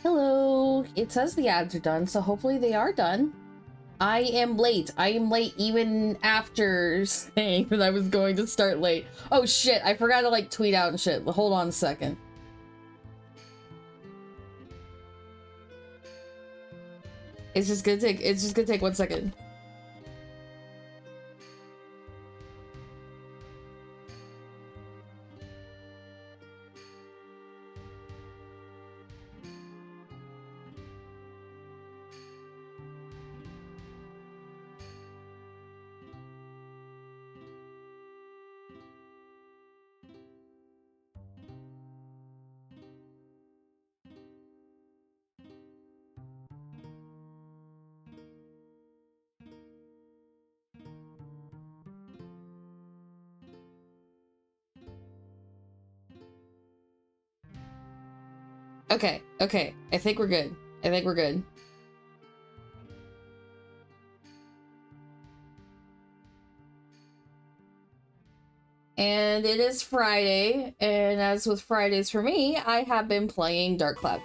Hello. It says the ads are done, so hopefully they are done. I am late. I am late even after saying that I was going to start late. Oh shit, I forgot to like tweet out and shit. Hold on a second. It's just gonna take 1 second. Okay. I think we're good. And it is Friday, and as with Fridays for me, I have been playing Dark Cloud.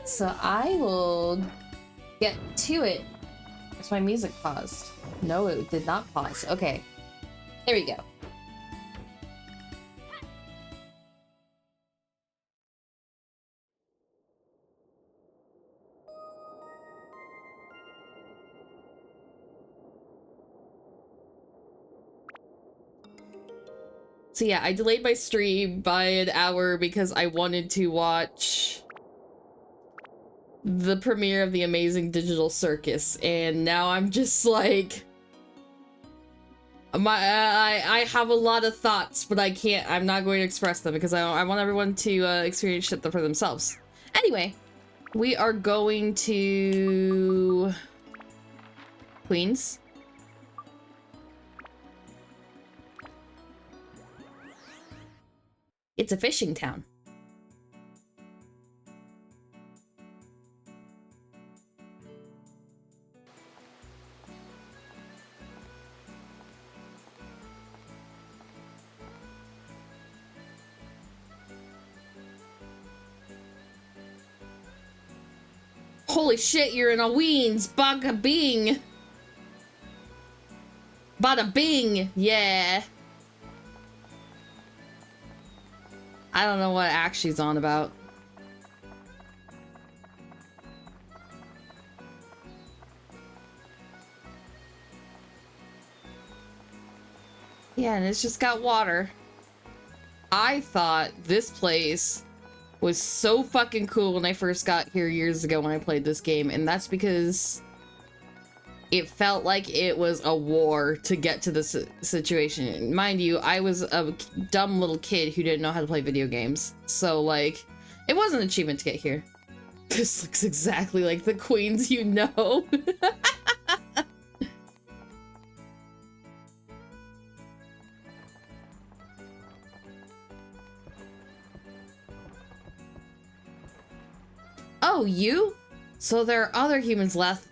So I will get to it. Is my music paused? No, it did not pause. Okay. There we go. So yeah, I delayed my stream by an hour because I wanted to watch the premiere of The Amazing Digital Circus, and now I'm just like... I have a lot of thoughts, but I'm not going to express them because I want everyone to experience it for themselves. Anyway, we are going to... Queens. It's a fishing town. Holy shit, you're in a Weens! Bada bing! Bada bing! Yeah! I don't know what act she's on about. Yeah, and it's just got water. I thought this place was so fucking cool when I first got here years ago when I played this game, and that's because it felt like it was a war to get to this situation. Mind you, I was a dumb little kid who didn't know how to play video games, so like, it was an achievement to get here. This looks exactly like the queens you know. Oh, you? So there are other humans left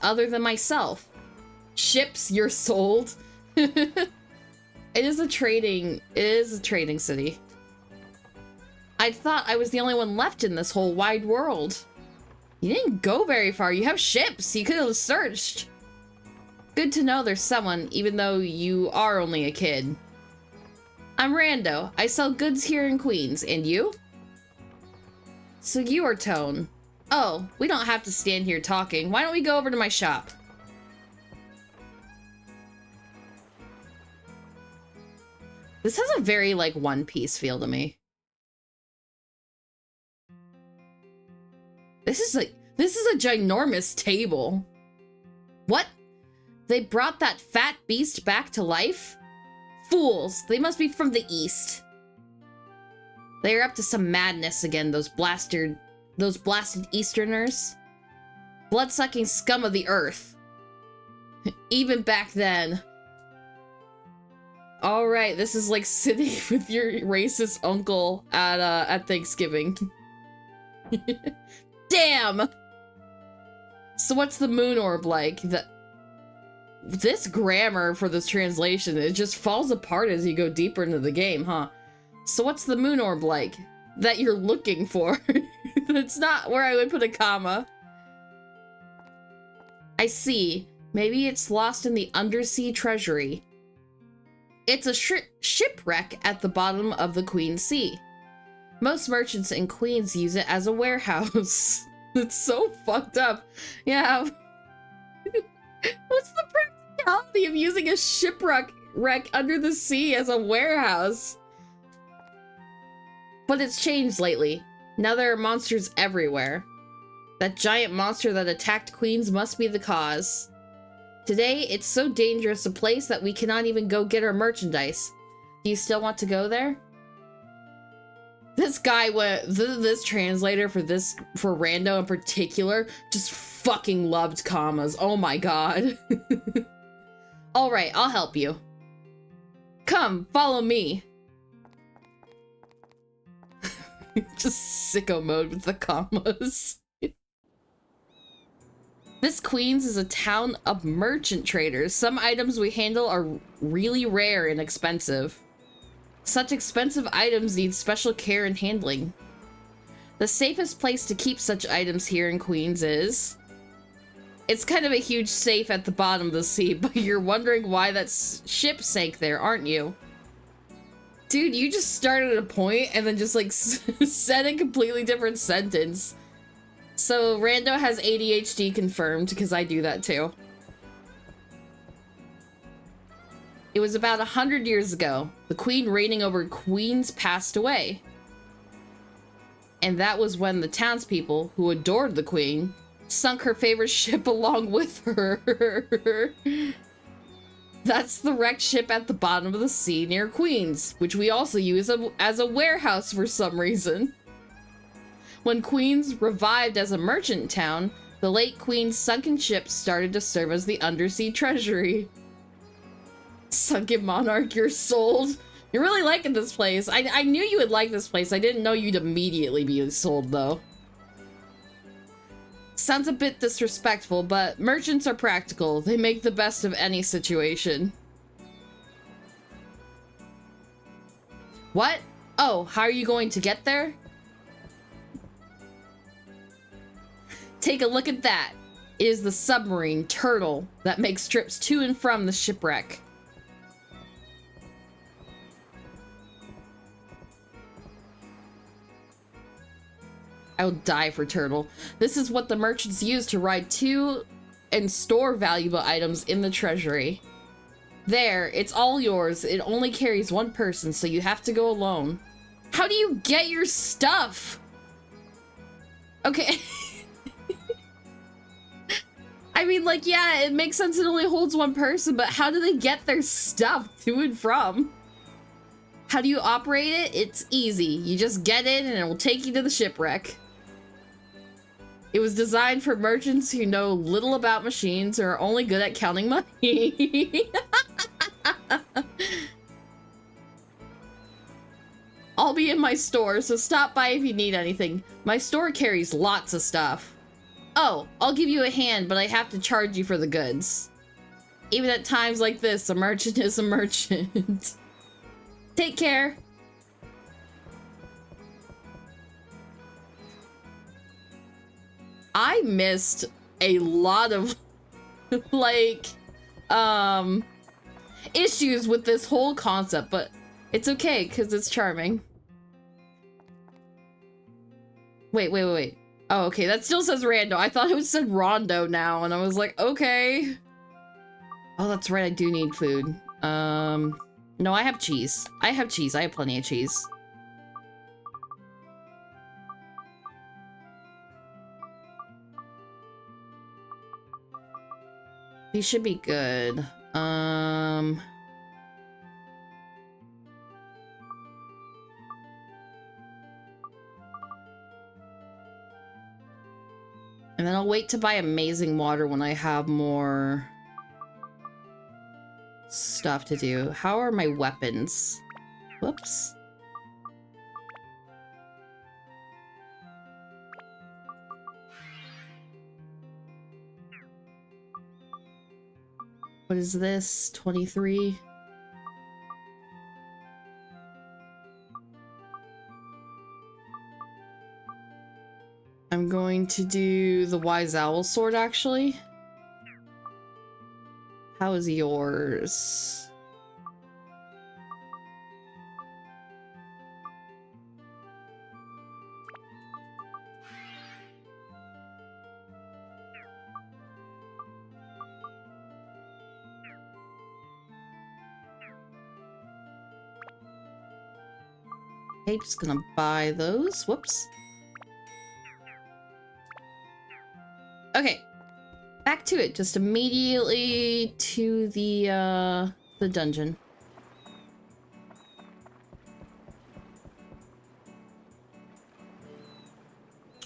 other than myself. Ships, you're sold. It is a trading city. I thought I was the only one left in this whole wide world. You didn't go very far. You have ships. You could have searched. Good to know there's someone, even though you are only a kid. I'm Rando. I sell goods here in Queens. And you? So you are Tone. Oh, we don't have to stand here talking. Why don't we go over to my shop? This has a very, like, One Piece feel to me. This is a ginormous table. What? They brought that fat beast back to life? Fools, they must be from the east. They are up to some madness again, those blasted Easterners. Blood-sucking scum of the earth. Even back then. Alright, this is like sitting with your racist uncle at Thanksgiving. Damn! So what's the moon orb like? This grammar for this translation, it just falls apart as you go deeper into the game, huh? So what's the moon orb like? that you're looking for. That's not where I would put a comma. I see. Maybe it's lost in the undersea treasury. It's a shipwreck at the bottom of the Queen's Sea. Most merchants in Queens use it as a warehouse. It's so fucked up. Yeah. What's the practicality of using a shipwreck under the sea as a warehouse? But it's changed lately. Now there are monsters everywhere. That giant monster that attacked Queens must be the cause. Today, it's so dangerous a place that we cannot even go get our merchandise. Do you still want to go there? This guy went, this translator for Rando in particular, just fucking loved commas. Oh my god. Alright, I'll help you. Come, follow me. Just sicko mode with the commas. This Queens is a town of merchant traders. Some items we handle are really rare and expensive. Such expensive items need special care and handling. The safest place to keep such items here in Queens is... It's kind of a huge safe at the bottom of the sea, but you're wondering why that ship sank there, aren't you? Dude, you just started at a point and then just like said a completely different sentence. So Rando has ADHD confirmed, because I do that too. It was about 100 years ago. The queen reigning over Queens passed away. And that was when the townspeople, who adored the queen, sunk her favorite ship along with her. That's the wrecked ship at the bottom of the sea near Queens, which we also use as a warehouse for some reason. When Queens revived as a merchant town, the late queen's sunken ships started to serve as the undersea treasury. Sunken monarch, you're sold. You're really liking this place. I knew you would like this place. I didn't know you'd immediately be sold, though. Sounds a bit disrespectful, but merchants are practical. They make the best of any situation. What? Oh, how are you going to get there? Take a look at that. It is the submarine Turtle that makes trips to and from the shipwreck. I will die for Turtle. This is what the merchants use to ride to and store valuable items in the treasury. There, it's all yours. It only carries one person, so you have to go alone. How do you get your stuff? Okay. I mean, like, yeah, it makes sense it only holds one person, but how do they get their stuff to and from? How do you operate it? It's easy. You just get in and it will take you to the shipwreck. It was designed for merchants who know little about machines or are only good at counting money. I'll be in my store, so stop by if you need anything. My store carries lots of stuff. Oh, I'll give you a hand, but I have to charge you for the goods. Even at times like this, a merchant is a merchant. Take care. I missed a lot of, like, issues with this whole concept, but it's okay, because it's charming. Wait. Oh, okay, that still says Rando. I thought it said Rondo now, and I was like, okay. Oh, that's right, I do need food. No, I have cheese. I have plenty of cheese. These should be good. And then I'll wait to buy amazing water when I have more stuff to do. How are my weapons? Whoops. What is this? 23? I'm going to do the Wise Owl sword, actually. How is yours? Okay, just gonna buy those. Whoops. Okay, back to it. Just immediately to the dungeon.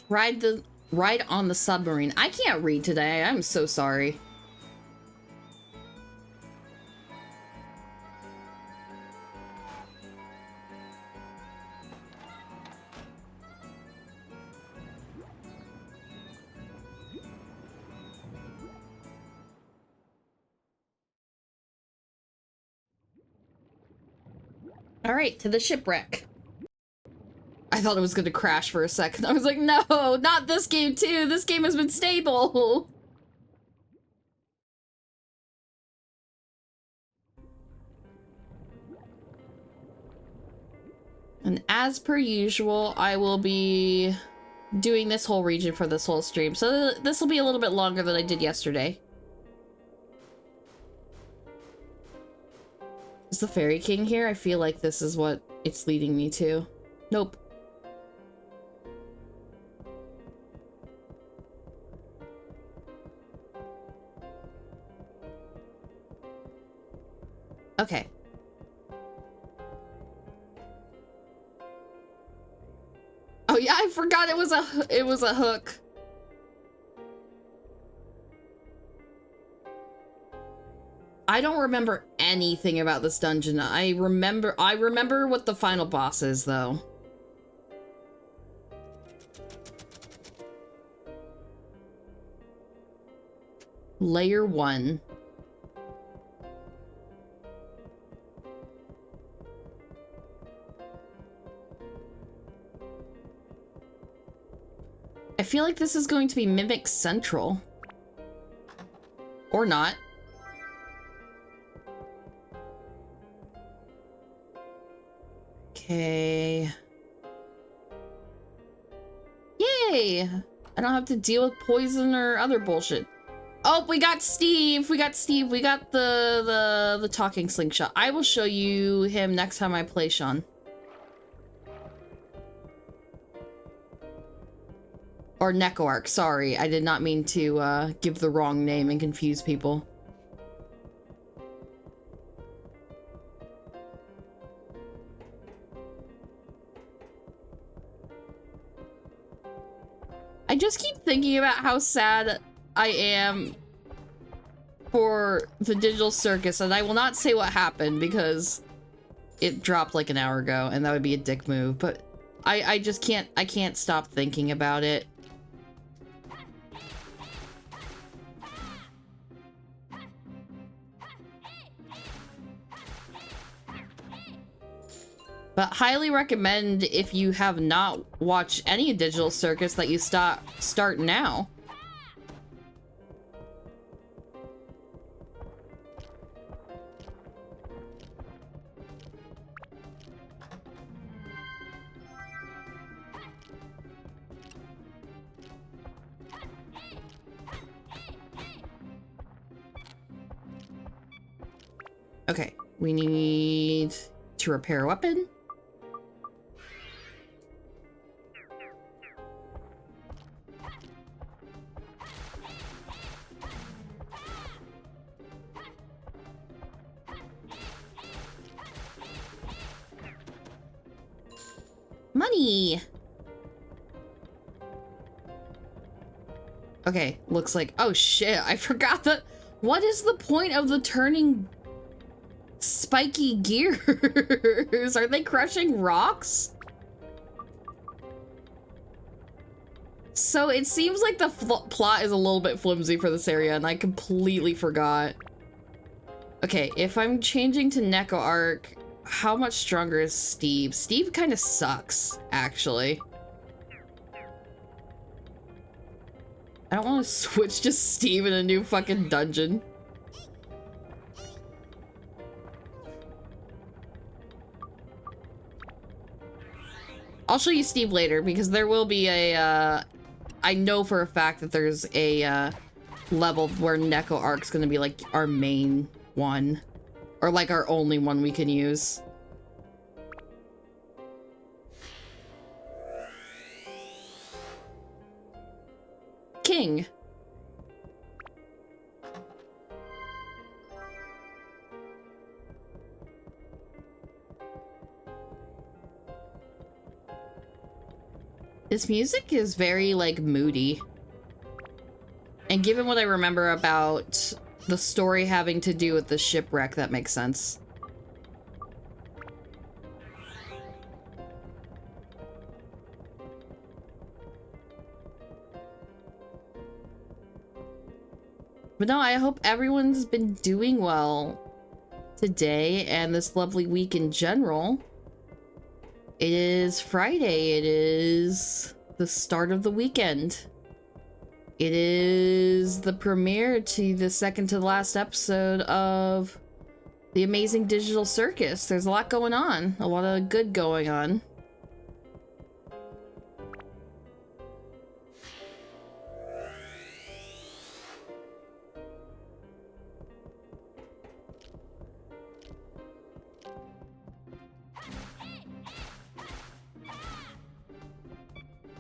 Ride on the submarine. I can't read today. I'm so sorry. All right, to the shipwreck. I thought it was gonna crash for a second. I was like, no, not this game too. This game has been stable. And as per usual, I will be doing this whole region for this whole stream. So this will be a little bit longer than I did yesterday. Is the Fairy King here? I feel like this is what it's leading me to. Nope. Okay. Oh yeah, I forgot it was a hook. I don't remember anything about this dungeon. I remember what the final boss is though. Layer 1. I feel like this is going to be Mimic Central. Or not. Okay. Yay! I don't have to deal with poison or other bullshit. Oh, we got Steve! We got Steve! We got the talking slingshot. I will show you him next time I play Sean. Or Nekoark, sorry. I did not mean to give the wrong name and confuse people. I just keep thinking about how sad I am for the Digital Circus, and I will not say what happened because it dropped like an hour ago, and that would be a dick move, but I just can't stop thinking about it. But highly recommend, if you have not watched any Digital Circus, that you start now. Okay, we need to repair a weapon. Money! Okay, looks like... Oh shit, I forgot that... What is the point of the turning spiky gears? Are they crushing rocks? So it seems like the plot is a little bit flimsy for this area, and I completely forgot. Okay, if I'm changing to Nekoark, how much stronger is Steve? Steve kind of sucks, actually. I don't want to switch to Steve in a new fucking dungeon. I'll show you Steve later because there will be a, I know for a fact that there's a, level where Neko Ark's gonna be like our main one. Or like our only one we can use. King. This music is very, like, moody. And given what I remember about the story having to do with the shipwreck, that makes sense. But no, I hope everyone's been doing well today and this lovely week in general. It is Friday. It is the start of the weekend. It is the premiere to the second to the last episode of The Amazing Digital Circus. There's a lot going on. A lot of good going on.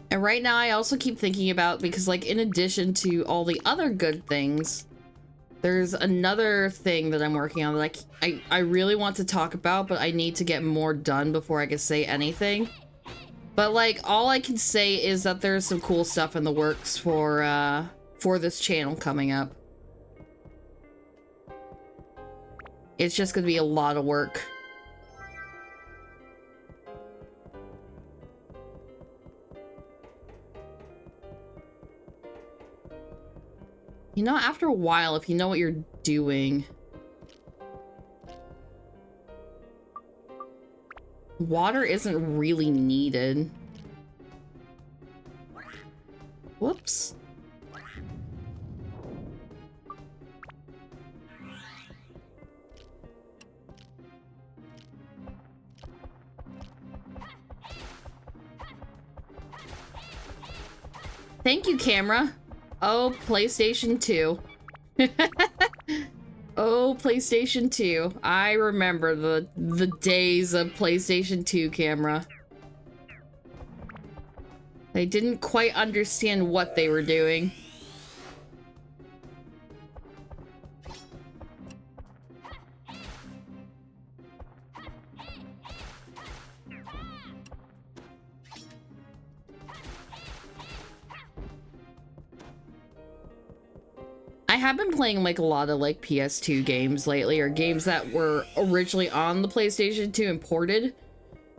And right now I also keep thinking about, because like in addition to all the other good things, there's another thing that I'm working on that I really want to talk about, but I need to get more done before I can say anything. But like all I can say is that there's some cool stuff in the works for this channel coming up. It's just gonna be a lot of work. You know, after a while, if you know what you're doing... Water isn't really needed. Whoops. Thank you, camera. Oh, PlayStation 2. Oh, PlayStation 2. I remember the days of PlayStation 2 camera. They didn't quite understand what they were doing. I have been playing like a lot of like PS2 games lately, or games that were originally on the PlayStation 2 and ported.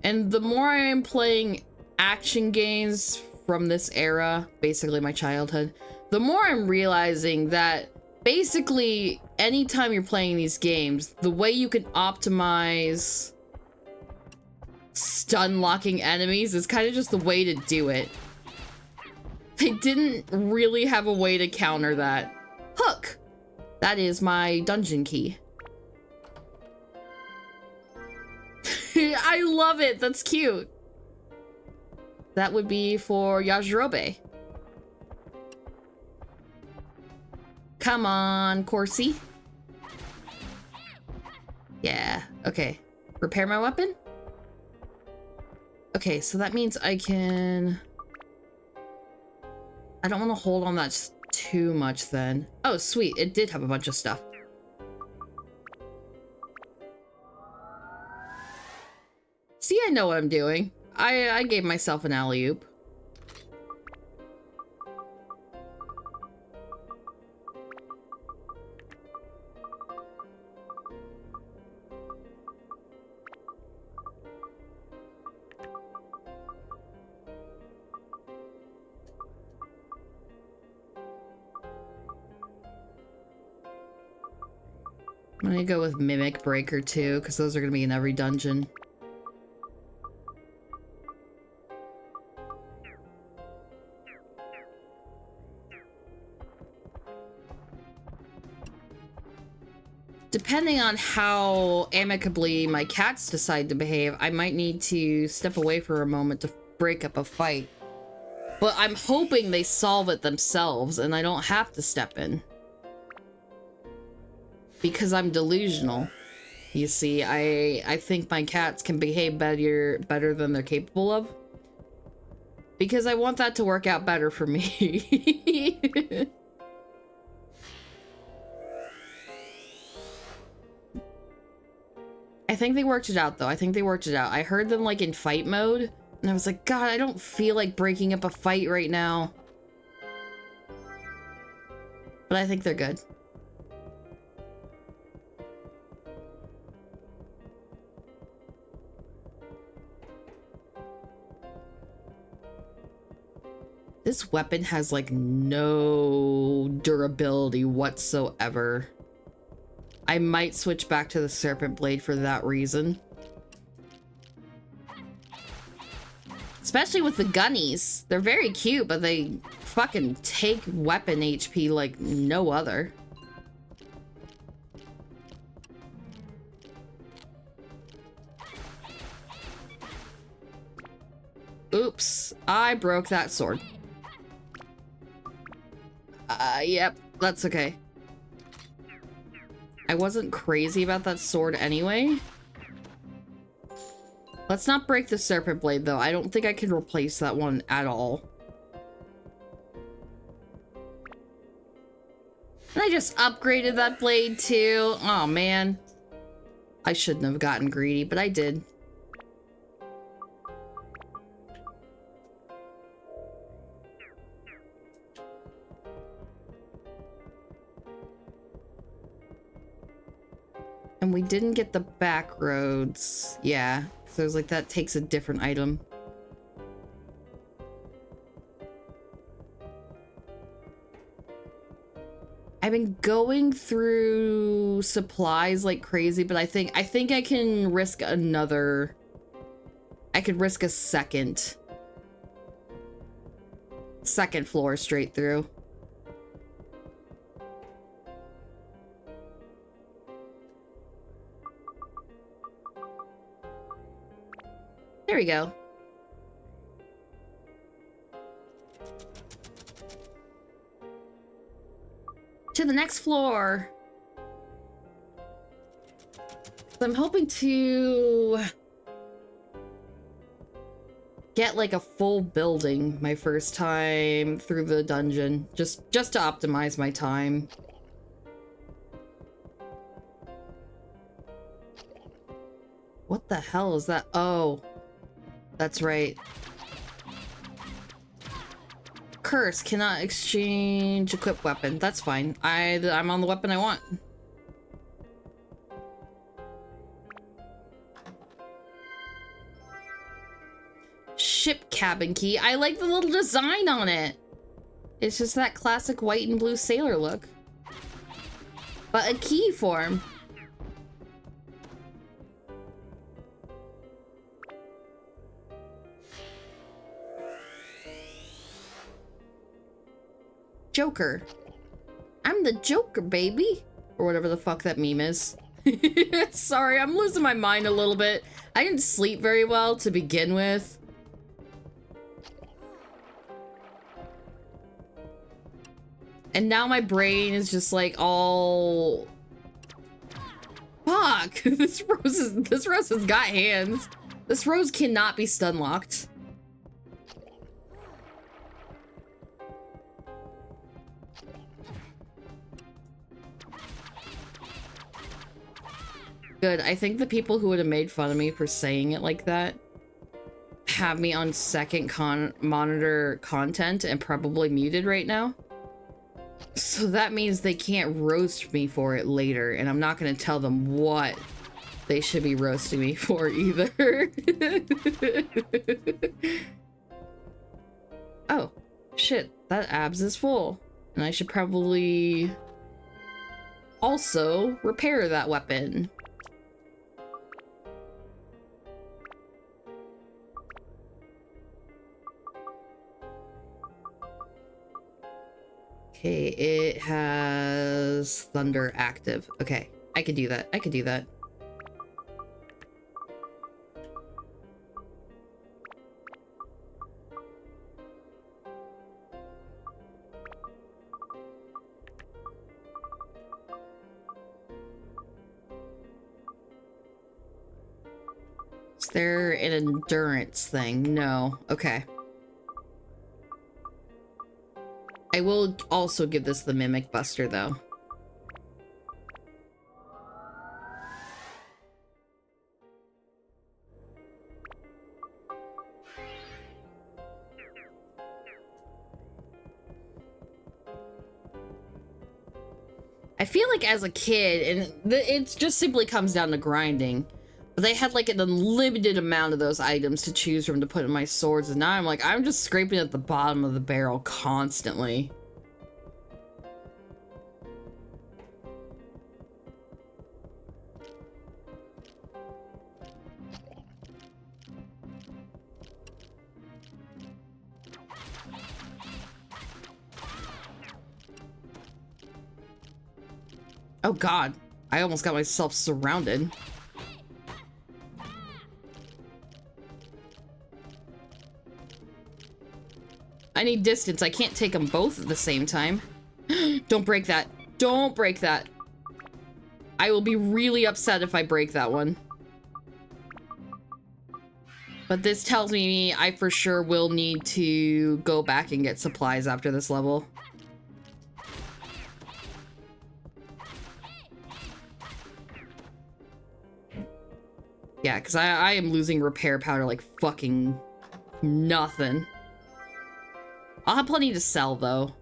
And the more I am playing action games from this era, basically my childhood, the more I'm realizing that basically anytime you're playing these games, the way you can optimize stun locking enemies is kind of just the way to do it. They didn't really have a way to counter that. Hook! That is my dungeon key. I love it! That's cute! That would be for Yajirobe. Come on, Corsi. Yeah, okay. Repair my weapon? Okay, so that means I can... I don't want to hold on that too much then. Oh, sweet. It did have a bunch of stuff. See, I know what I'm doing. I gave myself an alley-oop. I'm gonna go with Mimic Breaker too, because those are gonna be in every dungeon. Depending on how amicably my cats decide to behave, I might need to step away for a moment to break up a fight. But I'm hoping they solve it themselves and I don't have to step in. Because I'm delusional. You see, I think my cats can behave better than they're capable of. Because I want that to work out better for me. I think they worked it out, though. I think they worked it out. I heard them, like, in fight mode, and I was like, God, I don't feel like breaking up a fight right now. But I think they're good. This weapon has, like, no durability whatsoever. I might switch back to the Serpent Blade for that reason. Especially with the gunnies. They're very cute, but they fucking take weapon HP like no other. Oops, I broke that sword. Yep, that's okay. I wasn't crazy about that sword anyway. Let's not break the Serpent Blade, though. I don't think I can replace that one at all. And I just upgraded that blade, too. Oh, man. I shouldn't have gotten greedy, but I did. And we didn't get the back roads. Yeah, so it was like that takes a different item. I've been going through supplies like crazy, but I think I can risk another. I could risk a second floor straight through. There we go. To the next floor. So I'm hoping to get like a full building my first time through the dungeon, just to optimize my time. What the hell is that? Oh. That's right. Curse, cannot exchange equipped weapon. That's fine. I'm on the weapon I want. Ship cabin key. I like the little design on it. It's just that classic white and blue sailor look. But a key form. Joker. I'm the Joker, baby. Or whatever the fuck that meme is. Sorry, I'm losing my mind a little bit. I didn't sleep very well to begin with. And now my brain is just like all... Fuck! This rose has got hands. This rose cannot be stun locked. Good. I think the people who would have made fun of me for saying it like that have me on second monitor content and probably muted right now. So that means they can't roast me for it later, and I'm not going to tell them what they should be roasting me for either. Oh, shit. That abs is full. And I should probably also repair that weapon. Okay, it has thunder active. Okay, I could do that. I could do that. Is there an endurance thing? No. Okay. I will also give this the Mimic Buster, though. I feel like as a kid, and it just simply comes down to grinding, but they had like an unlimited amount of those items to choose from to put in my swords, and now I'm like, I'm just scraping at the bottom of the barrel constantly. Oh god, I almost got myself surrounded. I need distance. I can't take them both at the same time. Don't break that. Don't break that. I will be really upset if I break that one. But this tells me I for sure will need to go back and get supplies after this level. Yeah, because I am losing repair powder like fucking nothing. I'll have plenty to sell, though.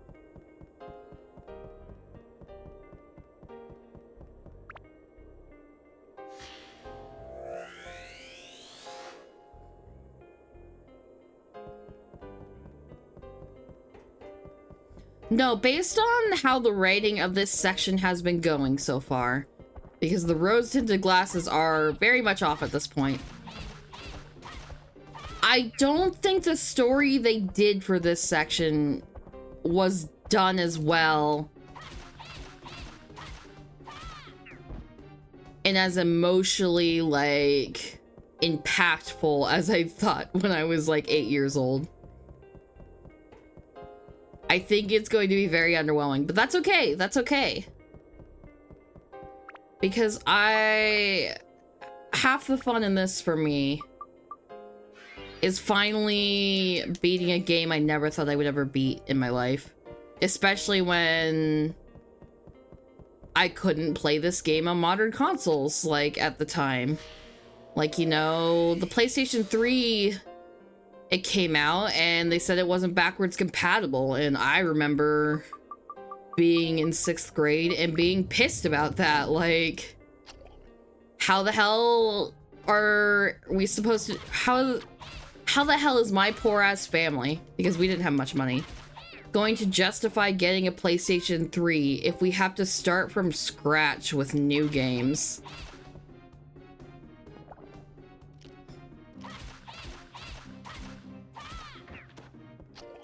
No, based on how the rating of this section has been going so far, because the rose-tinted glasses are very much off at this point, I don't think the story they did for this section was done as well and as emotionally, like, impactful as I thought when I was, like, 8 years old. I think it's going to be very underwhelming, but that's okay. That's okay. Because half the fun in this for me is finally beating a game I never thought I would ever beat in my life. Especially when I couldn't play this game on modern consoles, like, at the time. Like, you know, the PlayStation 3... it came out and they said it wasn't backwards compatible, and I remember being in 6th grade and being pissed about that. Like, how the hell are we supposed to, how the hell is my poor ass family, because we didn't have much money, going to justify getting a PlayStation 3 if we have to start from scratch with new games?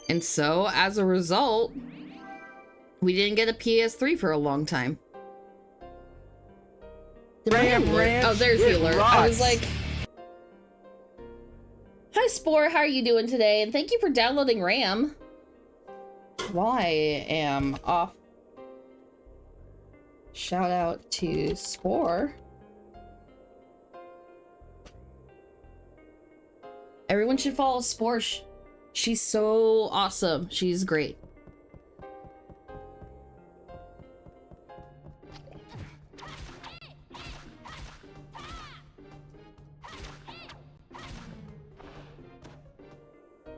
And so, as a result, we didn't get a PS3 for a long time. Oh, there's the alert. I was like, hi Spore, how are you doing today? And thank you for downloading RAM. While I am off, shout out to Spore. Everyone should follow Spore. She's so awesome. She's great.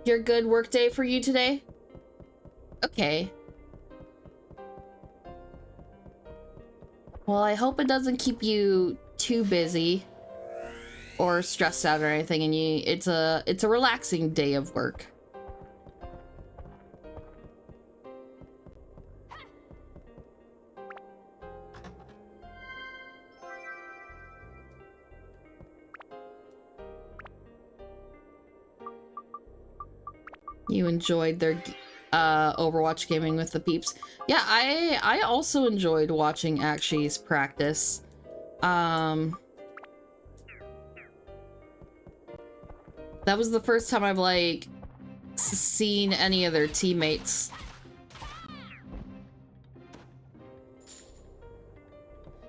Your good work day for you today? Okay. Well, I hope it doesn't keep you too busy or stressed out or anything, and it's a relaxing day of work. You enjoyed their Overwatch gaming with the peeps. Yeah, I also enjoyed watching Akshi's practice. That was the first time I've, like, seen any of their teammates.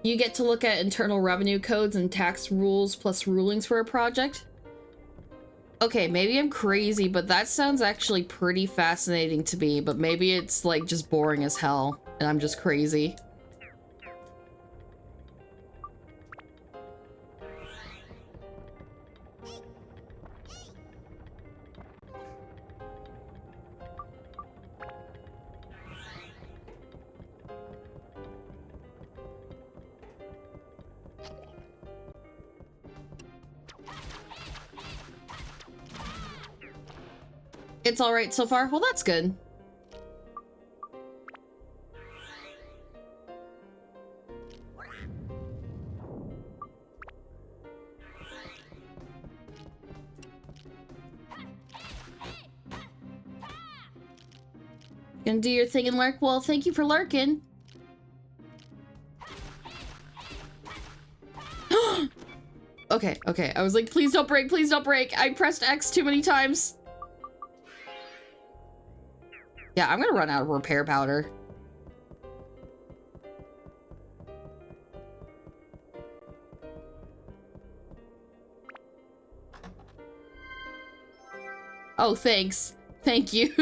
You get to look at internal revenue codes and tax rules plus rulings for a project. Okay, maybe I'm crazy, but that sounds actually pretty fascinating to me, but maybe it's, like, just boring as hell, and I'm just crazy. It's all right so far? Well, that's good. Gonna do your thing and lurk? Well, thank you for lurking. Okay, okay. I was like, please don't break, please don't break. I pressed X too many times. Yeah, I'm gonna run out of repair powder. Oh, thanks. Thank you.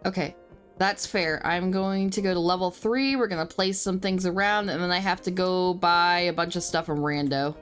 Okay, that's fair. I'm going to go to level 3. We're gonna place some things around, and then I have to go buy a bunch of stuff from Rando.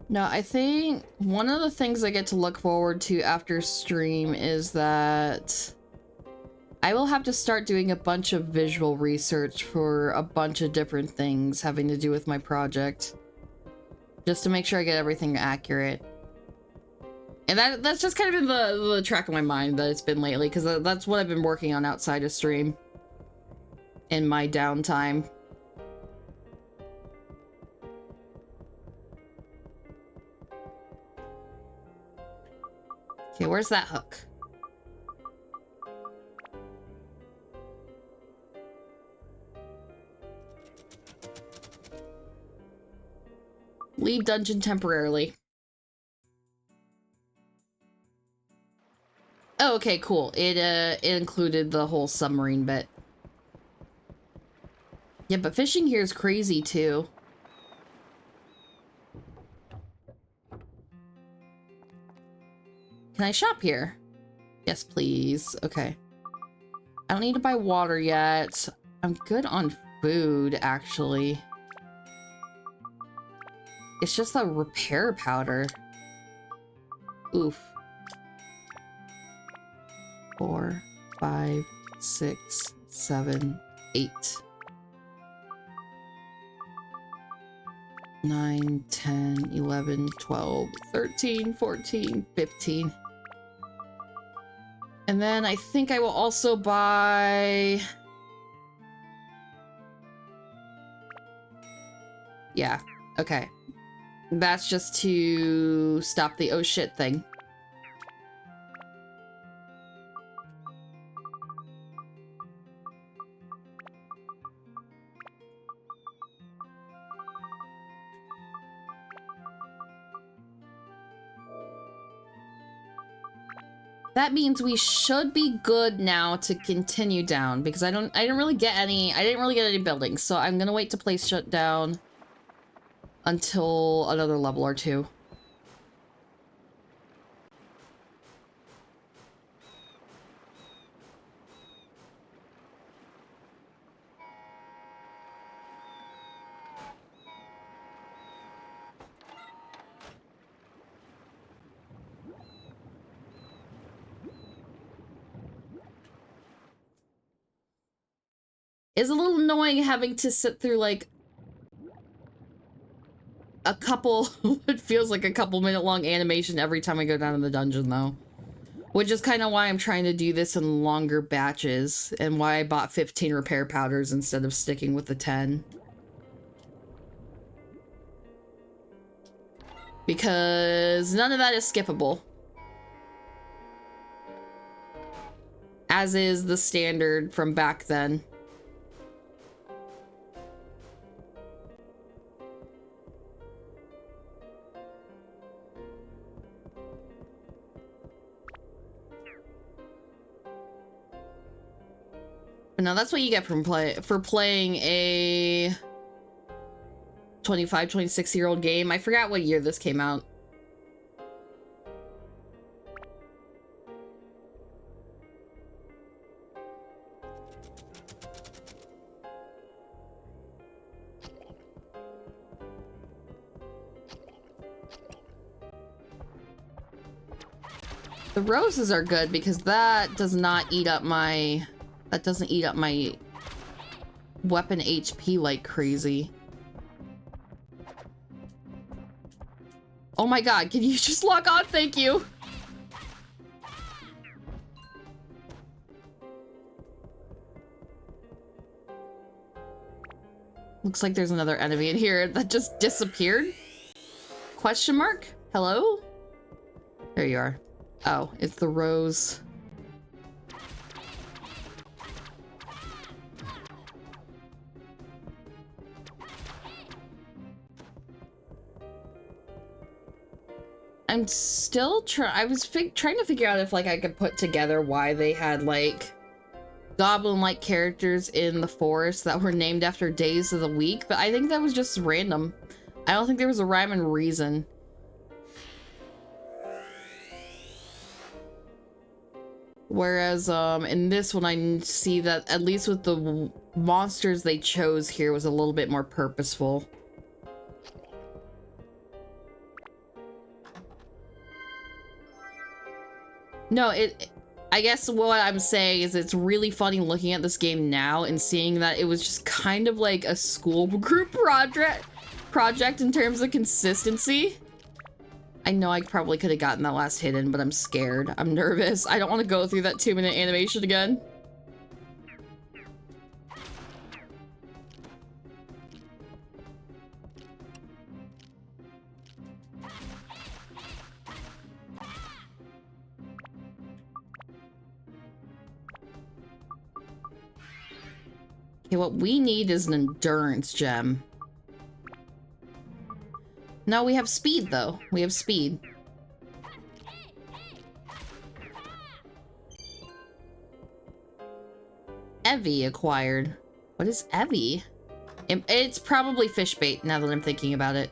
No, I think one of the things I get to look forward to after stream is that I will have to start doing a bunch of visual research for a bunch of different things having to do with my project. Just to make sure I get everything accurate. And that's just kind of been the track of my mind that it's been lately, because that's what I've been working on outside of stream. In my downtime. Okay, where's that hook? Leave dungeon temporarily. Oh, okay, cool. It included the whole submarine bit. Yeah, but fishing here is crazy too. Can I shop here? Yes, please. Okay. I don't need to buy water yet. I'm good on food, actually. It's just the repair powder. Oof. 4, 5, 6, 7, 8. 9, 10, 11, 12, 13, 14, 15. And then I think I will also buy... Yeah, okay. That's just to stop the oh shit thing. That means we should be good now to continue down, because I didn't really get any buildings, so I'm gonna wait to place shut down until another level or two. It's a little annoying having to sit through, like, a couple, it feels like a couple minute long animation every time I go down in the dungeon though. Which is kind of why I'm trying to do this in longer batches and why I bought 15 repair powders instead of sticking with the 10. Because none of that is skippable. As is the standard from back then. Now that's what you get from playing a 25, 26-year-old game. I forgot what year this came out. The roses are good because that does not eat up my... That doesn't eat up my weapon HP like crazy. Oh my god, can you just log on? Thank you. Looks like there's another enemy in here that just disappeared. Question mark? Hello? There you are. Oh, it's the rose. I'm still I was trying to figure out if like I could put together why they had like goblin-like characters in the forest that were named after days of the week, but I think that was just random. I don't think there was a rhyme and reason. Whereas in this one I see that at least with the monsters they chose here was a little bit more purposeful. No, I guess what I'm saying is it's really funny looking at this game now and seeing that it was just kind of like a school group project in terms of consistency. I know I probably could have gotten that last hidden, but I'm scared. I'm nervous. I don't want to go through that 2-minute animation again. Okay, what we need is an endurance gem. No, we have speed, though. We have speed. Evie acquired. What is Evie? It's probably fish bait, now that I'm thinking about it.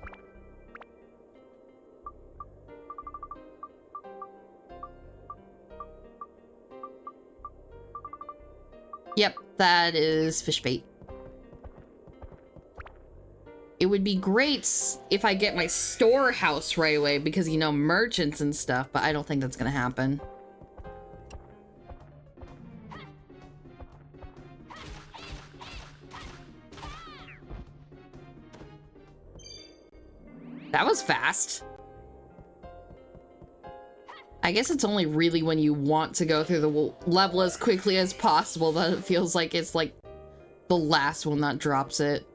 Yep, that is fish bait. It would be great if I get my storehouse right away because, you know, merchants and stuff, but I don't think that's gonna happen. That was fast. I guess it's only really when you want to go through the level as quickly as possible that it feels like it's like the last one that drops it.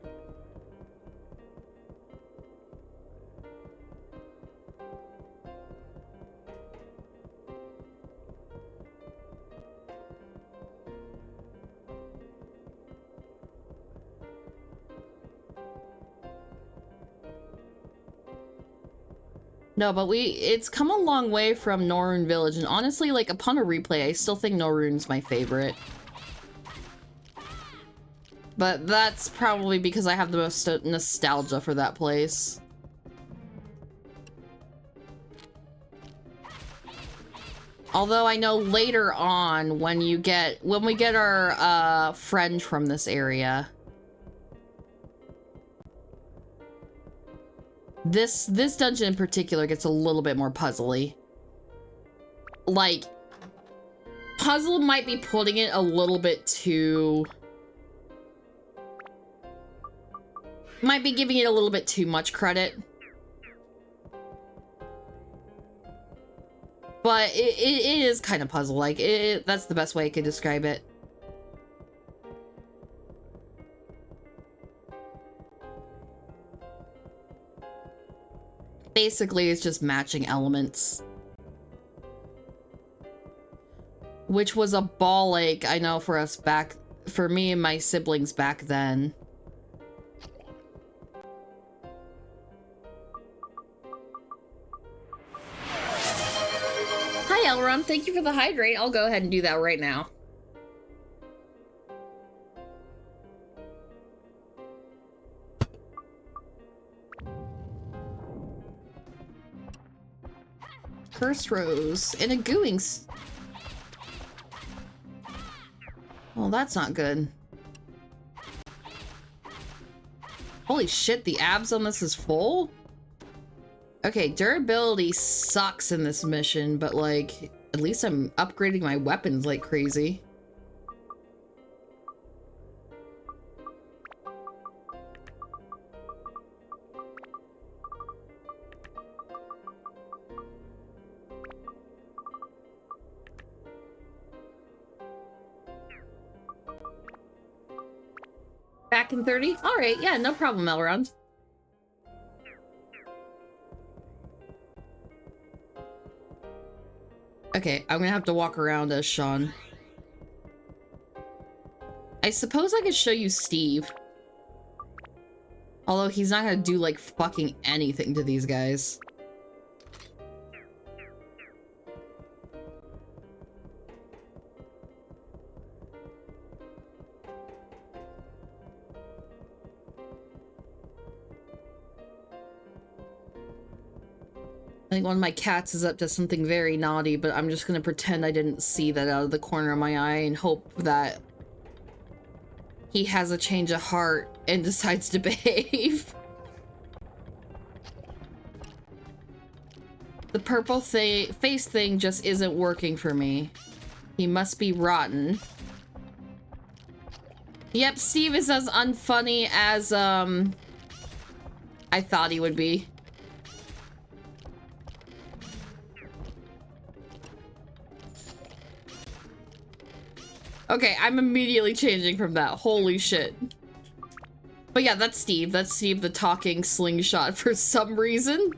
No, but it's come a long way from Norune Village, and honestly, like, upon a replay, I still think Norune's my favorite. But that's probably because I have the most nostalgia for that place. Although I know later on, when we get our friend from this area, this dungeon in particular gets a little bit more puzzly. Like, puzzle might be putting it a little bit too... Might be giving it a little bit too much credit. But it is kind of puzzle-like. That's the best way I could describe it. Basically, it's just matching elements. Which was a ball ache, I know, for us back... For me and my siblings back then. Hi, Elrond. Thank you for the hydrate. I'll go ahead and do that right now. Cursed Rose and a gooing... Well, that's not good. Holy shit, the abs on this is full? Okay, durability sucks in this mission, but like, at least I'm upgrading my weapons like crazy. Back in 30? Alright, yeah, no problem, Elrond. Okay, I'm gonna have to walk around as Sean. I suppose I could show you Steve. Although he's not gonna do, like, fucking anything to these guys. I think one of my cats is up to something very naughty, but I'm just gonna pretend I didn't see that out of the corner of my eye and hope that he has a change of heart and decides to behave. The purple face thing just isn't working for me. He must be rotten. Yep, Steve is as unfunny as, I thought he would be. Okay, I'm immediately changing from that. Holy shit. But yeah, that's Steve. That's Steve the talking slingshot for some reason.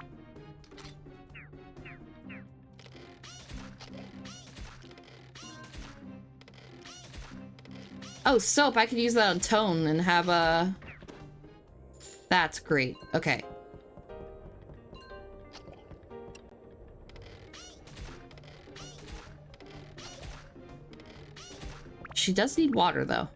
Oh, soap. I could use that on Tone and have a... That's great. Okay. She does need water, though.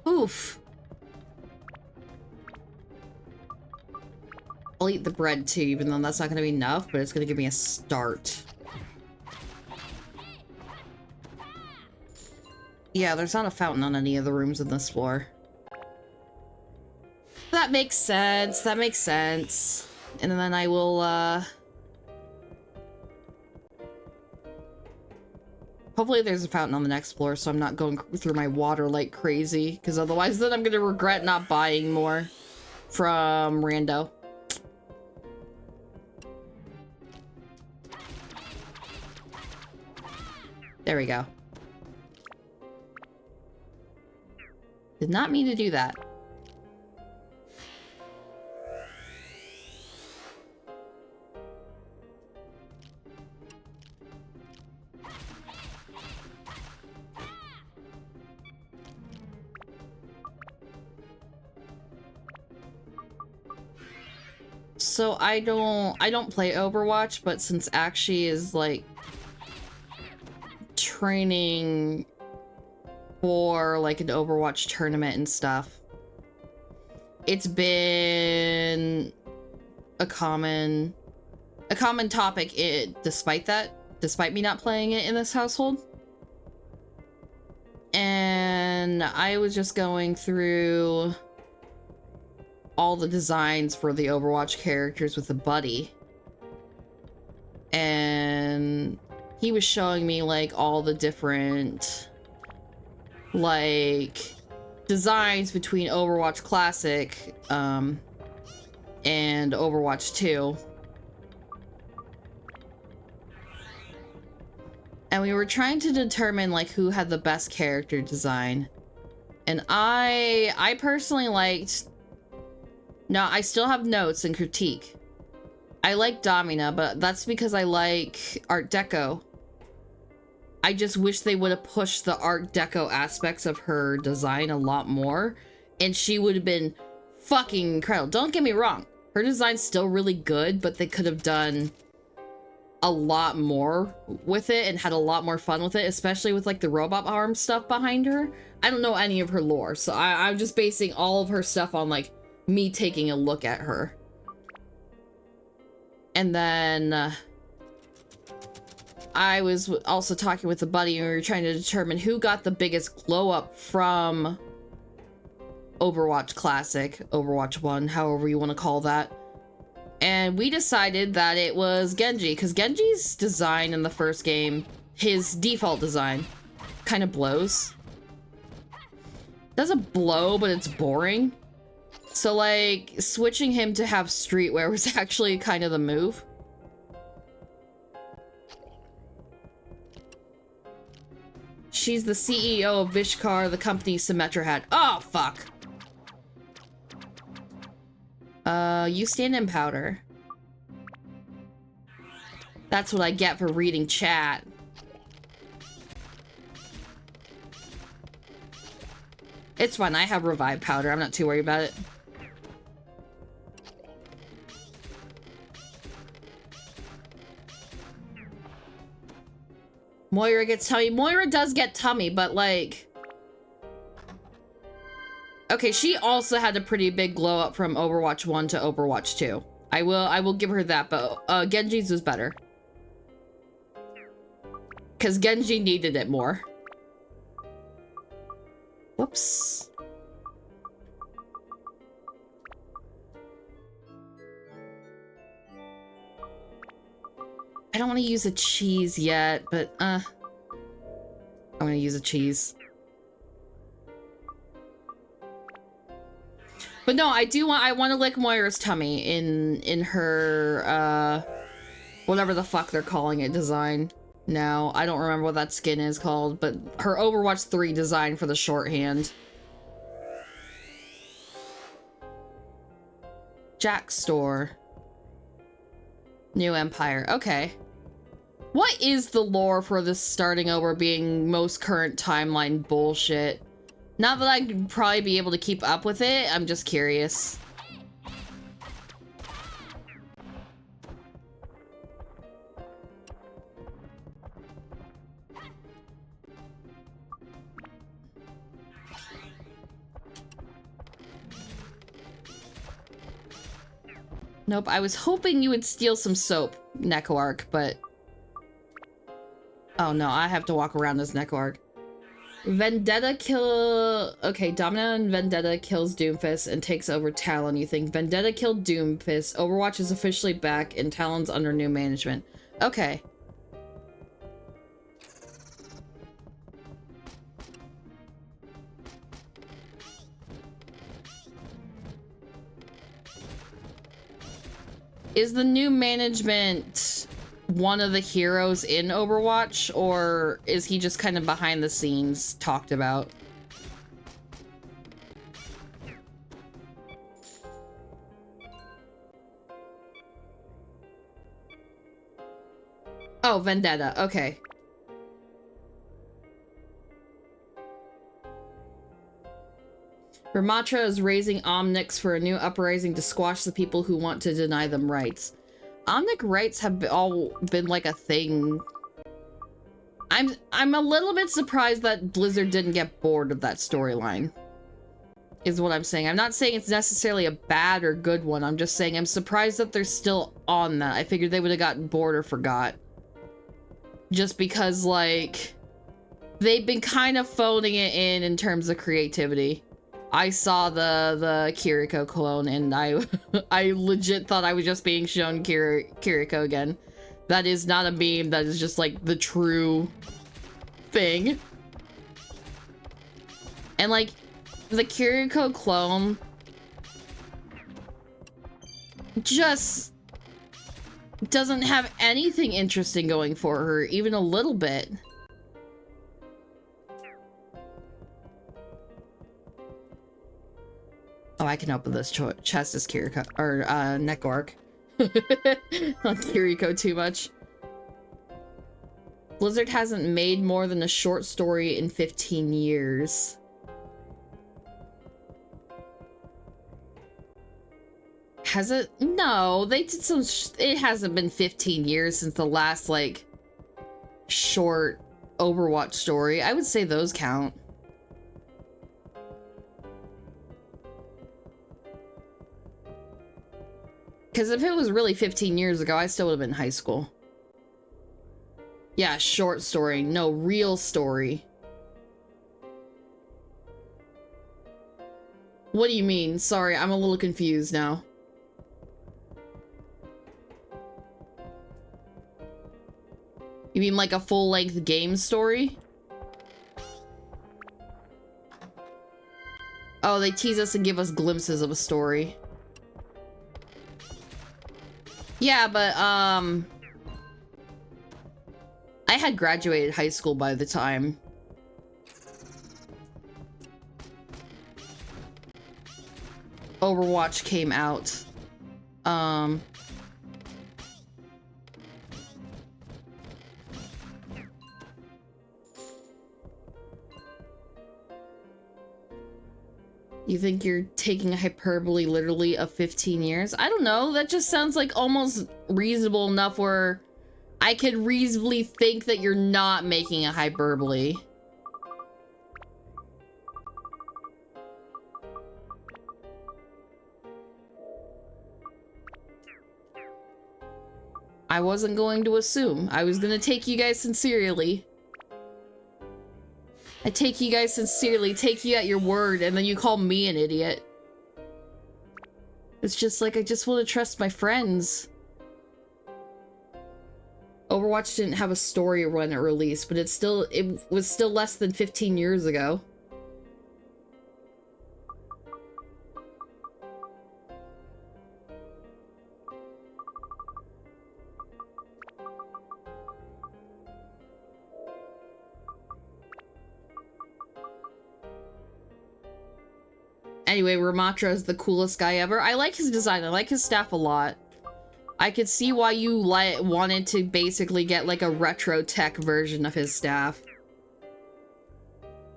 Oof. I'll eat the bread too, even though that's not going to be enough, but it's going to give me a start. Yeah, there's not a fountain on any of the rooms in this floor. That makes sense. That makes sense. And then I will, hopefully there's a fountain on the next floor, so I'm not going through my water like crazy, because otherwise then I'm going to regret not buying more from Rando. There we go. Did not mean to do that. So I don't play Overwatch, but since Akshi is like training for like an Overwatch tournament and stuff, it's been a common topic despite me not playing it in this household. And then I was just going through all the designs for the Overwatch characters with a buddy. And he was showing me like all the different like designs between Overwatch Classic and Overwatch 2. And we were trying to determine like who had the best character design. And I personally liked... No, I still have notes and critique. I like Domina, but that's because I like Art Deco. I just wish they would have pushed the Art Deco aspects of her design a lot more, and she would have been fucking incredible. Don't get me wrong, her design's still really good, but they could have done a lot more with it and had a lot more fun with it, especially with like the robot arm stuff behind her. I don't know any of her lore, so I'm just basing all of her stuff on like me taking a look at her. And then I was also talking with a buddy and we were trying to determine who got the biggest glow up from Overwatch Classic, Overwatch 1, however you want to call that. And we decided that it was Genji, because Genji's design in the first game, his default design, kind of blows. Doesn't blow, but it's boring. So like, switching him to have streetwear was actually kind of the move. She's the CEO of Vishkar, the company Symmetra had. Oh, fuck! You stand in powder. That's what I get for reading chat. It's fine, I have revive powder. I'm not too worried about it. Moira gets tummy. Moira does get tummy, but like... Okay, she also had a pretty big glow up from Overwatch 1 to Overwatch 2. I will give her that, but Genji's was better. Because Genji needed it more. Whoops. I don't want to use a cheese yet, but I'm gonna use a cheese. But no, I want to lick Moira's tummy in her whatever the fuck they're calling it design now. I don't remember what that skin is called, but her Overwatch 3 design for the shorthand. Jack Store. New Empire. Okay. What is the lore for this starting over being most current timeline bullshit? Not that I'd probably be able to keep up with it, I'm just curious. Nope, I was hoping you would steal some soap, Nekoark, but... Oh no, I have to walk around as Nekoark. Vendetta kill... Okay, Domina and Vendetta kills Doomfist and takes over Talon. You think Vendetta killed Doomfist, Overwatch is officially back, and Talon's under new management. Okay. Is the new management one of the heroes in Overwatch, or is he just kind of behind the scenes talked about? Oh, Vendetta, okay. Ramatra is raising Omnics for a new uprising to squash the people who want to deny them rights. Omnic rights have all been like a thing. I'm a little bit surprised that Blizzard didn't get bored of that storyline, is what I'm saying. I'm not saying it's necessarily a bad or good one. I'm just saying I'm surprised that they're still on that. I figured they would have gotten bored or forgot. Just because, like, They've been kind of phoning it in terms of creativity. I saw the Kiriko clone and I I legit thought I was just being shown Kiriko again. That is not a meme, that is just like the true thing. And like the Kiriko clone just doesn't have anything interesting going for her, even a little bit. Oh, I can open this chest as Kiriko, or Neko Arc. Not Kiriko too much. Blizzard hasn't made more than a short story in 15 years. Has it? No, they did some. It hasn't been 15 years since the last like short Overwatch story. I would say those count. Because if it was really 15 years ago, I still would have been in high school. Yeah, short story, no real story. What do you mean? Sorry, I'm a little confused now. You mean like a full-length game story? Oh, they tease us and give us glimpses of a story. Yeah, but, I had graduated high school by the time Overwatch came out. You think you're taking a hyperbole literally of 15 years? I don't know. That just sounds like almost reasonable enough where I could reasonably think that you're not making a hyperbole. I wasn't going to assume. I was going to take you guys sincerely. I take you guys sincerely, take you at your word, and then you call me an idiot. It's just like, I just want to trust my friends. Overwatch didn't have a story when it released, but it was still less than 15 years ago. Anyway, Ramatra is the coolest guy ever. I like his design. I like his staff a lot. I could see why you wanted to basically get like a retro tech version of his staff.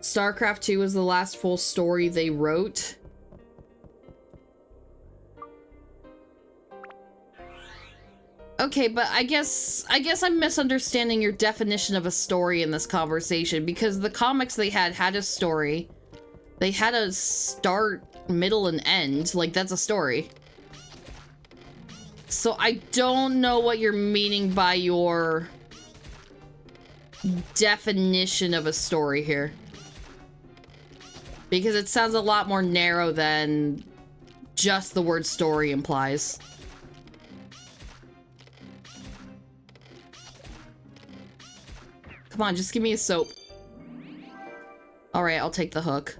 StarCraft 2 was the last full story they wrote. Okay, but I guess I'm misunderstanding your definition of a story in this conversation, because the comics they had a story. They had a start, middle, and end. Like, that's a story. So I don't know what you're meaning by your definition of a story here. Because it sounds a lot more narrow than just the word story implies. Come on, just give me a soap. Alright, I'll take the hook.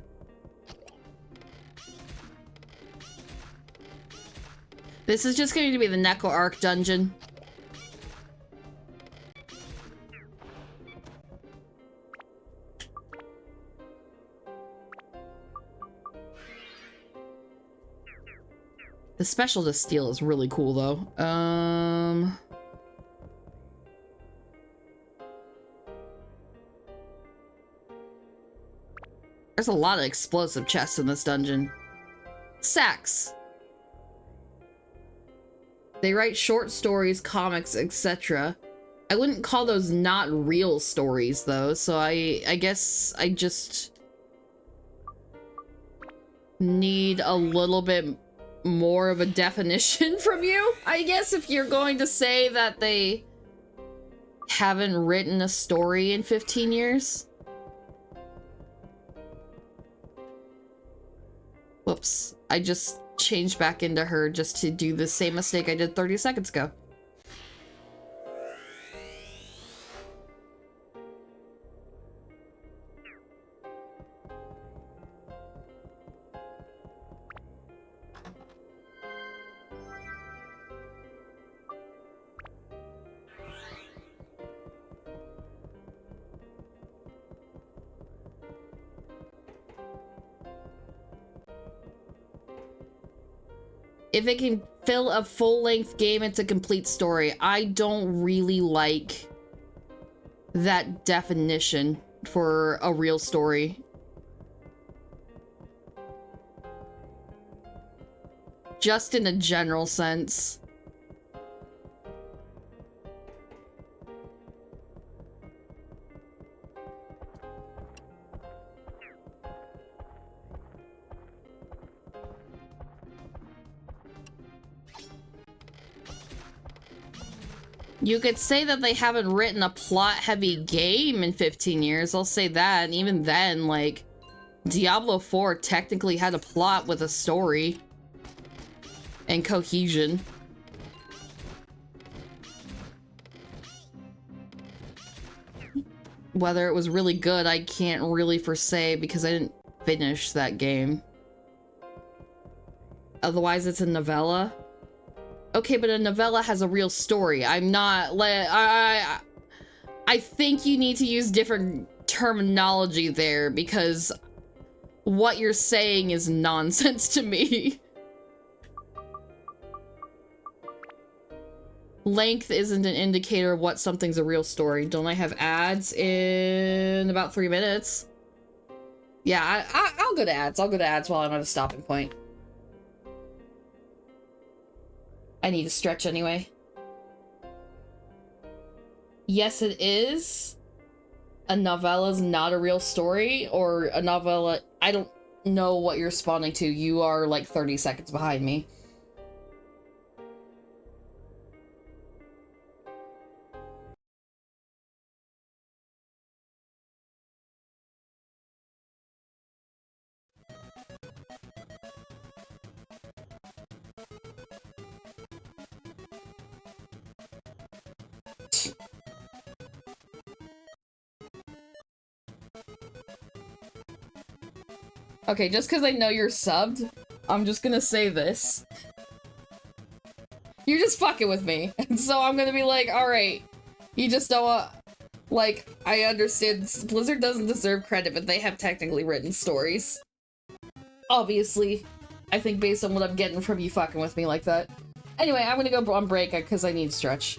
This is just going to be the Neko Arc dungeon. The special to steal is really cool, though. There's a lot of explosive chests in this dungeon. Sacks. They write short stories, comics, etc. I wouldn't call those not real stories, though, so I guess I just need a little bit more of a definition from you. I guess if you're going to say that they haven't written a story in 15 years. Whoops. I just changed back into her just to do the same mistake I did 30 seconds ago. If it can fill a full-length game, it's a complete story. I don't really like that definition for a real story. Just in a general sense. You could say that they haven't written a plot-heavy game in 15 years. I'll say that. And even then, like, Diablo 4 technically had a plot with a story and cohesion. Whether it was really good, I can't really for say because I didn't finish that game. Otherwise, it's a novella. Okay, but a novella has a real story. I'm not like I think you need to use different terminology there because what you're saying is nonsense to me. Length isn't an indicator of what something's a real story. Don't I have ads in about 3 minutes? Yeah, I'll go to ads. I'll go to ads while I'm at a stopping point. I need to stretch anyway. Yes, it is. A novella's not a real story, or a novella... I don't know what you're responding to. You are like 30 seconds behind me. Okay, just because I know you're subbed, I'm just gonna say this. You're just fucking with me. And so I'm gonna be like, alright, you just don't like, I understand Blizzard doesn't deserve credit, but they have technically written stories. Obviously. I think based on what I'm getting from you fucking with me like that. Anyway, I'm gonna go on break because I need to stretch.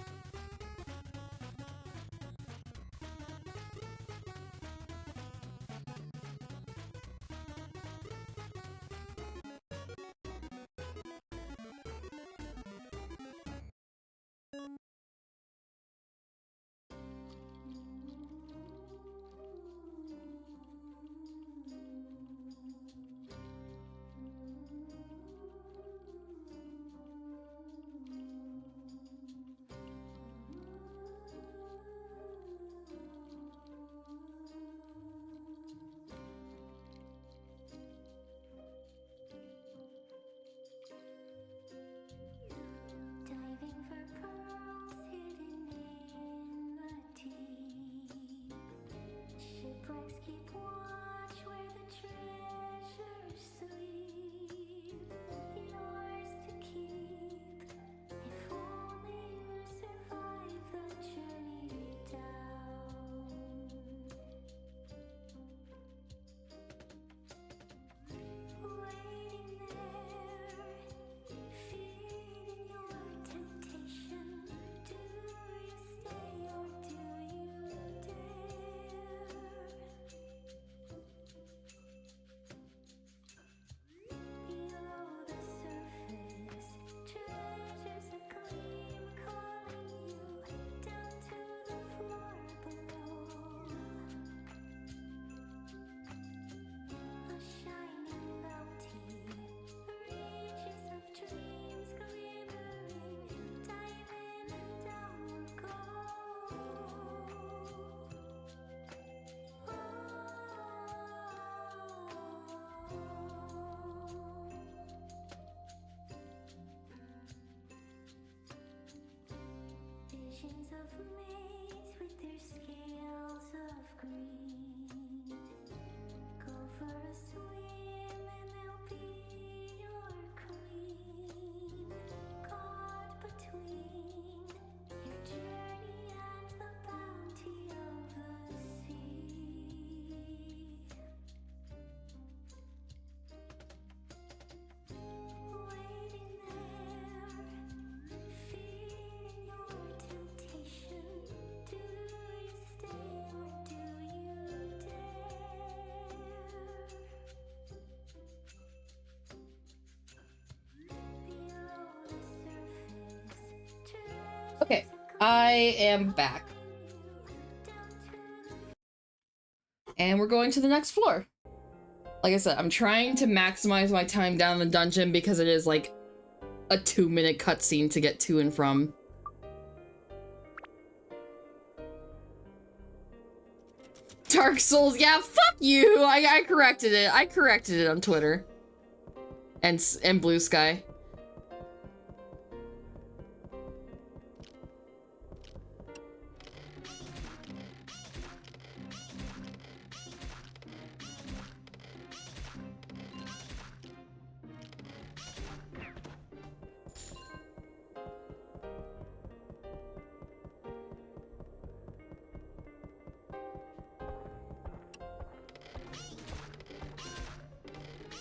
Okay, I am back. And we're going to the next floor. Like I said, I'm trying to maximize my time down the dungeon because it is like a 2-minute cutscene to get to and from. Dark Souls, yeah, fuck you! I corrected it. I corrected it on Twitter. And Blue Sky.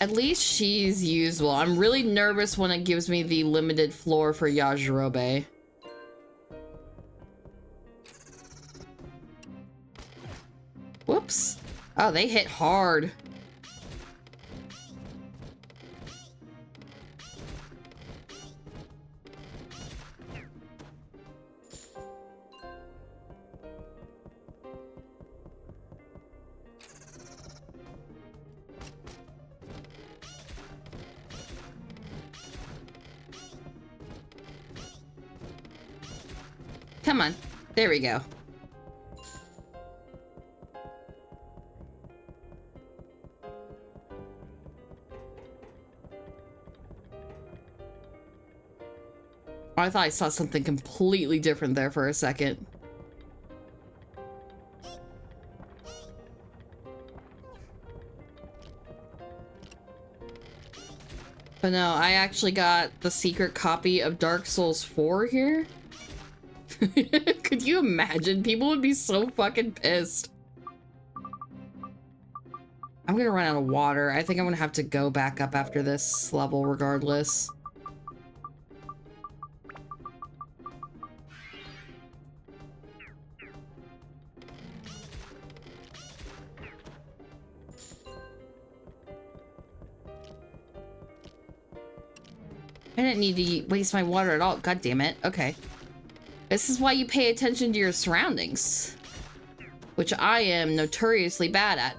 At least she's usable. I'm really nervous when it gives me the limited floor for Yajirobe. Whoops. Oh, they hit hard. Come on. There we go. I thought I saw something completely different there for a second. But no, I actually got the secret copy of Dark Souls 4 here. Could you imagine? People would be so fucking pissed. I'm gonna run out of water. I think I'm gonna have to go back up after this level regardless. I didn't need to waste my water at all. God damn it. Okay. This is why you pay attention to your surroundings, which I am notoriously bad at.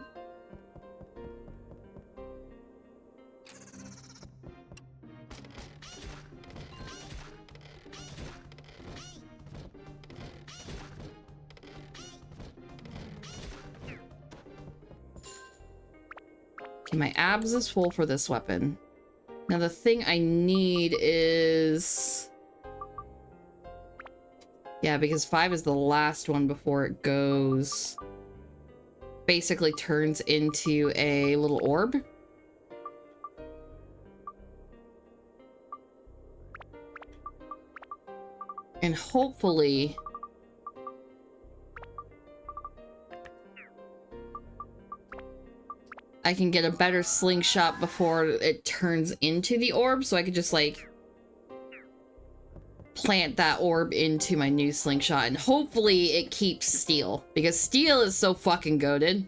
Okay, my abs is full for this weapon. Now the thing I need is... Yeah, because 5 is the last one before it goes... Basically turns into a little orb. And hopefully... I can get a better slingshot before it turns into the orb, so I could just, like, plant that orb into my new slingshot, and hopefully it keeps steel, because steel is so fucking goated.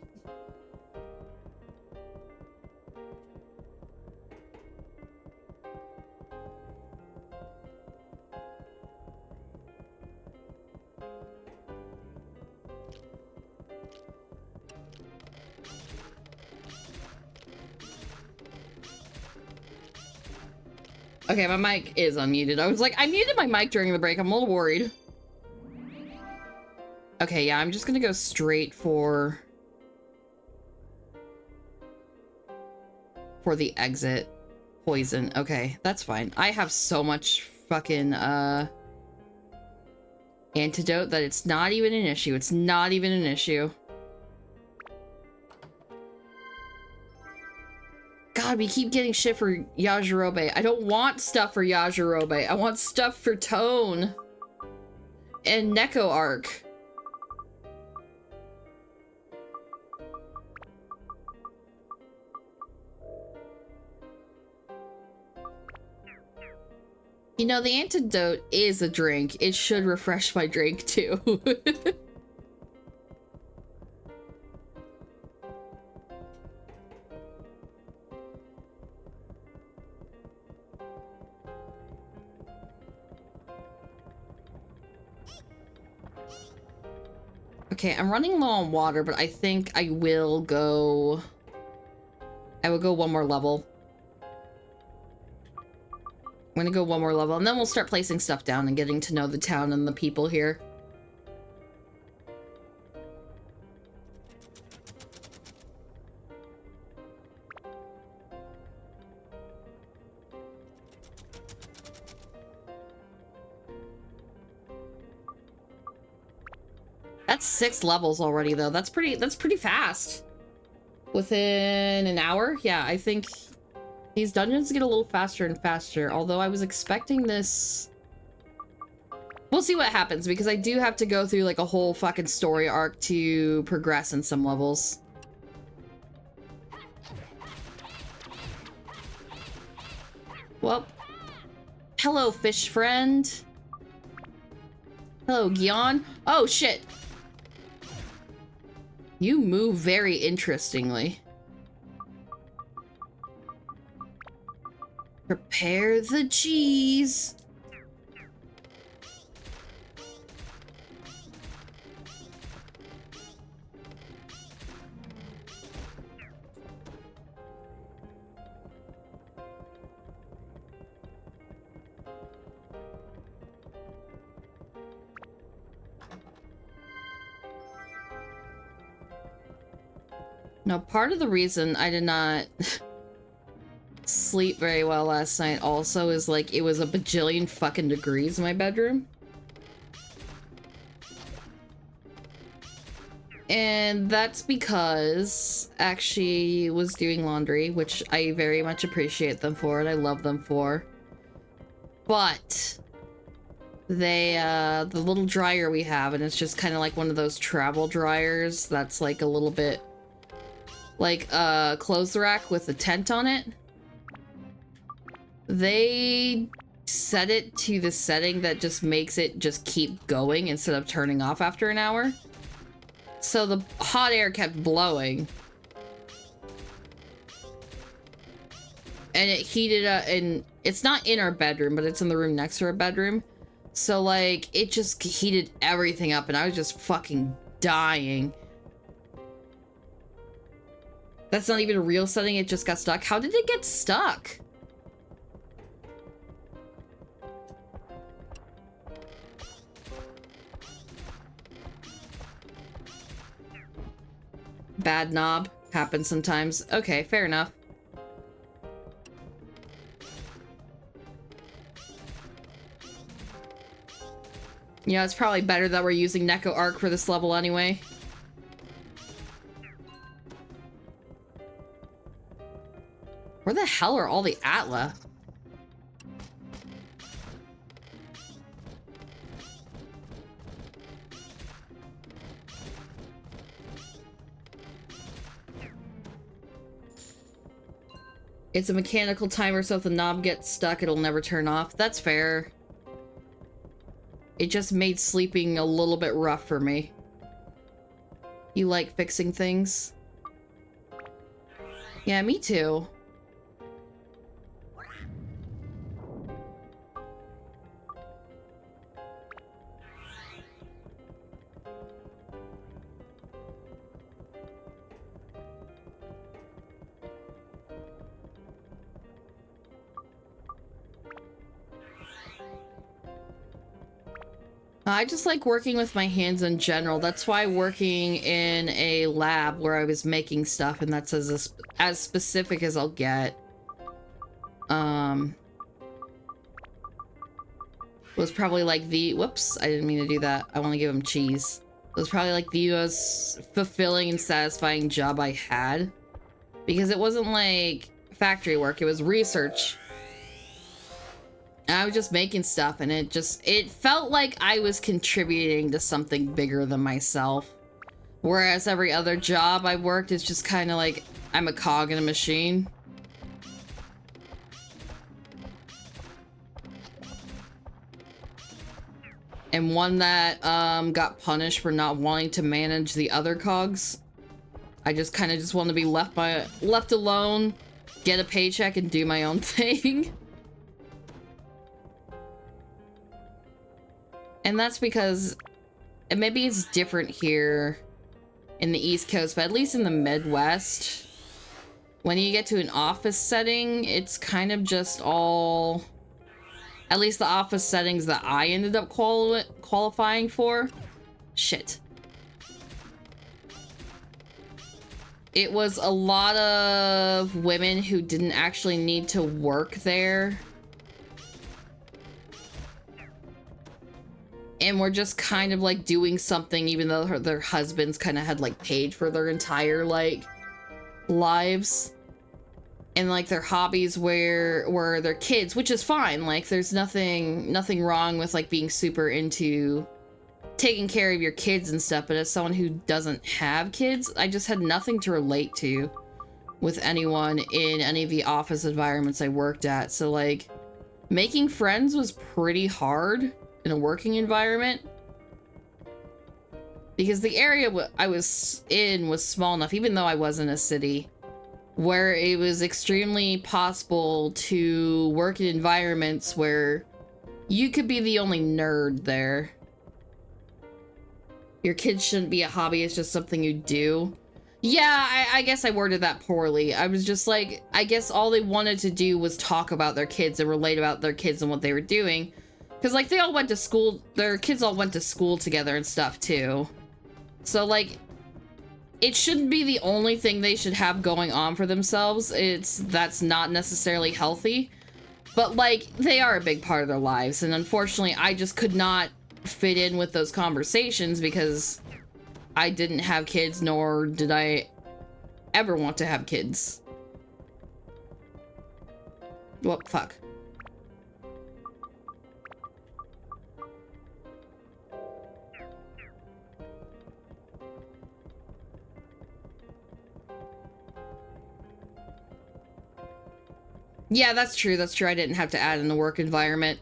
Okay, my mic is unmuted. I was like, I muted my mic during the break. I'm a little worried. Okay, yeah, I'm just gonna go straight for the exit. Poison. Okay, that's fine. I have so much fucking, antidote that it's not even an issue. It's not even an issue. God, we keep getting shit for Yajirobe. I don't want stuff for Yajirobe. I want stuff for Tone and Neko Arc. You know, the antidote is a drink. It should refresh my drink too. Okay, I'm running low on water, but I think I will go... I will go one more level. I'm gonna go one more level, and then we'll start placing stuff down and getting to know the town and the people here. That's 6 levels already, though. That's pretty fast. Within an hour? Yeah, I think these dungeons get a little faster and faster, although I was expecting this... We'll see what happens, because I do have to go through, like, a whole fucking story arc to progress in some levels. Well, hello, fish friend. Hello, Gyan. Oh, shit. You move very interestingly. Prepare the cheese. Now, part of the reason I did not sleep very well last night also is, like, it was a bajillion fucking degrees in my bedroom. And that's because actually was doing laundry, which I very much appreciate them for and I love them for. But they, the little dryer we have, and it's just kind of like one of those travel dryers that's like a little bit like a clothes rack with a tent on it. They set it to the setting that just makes it just keep going instead of turning off after an hour. So the hot air kept blowing. And it heated up, and it's not in our bedroom, but it's in the room next to our bedroom. So like, it just heated everything up and I was just fucking dying. That's not even a real setting, it just got stuck. How did it get stuck? Bad knob. Happens sometimes. Okay, fair enough. Yeah, it's probably better that we're using Neko Arc for this level anyway. Where the hell are all the Atla? It's a mechanical timer, so if the knob gets stuck, it'll never turn off. That's fair. It just made sleeping a little bit rough for me. You like fixing things? Yeah, me too. I just like working with my hands in general. That's why working in a lab where I was making stuff, and that's as specific as I'll get, was probably like the, whoops, I didn't mean to do that. I want to give him cheese. It was probably like the most fulfilling and satisfying job I had, because it wasn't like factory work, it was research. I was just making stuff, and it felt like I was contributing to something bigger than myself. Whereas every other job I worked is just kind of like, I'm a cog in a machine. And one that got punished for not wanting to manage the other cogs. I just kind of just want to be left alone, get a paycheck, and do my own thing. And that's because And maybe it's different here in the East Coast, but at least in the Midwest, when you get to an office setting, it's kind of just all, at least the office settings that I ended up qualifying for. Shit. It was a lot of women who didn't actually need to work there. And were just kind of like doing something even though their husbands kind of had like paid for their entire like lives. And like their hobbies were their kids, which is fine. Like there's nothing wrong with like being super into taking care of your kids and stuff, but as someone who doesn't have kids, I just had nothing to relate to with anyone in any of the office environments I worked at. So like making friends was pretty hard in a working environment because the area I was in was small enough, even though I was in a city, where it was extremely possible to work in environments where you could be the only nerd there. Your kids shouldn't be a hobby, it's just something you do. Yeah, I guess I worded that poorly. I was just like, I guess all they wanted to do was talk about their kids and relate about their kids and what they were doing. Because, like, they all went to school, their kids all went to school together and stuff, too. So, like, it shouldn't be the only thing they should have going on for themselves. That's not necessarily healthy. But, like, they are a big part of their lives. And unfortunately, I just could not fit in with those conversations because I didn't have kids, nor did I ever want to have kids. Well, fuck. Yeah, that's true. That's true. I didn't have to add in the work environment.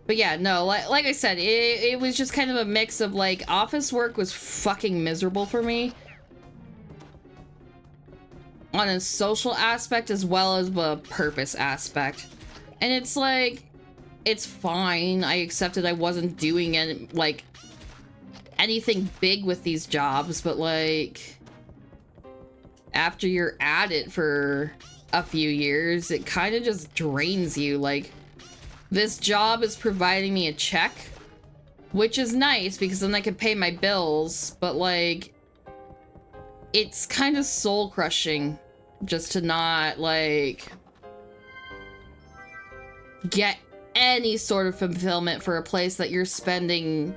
But yeah, no, like I said, it was just kind of a mix of like office work was fucking miserable for me on a social aspect as well as the purpose aspect. And it's like, it's fine. I accepted I wasn't doing any, like, anything big with these jobs, but like, after you're at it for a few years, it kind of just drains you. Like, this job is providing me a check, which is nice because then I can pay my bills, but like, it's kind of soul crushing just to not like get any sort of fulfillment for a place that you're spending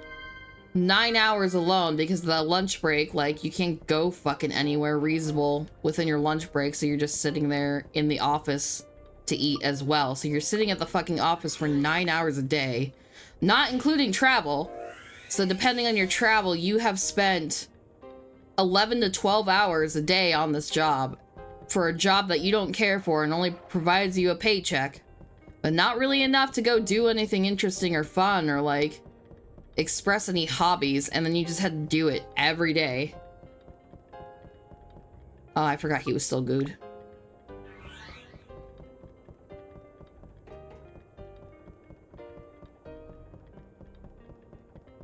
9 hours alone because of the lunch break. Like, you can't go fucking anywhere reasonable within your lunch break, so you're just sitting there in the office to eat as well. So you're sitting at the fucking office for 9 hours a day, not including travel. So depending on your travel, you have spent 11 to 12 hours a day on this job for a job that you don't care for and only provides you a paycheck, but not really enough to go do anything interesting or fun or like express any hobbies, and then you just had to do it every day. Oh, I forgot he was still good.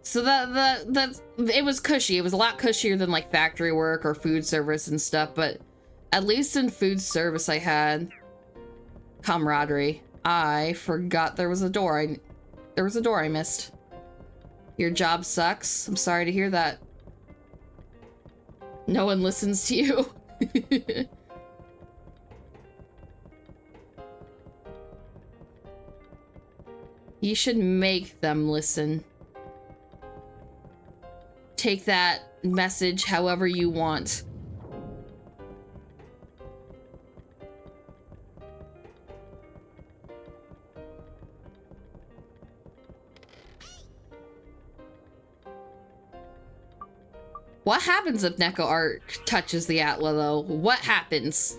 So that it was cushy. It was a lot cushier than like factory work or food service and stuff, but at least in food service I had camaraderie. I forgot there was a door I missed. Your job sucks. I'm sorry to hear that. No one listens to you. You should make them listen. Take that message however you want. What happens if Neko Arc touches the Atla, though? What happens?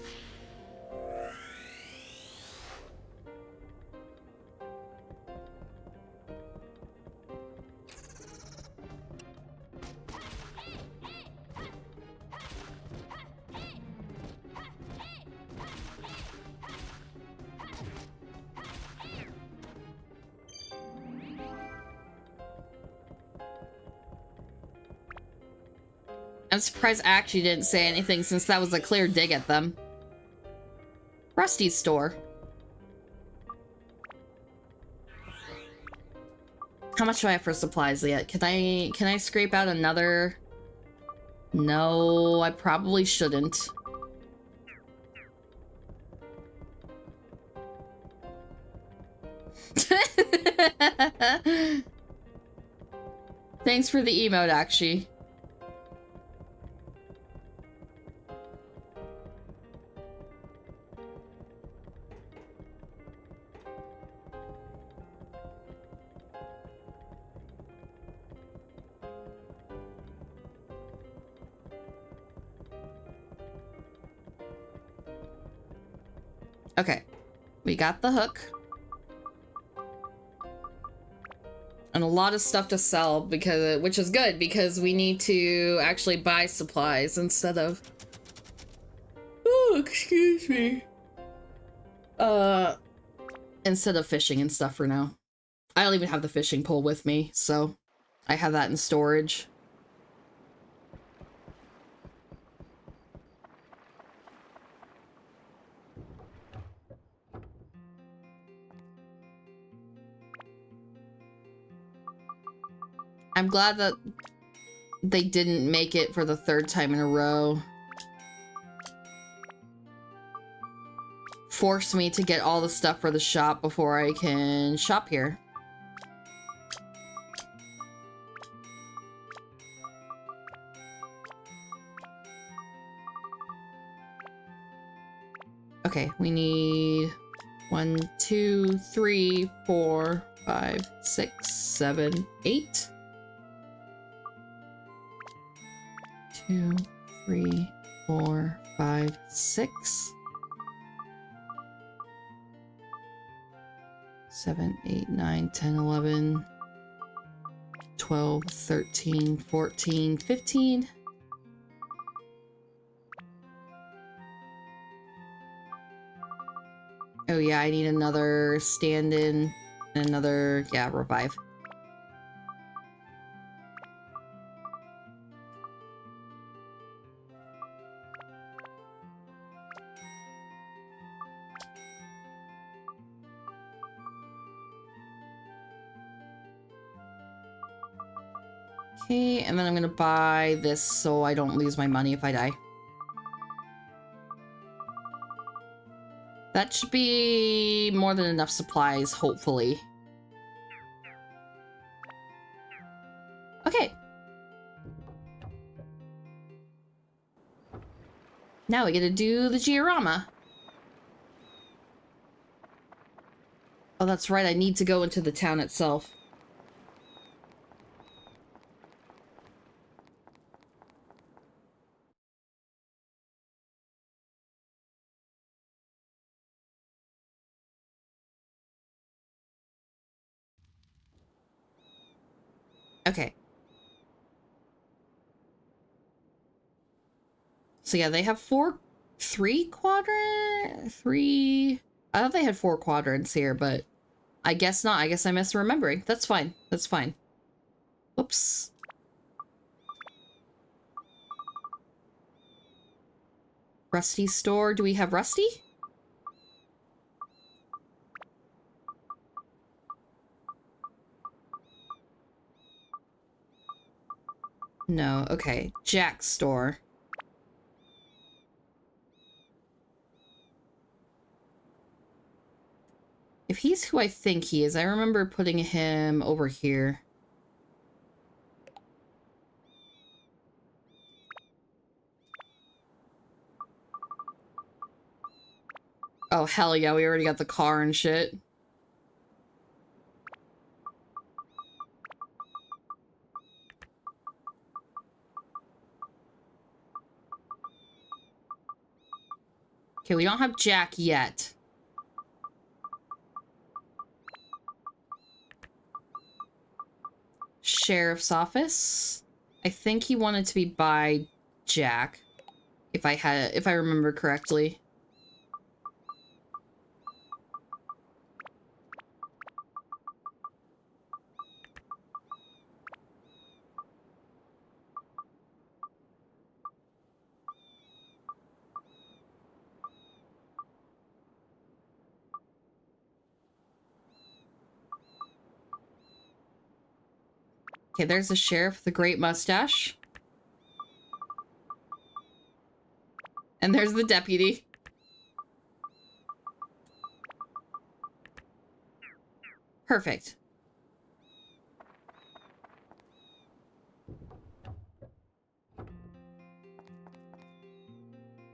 I'm surprised Actually didn't say anything since that was a clear dig at them. Rusty's store. How much do I have for supplies yet? Can I scrape out another? No, I probably shouldn't. Thanks for the emote, actually. Okay, we got the hook. And a lot of stuff to sell, because which is good, because we need to actually buy supplies instead of... Oh, excuse me. Instead of fishing and stuff for now. I don't even have the fishing pole with me, so I have that in storage. I'm glad that they didn't make it for the third time in a row. Force me to get all the stuff for the shop before I can shop here. Okay, we need 1, 2, 3, 4, 5, 6, 7, 8. 2, 3, 4, 5, 6. 7, 8, 9, 10, 11, 12, 13, 14, 15. Oh yeah, I need another stand-in and another, yeah, revive. Okay, and then I'm gonna buy this so I don't lose my money if I die. That should be more than enough supplies, hopefully. Okay. Now we get to do the Georama. Oh, that's right, I need to go into the town itself. Okay. So yeah, they have three quadrant? I thought they had 4 quadrants here, but I guess not. I guess I'm misremembering. That's fine. That's fine. Oops. Rusty store. Do we have Rusty? No. Okay. Jack's store. If he's who I think he is, I remember putting him over here. Oh, hell yeah, we already got the car and shit. Okay, we don't have Jack yet. Sheriff's office. I think he wanted to be by Jack, if I remember correctly. Okay, there's the sheriff with the great mustache. And there's the deputy. Perfect.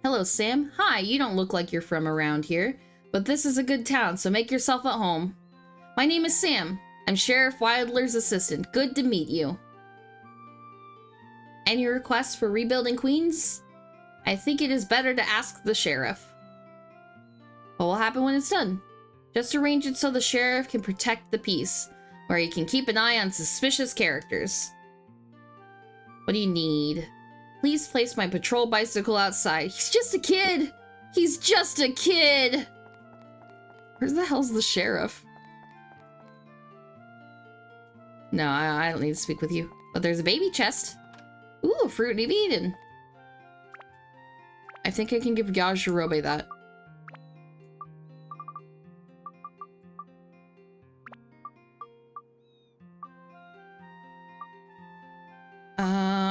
Hello, Sam. Hi, you don't look like you're from around here, but this is a good town, so make yourself at home. My name is Sam. I'm Sheriff Wilder's assistant. Good to meet you. Any requests for rebuilding Queens? I think it is better to ask the sheriff. What will happen when it's done? Just arrange it so the sheriff can protect the peace, where he can keep an eye on suspicious characters. What do you need? Please place my patrol bicycle outside. He's just a kid! He's just a kid! Where the hell's the sheriff? No, I don't need to speak with you. But there's a baby chest. Ooh, fruit of Eden. I think I can give Yajirobe that.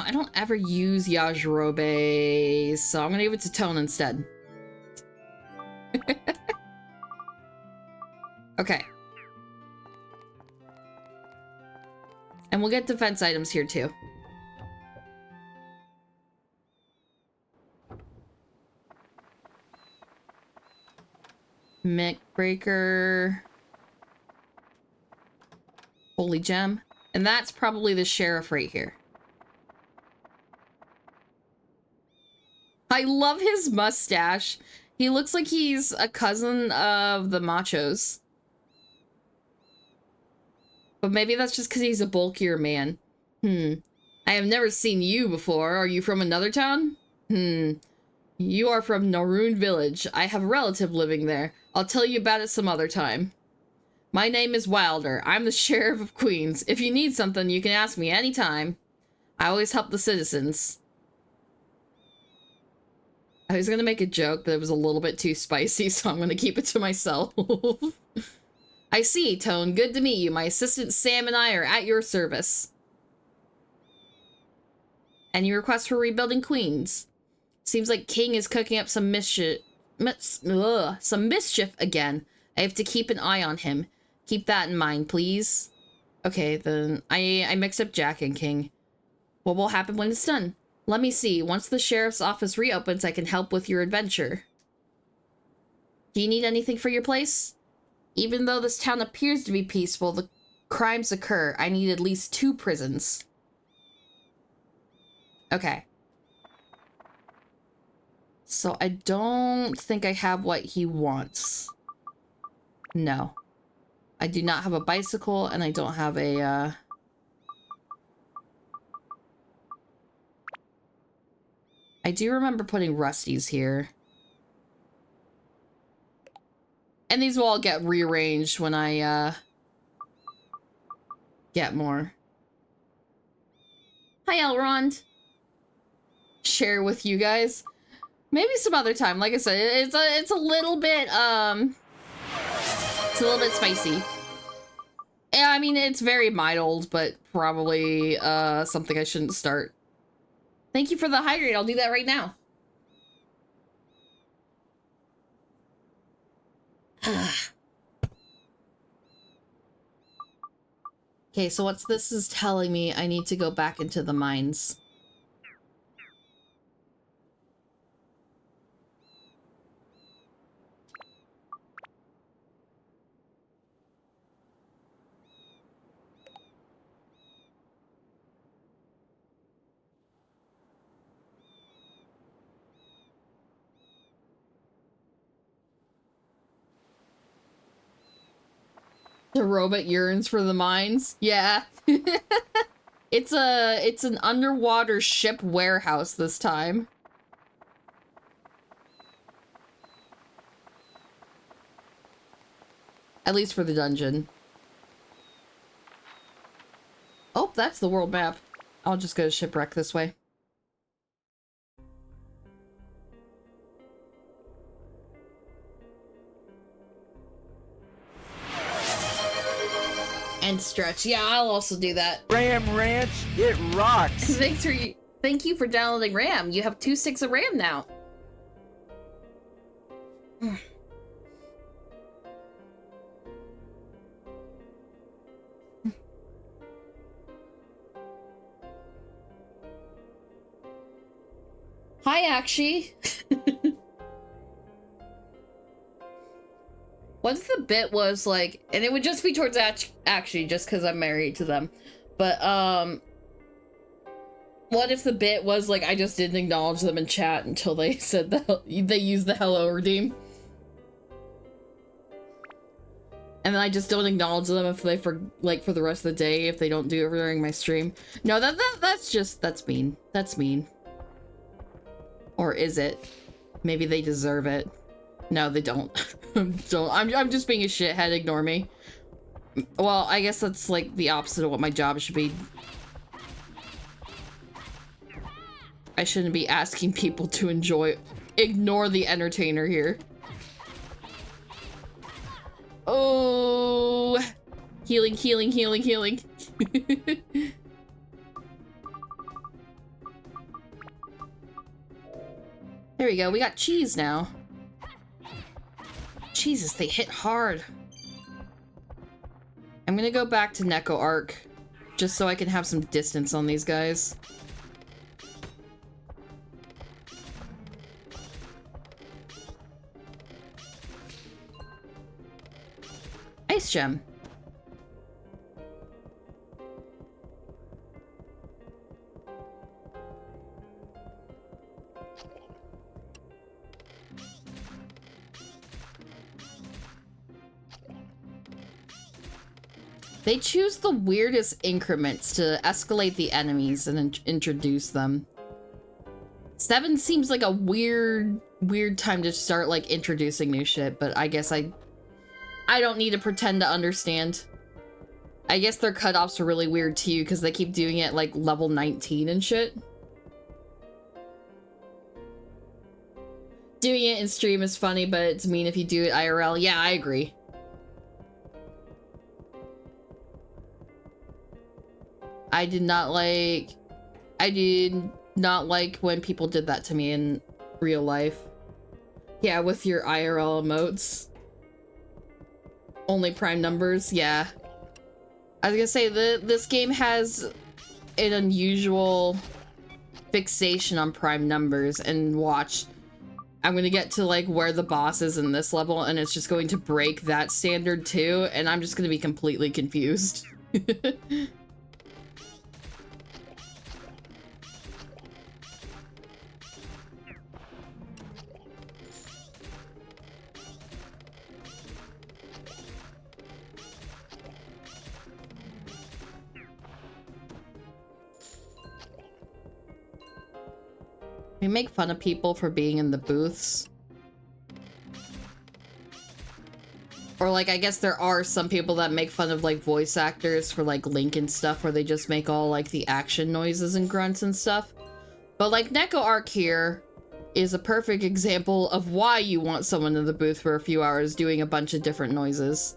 I don't ever use Yajirobe, so I'm gonna give it to Tone instead. Okay. And we'll get defense items here too. Mick Breaker. Holy gem. And that's probably the sheriff right here. I love his mustache. He looks like he's a cousin of the Machos. But maybe that's just because he's a bulkier man. I have never seen you before. Are you from another town? You are from Naroon Village. I have a relative living there. I'll tell you about it some other time. My name is Wilder. I'm the Sheriff of Queens. If you need something, you can ask me anytime. I always help the citizens. I was gonna make a joke, but it was a little bit too spicy, so I'm gonna keep it to myself. I see, Tone. Good to meet you. My assistant Sam and I are at your service. Any requests for rebuilding Queens? Seems like King is cooking up some mischief again. I have to keep an eye on him. Keep that in mind, please. Okay, then I mix up Jack and King. What will happen when it's done? Let me see. Once the sheriff's office reopens, I can help with your adventure. Do you need anything for your place? Even though this town appears to be peaceful, the crimes occur. I need at least 2 prisons. Okay. So I don't think I have what he wants. No. I do not have a bicycle, and I don't have a, I do remember putting Rusty's here. And these will all get rearranged when I, get more. Hi, Elrond. Share with you guys. Maybe some other time. Like I said, it's a little bit, it's a little bit spicy. Yeah, I mean, it's very mild, but probably, something I shouldn't start. Thank you for the hydrate. I'll do that right now. Okay, so what's this is telling me I need to go back into the mines. The robot yearns for the mines. Yeah. It's an underwater ship warehouse this time. At least for the dungeon. Oh, that's the world map. I'll just go to shipwreck this way. And stretch. Yeah, I'll also do that. Ram Ranch, it rocks. Thank you for downloading RAM. You have 2 sticks of RAM now. Hi, Akshi. What if the bit was like, and it would just be towards Akshi just because I'm married to them, but what if the bit was like I just didn't acknowledge them in chat until they said they used the hello redeem, and then I just don't acknowledge them if they for the rest of the day if they don't do it during my stream. No, that's mean. That's mean. Or is it? Maybe they deserve it. No, they don't. I'm just being a shithead. Ignore me. Well, I guess that's like the opposite of what my job should be. I shouldn't be asking people to ignore the entertainer here. Oh, healing, healing, healing, healing. There we go. We got cheese now. Jesus, they hit hard. I'm gonna go back to Neko Arc just so I can have some distance on these guys. Ice gem. They choose the weirdest increments to escalate the enemies and introduce them. 7 seems like a weird time to start like introducing new shit, but I guess I don't need to pretend to understand. I guess their cutoffs are really weird too because they keep doing it like level 19 and shit. Doing it in stream is funny, but it's mean if you do it IRL. Yeah, I agree. I did not like when people did that to me in real life. Yeah, with your IRL emotes. Only prime numbers, yeah. I was gonna say, this game has an unusual fixation on prime numbers, and watch. I'm gonna get to like where the boss is in this level, and it's just going to break that standard too, and I'm just gonna be completely confused. We make fun of people for being in the booths. Or like, I guess there are some people that make fun of like voice actors for like Link and stuff where they just make all like the action noises and grunts and stuff. But like Neko Arc here is a perfect example of why you want someone in the booth for a few hours doing a bunch of different noises.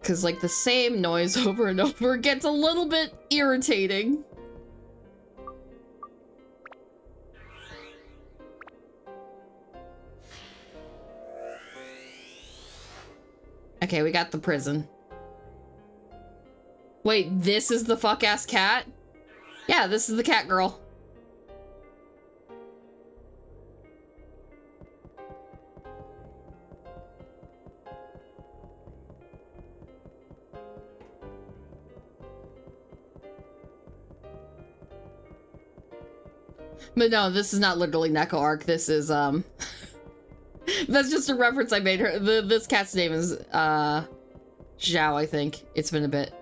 Cause like the same noise over and over gets a little bit irritating. Okay, we got the prison. Wait, this is the fuck-ass cat? Yeah, this is the cat girl. But no, this is not literally Neko Arc. This is, that's just a reference I made her. This cat's name is, Zhao, I think. It's been a bit.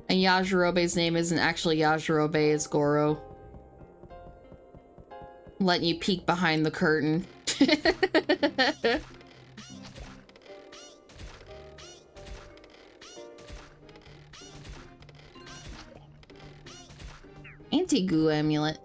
And Yajirobe's name isn't actually Yajirobe, it's Goro. Letting you peek behind the curtain. Anti-goo amulet.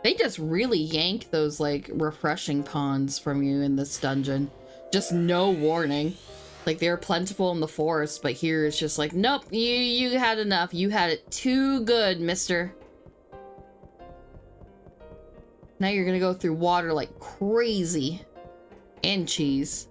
They just really yank those, like, refreshing ponds from you in this dungeon. Just no warning. Like, they're plentiful in the forest, but here it's just like, nope, you had enough. You had it too good, mister. Now you're gonna go through water like crazy. And cheese.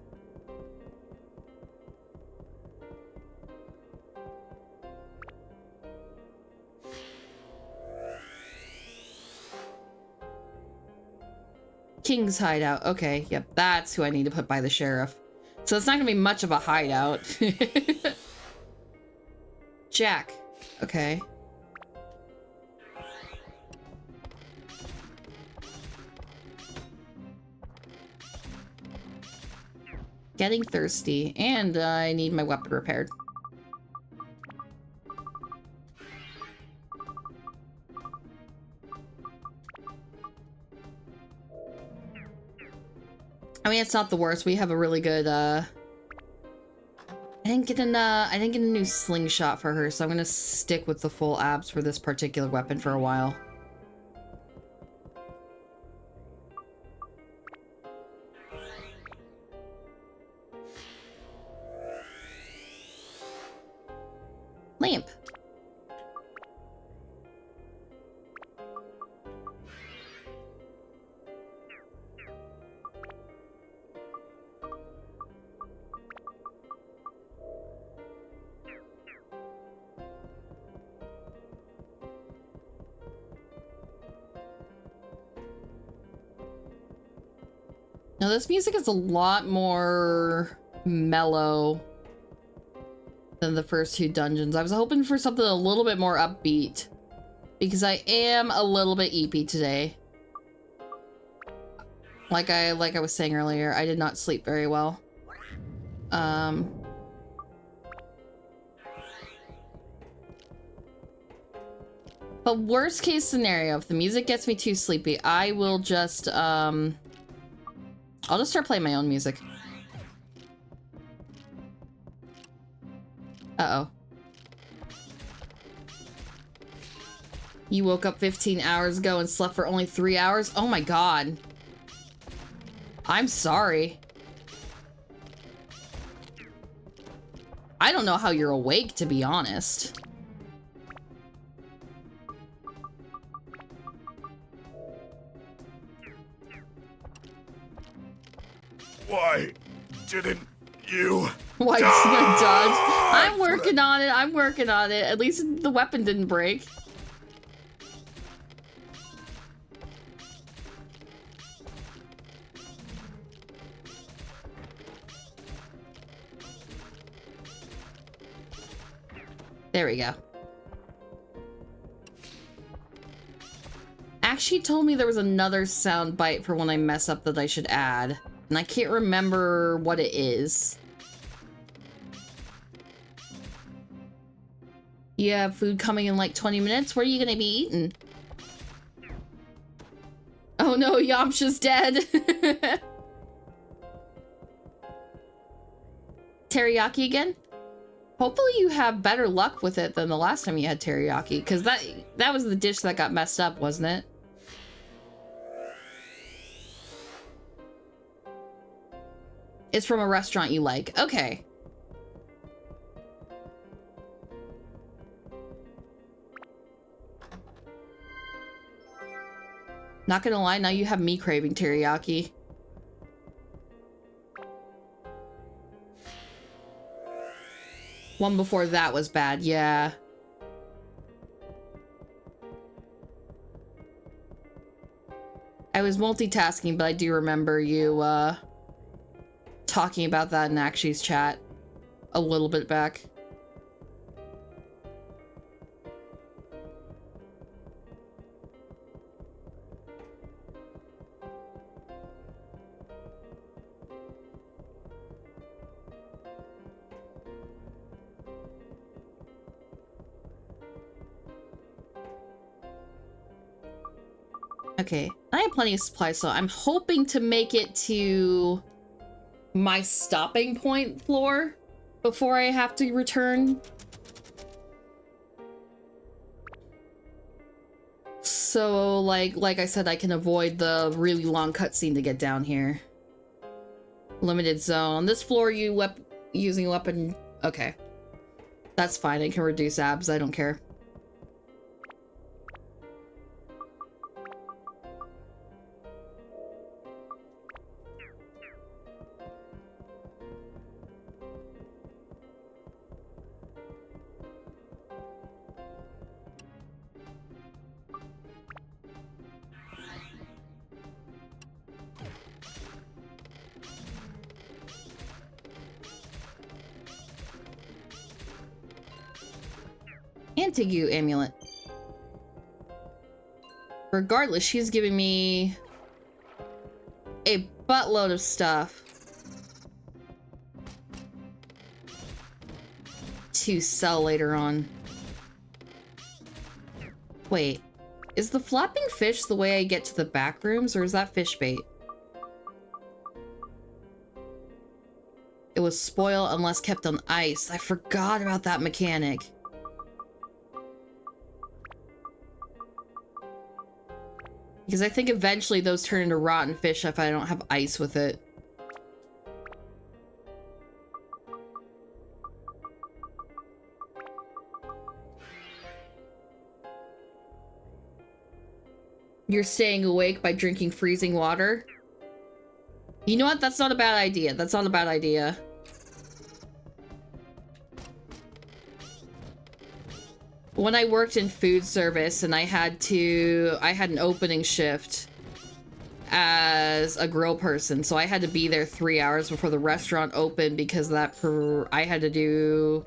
King's hideout. Okay, yep, that's who I need to put by the sheriff. So it's not gonna be much of a hideout. Jack. Okay. Getting thirsty, and I need my weapon repaired. I mean, it's not the worst. We have a really good, I didn't get a new slingshot for her, so I'm gonna stick with the full abs for this particular weapon for a while. Lamp. Now this music is a lot more mellow than the first two dungeons. I was hoping for something a little bit more upbeat because I am a little bit eepy today. Like I was saying earlier, I did not sleep very well. But worst case scenario, if the music gets me too sleepy, I will just I'll just start playing my own music. Uh-oh. You woke up 15 hours ago and slept for only 3 hours? Oh my god. I'm sorry. I don't know how you're awake, to be honest. Why didn't you? Why didn't I dodge? I'm working on it. I'm working on it. At least the weapon didn't break. There we go. Actually told me there was another sound bite for when I mess up that I should add. And I can't remember what it is. You have food coming in like 20 minutes? What are you gonna be eating? Oh no, Yamcha's dead. Teriyaki again? Hopefully you have better luck with it than the last time you had teriyaki, because that was the dish that got messed up, wasn't it? It's from a restaurant you like. Okay. Not gonna lie, now you have me craving teriyaki. One before that was bad, yeah. I was multitasking, but I do remember you, talking about that in Akshi's chat a little bit back. Okay, I have plenty of supplies, so I'm hoping to make it to my stopping point floor before I have to return. So, like I said, I can avoid the really long cutscene to get down here. Limited zone. On this floor, using a weapon. Okay. That's fine. I can reduce abs. I don't care. Antigue amulet. Regardless, she's giving me a buttload of stuff to sell later on. Wait, is the flapping fish the way I get to the back rooms, or is that fish bait? It was spoil unless kept on ice. I forgot about that mechanic. Because I think eventually those turn into rotten fish if I don't have ice with it. You're staying awake by drinking freezing water? You know what? That's not a bad idea. That's not a bad idea. When I worked in food service and I had an opening shift as a grill person, so I had to be there 3 hours before the restaurant opened because I had to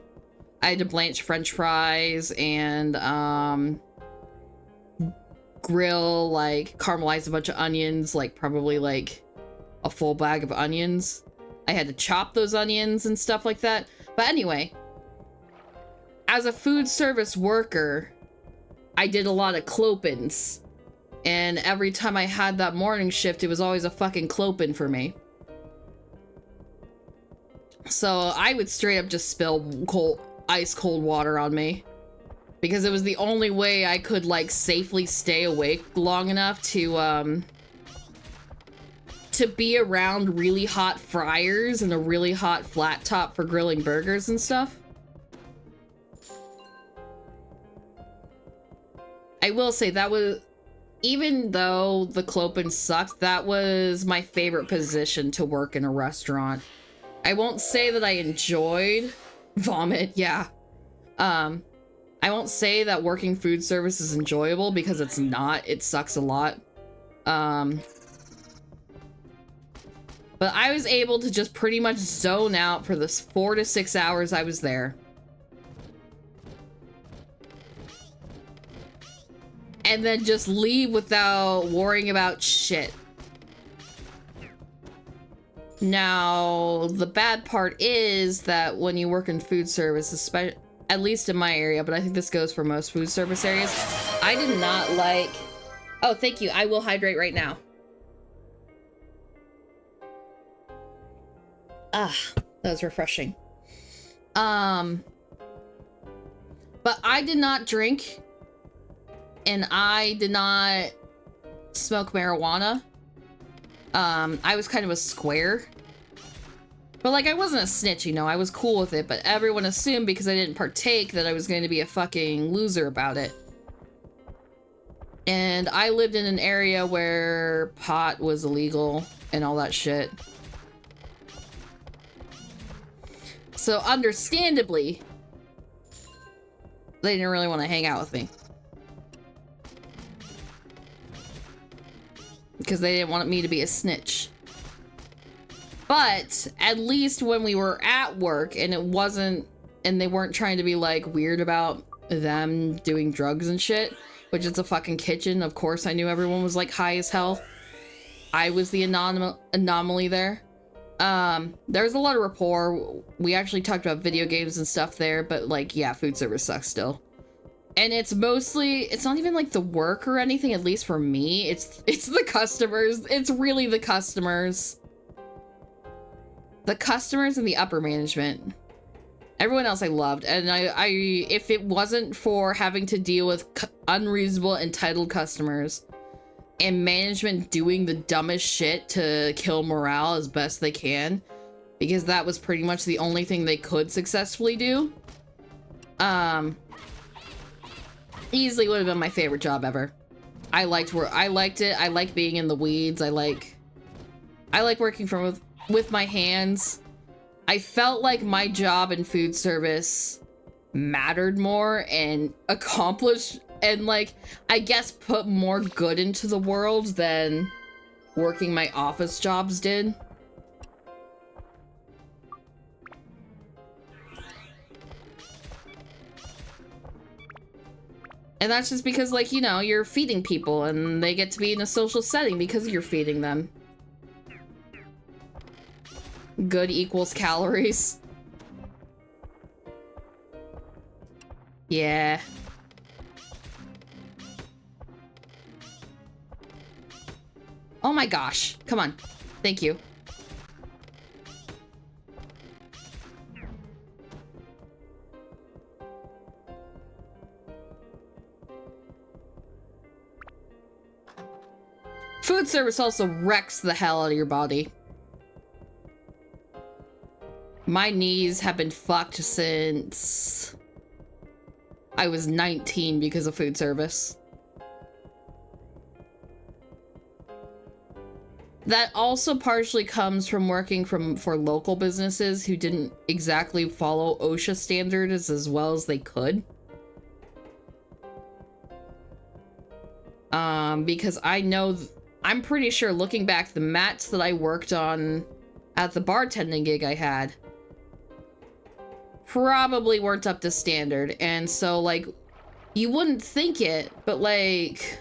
blanch French fries and grill, like caramelize a bunch of onions, like probably like a full bag of onions. I had to chop those onions and stuff like that. But anyway, as a food service worker, I did a lot of clopins. And every time I had that morning shift, it was always a fucking clopin for me. So I would straight up just spill ice cold water on me. Because it was the only way I could, like, safely stay awake long enough to be around really hot fryers and a really hot flat top for grilling burgers and stuff. I will say that was, even though the clopin sucked, that was my favorite position to work in a restaurant. I won't say that I enjoyed vomit, yeah. I won't say that working food service is enjoyable because it's not. It sucks a lot. But I was able to just pretty much zone out for the 4 to 6 hours I was there. And then just leave without worrying about shit. Now, the bad part is that when you work in food service, especially, at least in my area, but I think this goes for most food service areas, I did not like... Oh, thank you. I will hydrate right now. Ah, that was refreshing. But I did not drink, and I did not smoke marijuana. I was kind of a square. But, like, I wasn't a snitch, you know, I was cool with it, but everyone assumed because I didn't partake that I was going to be a fucking loser about it. And I lived in an area where pot was illegal and all that shit. So, understandably, they didn't really want to hang out with me. Because they didn't want me to be a snitch. But at least when we were at work and it wasn't, and they weren't trying to be like weird about them doing drugs and shit, which is a fucking kitchen. Of course, I knew everyone was like high as hell. I was the anomaly there. There's a lot of rapport. We actually talked about video games and stuff there, but like, yeah, food service sucks still. And it's mostly, it's not even like the work or anything, at least for me. It's the customers. It's really the customers. The customers and the upper management. Everyone else I loved. And I if it wasn't for having to deal with unreasonable, entitled customers and management doing the dumbest shit to kill morale as best they can, because that was pretty much the only thing they could successfully do, easily would have been my favorite job ever. I liked it. I like being in the weeds. I like working with my hands. I felt like my job in food service mattered more and accomplished and, like, I guess put more good into the world than working my office jobs did. And that's just because, like, you know, you're feeding people and they get to be in a social setting because you're feeding them. Good equals calories. Yeah. Oh my gosh. Come on. Thank you. Food service also wrecks the hell out of your body. My knees have been fucked since I was 19 because of food service. That also partially comes from working for local businesses who didn't exactly follow OSHA standards as well as they could. Because I know, I'm pretty sure looking back, the mats that I worked on at the bartending gig I had probably weren't up to standard. And so, like, you wouldn't think it, but, like,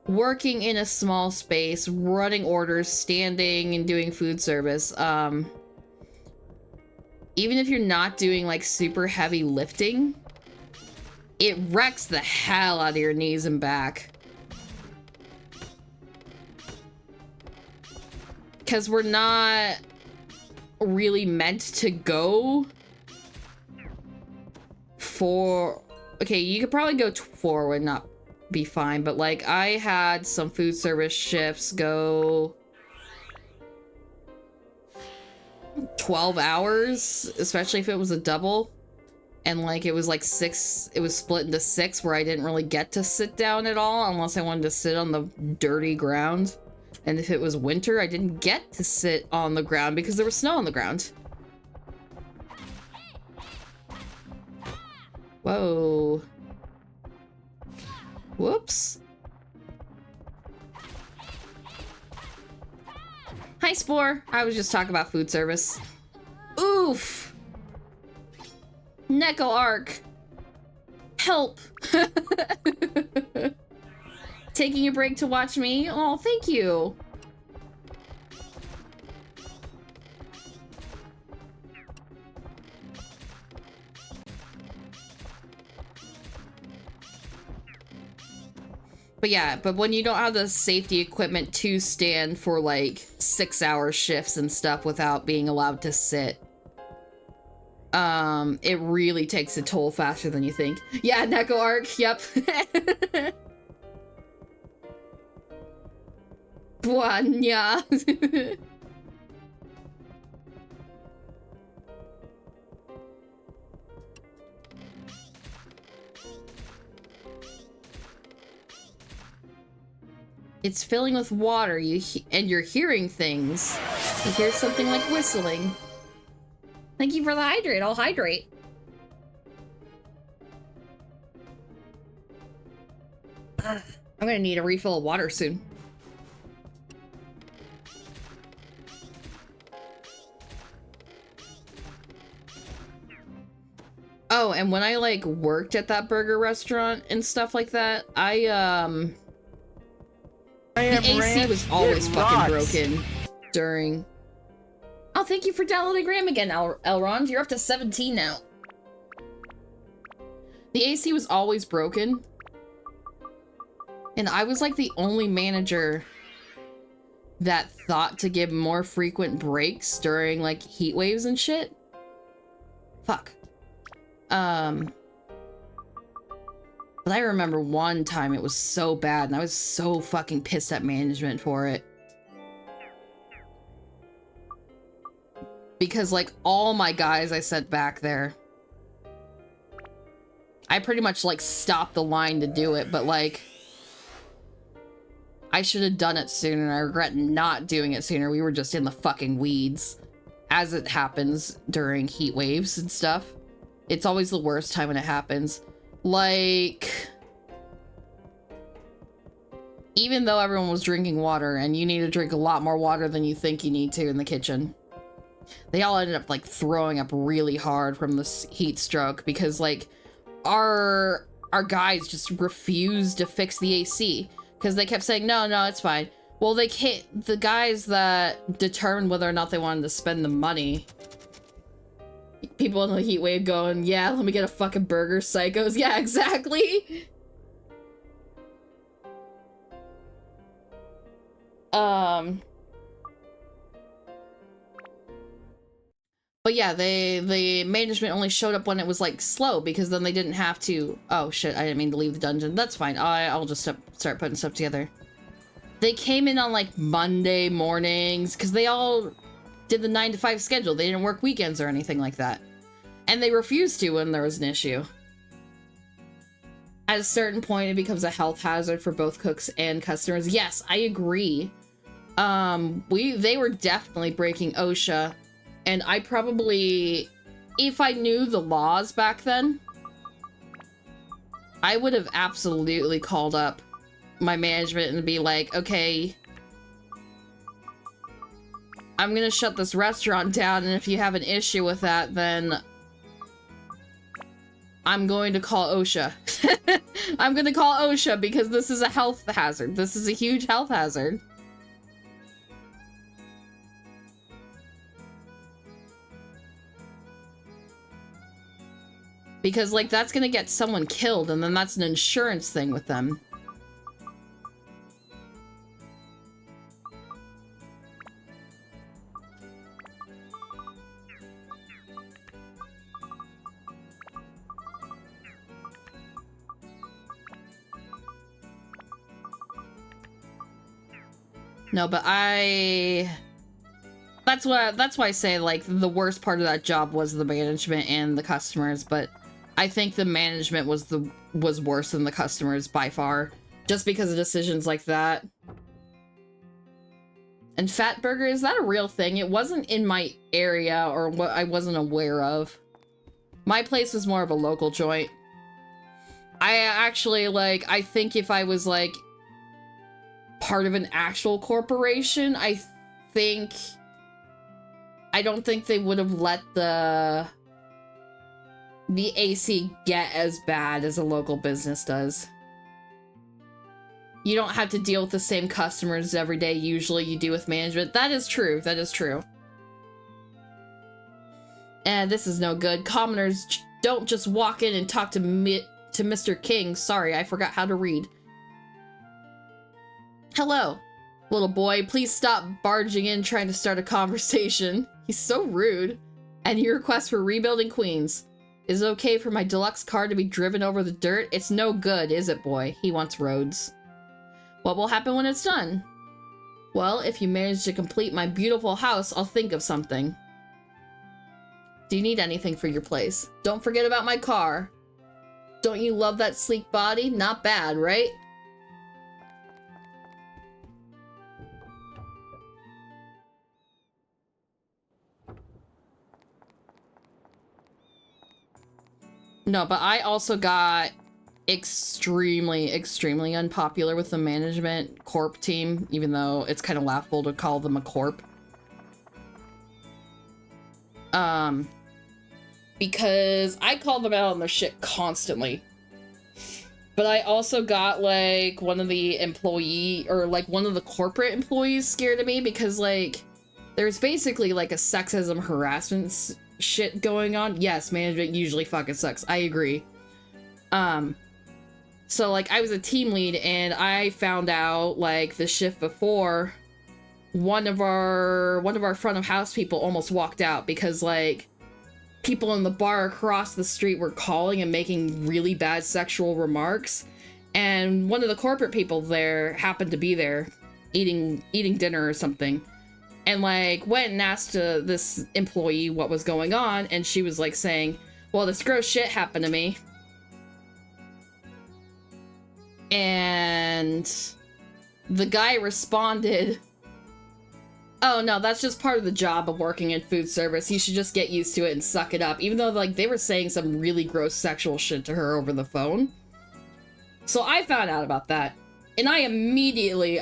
working in a small space, running orders, standing and doing food service, even if you're not doing, like, super heavy lifting, it wrecks the hell out of your knees and back. Because we're not really meant to go for... Okay, you could probably go forward and not be fine, but, like, I had some food service shifts go 12 hours, especially if it was a double. And, like, it was like 6, it was split into 6 where I didn't really get to sit down at all unless I wanted to sit on the dirty ground. And if it was winter, I didn't get to sit on the ground because there was snow on the ground. Whoa. Whoops. Hi, Spore. I was just talking about food service. Oof. Neko Arc. Help. Taking a break to watch me? Oh, thank you. But yeah, but when you don't have the safety equipment to stand for like 6-hour shifts and stuff without being allowed to sit, it really takes a toll faster than you think. Yeah, Neko Arc, yep. Buanya. It's filling with water, and you're hearing things. You hear something like whistling. Thank you for the hydrate. I'll hydrate. I'm gonna need a refill of water soon. Oh, and when I, like, worked at that burger restaurant and stuff like that, the AC was always fucking broken during... Oh, thank you for downloading Graham again, Elrond. You're up to 17 now. The AC was always broken. And I was like the only manager that thought to give more frequent breaks during like heat waves and shit. Fuck. But I remember one time it was so bad and I was so fucking pissed at management for it. Because like all my guys I sent back there, I pretty much like stopped the line to do it, but like I should have done it sooner and I regret not doing it sooner. We were just in the fucking weeds, as it happens during heat waves and stuff. It's always the worst time when it happens. Like, even though everyone was drinking water and you need to drink a lot more water than you think you need to in the kitchen, they all ended up like throwing up really hard from this heat stroke because like our guys just refused to fix the AC because they kept saying, no, it's fine. Well, they can't, the guys that determined whether or not they wanted to spend the money, people in the heat wave going, yeah, let me get a fucking burger, psychos. Yeah, exactly. But yeah, the management only showed up when it was like slow because then they didn't have to. Oh shit, I didn't mean to leave the dungeon. That's fine. I'll just start putting stuff together. They came in on like Monday mornings because they all did the 9 to 5 schedule. They didn't work weekends or anything like that. And they refused to when there was an issue. At a certain point, it becomes a health hazard for both cooks and customers. Yes, I agree. They were definitely breaking OSHA. And I probably, if I knew the laws back then, I would have absolutely called up my management and be like, okay, I'm gonna shut this restaurant down, and if you have an issue with that, then I'm going to call OSHA. I'm gonna call OSHA because this is a health hazard. This is a huge health hazard. Because, like, that's gonna get someone killed, and then that's an insurance thing with them. No, but that's why I say, like, the worst part of that job was the management and the customers, but I think the management was worse than the customers by far, just because of decisions like that. And Fatburger, is that a real thing? It wasn't in my area, or what I wasn't aware of. My place was more of a local joint. I actually, like, I think if I was, like, part of an actual corporation, I don't think they would have let the AC get as bad as a local business does. You don't have to deal with the same customers every day usually you do with management. That is true. That is true. And this is no good. Commoners don't just walk in and talk to Mr. King. Sorry, I forgot how to read. Hello, little boy. Please stop barging in trying to start a conversation. He's so rude. Any request for rebuilding Queens? Is it okay for my deluxe car to be driven over the dirt? It's no good, is it, boy? He wants roads. What will happen when it's done? Well, if you manage to complete my beautiful house, I'll think of something. Do you need anything for your place? Don't forget about my car. Don't you love that sleek body? Not bad, right? No, but I also got extremely unpopular with the management corp team, even though it's kind of laughable to call them a corp. Because I call them out on their shit constantly. But I also got, like, one of the corporate employees scared of me because, like, there's basically, like, a sexism harassment shit going on. Yes, management usually fucking sucks. I agree. So like I was a team lead and I found out like the shift before one of our front of house people almost walked out because like people in the bar across the street were calling and making really bad sexual remarks, and one of the corporate people there happened to be there eating dinner or something, and like went and asked this employee what was going on, and she was like saying, well, this gross shit happened to me. And the guy responded, oh no, that's just part of the job of working in food service. You should just get used to it and suck it up. Even though like they were saying some really gross sexual shit to her over the phone. So I found out about that. And I immediately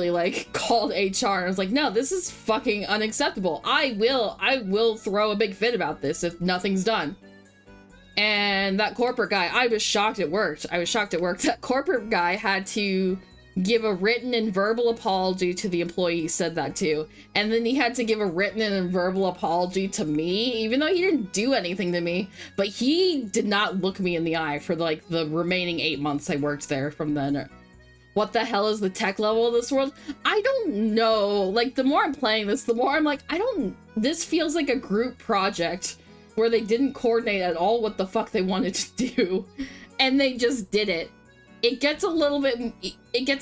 like called HR and I was like, no, this is fucking unacceptable. I will throw a big fit about this if nothing's done. And that corporate guy, I was shocked it worked. That corporate guy had to give a written and verbal apology to the employee he said that to. And then he had to give a written and verbal apology to me, even though he didn't do anything to me. But he did not look me in the eye for like the remaining 8 months I worked there from then. What the hell is the tech level of this world? I don't know. Like, the more I'm playing this, the more I'm like, this feels like a group project where they didn't coordinate at all what the fuck they wanted to do. And they just did it. It gets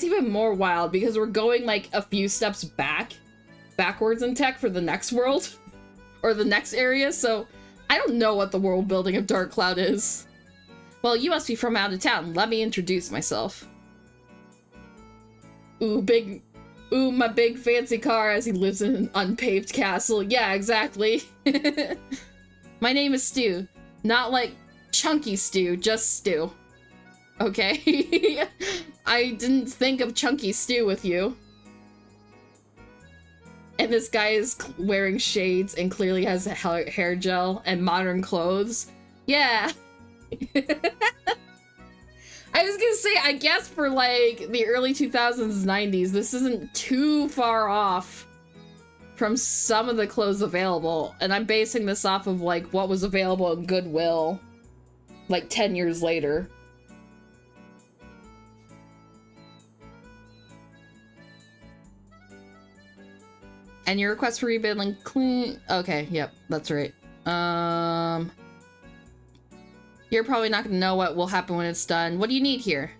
even more wild because we're going like a few steps backwards in tech for the next world or the next area. So I don't know what the world building of Dark Cloud is. Well, you must be from out of town. Let me introduce myself. Ooh, my big fancy car as he lives in an unpaved castle. Yeah, exactly. My name is Stu. Not like Chunky Stew, just Stu. Okay? I didn't think of Chunky Stew with you. And this guy is wearing shades and clearly has a hair gel and modern clothes. Yeah. I was gonna say, I guess for like the early 2000s, 90s, this isn't too far off from some of the clothes available. And I'm basing this off of like what was available in Goodwill like 10 years later. And your request for rebuilding clean. Okay, yep, that's right. You're probably not gonna know what will happen when it's done. What do you need here?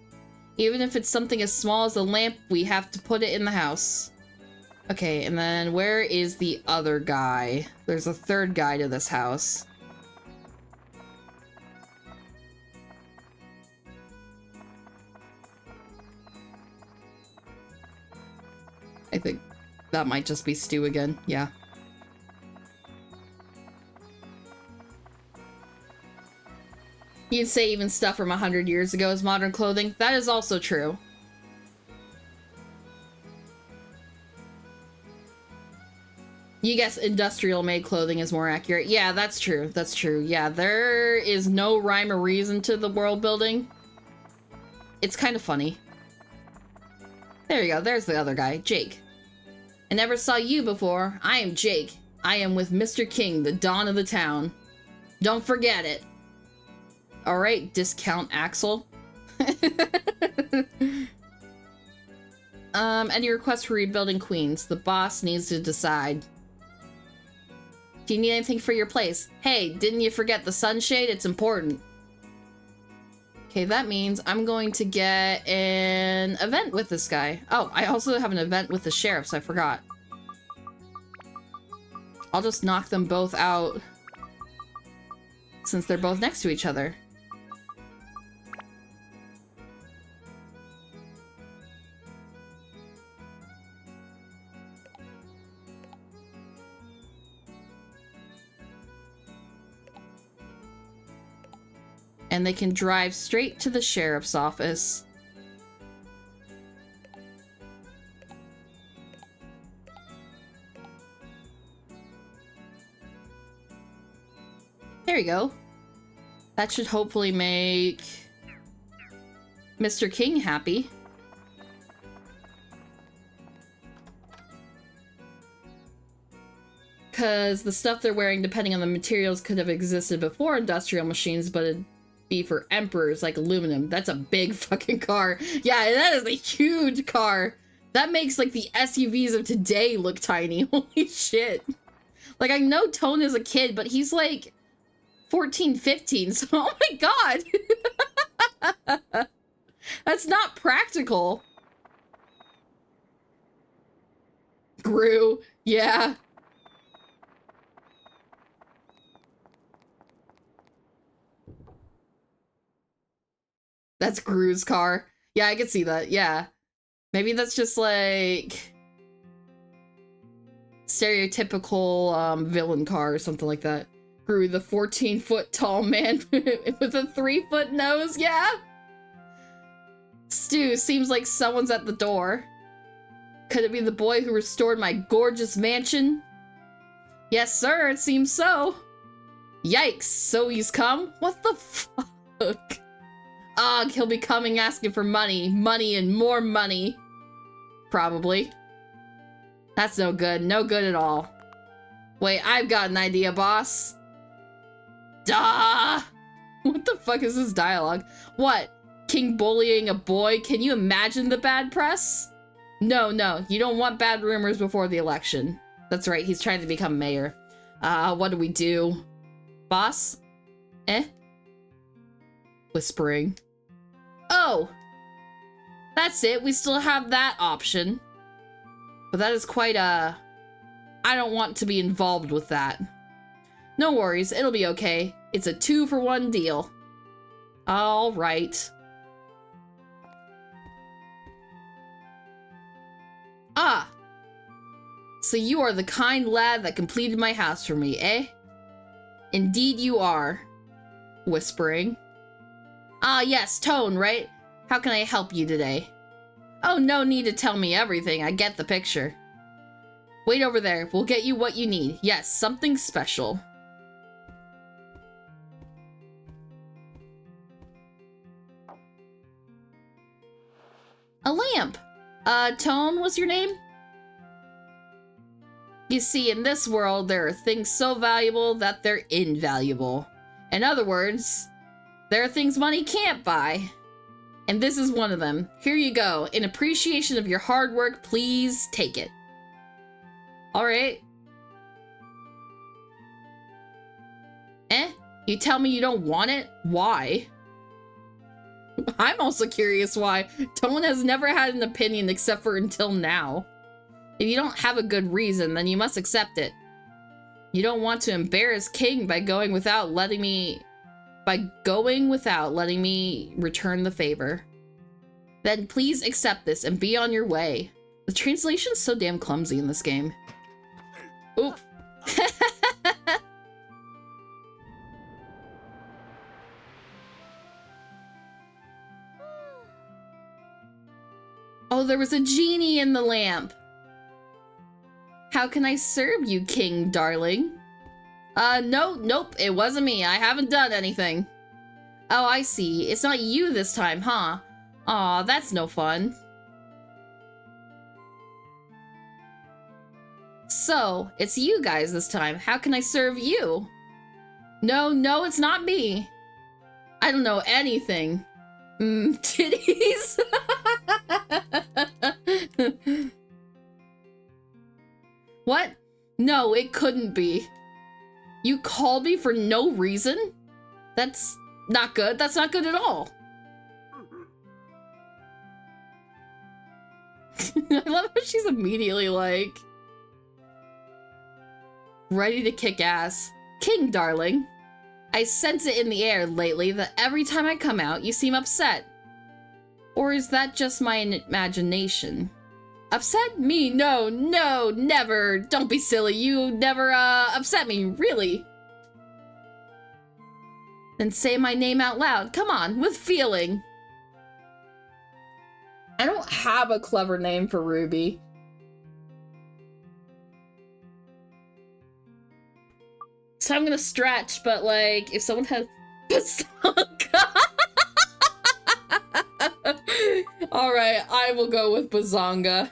Even if it's something as small as a lamp, we have to put it in the house. Okay, and then where is the other guy? There's a third guy to this house. I think that might just be Stu again. Yeah. You'd say even stuff from 100 years ago is modern clothing. That is also true. You guess industrial made clothing is more accurate. Yeah, that's true. That's true. Yeah, there is no rhyme or reason to the world building. It's kind of funny. There you go. There's the other guy, Jake. I never saw you before. I am Jake. I am with Mr. King, the Don of the town. Don't forget it. Alright, discount Axel. Any requests for rebuilding Queens? The boss needs to decide. Do you need anything for your place? Hey, didn't you forget the sunshade? It's important. Okay, that means I'm going to get an event with this guy. Oh, I also have an event with the sheriffs, I forgot. I'll just knock them both out since they're both next to each other. And they can drive straight to the sheriff's office. There you go. That should hopefully make Mr. King happy. Because the stuff they're wearing, depending on the materials, could have existed before industrial machines, but B for emperors, like aluminum. That's a big fucking car. Yeah, that is a huge car. That makes like the SUVs of today look tiny. Holy shit. Like, I know Tone is a kid, but he's like 14, 15, so oh my god. That's not practical. Gru, yeah. That's Gru's car. Yeah, I can see that, yeah. Maybe that's just like stereotypical villain car or something like that. Gru, the 14-foot tall man with a 3-foot nose, yeah. Stu, seems like someone's at the door. Could it be the boy who restored my gorgeous mansion? Yes, sir, it seems so. Yikes, so he's come? What the fuck? Ugh, he'll be coming asking for money. Money and more money. Probably. That's no good. No good at all. Wait, I've got an idea, boss. Duh! What the fuck is this dialogue? What? King bullying a boy? Can you imagine the bad press? No, no, you don't want bad rumors before the election. That's right, he's trying to become mayor. What do we do? Boss? Eh? Whispering. Oh! That's it, we still have that option. But that is quite I don't want to be involved with that. No worries, it'll be okay. It's a 2-for-1 deal. All right. Ah! So you are the kind lad that completed my house for me, eh? Indeed you are. Whispering. Ah, yes, Tone, right? How can I help you today? Oh, no need to tell me everything. I get the picture. Wait over there. We'll get you what you need. Yes, something special. A lamp. Tone was your name? You see, in this world, there are things so valuable that they're invaluable. In other words, there are things money can't buy. And this is one of them. Here you go. In appreciation of your hard work, please take it. Alright. Eh? You tell me you don't want it? Why? I'm also curious why. Tone has never had an opinion except for until now. If you don't have a good reason, then you must accept it. You don't want to embarrass King by going without letting me return the favor. Then please accept this and be on your way. The translation's so damn clumsy in this game. Oop. Oh, there was a genie in the lamp. How can I serve you, King, darling? Nope, it wasn't me. I haven't done anything. Oh, I see. It's not you this time, huh? Aw, that's no fun. So, it's you guys this time. How can I serve you? No, it's not me. I don't know anything. Titties? What? No, it couldn't be. You called me for no reason? That's not good. That's not good at all. I love how she's immediately like ready to kick ass. King, darling. I sense it in the air lately that every time I come out, you seem upset. Or is that just my imagination? Upset me? No, never. Don't be silly. You never, upset me, really. Then say my name out loud. Come on, with feeling. I don't have a clever name for Ruby. So I'm gonna stretch, but like, if someone has Bazonga. Alright, I will go with Bazonga.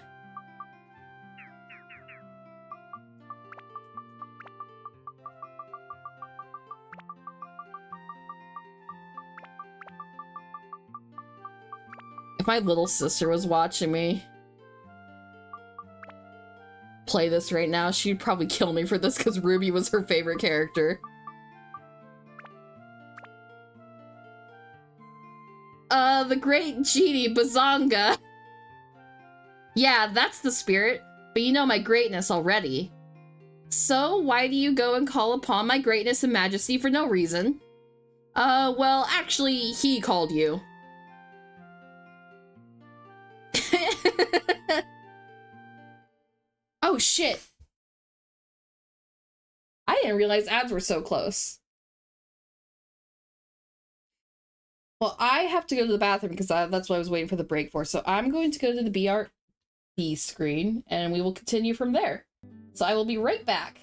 If my little sister was watching me play this right now, she'd probably kill me for this because Ruby was her favorite character. The great genie Bazonga. Yeah, that's the spirit, but you know my greatness already. So why do you go and call upon my greatness and majesty for no reason? Well, actually, he called you. Oh, shit. I didn't realize ads were so close. Well, I have to go to the bathroom because that's what I was waiting for the break for. So I'm going to go to the BRB screen and we will continue from there. So I will be right back.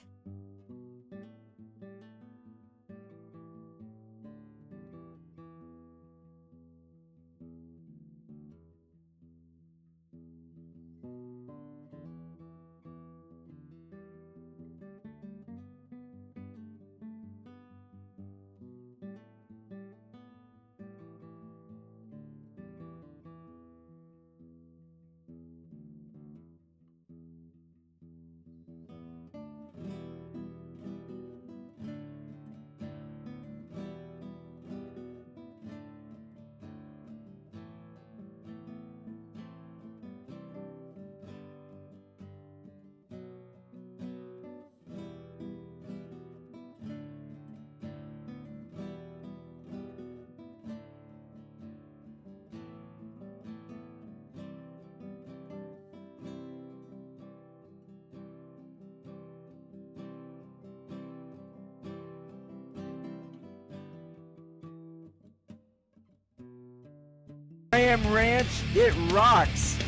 I am Ranch, it rocks!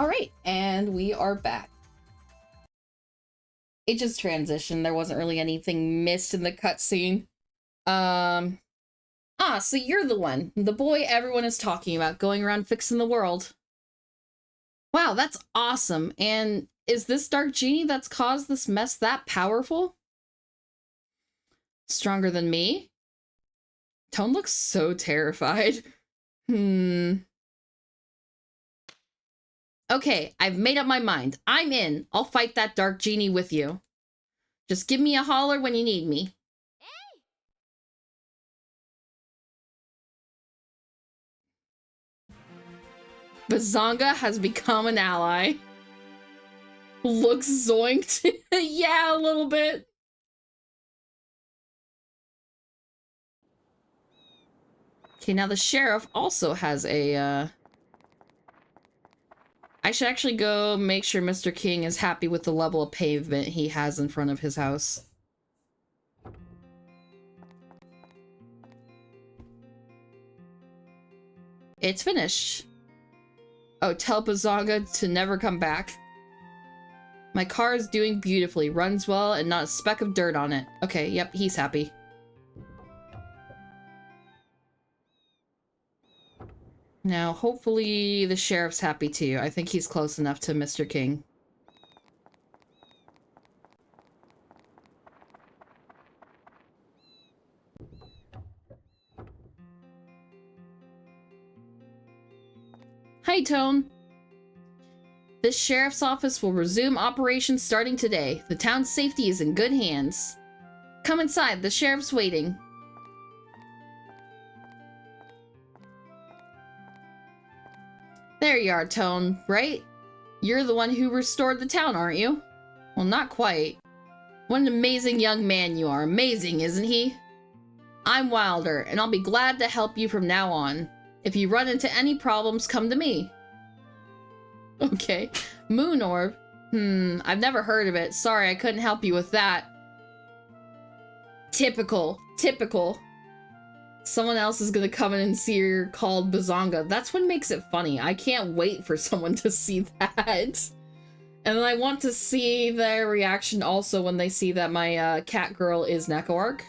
All right, and we are back. It just transitioned. There wasn't really anything missed in the cutscene. So you're the one. The boy everyone is talking about, going around fixing the world. Wow, that's awesome. And is this Dark Genie that's caused this mess that powerful? Stronger than me? Tone looks so terrified. Okay, I've made up my mind. I'm in. I'll fight that Dark Genie with you. Just give me a holler when you need me. Bazonga has become an ally. Looks zoinked. Yeah, a little bit. Okay, now the sheriff also has a, I should actually go make sure Mr. King is happy with the level of pavement he has in front of his house. It's finished. Oh, tell Bazonga to never come back. My car is doing beautifully, runs well, and not a speck of dirt on it. Okay, yep, he's happy. Now, hopefully the sheriff's happy too. I think he's close enough to Mr. King. Hey, Tone. This sheriff's office will resume operations starting today. The town's safety is in good hands. Come inside, the sheriff's waiting. There you are, Tone, right? You're the one who restored the town, aren't you? Well, not quite. What an amazing young man you are. Amazing, isn't he? I'm Wilder, and I'll be glad to help you from now on. If you run into any problems, come to me. Okay. Moon Orb? I've never heard of it. Sorry, I couldn't help you with that. Typical. Typical. Someone else is gonna come in and see you're called Bazonga. That's what makes it funny. I can't wait for someone to see that. And then I want to see their reaction also when they see that my cat girl is Nekoark.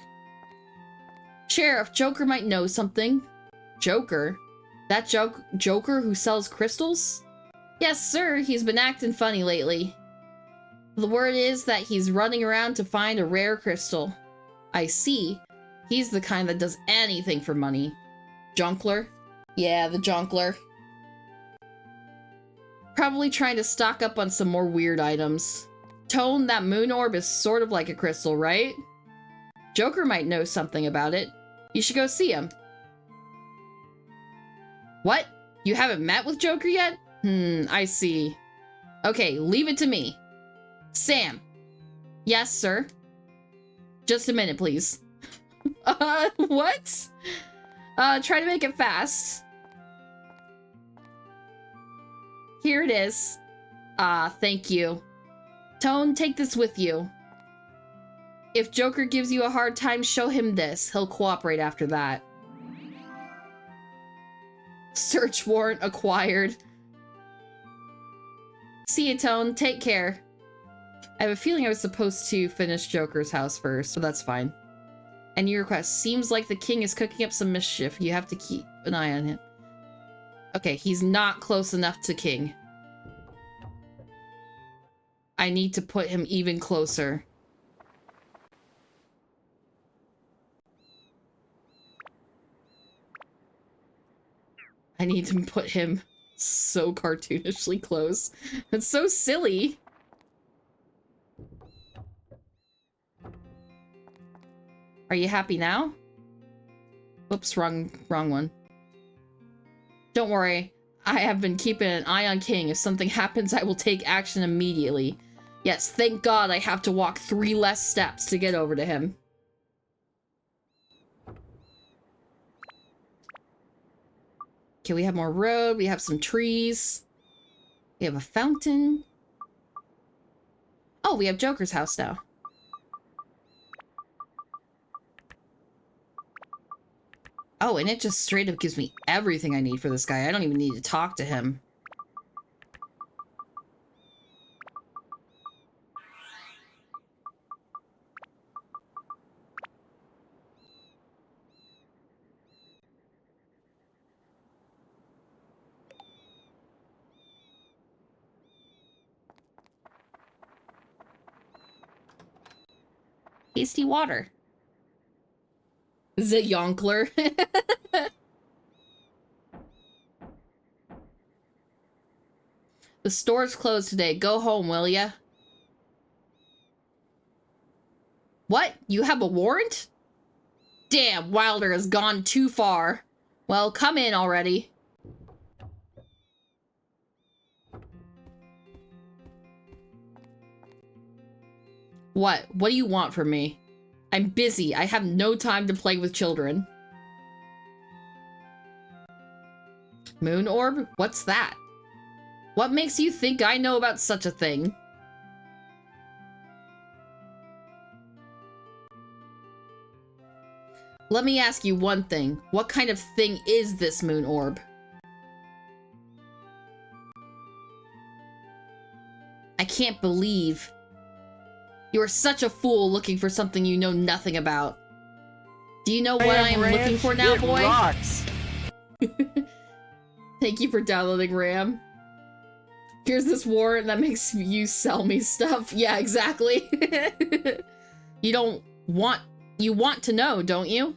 Sheriff, Joker might know something. Joker? That Joker who sells crystals? Yes, sir. He's been acting funny lately. The word is that he's running around to find a rare crystal. I see. He's the kind that does anything for money. Jonkler? Yeah, the Jonkler. Probably trying to stock up on some more weird items. Tone, that moon orb is sort of like a crystal, right? Joker might know something about it. You should go see him. What? You haven't met with Joker yet? I see. Okay, leave it to me. Sam. Yes, sir. Just a minute, please. What? Try to make it fast. Here it is. Thank you. Tone, take this with you. If Joker gives you a hard time, show him this. He'll cooperate after that. Search warrant acquired. See you, Tone. Take care. I have a feeling I was supposed to finish Joker's house first, so that's fine. Any request? Seems like the king is cooking up some mischief. You have to keep an eye on him. Okay, he's not close enough to King. I need to put him even closer. I need to put him so cartoonishly close. It's so silly. Are you happy now? Whoops, wrong one. Don't worry. I have been keeping an eye on King. If something happens, I will take action immediately. Yes, thank God I have to walk 3 less steps to get over to him. Okay, we have more road. We have some trees. We have a fountain. Oh, we have Joker's house now. Oh, and it just straight up gives me everything I need for this guy. I don't even need to talk to him. Tasty water. The Yonkler. The store's closed today. Go home, will ya? What? You have a warrant? Damn, Wilder has gone too far. Well, come in already. What? What do you want from me? I'm busy. I have no time to play with children. Moon orb? What's that? What makes you think I know about such a thing? Let me ask you one thing. What kind of thing is this moon orb? I can't believe you are such a fool looking for something you know nothing about. Do you know what I am looking for now, boy? Rocks. Thank you for downloading, Ram. Here's this warrant that makes you sell me stuff. Yeah, exactly. You want to know, don't you?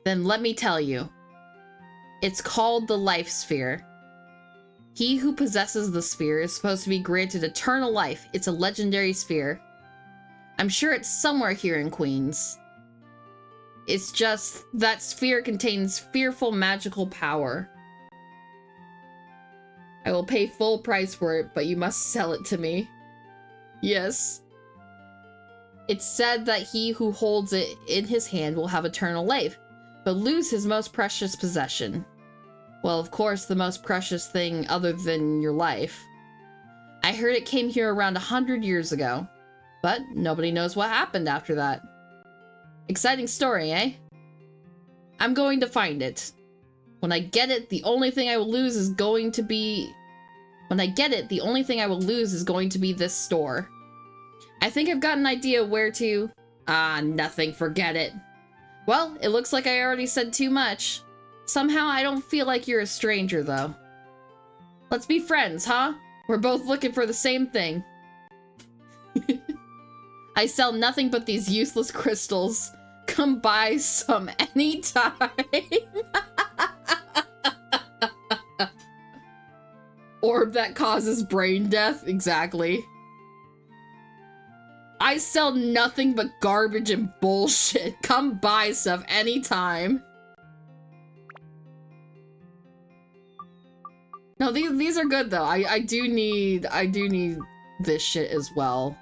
Then let me tell you. It's called the Life Sphere. He who possesses the sphere is supposed to be granted eternal life. It's a legendary sphere. I'm sure it's somewhere here in Queens. It's just that sphere contains fearful magical power. I will pay full price for it, but you must sell it to me. Yes. It's said that he who holds it in his hand will have eternal life, but lose his most precious possession. Well, of course, the most precious thing other than your life. I heard it came here around 100 years ago, but nobody knows what happened after that. Exciting story, eh? I'm going to find it. When I get it, the only thing I will lose is going to be... When I get it, the only thing I will lose is going to be this store. I think I've got an idea where to... Ah, nothing, forget it. Well, it looks like I already said too much. Somehow I don't feel like you're a stranger, though. Let's be friends, huh? We're both looking for the same thing. I sell nothing but these useless crystals. Come buy some anytime. Orb that causes brain death? Exactly. I sell nothing but garbage and bullshit. Come buy stuff anytime. No, these are good though. I do need this shit as well.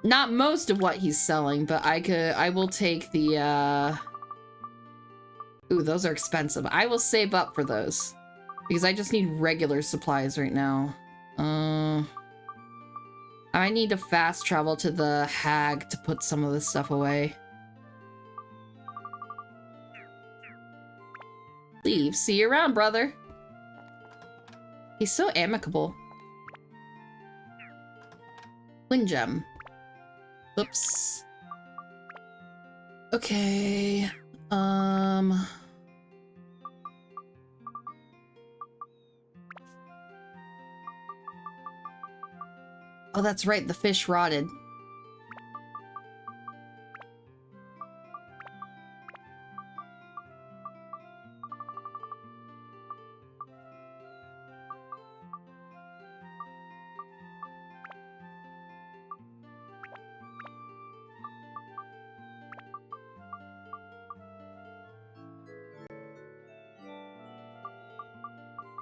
Not most of what he's selling, but I will take the Ooh, those are expensive. I will save up for those. Because I just need regular supplies right now. I need to fast travel to the hag to put some of this stuff away. Leave. See you around, brother. He's so amicable. Wind gem. Oops. Okay. Oh, that's right. The fish rotted.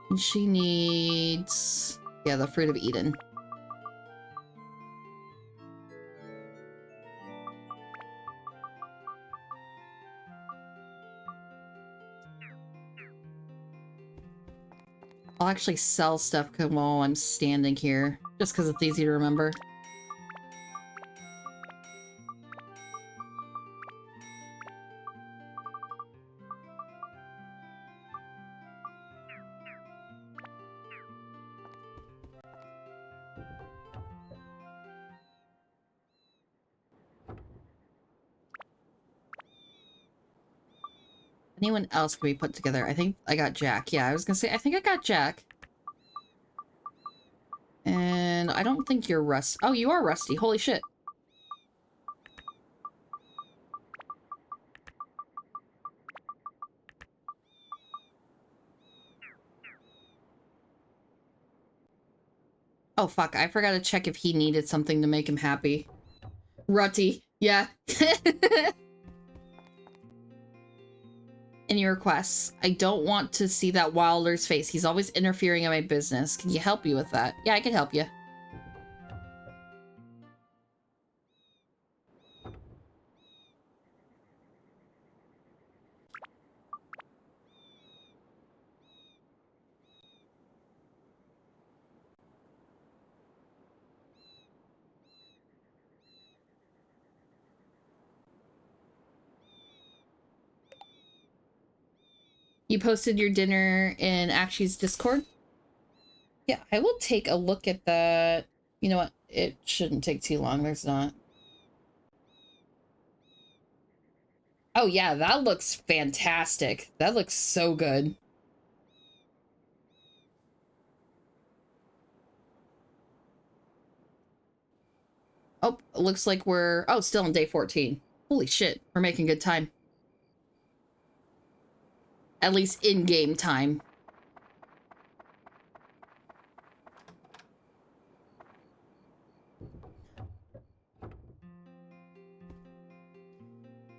And she needs... yeah, the Fruit of Eden. I'll actually sell stuff while I'm standing here, just because it's easy to remember. Anyone else can be put together? I think I got Jack. Yeah, I was gonna say, I think I got Jack. And I don't think you're Rusty. Oh, you are Rusty. Holy shit. Oh, fuck. I forgot to check if he needed something to make him happy. Rutty. Yeah. Any requests? I don't want to see that Wilder's face. He's always interfering in my business. Can you help me with that? Yeah, I can help you. You posted your dinner in Akshi's Discord? Yeah, I will take a look at that. You know what? It shouldn't take too long. There's not. Oh yeah, that looks fantastic. That looks so good. Oh, it looks like we're... oh, still on day 14. Holy shit, we're making good time. At least in-game time.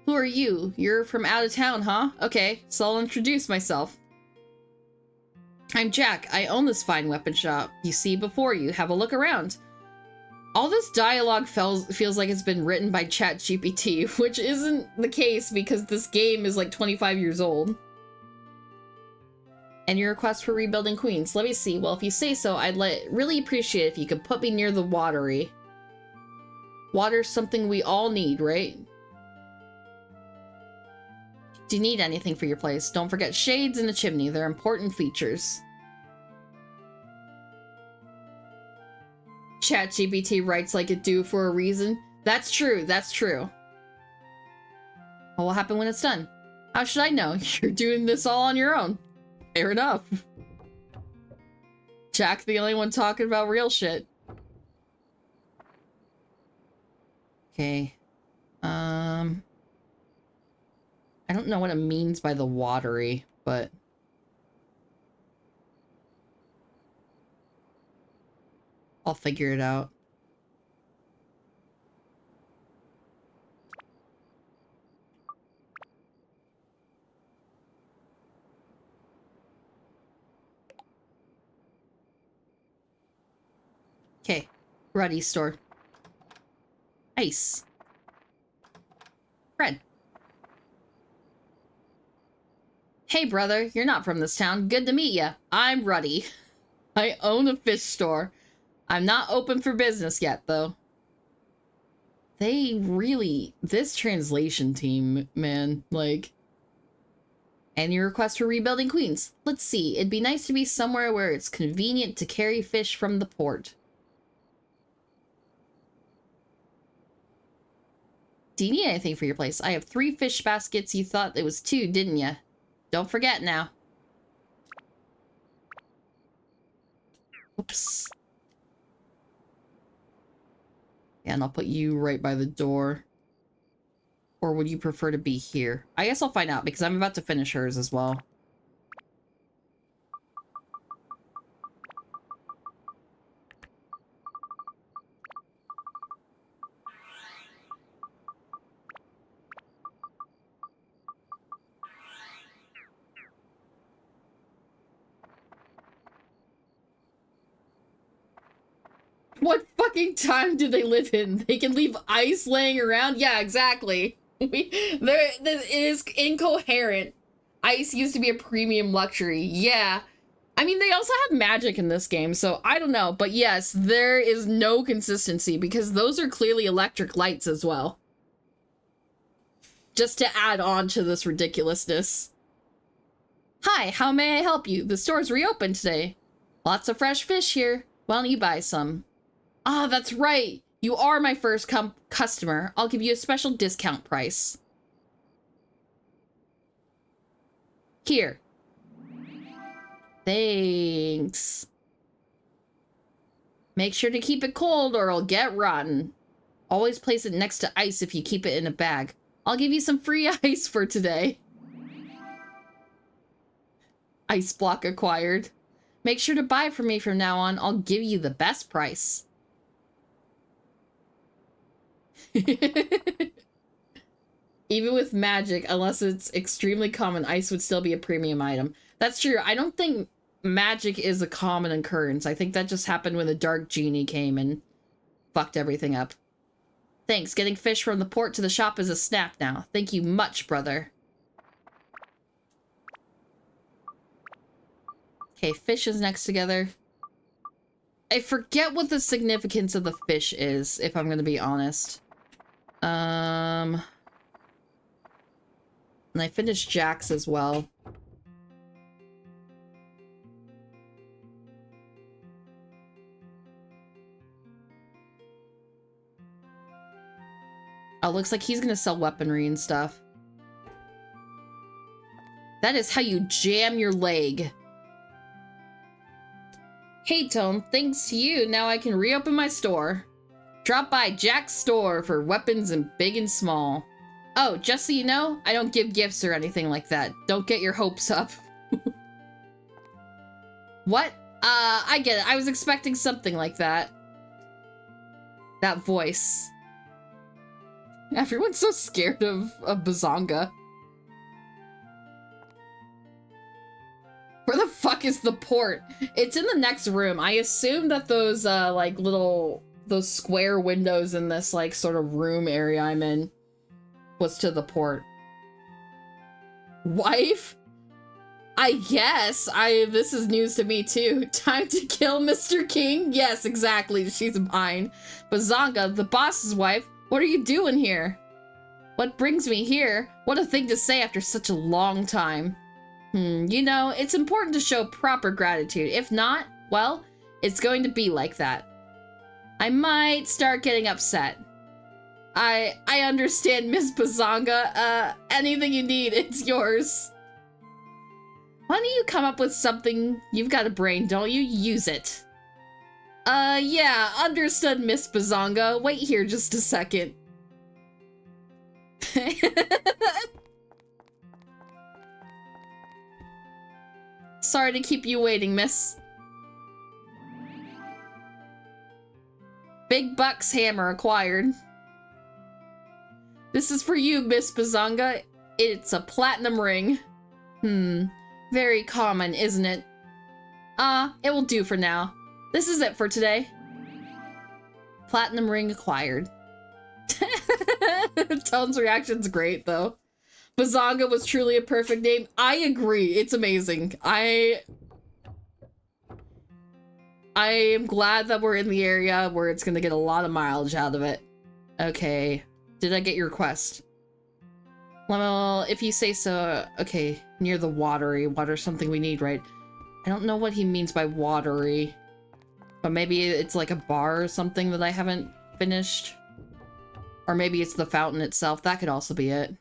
Who are you? You're from out of town, huh? Okay, so I'll introduce myself. I'm Jack. I own this fine weapon shop you see before you. Have a look around. All this dialogue feels like it's been written by ChatGPT, which isn't the case because this game is like 25 years old. And your request for rebuilding Queens. Let me see. Well, if you say so, I'd really appreciate it if you could put me near the watery. Water's something we all need, right? Do you need anything for your place? Don't forget shades in the chimney. They're important features. ChatGPT writes like it do for a reason. That's true. That's true. What will happen when it's done? How should I know? You're doing this all on your own. Fair enough. Jack, the only one talking about real shit. Okay. I don't know what it means by the watery, but... I'll figure it out. Okay. Ruddy store. Ice. Bread. Hey, brother, you're not from this town. Good to meet ya. I'm Ruddy. I own a fish store. I'm not open for business yet, though. They really... This translation team, man, like... And your request for rebuilding Queens. Let's see. It'd be nice to be somewhere where it's convenient to carry fish from the port. Do you need anything for your place? I have 3 fish baskets. You thought it was 2, didn't ya? Don't forget now. Oops. And I'll put you right by the door. Or would you prefer to be here? I guess I'll find out because I'm about to finish hers as well. What fucking time do they live in? They can leave ice laying around? Yeah, exactly. This is incoherent. Ice used to be a premium luxury. Yeah. I mean, they also have magic in this game, so I don't know. But yes, there is no consistency because those are clearly electric lights as well. Just to add on to this ridiculousness. Hi, how may I help you? The store's reopened today. Lots of fresh fish here. Why don't you buy some? Ah, that's right. You are my first customer. I'll give you a special discount price. Here. Thanks. Make sure to keep it cold or it'll get rotten. Always place it next to ice if you keep it in a bag. I'll give you some free ice for today. Ice block acquired. Make sure to buy from me from now on. I'll give you the best price. Even with magic, unless it's extremely common, ice would still be a premium item. That's true. I don't think magic is a common occurrence. I think that just happened when the Dark Genie came and fucked everything up. Thanks. Getting fish from the port to the shop is a snap now. Thank you much, brother. Okay, fish is next together. I forget what the significance of the fish is, if I'm gonna be honest. And I finished Jack's as well. Oh, looks like he's gonna sell weaponry and stuff. That is how you jam your leg. Hey, Tone, thanks to you, now I can reopen my store. Drop by Jack's store for weapons in big and small. Oh, just so you know, I don't give gifts or anything like that. Don't get your hopes up. What? I get it. I was expecting something like that. That voice. Everyone's so scared of Bazonga. Where the fuck is the port? It's in the next room. I assume that those, like, those square windows in this, like, sort of room area I'm in was to the port. Wife? I guess. This is news to me, too. Time to kill Mr. King? Yes, exactly. She's mine. Bazonga, the boss's wife, what are you doing here? What brings me here? What a thing to say after such a long time. You know, it's important to show proper gratitude. If not, well, it's going to be like that. I might start getting upset. I understand, Miss Bazonga. Anything you need, it's yours. Why don't you come up with something? You've got a brain, don't you? Use it. Yeah, understood, Miss Bazonga. Wait here just a second. Sorry to keep you waiting, miss. Big bucks hammer acquired. This is for you, Miss Bazonga. It's a platinum ring. Very common, isn't it? It will do for now. This is it for today. Platinum ring acquired. Tone's reaction's great, though. Bazonga was truly a perfect name. I agree. It's amazing. I am glad that we're in the area where it's gonna get a lot of mileage out of it. Okay. Did I get your request? Well, if you say so. Okay. Near the watery. Water's something we need, right? I don't know what he means by watery. But maybe it's like a bar or something that I haven't finished. Or maybe it's the fountain itself. That could also be it.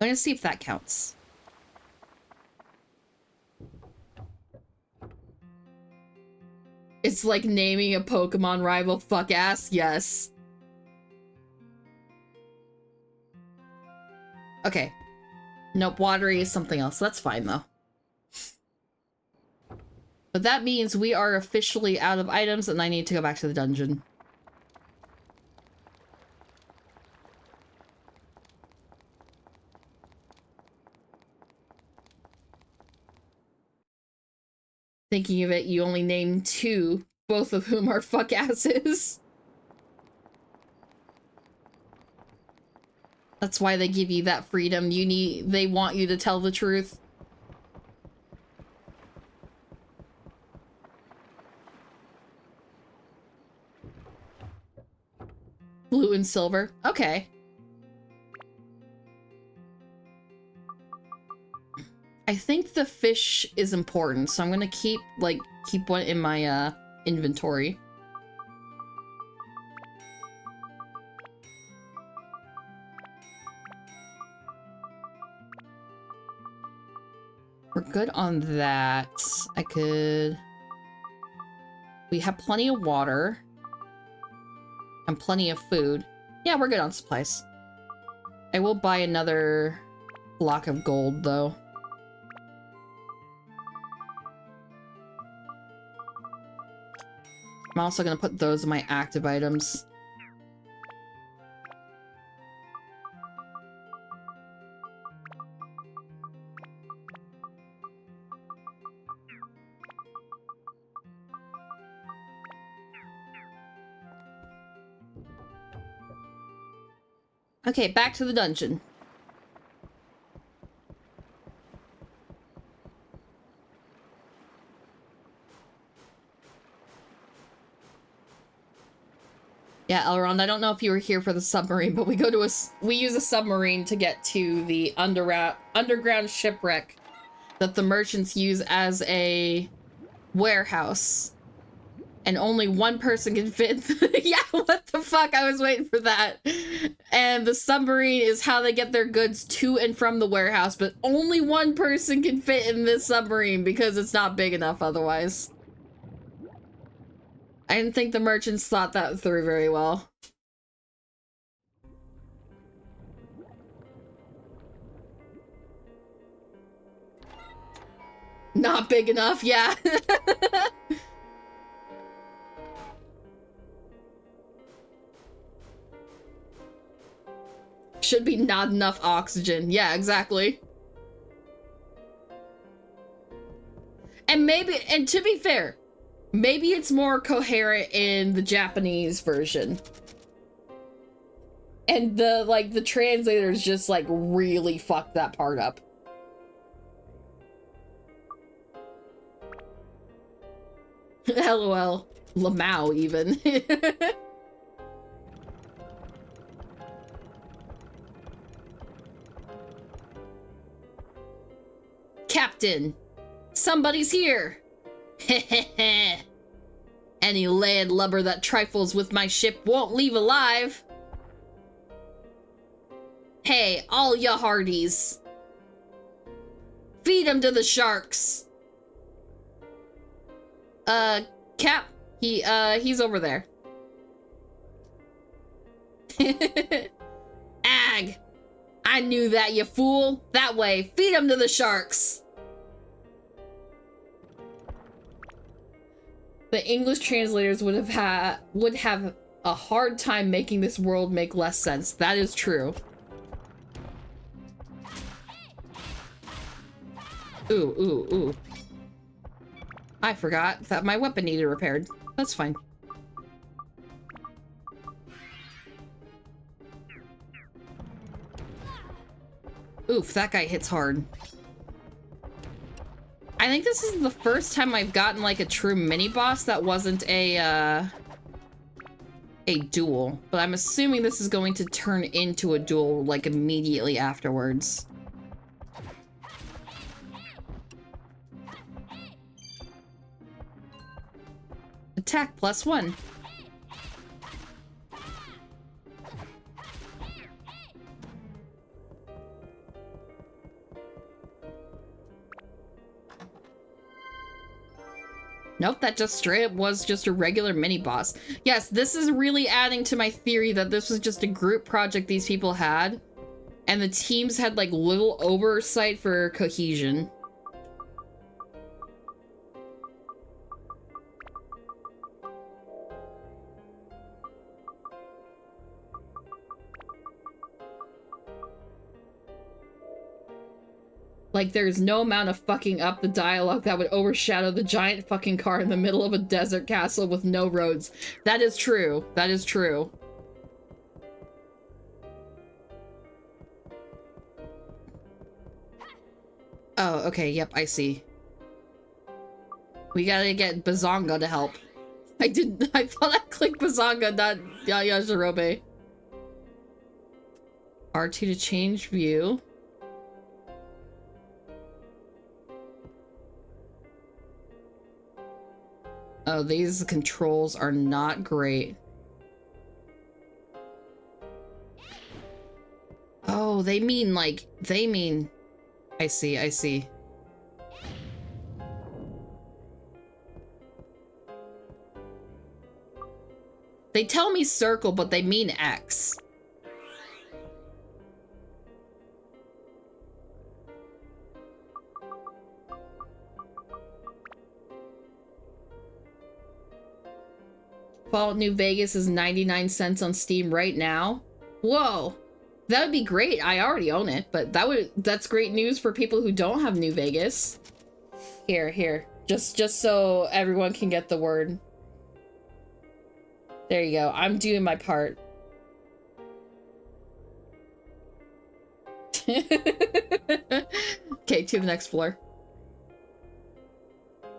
I'm gonna see if that counts. It's like naming a Pokemon rival fuck ass, yes. Okay. Nope, watery is something else. That's fine though. But that means we are officially out of items and I need to go back to the dungeon. Thinking of it, you only named 2, both of whom are fuck asses. That's why they give you that freedom. They want you to tell the truth. Blue and silver. Okay. I think the fish is important, so I'm gonna keep one in my inventory. We're good on that. We have plenty of water and plenty of food. Yeah, we're good on supplies. I will buy another block of gold though. I'm also gonna put those in my active items. Okay, back to the dungeon. Yeah, Elrond, I don't know if you were here for the submarine, but we use a submarine to get to the underground shipwreck that the merchants use as a warehouse. And only one person can fit. Yeah, what the fuck? I was waiting for that. And the submarine is how they get their goods to and from the warehouse, but only one person can fit in this submarine because it's not big enough otherwise. I didn't think the merchants thought that through very well. Not big enough, yeah. Should be not enough oxygen. Yeah, exactly. And maybe, and to be fair, maybe it's more coherent in the Japanese version. And the, like, the translators just, like, really fucked that part up. LOL. Lamau, even. Captain, somebody's here. Any landlubber that trifles with my ship won't leave alive. Hey, all ya hardies. Feed him to the sharks. Cap, he's over there. Ag, I knew that, you fool. That way, feed him to the sharks. The English translators would have a hard time making this world make less sense. That is true. Ooh, ooh, ooh. I forgot that my weapon needed repaired. That's fine. Oof, that guy hits hard. I think this is the first time I've gotten like a true mini-boss that wasn't a duel. But I'm assuming this is going to turn into a duel like immediately afterwards. Attack +1. Nope, that just straight up was just a regular mini-boss. Yes, this is really adding to my theory that this was just a group project these people had, and the teams had like little oversight for cohesion. Like, there's no amount of fucking up the dialogue that would overshadow the giant fucking car in the middle of a desert castle with no roads. That is true. That is true. Oh, okay, yep, I see. We gotta get Bazonga to help. I thought I clicked Bazonga, not Yajirobe. R2 to change view. Oh, these controls are not great. Oh, they mean like, I see, I see. They tell me circle, but they mean X. Fallout New Vegas is 99 cents on Steam right now. Whoa, that would be great. I already own it, but that's great news for people who don't have New Vegas. Here. Just so everyone can get the word. There you go. I'm doing my part. Okay, to the next floor.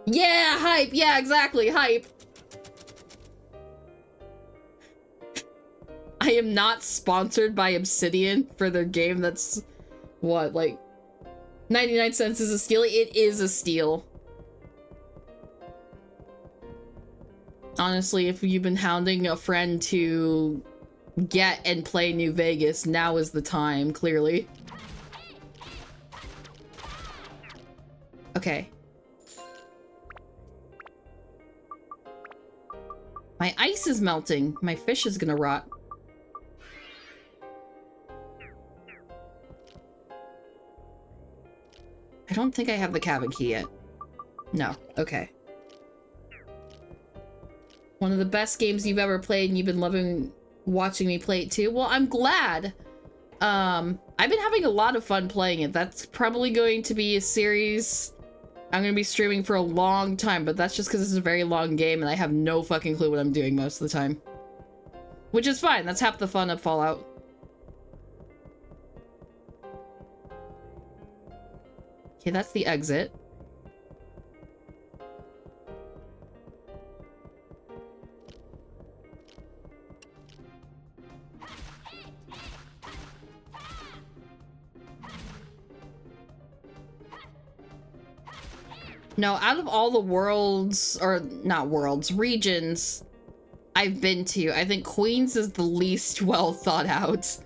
Yeah, hype. Yeah, exactly, hype. I am not sponsored by Obsidian for their game that's, what, like, 99 cents is a steal? It is a steal. Honestly, if you've been hounding a friend to get and play New Vegas, now is the time, clearly. Okay. My ice is melting. My fish is gonna rot. I don't think I have the cabin key yet. No. Okay. One of the best games you've ever played, and you've been loving watching me play it too. Well, I'm glad. I've been having a lot of fun playing it. That's probably going to be a series I'm going to be streaming for a long time, but that's just because it's a very long game and I have no fucking clue what I'm doing most of the time. Which is fine. That's half the fun of Fallout. Okay, that's the exit. No, out of all the worlds, or not worlds, regions I've been to, I think Queens is the least well thought out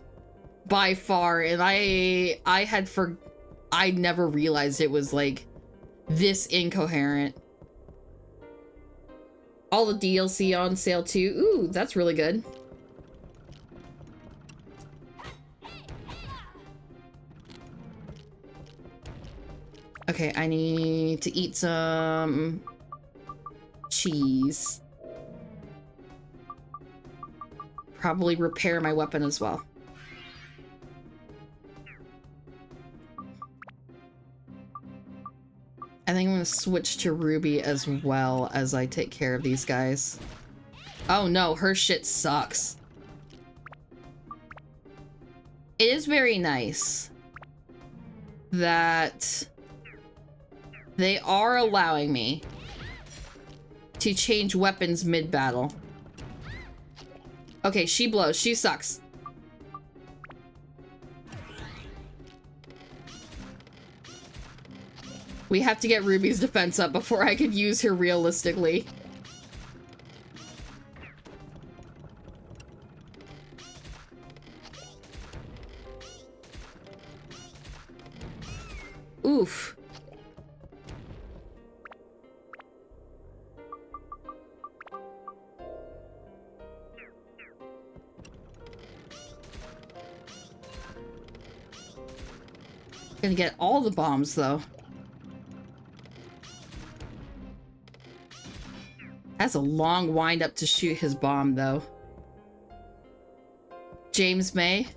by far. And I never realized it was like this incoherent. All the DLC on sale too. Ooh, that's really good. Okay, I need to eat some cheese. Probably repair my weapon as well. I think I'm gonna switch to Ruby as well as I take care of these guys. Oh no, her shit sucks. It is very nice that they are allowing me to change weapons mid-battle. Okay, she blows. She sucks. We have to get Ruby's defense up before I could use her realistically. Oof. Gonna get all the bombs though. That's a long wind up to shoot his bomb though. James May.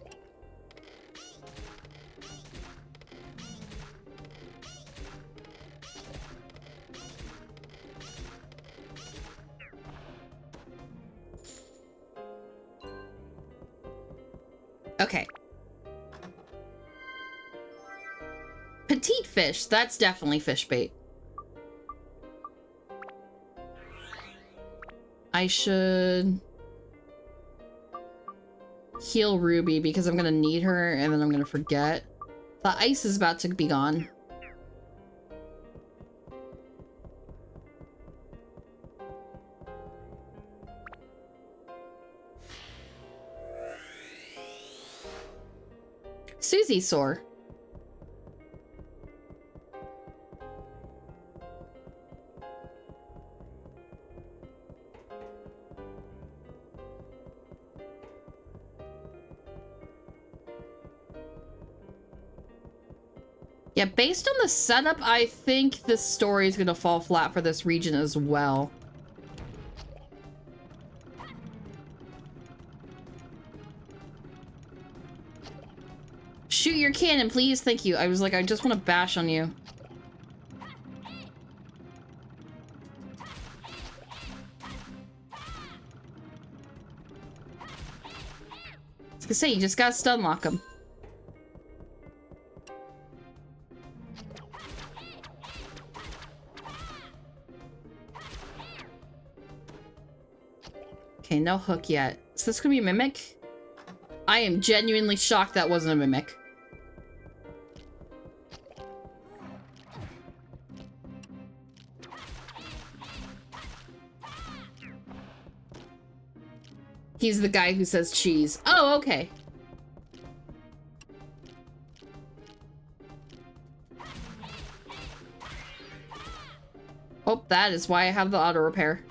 Okay. Petite fish, that's definitely fish bait. I should heal Ruby because I'm gonna need her and then I'm gonna forget. The ice is about to be gone. Susie sore. Yeah, based on the setup, I think the story is gonna fall flat for this region as well. Shoot your cannon, please. Thank you. I was like, I just want to bash on you. I was gonna say, you just gotta stun lock him. Okay, no hook yet. Is this gonna be a mimic? I am genuinely shocked that wasn't a mimic. He's the guy who says cheese. Oh, okay. Oh, that is why I have the auto repair.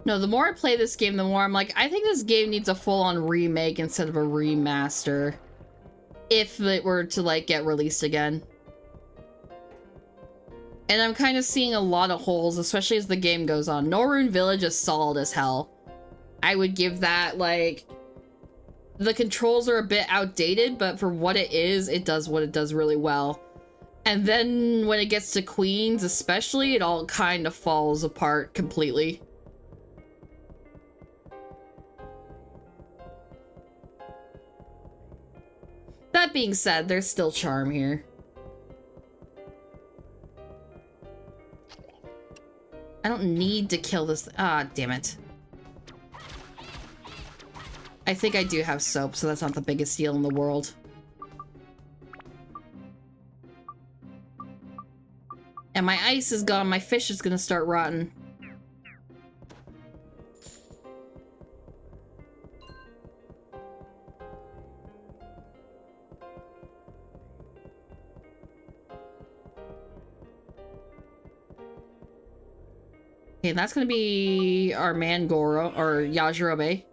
No, the more I play this game, the more I'm like, I think this game needs a full-on remake instead of a remaster. If it were to, like, get released again. And I'm kind of seeing a lot of holes, especially as the game goes on. Norune Village is solid as hell. I would give that, like... The controls are a bit outdated, but for what it is, it does what it does really well. And then when it gets to Queens, especially, it all kind of falls apart completely. That being said, there's still charm here. I don't need to kill this. Ah, damn it. I think I do have soap, so that's not the biggest deal in the world. And my ice is gone. My fish is gonna start rotting. Okay, that's gonna be our man Goro, or Yajirobe.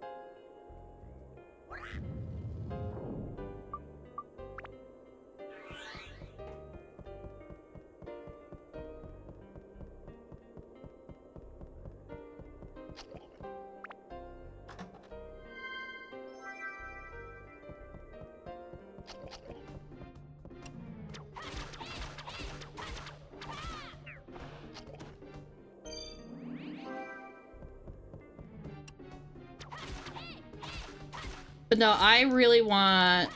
But no, I really want...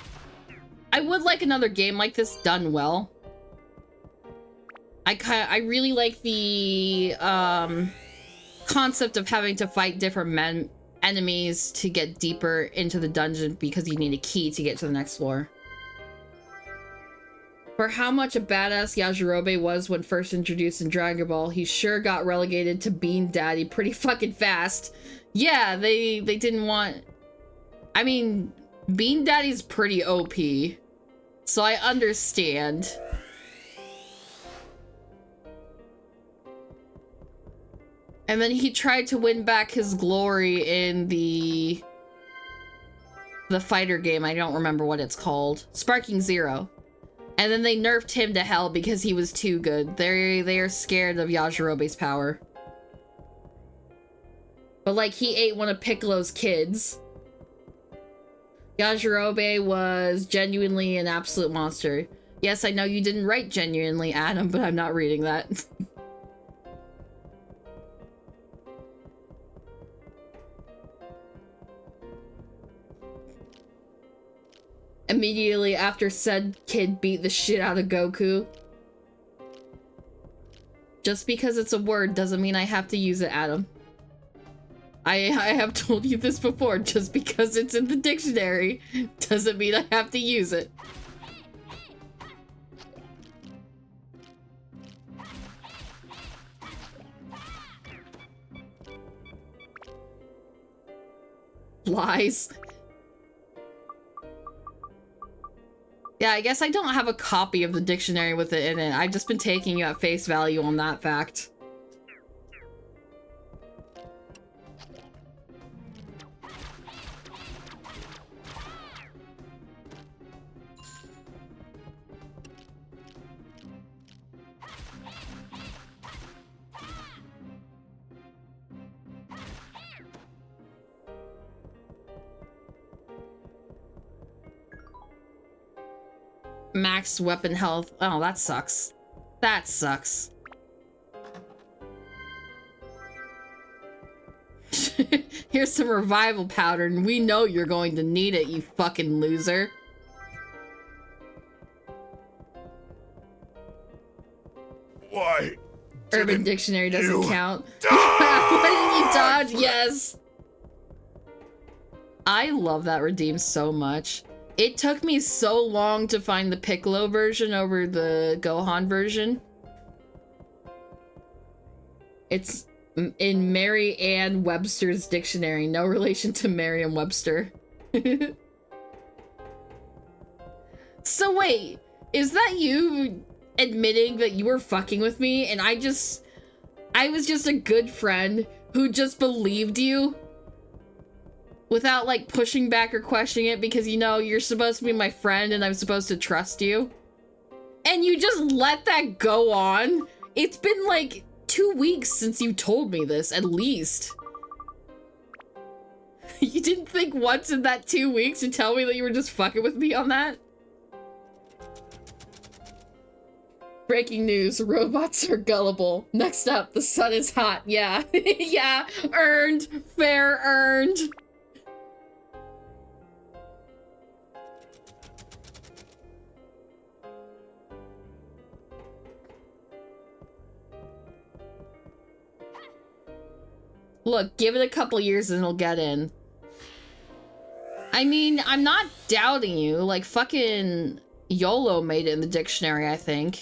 I would like another game like this done well. I really like the concept of having to fight different enemies to get deeper into the dungeon because you need a key to get to the next floor. For how much a badass Yajirobe was when first introduced in Dragon Ball, he sure got relegated to Bean Daddy pretty fucking fast. Yeah, they didn't want... I mean, Bean Daddy's pretty OP, so I understand. And then he tried to win back his glory in the fighter game. I don't remember what it's called. Sparking Zero. And then they nerfed him to hell because he was too good. They are scared of Yajirobe's power. But like, he ate one of Piccolo's kids. Yajirobe was genuinely an absolute monster. Yes, I know you didn't write genuinely, Adam, but I'm not reading that. Immediately after said kid beat the shit out of Goku. Just because it's a word doesn't mean I have to use it, Adam. I have told you this before. Just because it's in the dictionary doesn't mean I have to use it. Lies. Yeah, I guess I don't have a copy of the dictionary with it in it. I've just been taking you at face value on that fact. Max weapon health. Oh, that sucks. That sucks. Here's some revival powder, and we know you're going to need it, you fucking loser. Why? Urban Dictionary doesn't count. didn't you dodge? Yes. I love that redeem so much. It took me so long to find the Piccolo version over the Gohan version. It's in Merriam-Webster's dictionary. No relation to Merriam-Webster. So wait, is that you admitting that you were fucking with me and I was just a good friend who just believed you? Without like pushing back or questioning it because you know you're supposed to be my friend and I'm supposed to trust you? And you just let that go on? It's been like 2 weeks since you told me this, at least. You didn't think once in that 2 weeks to tell me that you were just fucking with me on that? Breaking news, robots are gullible. Next up, the sun is hot. Yeah, yeah, earned, fair earned. Look, give it a couple years and it'll get in. I mean, I'm not doubting you. Like, fucking YOLO made it in the dictionary, I think.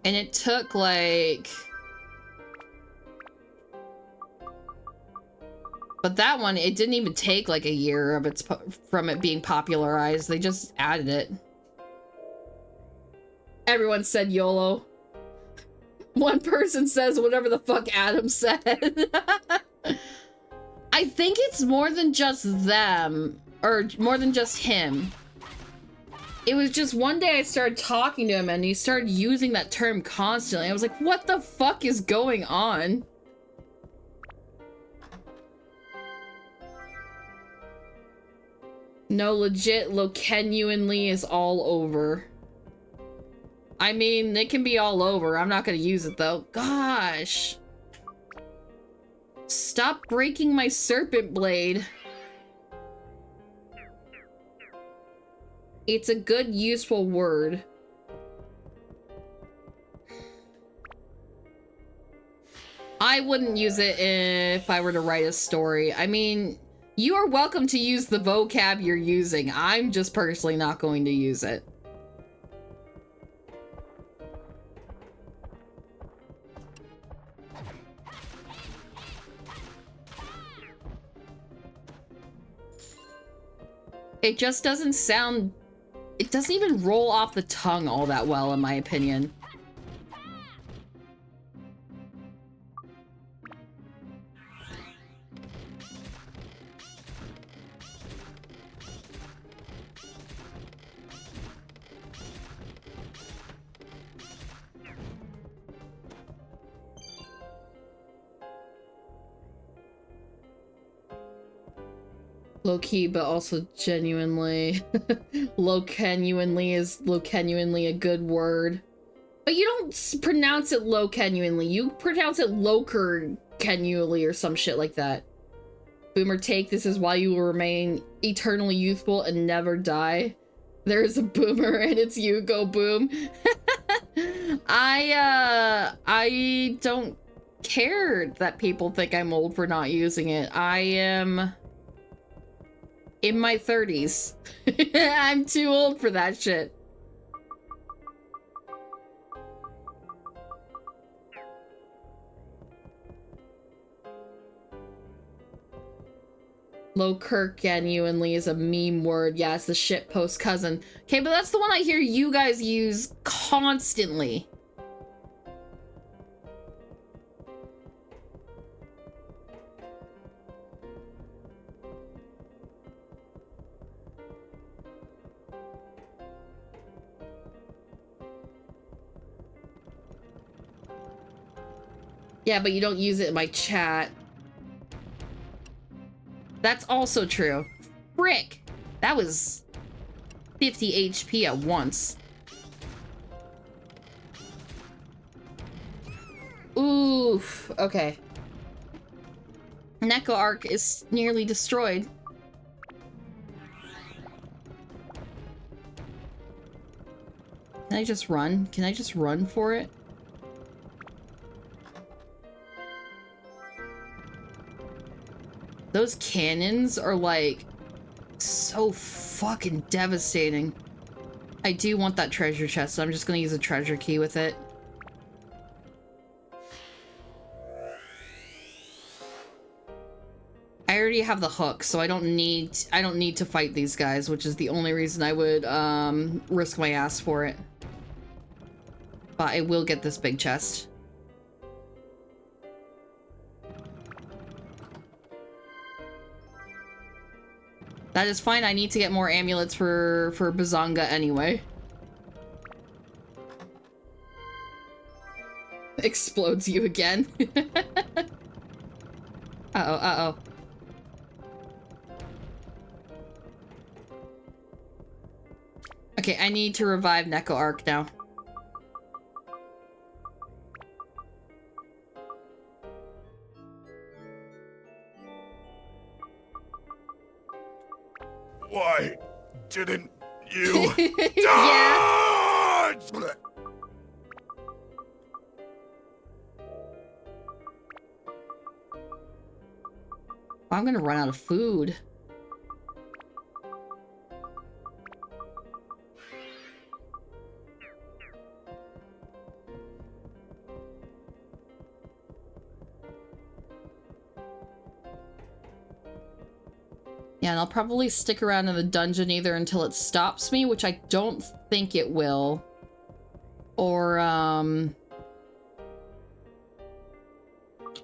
And it took, like... But that one, it didn't even take, like, a year of from it being popularized. They just added it. Everyone said YOLO. One person says whatever the fuck Adam said. I think it's more than just them, or more than just him. It was just one day I started talking to him and he started using that term constantly. I was like, what the fuck is going on? No, legit, Lokenuinly is all over. I mean, it can be all over. I'm not gonna use it though. Gosh. Stop breaking my serpent blade. It's a good, useful word. I wouldn't use it if I were to write a story. I mean, you are welcome to use the vocab you're using. I'm just personally not going to use it. It just doesn't sound... It doesn't even roll off the tongue all that well, in my opinion. Low-key, but also genuinely. Low-genuinely is low-genuinely a good word. But you don't pronounce it low-genuinely. You pronounce it loker-genuinely or some shit like that. Boomer take, this is why you will remain eternally youthful and never die. There is a boomer and it's you, go boom. I don't care that people think I'm old for not using it. I am... in my 30s. I'm too old for that shit. Low-Kirk genuinely is a meme word. Yeah, it's the shitpost cousin. Okay, but that's the one I hear you guys use constantly. Yeah, but you don't use it in my chat. That's also true. Frick! That was 50 HP at once. Oof. Okay. Neko Arc is nearly destroyed. Can I just run? Can I just run for it? Those cannons are like so fucking devastating. I do want that treasure chest, so I'm just gonna use a treasure key with it. I already have the hook, so I don't need to fight these guys, which is the only reason I would risk my ass for it. But I will get this big chest. That is fine. I need to get more amulets for Bazanga anyway. Explodes you again. Uh-oh, uh-oh. Okay, I need to revive Neko Arc now. Why didn't you Yeah. dodge? I'm gonna run out of food. Yeah, and I'll probably stick around in the dungeon either until it stops me, which I don't think it will. Or,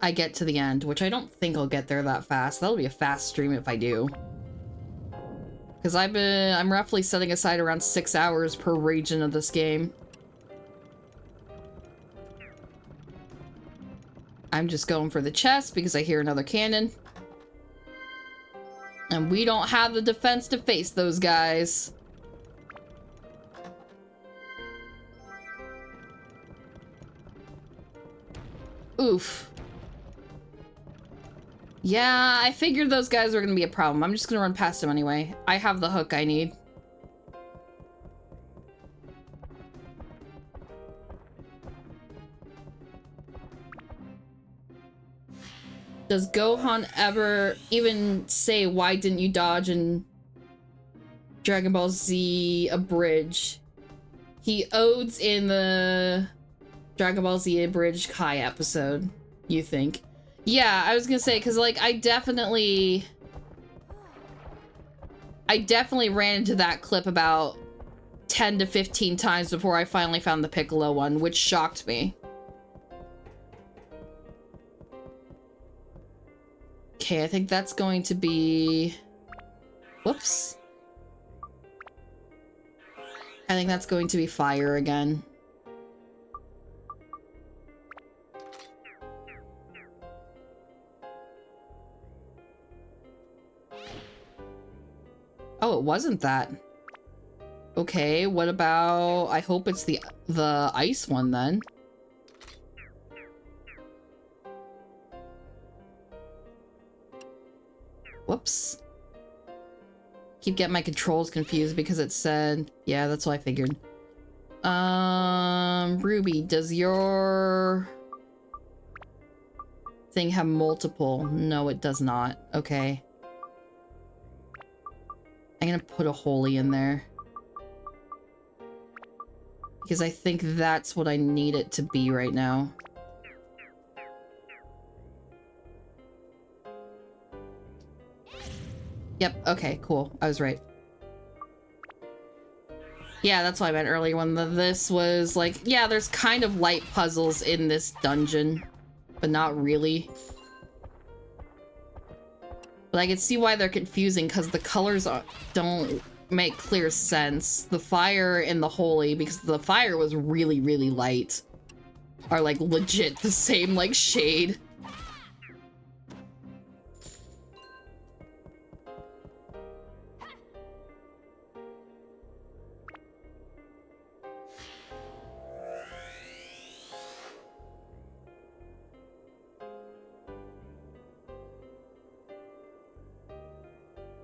I get to the end, which I don't think I'll get there that fast. That'll be a fast stream if I do. Because I'm roughly setting aside around 6 hours per region of this game. I'm just going for the chest because I hear another cannon. And we don't have the defense to face those guys. Oof. Yeah, I figured those guys were gonna be a problem. I'm just gonna run past them anyway. I have the hook I need. Does Gohan ever even say, why didn't you dodge in Dragon Ball Z Abridged? He odes in the Dragon Ball Z Abridged Kai episode, you think? Yeah, I was gonna say, because, like, I definitely ran into that clip about 10 to 15 times before I finally found the Piccolo one, which shocked me. Okay, I think that's going to be... Whoops. I think that's going to be fire again. Oh, it wasn't that. Okay, what about... I hope it's the ice one then. Whoops. Keep getting my controls confused because it said... Yeah, that's what I figured. Ruby, does your thing have multiple? No, it does not. Okay. I'm gonna put a holy in there. Because I think that's what I need it to be right now. Yep, okay, cool. I was right. Yeah, that's what I meant earlier when this was like, yeah, there's kind of light puzzles in this dungeon, but not really. But I can see why they're confusing because the colors don't make clear sense. The fire and the holy, because the fire was really, really light, are like legit the same like shade.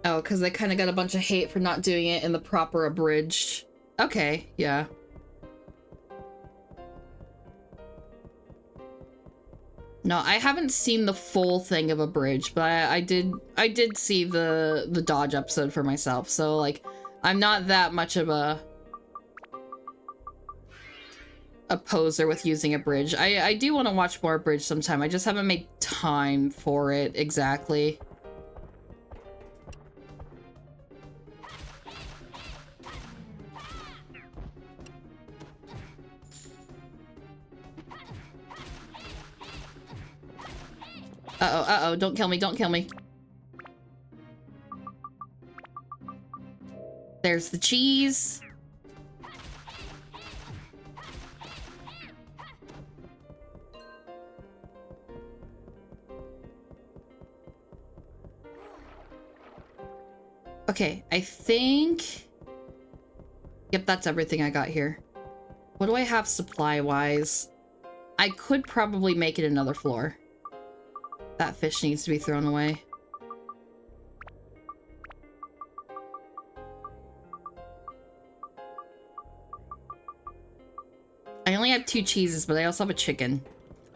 Oh, because they kind of got a bunch of hate for not doing it in the proper abridged. Okay, yeah. No, I haven't seen the full thing of a bridge, but I did see the Dodge episode for myself. So like, I'm not that much of a poser with using a bridge. I do want to watch more bridge sometime. I just haven't made time for it exactly. Uh-oh, don't kill me, don't kill me. There's the cheese. Okay, I think... Yep, that's everything I got here. What do I have supply-wise? I could probably make it another floor. That fish needs to be thrown away. I only have 2 cheeses, but I also have a chicken.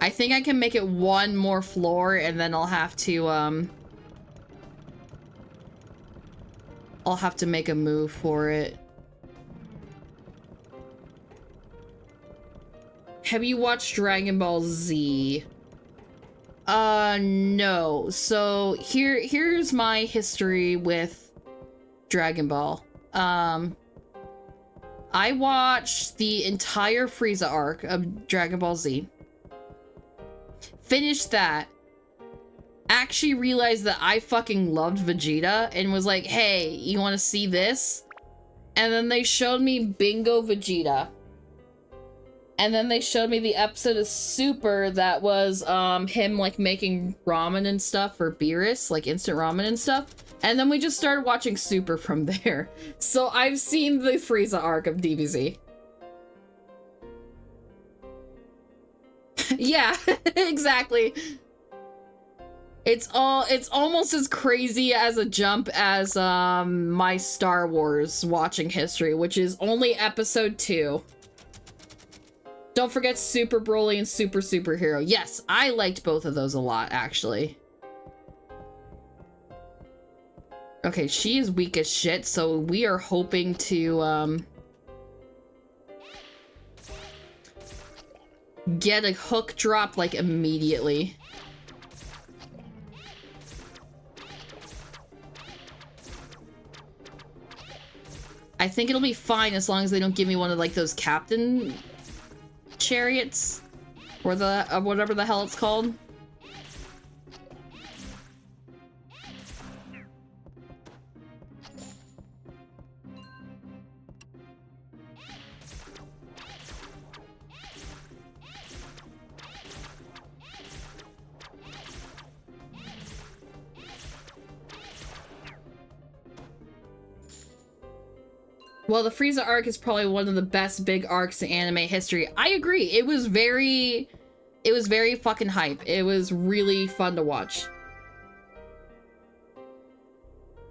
I think I can make it 1 more floor, and then I'll have to make a move for it. Have you watched Dragon Ball Z? No. So here's my history with Dragon Ball. I watched the entire Frieza arc of Dragon Ball Z. Finished that. Actually realized that I fucking loved Vegeta and was like, hey, you want to see this? And then they showed me Bingo Vegeta. And then they showed me the episode of Super that was him like making ramen and stuff for Beerus, like instant ramen and stuff. And then we just started watching Super from there. So I've seen the Frieza arc of DBZ. Yeah, exactly. It's almost as crazy as a jump as my Star Wars watching history, which is only episode 2. Don't forget Super Broly and Super Superhero. Yes, I liked both of those a lot, actually. Okay, she is weak as shit, so we are hoping to, get a hook drop, like, immediately. I think it'll be fine as long as they don't give me one of, like, those captain chariots, or the whatever the hell it's called. Well, the Frieza arc is probably one of the best big arcs in anime history. I agree. It was very fucking hype. It was really fun to watch.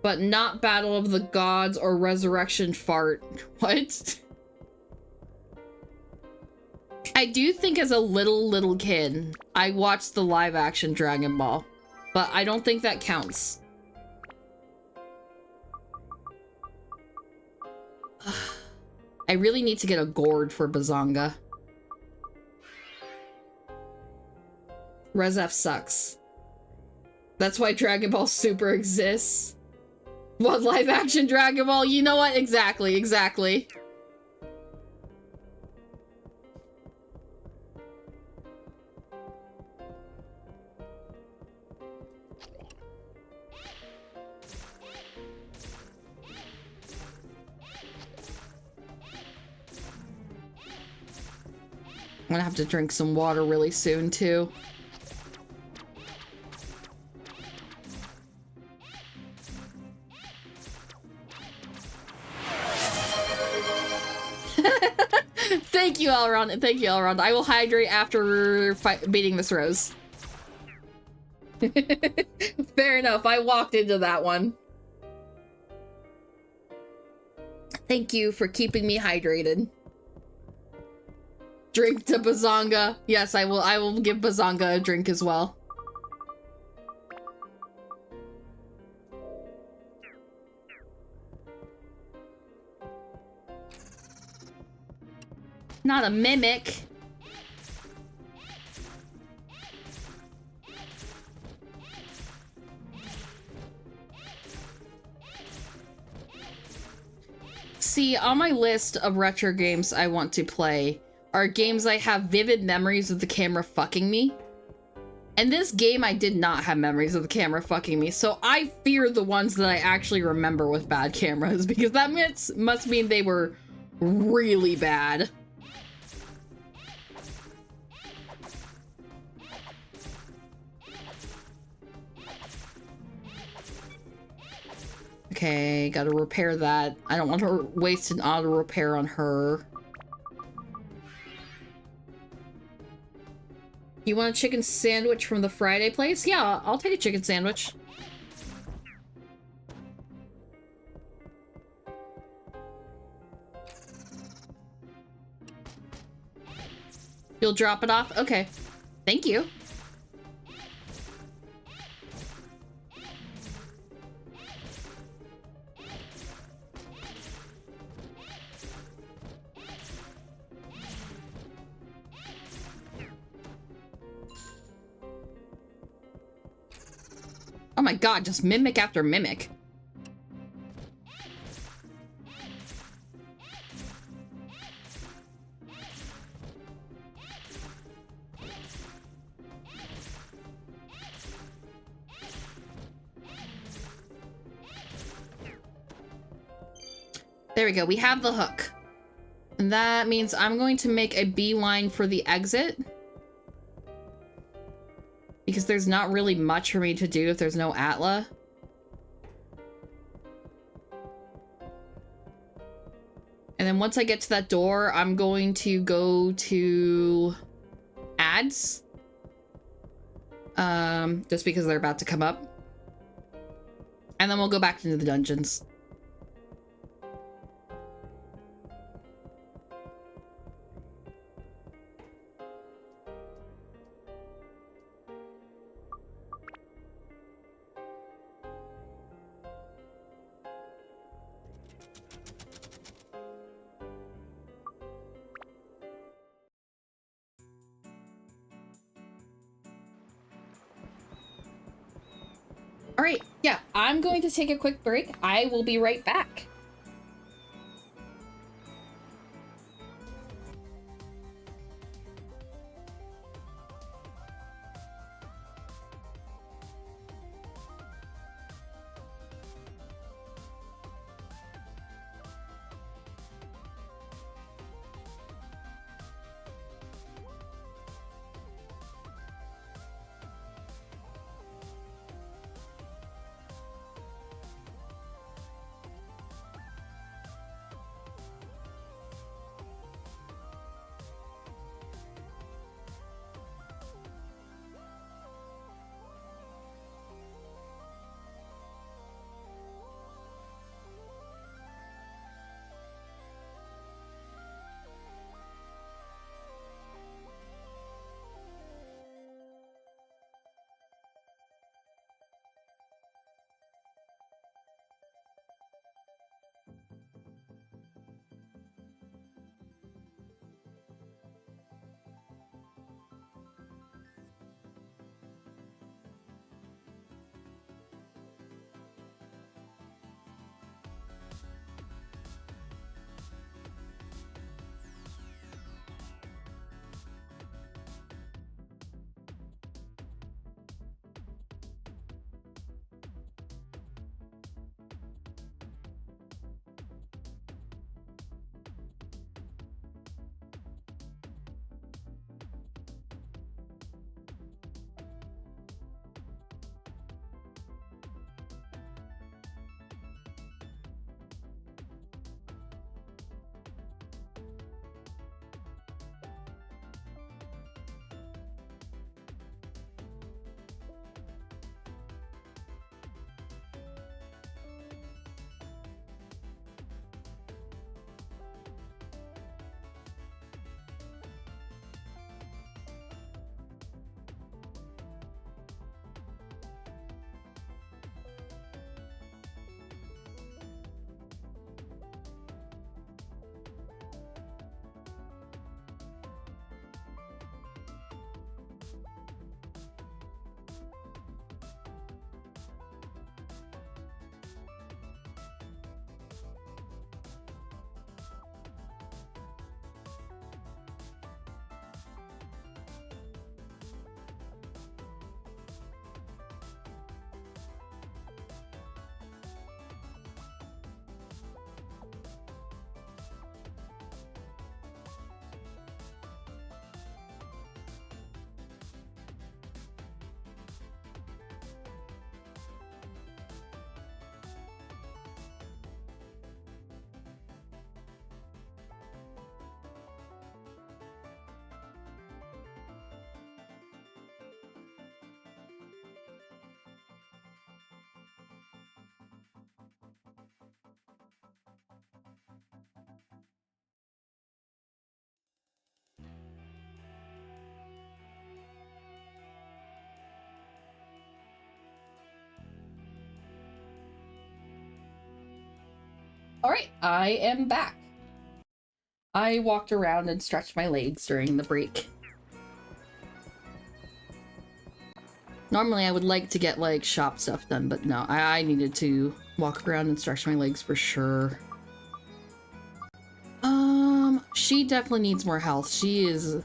But not Battle of the Gods or Resurrection Fart. What? I do think as a little kid, I watched the live action Dragon Ball, but I don't think that counts. I really need to get a gourd for Bazanga. ResF sucks. That's why Dragon Ball Super exists. What, live action Dragon Ball? You know what? Exactly. I'm gonna have to drink some water really soon, too. Thank you, Elrond. Thank you, Elrond. I will hydrate after beating this rose. Fair enough. I walked into that one. Thank you for keeping me hydrated. Drink to Bazonga. Yes, I will give Bazonga a drink as well. Not a mimic. See, on my list of retro games I want to play are games I have vivid memories of the camera fucking me. And this game, I did not have memories of the camera fucking me, so I fear the ones that I actually remember with bad cameras, because that must mean they were really bad. Okay, gotta repair that. I don't want to waste an auto repair on her. You want a chicken sandwich from the Friday place? Yeah, I'll take a chicken sandwich. You'll drop it off? Okay. Thank you. Oh my god, just mimic after mimic. There we go, we have the hook. And that means I'm going to make a beeline for the exit. Because there's not really much for me to do if there's no Atla. And then once I get to that door, I'm going to go to ads. Just because they're about to come up. And then we'll go back into the dungeons. All right, yeah, I'm going to take a quick break. I will be right back. Alright, I am back. I walked around and stretched my legs during the break. Normally I would like to get like shop stuff done, but no, I needed to walk around and stretch my legs for sure. She definitely needs more health. She is...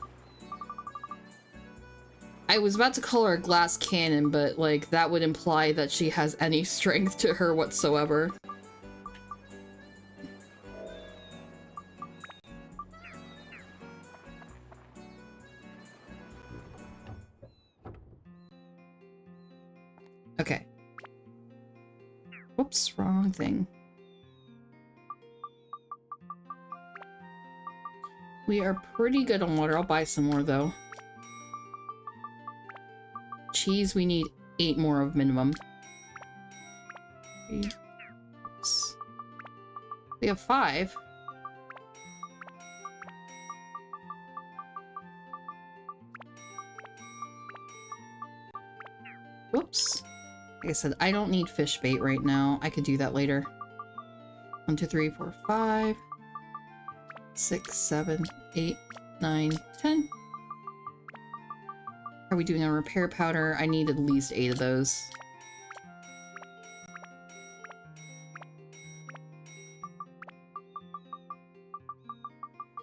I was about to call her a glass cannon, but like that would imply that she has any strength to her whatsoever. Okay. Whoops, wrong thing. We are pretty good on water. I'll buy some more though. Cheese, we need 8 more of minimum. Oops. We have 5. Whoops. Like I said, I don't need fish bait right now. I could do that later. 1, 2, 3, 4, 5, 6, 7, 8, 9, 10. Are we doing a repair powder? I need at least 8 of those.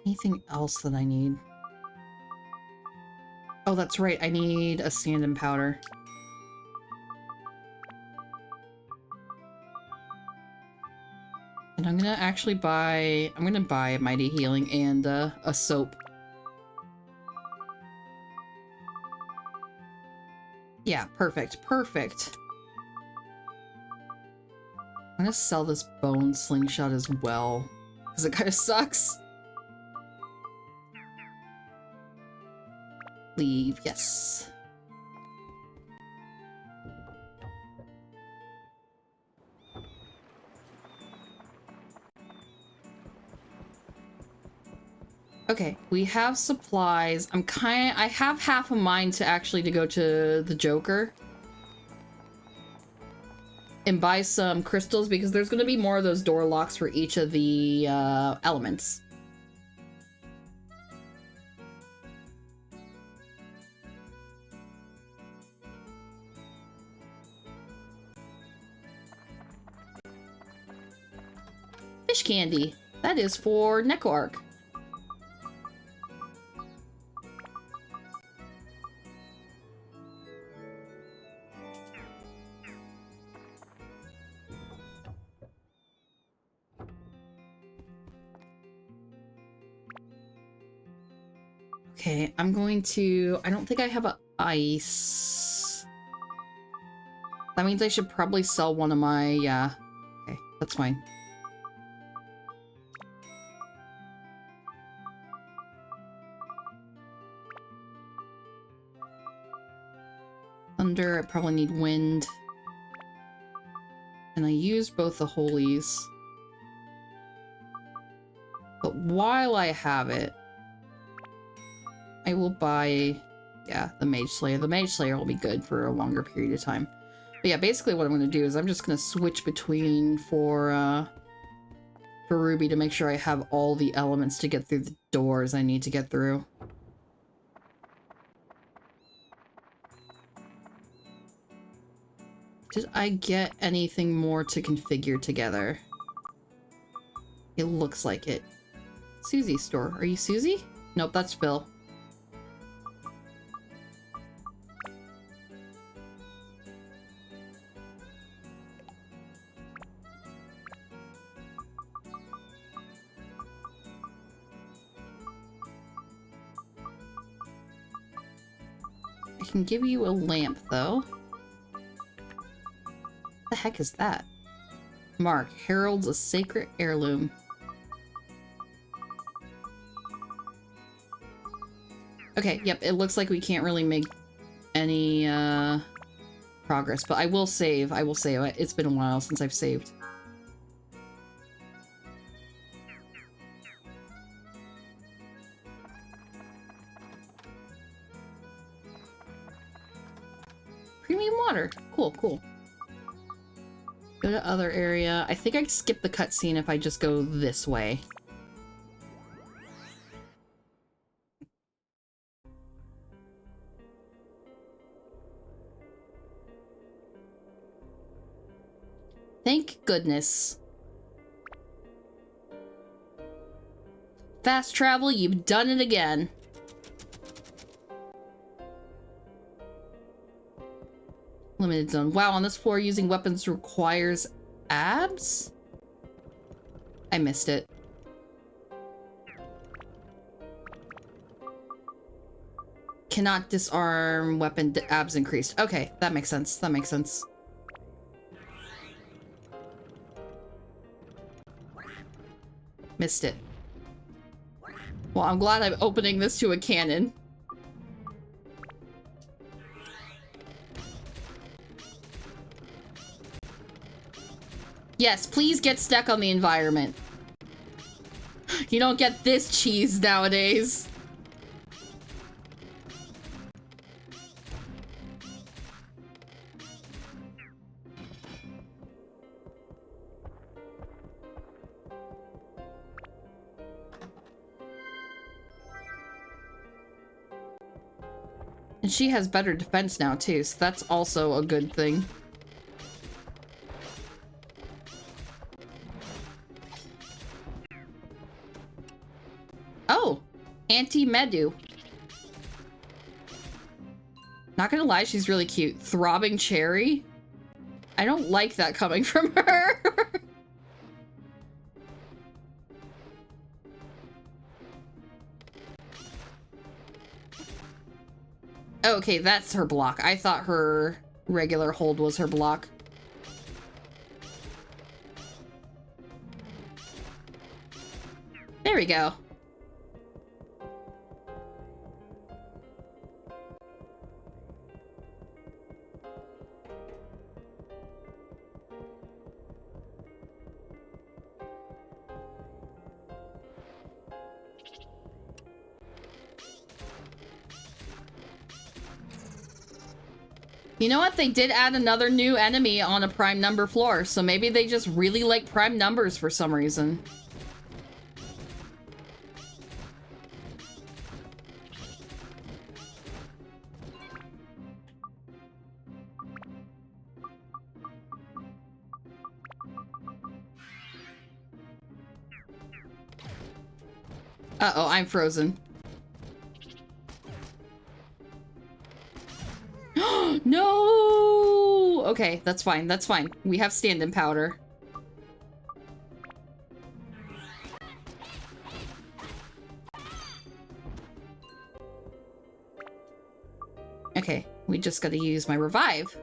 Anything else that I need? Oh, that's right. I need a stand-in powder. And I'm gonna actually buy... I'm gonna buy Mighty Healing and a soap. Yeah, perfect. Perfect. I'm gonna sell this bone slingshot as well, because it kind of sucks. Leave, yes. Okay, we have supplies. I have half a mind to actually to go to the Joker and buy some crystals, because there's going to be more of those door locks for each of the elements. Fish candy. That is for Nekoark. Okay, I'm going to... I don't think I have a ice. That means I should probably sell one of my... Yeah. Okay, that's fine. Thunder, I probably need wind. And I used both the holies. But while I have it, I will buy, yeah, the Mage Slayer. The Mage Slayer will be good for a longer period of time. But yeah, basically what I'm going to do is I'm just going to switch between for Ruby to make sure I have all the elements to get through the doors I need to get through. Did I get anything more to configure together? It looks like it. Susie's store. Are you Susie? Nope, that's Phil. I can give you a lamp, though. What the heck is that? Mark, heralds a sacred heirloom. Okay, yep, it looks like we can't really make any progress, but I will save. I will save. It's been a while since I've saved. Premium water. Cool, cool. Go to other area. I think I skip the cutscene if I just go this way. Thank goodness. Fast travel, you've done it again. Limited zone. Wow, on this floor using weapons requires abs? I missed it. Cannot disarm weapon, abs increased. Okay, that makes sense. That makes sense. Missed it. Well, I'm glad I'm opening this to a cannon. Yes, please get stuck on the environment. You don't get this cheese nowadays. And she has better defense now too, so that's also a good thing. Oh, Auntie Medu. Not gonna lie, she's really cute. Throbbing Cherry? I don't like that coming from her. Okay, that's her block. I thought her regular hold was her block. There we go. You know what? They did add another new enemy on a prime number floor, so maybe they just really like prime numbers for some reason. Uh-oh, I'm frozen. No! Okay, that's fine. That's fine. We have stand-in powder. Okay, we just gotta use my revive.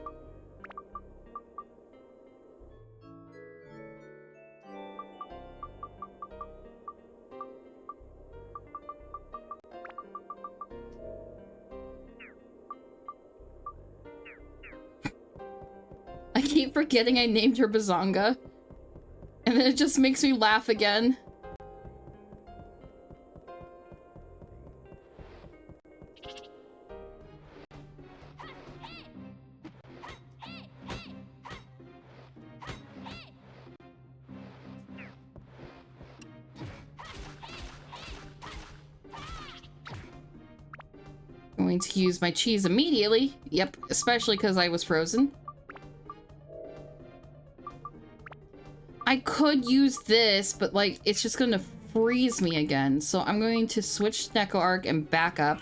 I keep forgetting I named her Bazonga. And then it just makes me laugh again. I'm going to use my cheese immediately. Yep, especially because I was frozen. I could use this, but like, it's just gonna freeze me again. So I'm going to switch to Neko Arc and back up.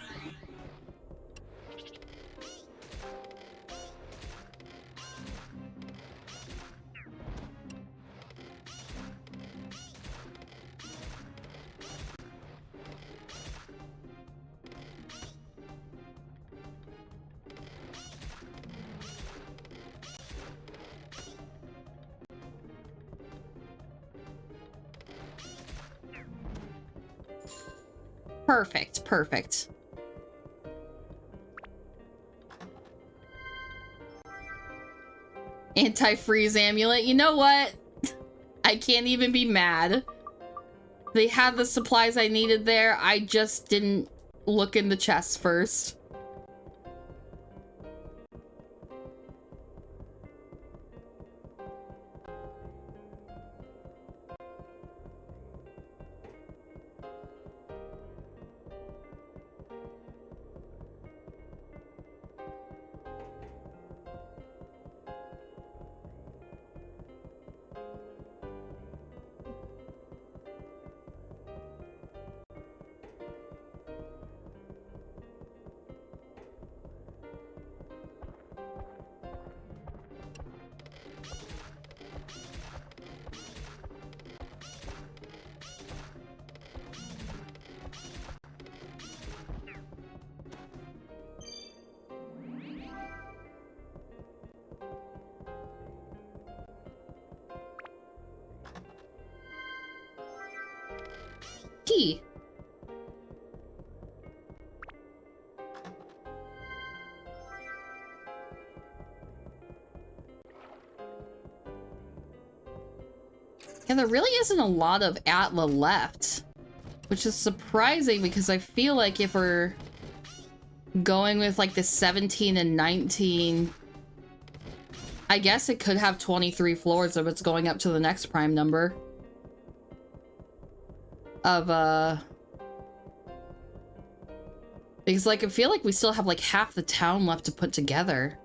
Perfect, perfect. Anti-freeze amulet. You know what? I can't even be mad. They had the supplies I needed there. I just didn't look in the chest first. key. Yeah, there really isn't a lot of Atla left, which is surprising because I feel like if we're going with like the 17 and 19, I guess it could have 23 floors if it's going up to the next prime number of because like I feel like we still have like half the town left to put together.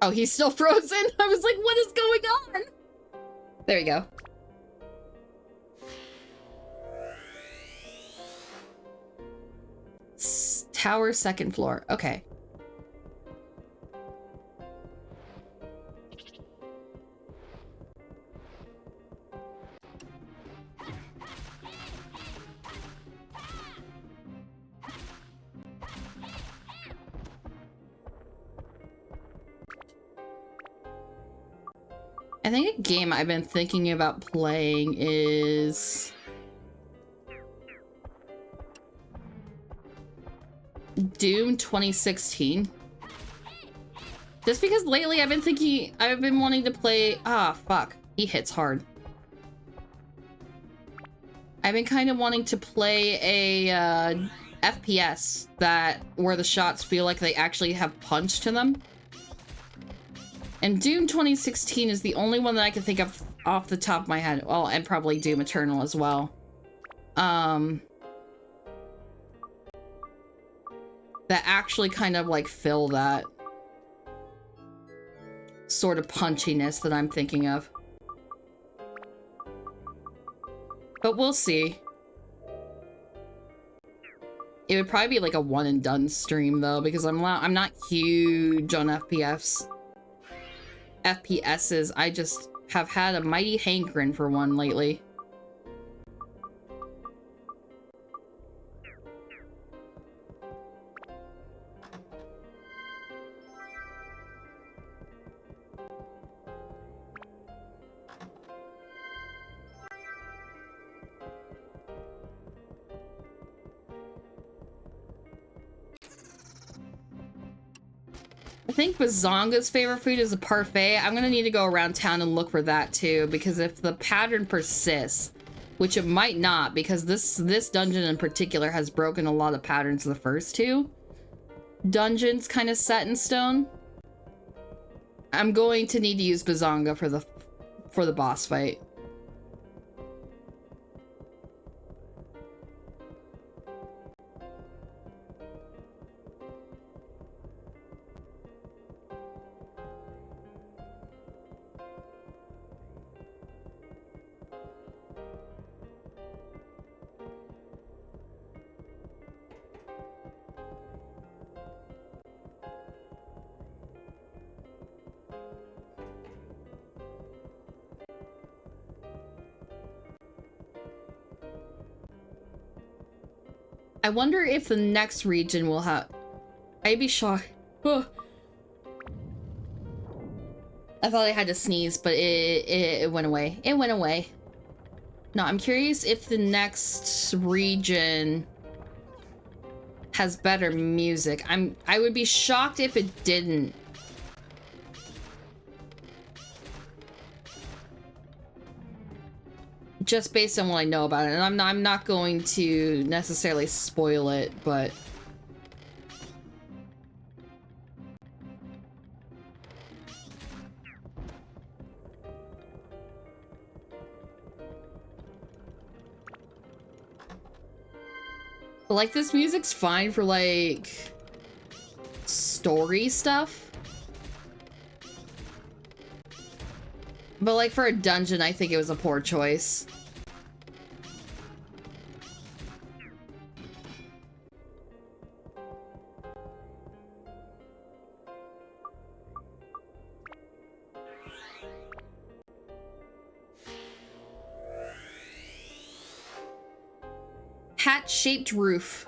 Oh, he's still frozen? I was like, what is going on? There we go. Tower, second floor. Okay. I think a game I've been thinking about playing is Doom 2016. Just because lately I've been wanting to play, fuck, he hits hard. I've been kind of wanting to play a FPS where the shots feel like they actually have punch to them. And Doom 2016 is the only one that I can think of off the top of my head. Well, and probably Doom Eternal as well. That actually kind of like fill that sort of punchiness that I'm thinking of. But we'll see. It would probably be like a one and done stream though, because I'm not huge on FPSs. I just have had a mighty hankering for one lately. I think Bazonga's favorite food is a parfait. I'm gonna need to go around town and look for that too, because if the pattern persists, which it might not, because this dungeon in particular has broken a lot of patterns of the first two dungeons kind of set in stone, I'm going to need to use Bazonga for the boss fight. I wonder if the next region will have... I'd be shocked. Ugh. I thought I had to sneeze, but it went away. It went away. No, I'm curious if the next region has better music. I would be shocked if it didn't. Just based on what I know about it, and I'm not going to necessarily spoil it, but like this music's fine for like story stuff, but like for a dungeon, I think it was a poor choice. hat-shaped roof.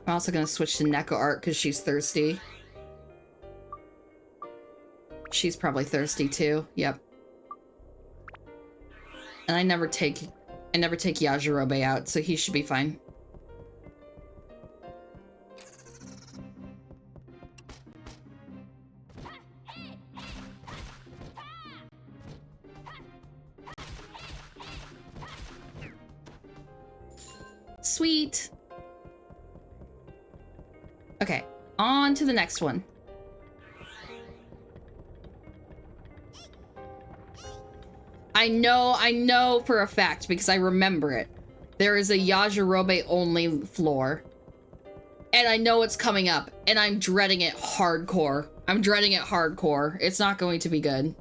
I'm also gonna switch to Neko art because she's thirsty. She's probably thirsty too. Yep. And I never take Yajirobe out, so he should be fine. Sweet. Okay, on to the next one. I know for a fact because I remember it. There is a Yajirobe only floor. And I know it's coming up, and I'm dreading it hardcore. I'm dreading it hardcore. It's not going to be good.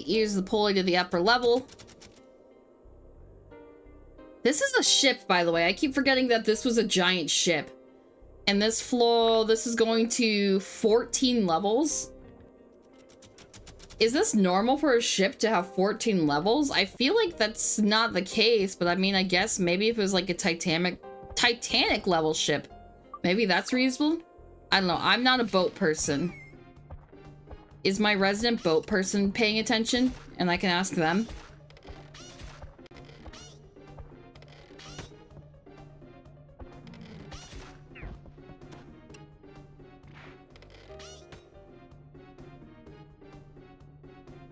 Use the pulley to the upper level. This is a ship, by the way. I keep forgetting that this was a giant ship. And this floor, this is going to 14 levels. Is this normal for a ship to have 14 levels? I feel like that's not the case, but I mean, I guess maybe if it was like a Titanic level ship, maybe that's reasonable. I don't know. I'm not a boat person. Is my resident boat person paying attention? And I can ask them.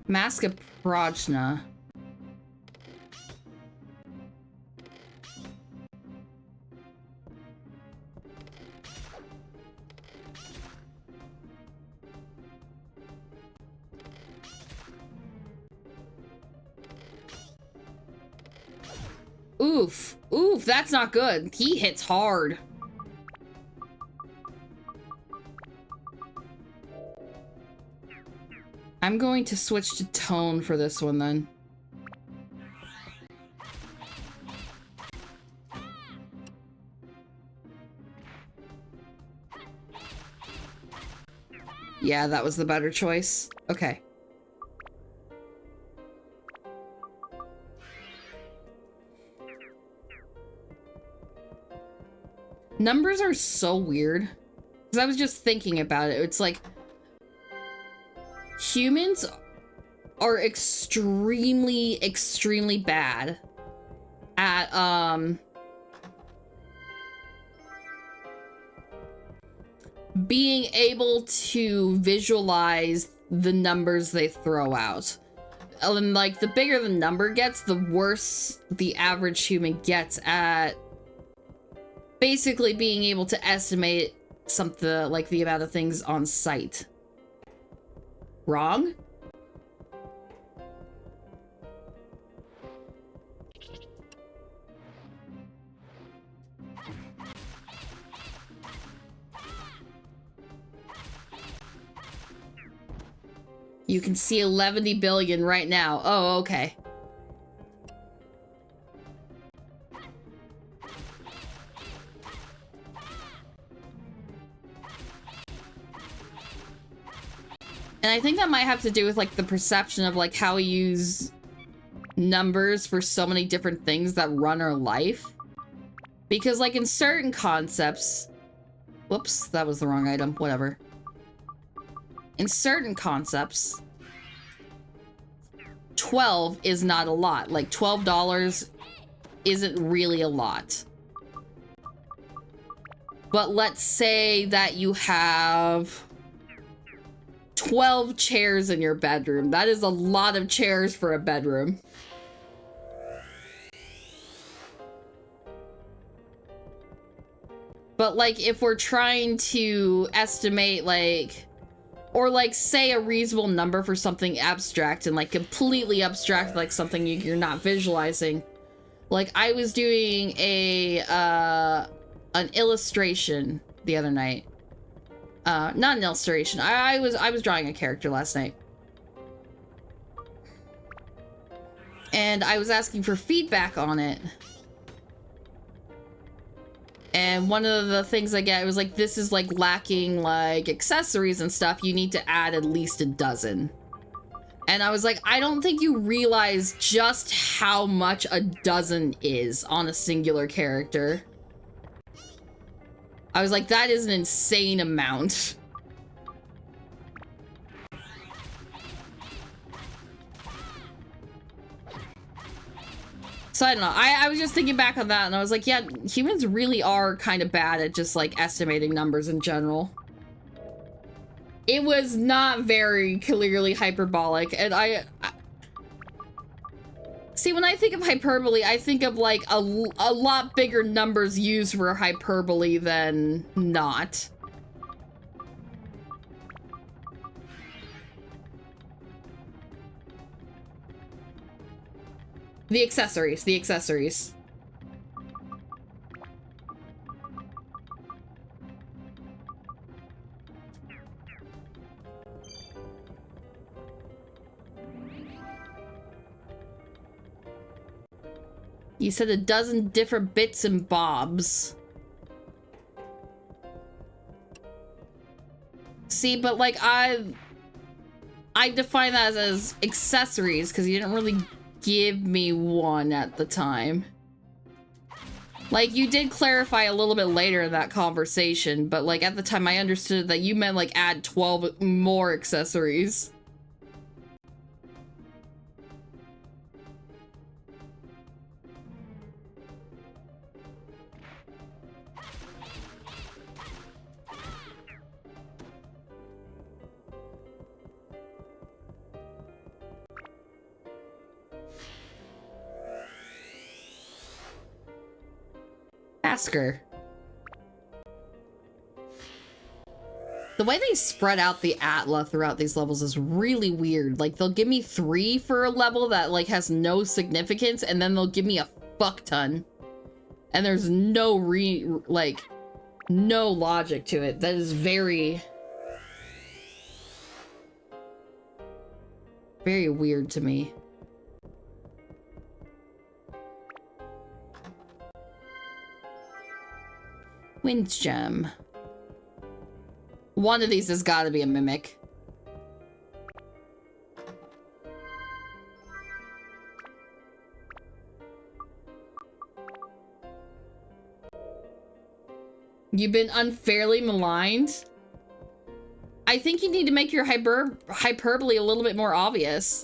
Mask of Prajna. Oof. Oof, that's not good. He hits hard. I'm going to switch to tone for this one then. Yeah, that was the better choice. Okay. Numbers are so weird. Because I was just thinking about it. It's like... humans are extremely, extremely bad at, being able to visualize the numbers they throw out. And, like, the bigger the number gets, the worse the average human gets at basically being able to estimate something like the amount of things on sight. Wrong? You can see 11 billion right now. Oh, okay. And I think that might have to do with, like, the perception of, like, how we use numbers for so many different things that run our life. Because, like, in certain concepts... Whoops, that was the wrong item. Whatever. In certain concepts, 12 is not a lot. Like, $12 isn't really a lot. But let's say that you have 12 chairs in your bedroom. That is a lot of chairs for a bedroom. But like if we're trying to estimate like, or like say a reasonable number for something abstract and like completely abstract, like something you're not visualizing. Like I was doing an illustration the other night. Not an illustration. I was drawing a character last night. And I was asking for feedback on it. And one of the things I get was like, this is like lacking like accessories and stuff. You need to add at least a dozen. And I was like, I don't think you realize just how much a dozen is on a singular character. I was like, that is an insane amount. So I don't know, I was just thinking back on that and I was like, yeah, humans really are kind of bad at just like estimating numbers in general. It was not very clearly hyperbolic, and I see, when I think of hyperbole, I think of like a lot bigger numbers used for hyperbole than not. The accessories, the accessories. You said a dozen different bits and bobs. See, but like I define that as accessories because you didn't really give me one at the time. Like you did clarify a little bit later in that conversation, but like at the time I understood that you meant like add 12 more accessories. Asker. The way they spread out the Atla throughout these levels is really weird. Like they'll give me 3 for a level that like has no significance, and then they'll give me a fuck ton. And there's no no logic to it. That is very, very weird to me. Wind gem. One of these has got to be a mimic. You've been unfairly maligned? I think you need to make your hyperbole a little bit more obvious.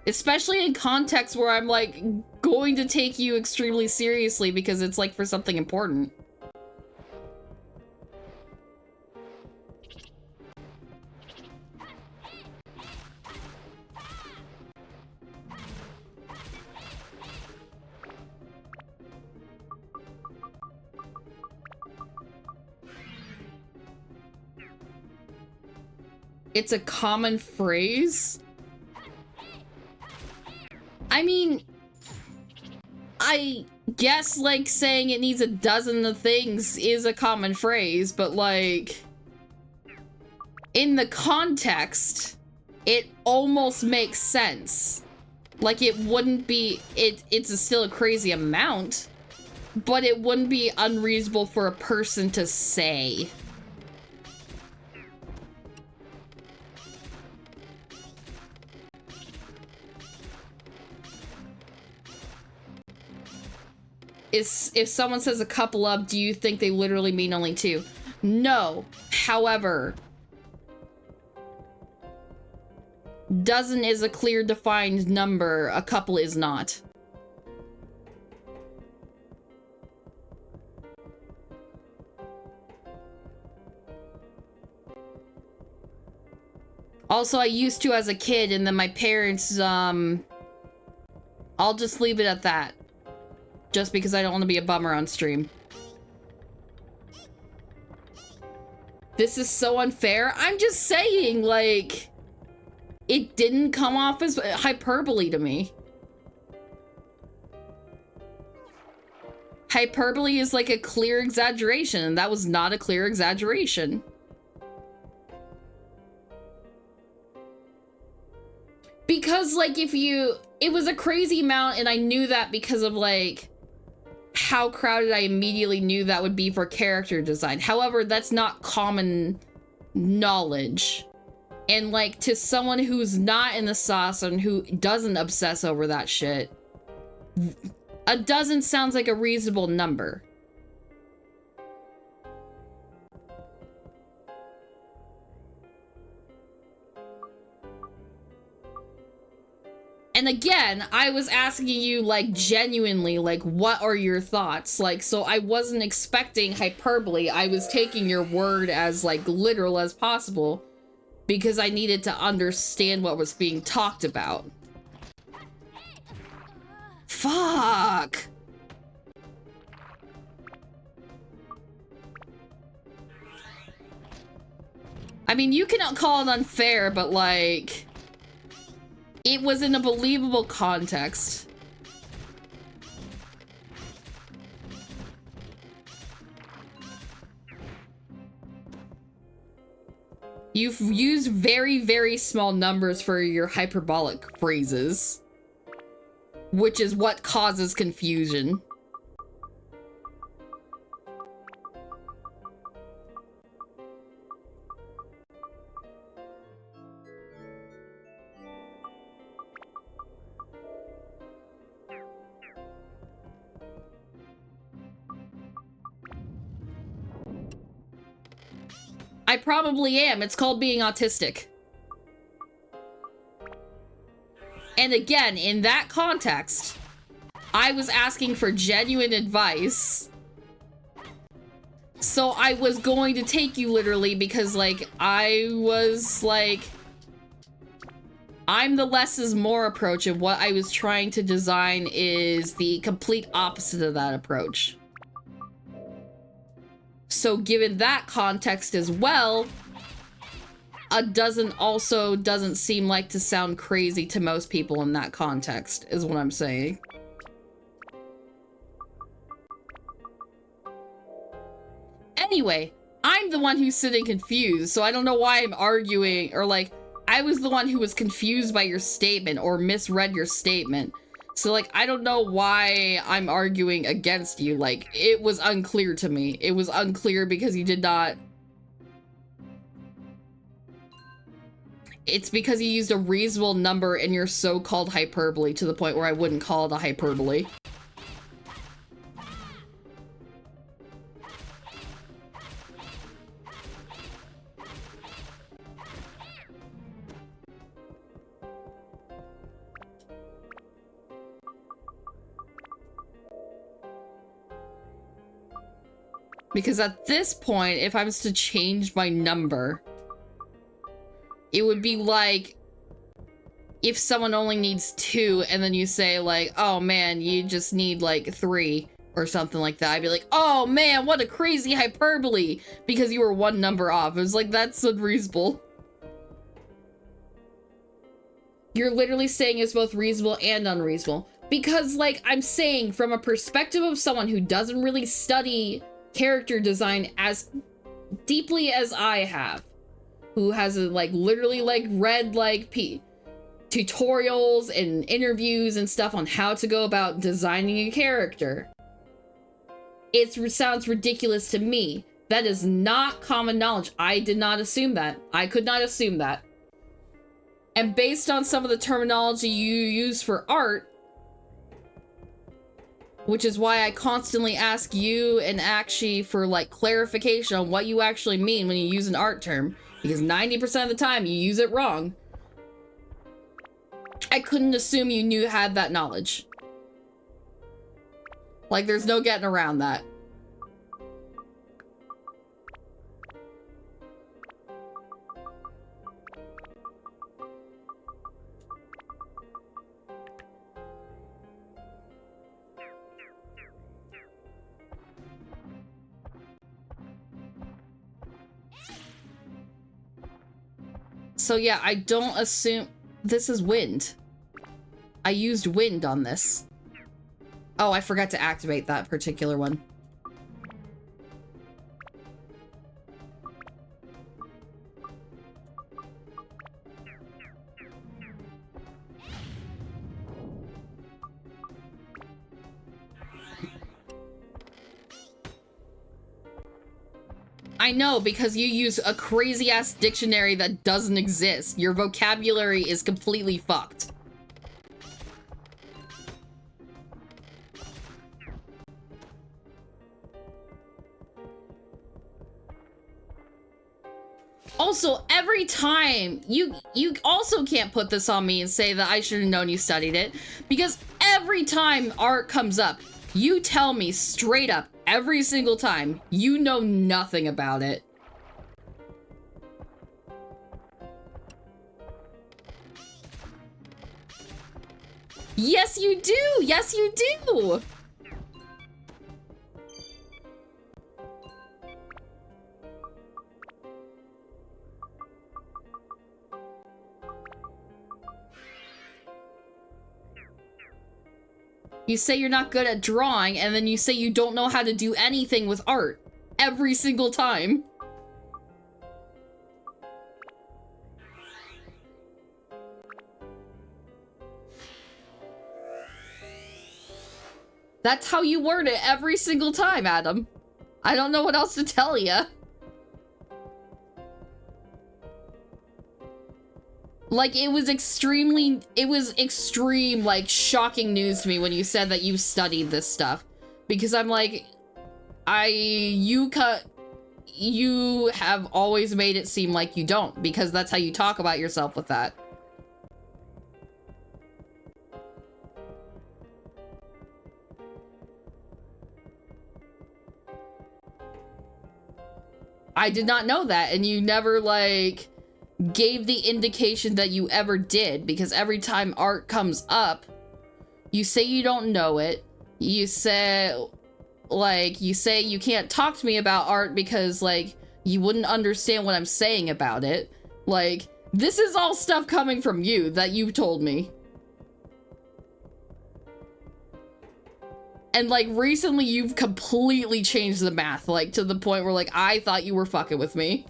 Especially in contexts where I'm like going to take you extremely seriously because it's like for something important. It's a common phrase. I mean, I guess like saying it needs a dozen of things is a common phrase, but like in the context, it almost makes sense. Like it wouldn't be, it's still a crazy amount, but it wouldn't be unreasonable for a person to say. If someone says a couple of, do you think they literally mean only 2? No. However, dozen is a clear defined number, a couple is not. Also, I used to as a kid, and then my parents, I'll just leave it at that. Just because I don't want to be a bummer on stream. This is so unfair. I'm just saying, like, it didn't come off as hyperbole to me. Hyperbole is like a clear exaggeration, and that was not a clear exaggeration. Because, like, it was a crazy amount, and I knew that because of, like, how crowded I immediately knew that would be for character design. However, that's not common knowledge. And, like, to someone who's not in the sauce and who doesn't obsess over that shit, a dozen sounds like a reasonable number. And again, I was asking you, like, genuinely, like, what are your thoughts? Like, so I wasn't expecting hyperbole. I was taking your word as, like, literal as possible because I needed to understand what was being talked about. Fuck! I mean, you cannot call it unfair, but, like, it was in a believable context. You've used very, very small numbers for your hyperbolic phrases, which is what causes confusion. I probably am. It's called being autistic. And again, in that context, I was asking for genuine advice. So I was going to take you literally because, like, I was like, I'm the less is more approach, and what I was trying to design is the complete opposite of that approach. So given that context as well, a dozen also doesn't seem like to sound crazy to most people in that context, is what I'm saying. Anyway, I'm the one who's sitting confused, so I don't know why I'm arguing, or like, I was the one who was confused by your statement or misread your statement. So, like, I don't know why I'm arguing against you. Like, it was unclear to me. It was unclear because you did not... It's because you used a reasonable number in your so-called hyperbole to the point where I wouldn't call it a hyperbole. Because at this point, if I was to change my number, it would be like if someone only needs 2 and then you say like, oh man, you just need like 3 or something like that. I'd be like, oh man, what a crazy hyperbole because you were 1 number off. It was like, that's unreasonable. You're literally saying it's both reasonable and unreasonable. Because, like, I'm saying from a perspective of someone who doesn't really study character design as deeply as I have, who has like literally like read like tutorials and interviews and stuff on how to go about designing a character, it sounds ridiculous to me. That is not common knowledge. I did not assume that. I could not assume that. And based on some of the terminology you use for art, which is why I constantly ask you and Akshi for like clarification on what you actually mean when you use an art term, because 90% of the time you use it wrong. I couldn't assume you had that knowledge. Like, there's no getting around that. So yeah, I don't assume this is wind. I used wind on this. Oh, I forgot to activate that particular one. I know, because you use a crazy-ass dictionary that doesn't exist. Your vocabulary is completely fucked. Also, every time, you also can't put this on me and say that I should have known you studied it, because every time art comes up, you tell me straight up, every single time, you know nothing about it. Yes, you do! Yes, you do! You say you're not good at drawing, and then you say you don't know how to do anything with art. Every single time. That's how you word it every single time, Adam. I don't know what else to tell you. Like, it was extreme, like, shocking news to me when you said that you studied this stuff. Because I'm like, you have always made it seem like you don't, because that's how you talk about yourself with that. I did not know that, and you never, like, gave the indication that you ever did, because every time art comes up, you say you don't know it. You say you can't talk to me about art because, like, you wouldn't understand what I'm saying about it. Like, this is all stuff coming from you that you told me. And, like, recently you've completely changed the math, like, to the point where, like, I thought you were fucking with me.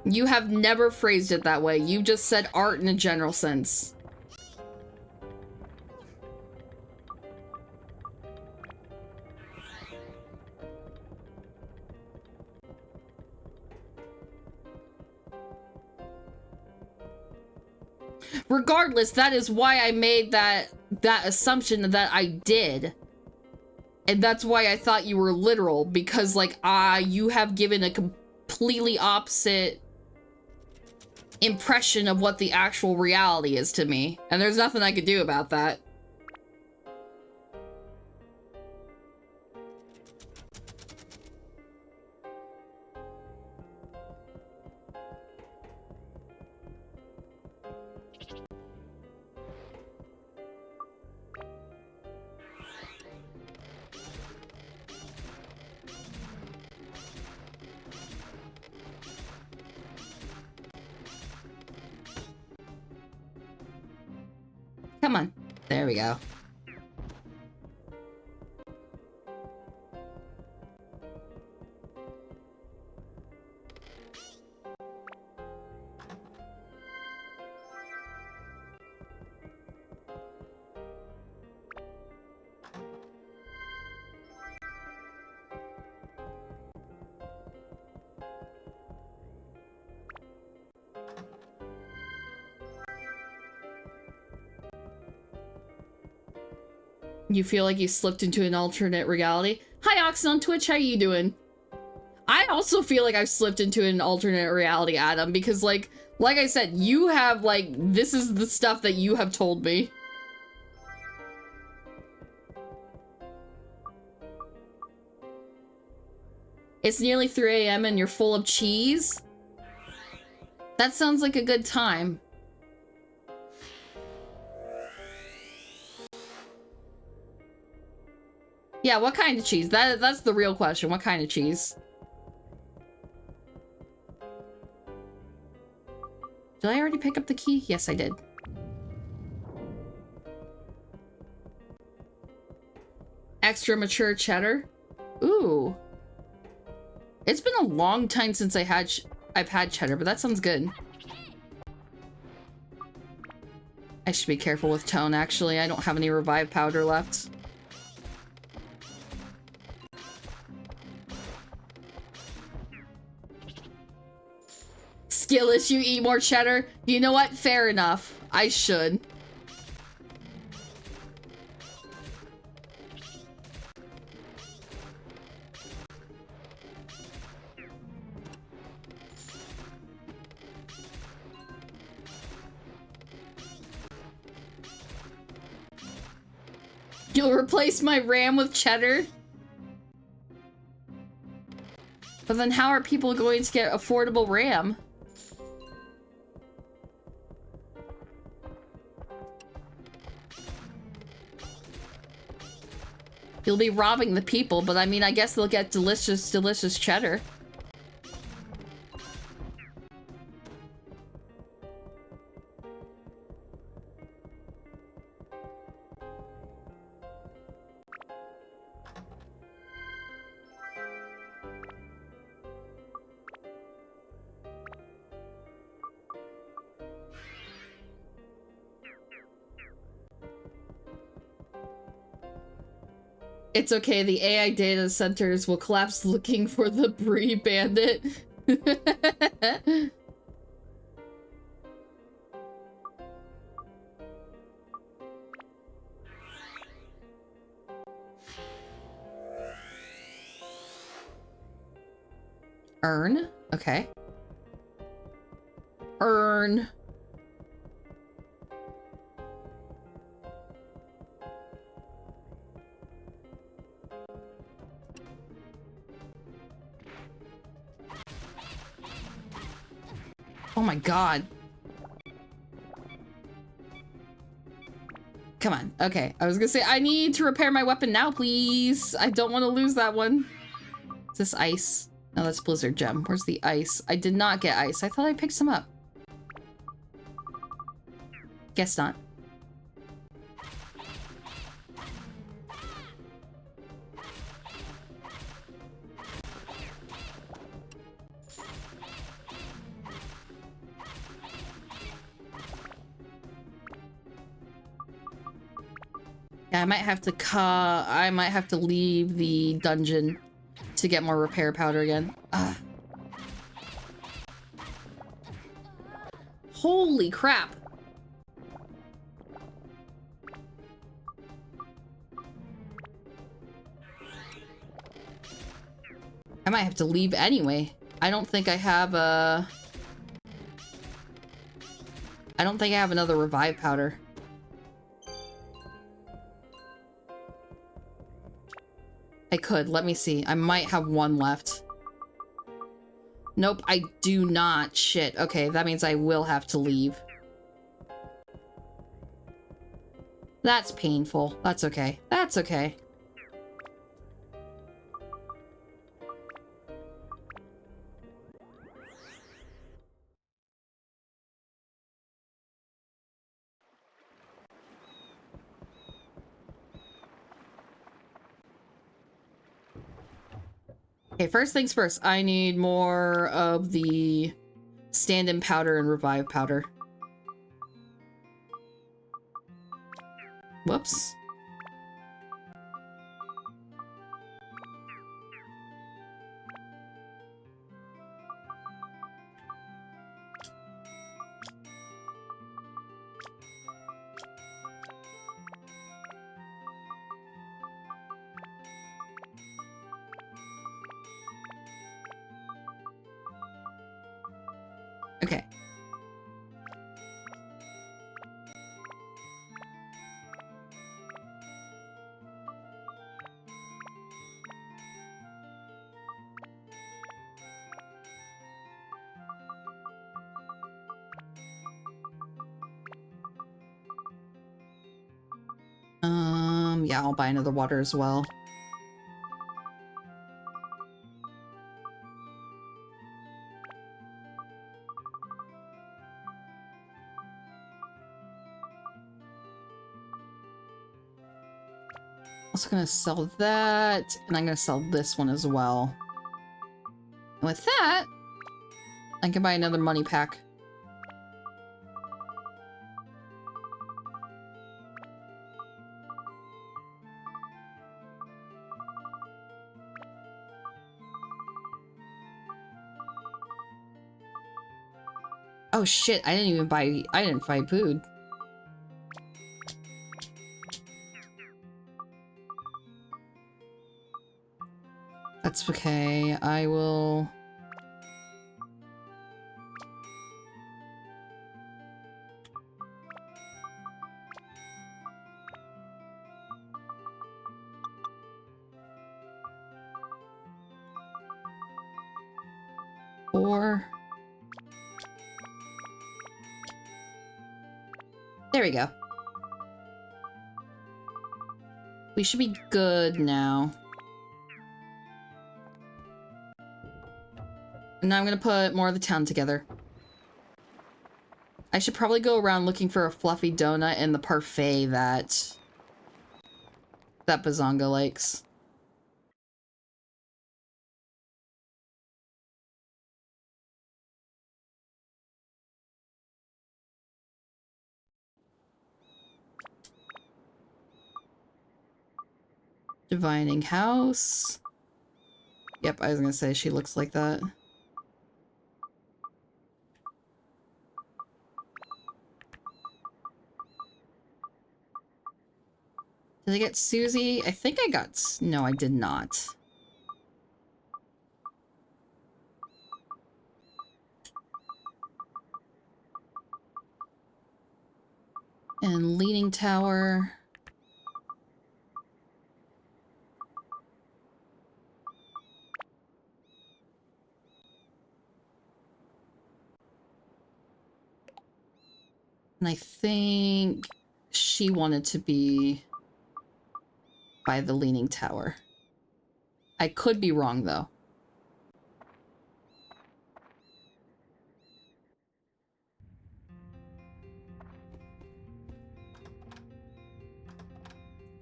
You have never phrased it that way. You just said art in a general sense. Regardless, that is why I made that assumption that I did. And that's why I thought you were literal, because, like, you have given a completely opposite impression of what the actual reality is to me, and there's nothing I could do about that. Come on. There we go. You feel like you slipped into an alternate reality? Hi, Oxen on Twitch, how you doing? I also feel like I've slipped into an alternate reality, Adam, because, like I said, you have, like, this is the stuff that you have told me. It's nearly 3 a.m. and you're full of cheese? That sounds like a good time. Yeah, what kind of cheese? That's the real question. What kind of cheese? Did I already pick up the key? Yes, I did. Extra mature cheddar. Ooh. It's been a long time since I've had cheddar, but that sounds good. I should be careful with tone, actually. I don't have any revive powder left. Skill issue, eat more cheddar. You know what? Fair enough. I should. You'll replace my RAM with cheddar? But then how are people going to get affordable RAM? You'll be robbing the people, but I mean, I guess they'll get delicious, delicious cheddar. It's okay, the AI data centers will collapse looking for the Brie bandit. Earn? Okay. Earn. Oh my god. Come on. Okay. I was gonna say, I need to repair my weapon now, please. I don't want to lose that one. Is this ice? No, that's Blizzard Gem. Where's the ice? I did not get ice. I thought I picked some up. Guess not. Yeah, I might have to leave the dungeon to get more repair powder again. Ugh. Holy crap. I might have to leave anyway. I don't think I have another revive powder. I could. Let me see. I might have one left. Nope, I do not. Shit. Okay, that means I will have to leave. That's painful. That's okay. That's okay. Okay, first things first, I need more of the stand-in powder and revive powder. Whoops. Okay. Yeah, I'll buy another water as well. Also gonna sell that, and I'm gonna sell this one as well. And with that, I can buy another money pack. Oh shit, I didn't buy food. That's okay, I will... There we go. We should be good now. And now I'm gonna put more of the town together. I should probably go around looking for a fluffy donut and the parfait that Bazonga likes. Divining house. Yep, I was gonna say she looks like that. Did I get Susie? I think I got... No, I did not. And Leaning Tower. And I think she wanted to be by the Leaning Tower. I could be wrong, though.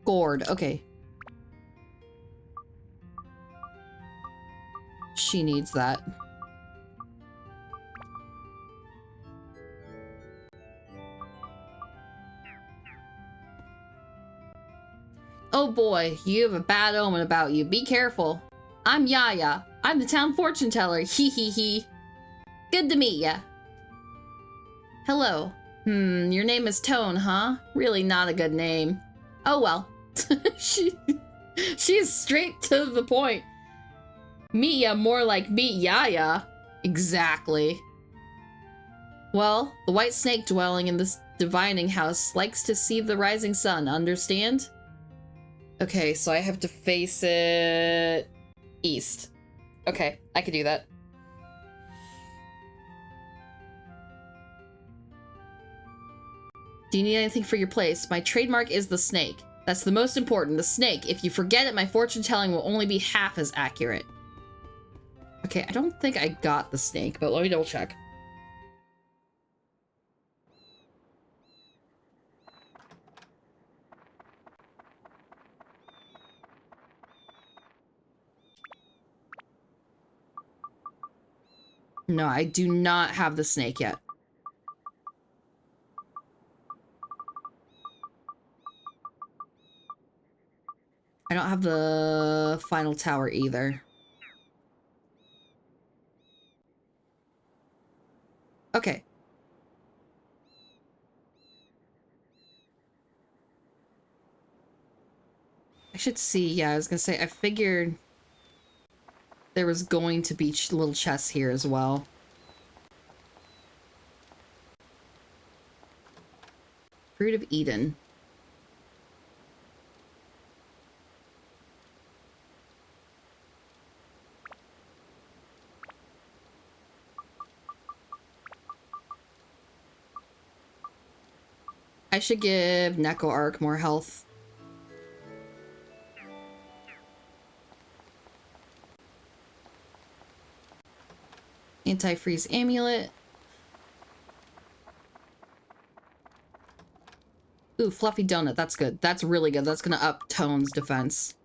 Gourd, okay. She needs that. Oh boy, you have a bad omen about you. Be careful. I'm Yaya. I'm the town fortune teller. Hee hee hee. Good to meet ya. Hello. Your name is Tone, huh? Really not a good name. Oh well. She's straight to the point. Meet ya more like meet Yaya. Exactly. Well, the white snake dwelling in this divining house likes to see the rising sun, understand? Okay, so I have to face it east. Okay, I could do that. Do you need anything for your place? My trademark is the snake. That's the most important, the snake. If you forget it, my fortune telling will only be half as accurate. Okay, I don't think I got the snake, but let me double check. No, I do not have the snake yet. I don't have the final tower either. Okay. I should see. Yeah, I was gonna say, I figured there was going to be little chests here as well. Fruit of Eden. I should give Neko Arc more health. Anti-freeze amulet. Ooh, fluffy donut. That's good. That's really good. That's gonna up Tone's defense.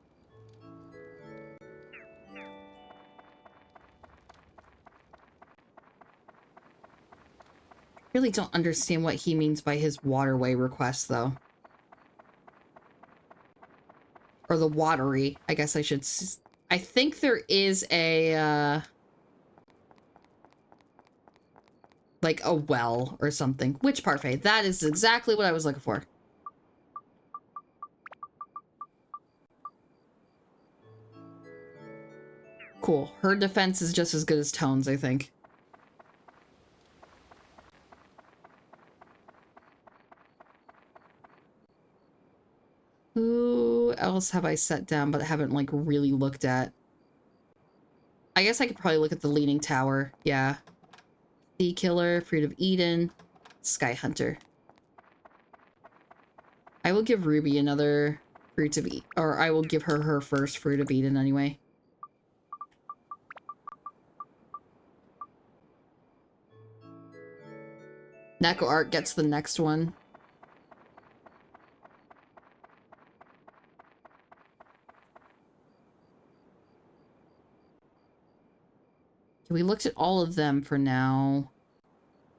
Really don't understand what he means by his waterway request, though. Or the watery, I guess I should... I think there is a, like a well or something. Witch parfait. That is exactly what I was looking for. Cool. Her defense is just as good as Tone's, I think. Who else have I set down but haven't, like, really looked at? I guess I could probably look at the Leaning Tower. Yeah. Sea Killer, Fruit of Eden, Sky Hunter. I will give Ruby another Fruit of Eden, or I will give her her first Fruit of Eden anyway. Neko Art gets the next one. We looked at all of them for now.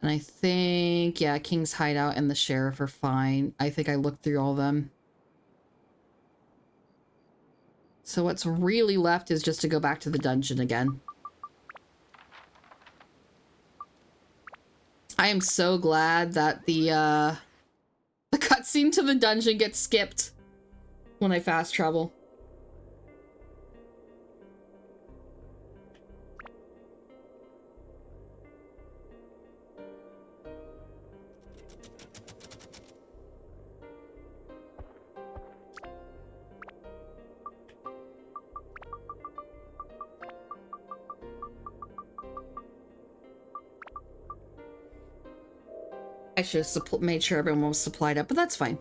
And I think, yeah, King's Hideout and the Sheriff are fine. I think I looked through all of them. So what's really left is just to go back to the dungeon again. I am so glad that the cutscene to the dungeon gets skipped when I fast travel. I should have made sure everyone was supplied up, but that's fine.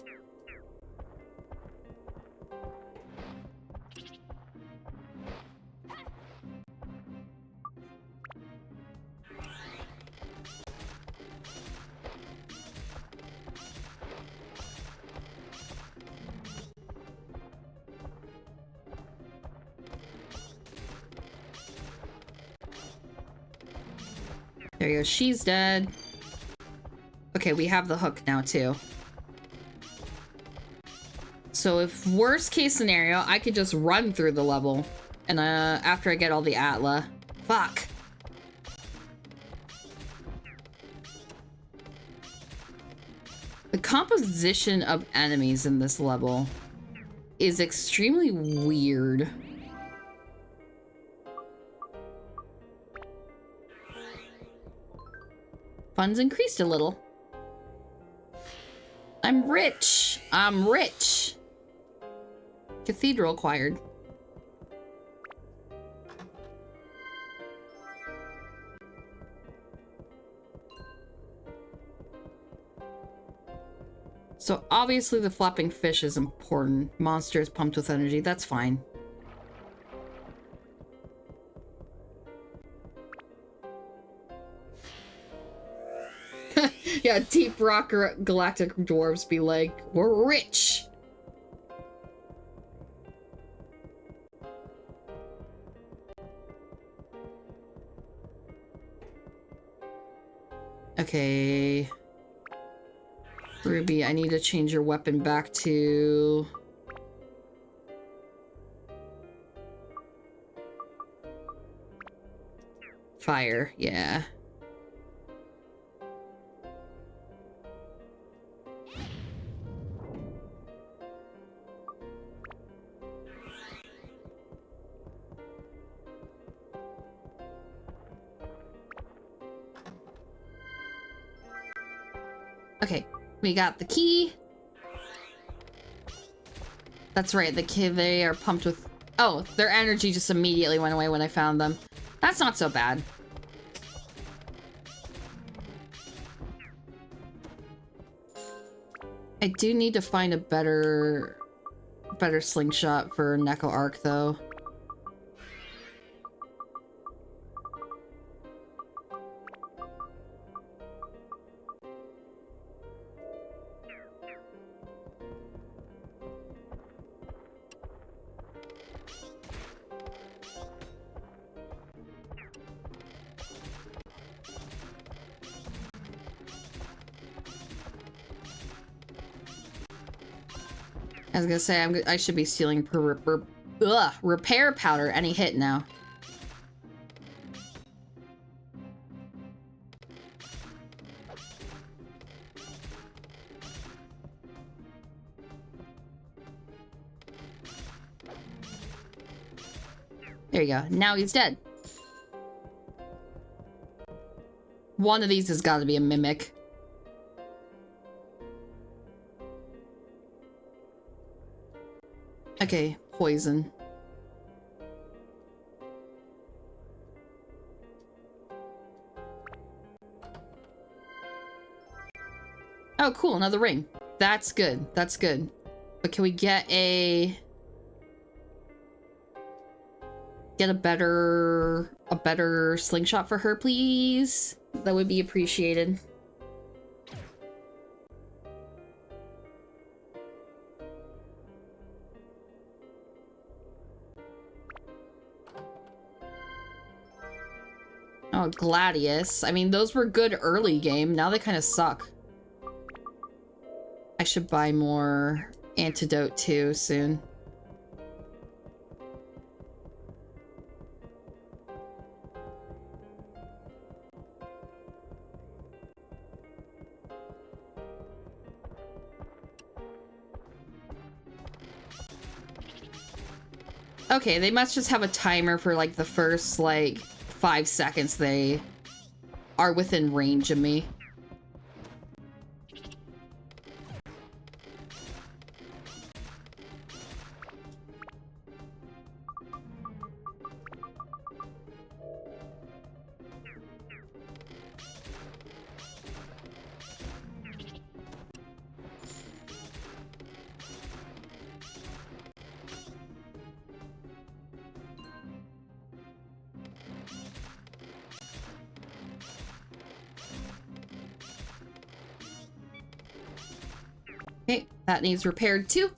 There you go, she's dead. Okay, we have the hook now, too. So if worst case scenario, I could just run through the level. And after I get all the Atla. Fuck. The composition of enemies in this level is extremely weird. Funds increased a little. I'm rich. I'm rich. Cathedral acquired. So obviously the flapping fish is important. Monster is pumped with energy. That's fine. Yeah, Deep Rock Galactic Dwarves be like, we're rich! Okay. Ruby, I need to change your weapon back to... fire, yeah. Okay, we got the key. That's right, the key, they are pumped with... Oh, their energy just immediately went away when I found them. That's not so bad. I do need to find a better slingshot for Neko Arc, though. I was gonna say I should be stealing repair powder any hit now. There you go. Now he's dead. One of these has got to be a mimic. Okay, poison. Oh, cool, another ring. That's good. That's good. But can we get a better slingshot for her, please? That would be appreciated. Oh, Gladius. I mean, those were good early game. Now they kind of suck. I should buy more antidote too soon. Okay, they must just have a timer for like the first like 5 seconds they are within range of me. Okay, that needs repaired too.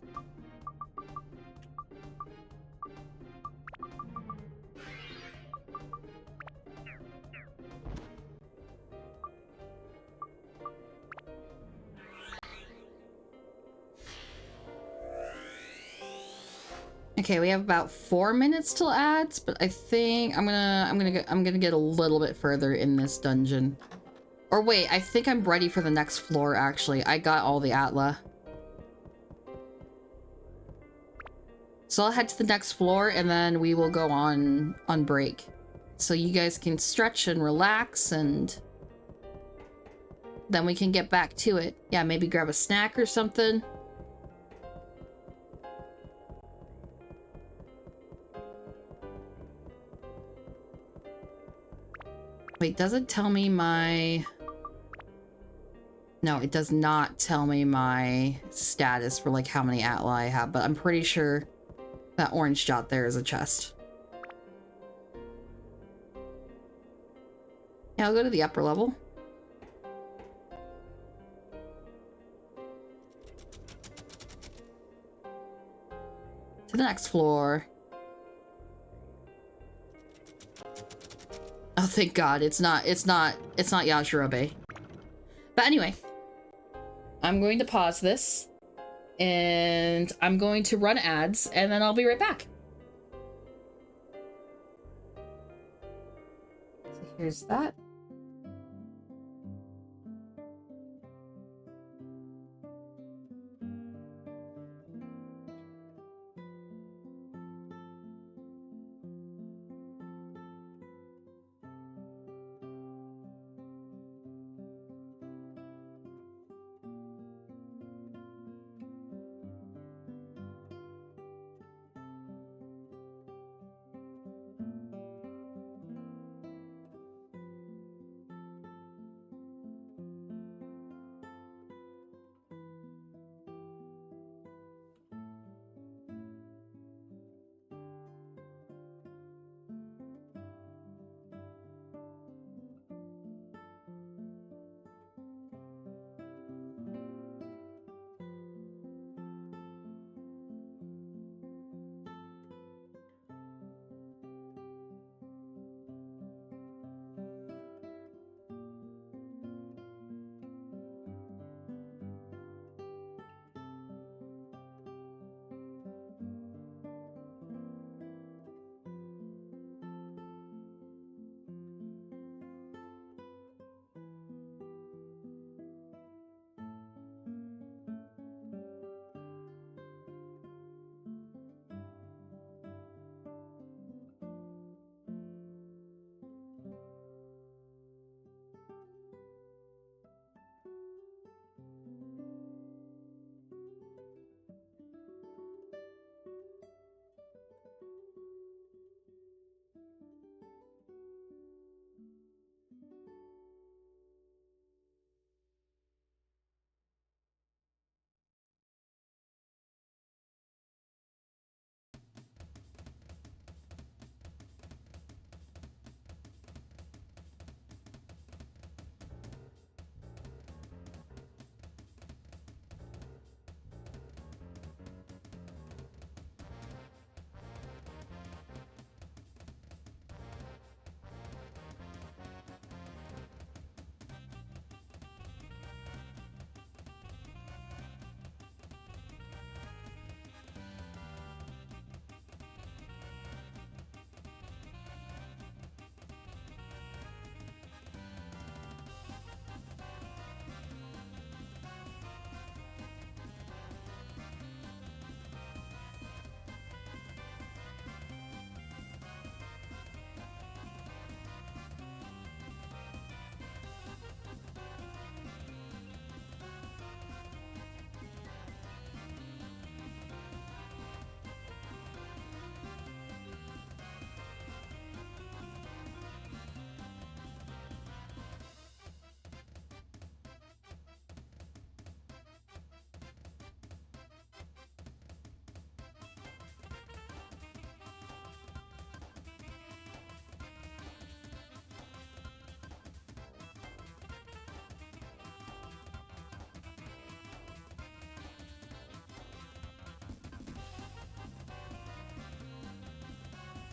Okay, we have about 4 minutes till ads, but I think I'm gonna get a little bit further in this dungeon. Or wait, I think I'm ready for the next floor actually. I got all the Atla. So I'll head to the next floor and then we will go on break. So you guys can stretch and relax and then we can get back to it. Yeah, maybe grab a snack or something. Wait, does it tell me my... No, it does not tell me my status for like how many Atla I have, but I'm pretty sure that orange dot there is a chest. Yeah, I'll go to the upper level. To the next floor. Oh, thank God, it's not Yajirobe. But anyway, I'm going to pause this and I'm going to run ads and then I'll be right back. So here's that.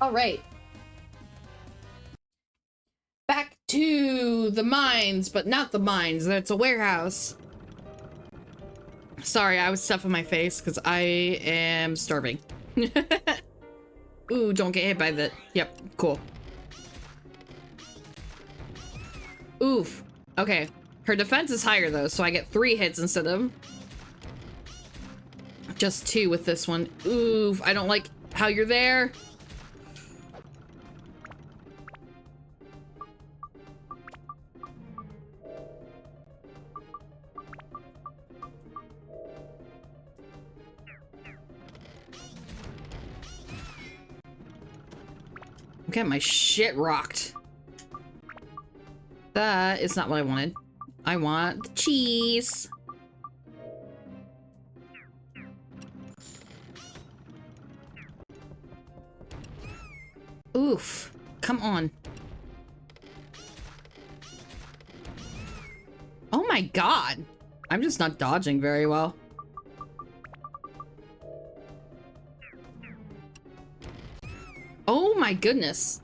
All right. Back to the mines, but not the mines. That's a warehouse. Sorry, I was stuffing my face because I am starving. Ooh, don't get hit by the... Yep, cool. Oof. Okay. Her defense is higher, though, so I get 3 hits instead of... just 2 with this one. Oof, I don't like how you're there. I'm getting my shit rocked. That is not what I wanted. I want the cheese. Oof. Come on. Oh my god. I'm just not dodging very well. Oh my goodness.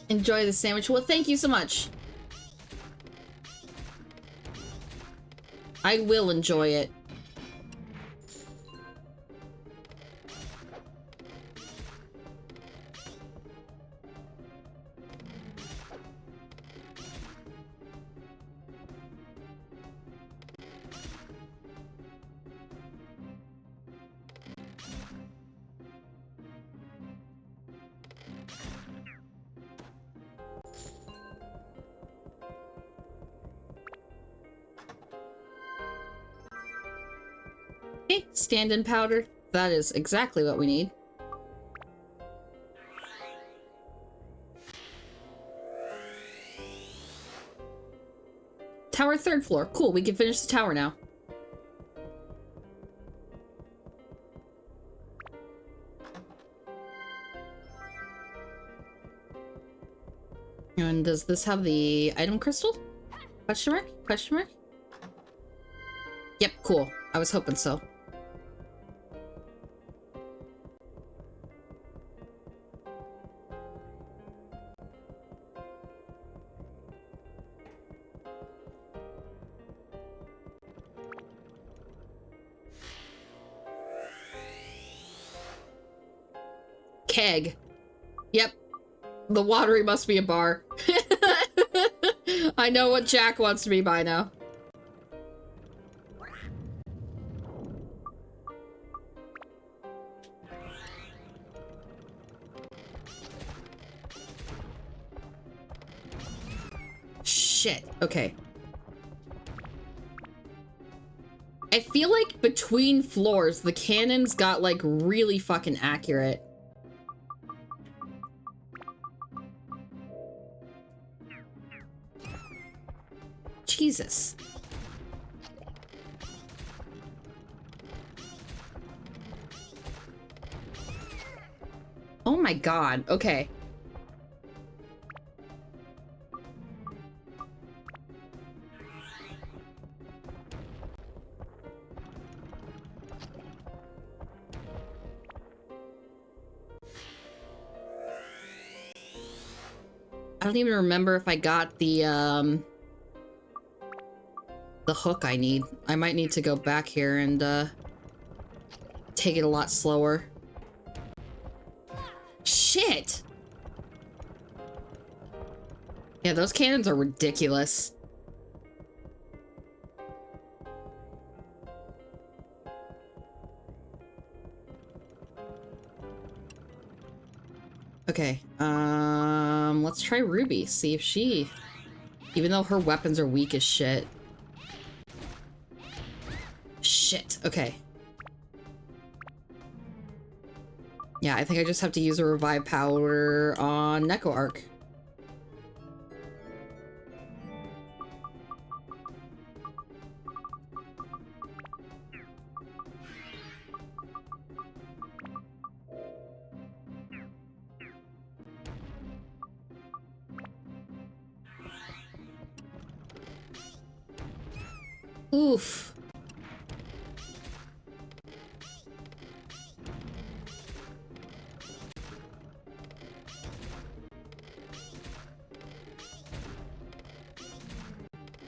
Enjoy the sandwich. Well, thank you so much. I will enjoy it. Okay, stand-in powder. That is exactly what we need. Tower 3rd floor. Cool, we can finish the tower now. And does this have the item crystal? Question mark? Question mark? Yep, cool. I was hoping so. Keg. Yep. The watery must be a bar. I know what Jack wants to be by now. Shit. Okay. I feel like between floors, the cannons got like really fucking accurate. Jesus. Oh my god. Okay. I don't even remember if I got the hook I need. I might need to go back here and take it a lot slower. Shit! Yeah, those cannons are ridiculous. Okay, let's try Ruby, see if she... Even though her weapons are weak as shit. Shit, okay. Yeah, I think I just have to use a revive powder on Neko Arc. Oof.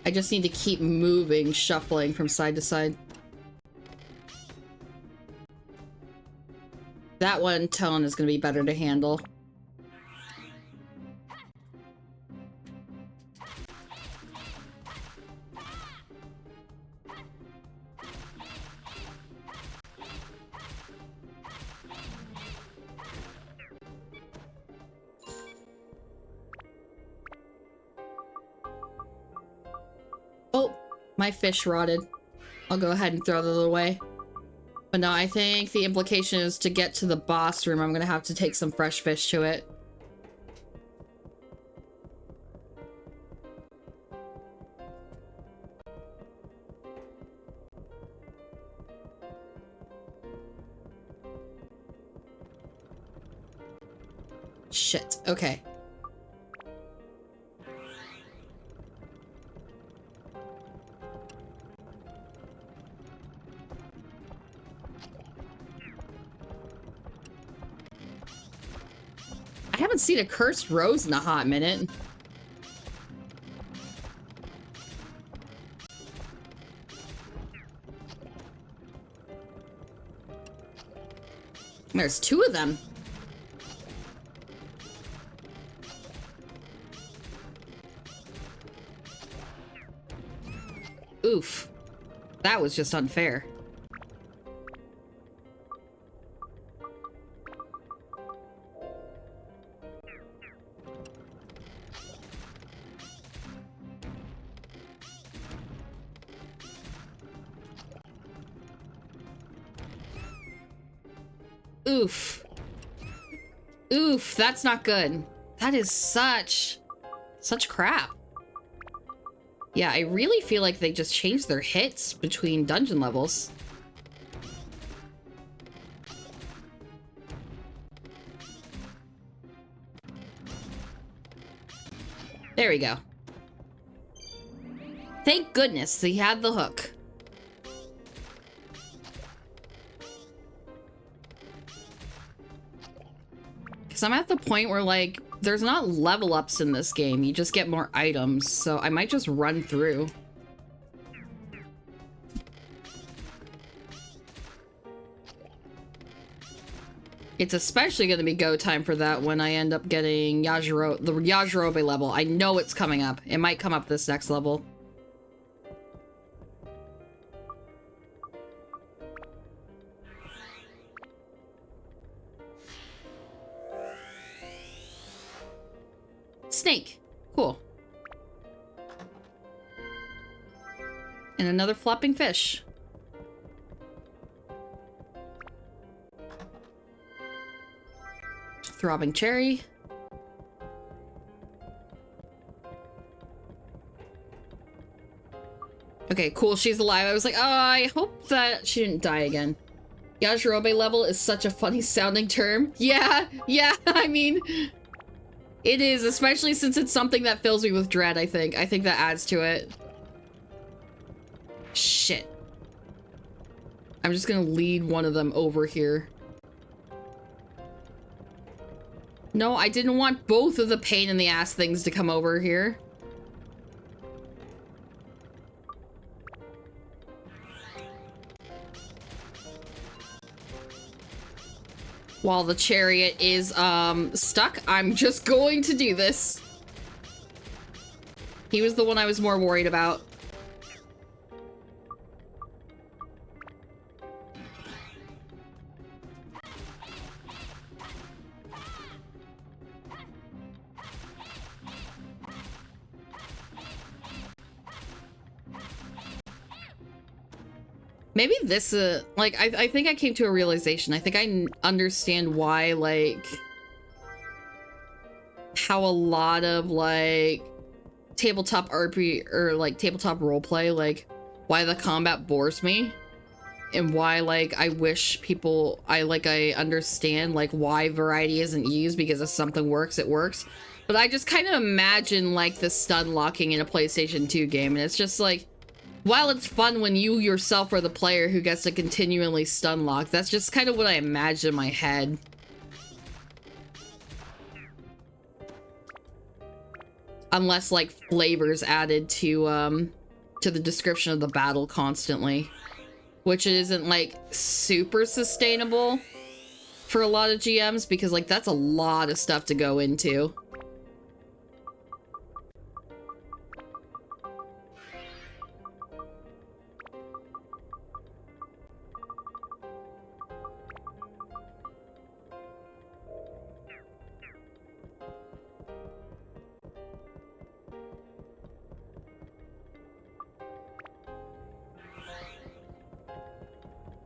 I just need to keep moving, shuffling from side to side. That one tone is going to be better to handle. Oh, my fish rotted. I'll go ahead and throw that away. But no, I think the implication is to get to the boss room, I'm gonna have to take some fresh fish to it. Shit, okay. I haven't seen a cursed rose in a hot minute. There's two of them. Oof. That was just unfair. Oof. Oof, that's not good. That is such crap. Yeah, I really feel like they just changed their hits between dungeon levels. There we go. Thank goodness he had the hook. Because I'm at the point where, like, there's not level ups in this game. You just get more items, so I might just run through. It's especially going to be go time for that when I end up getting the Yajirobe level. I know it's coming up. It might come up this next level. Snake. Cool. And another flopping fish. Throbbing cherry. Okay, cool. She's alive. I was like, oh, I hope that she didn't die again. Yajirobe level is such a funny sounding term. Yeah, I mean... It is, especially since it's something that fills me with dread, I think. I think that adds to it. Shit. I'm just gonna lead one of them over here. No, I didn't want both of the pain in the ass things to come over here. While the chariot is, stuck, I'm just going to do this. He was the one I was more worried about. Maybe this, like, I think I came to a realization. I think I understand why, like, how a lot of, like, tabletop RP, or, like, tabletop roleplay, like, why the combat bores me. And why, like, I wish people, I understand, like, why variety isn't used, because if something works, it works. But I just kind of imagine, like, the stun locking in a PlayStation 2 game, and it's just like, While it's fun when you yourself are the player who gets to continually stun lock, that's just kind of what I imagine in my head. Unless, like, flavors added to the description of the battle constantly. Which isn't, like, super sustainable for a lot of GMs, because, like, that's a lot of stuff to go into.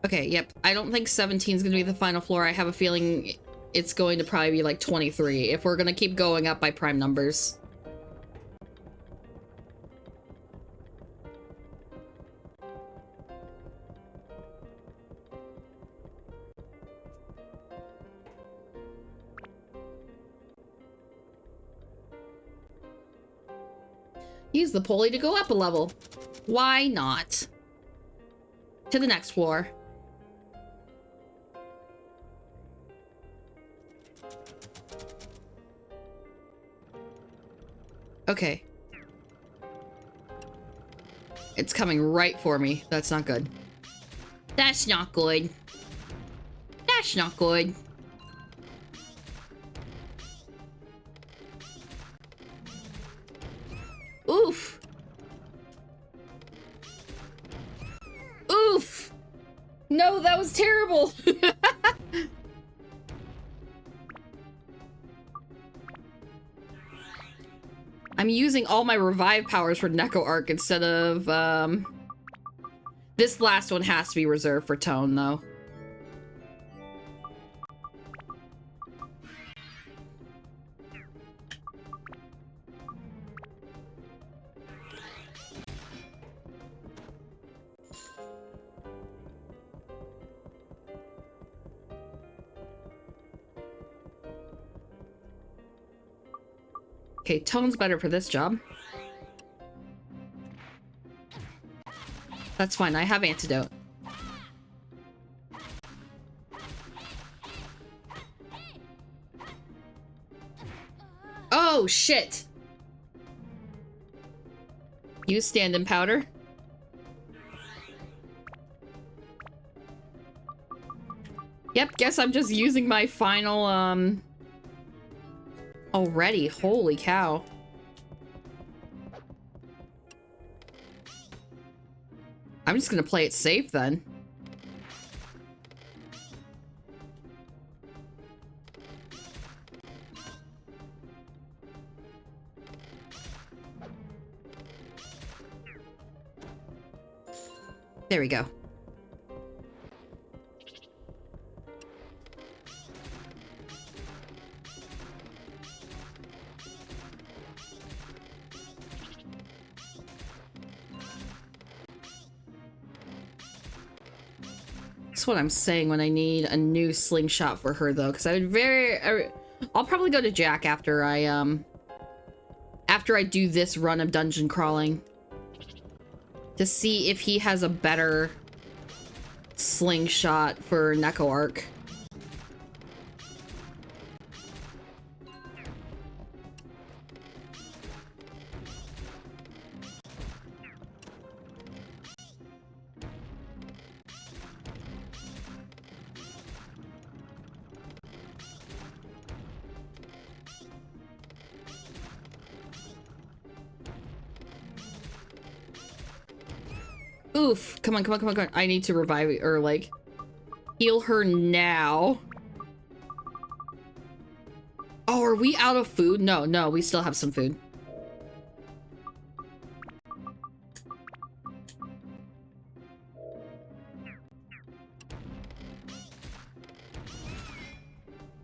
Okay, yep. I don't think 17 is going to be the final floor. I have a feeling it's going to probably be like 23 if we're going to keep going up by prime numbers. Use the pulley to go up a level. Why not? To the next floor. Okay. It's coming right for me. That's not good. That's not good. That's not good. Oof. Oof. No, that was terrible. I'm using all my revive powers for Neko Arc instead of, this last one has to be reserved for Tone, though. Okay, Tone's better for this job. That's fine, I have antidote. Oh, shit! Use stand-in powder. Yep, guess I'm just using my final, already, holy cow. I'm just gonna play it safe then. There we go. That's what I'm saying when I need a new slingshot for her, though, because I would I'll probably go to Jack after I do this run of dungeon crawling to see if he has a better slingshot for Neko Arc. Oof. Come on, come on, come on, come on. I need to revive it, or, like, heal her now. Oh, are we out of food? No, no, we still have some food.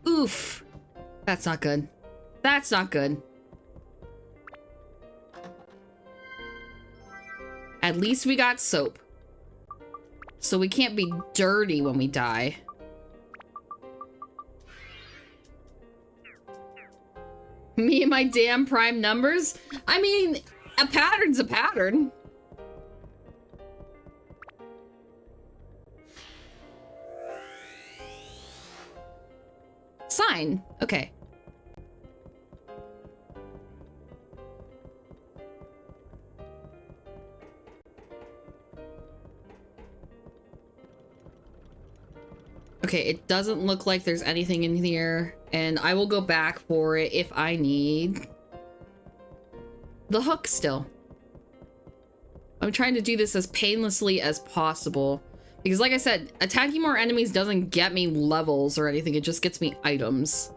Oof. That's not good. That's not good. At least we got soap. So we can't be dirty when we die. Me and my damn prime numbers? I mean, a pattern's a pattern. sign. Okay. Okay, it doesn't look like there's anything in here, and I will go back for it if I need the hook still. I'm trying to do this as painlessly as possible, because like I said, attacking more enemies doesn't get me levels or anything, it just gets me items.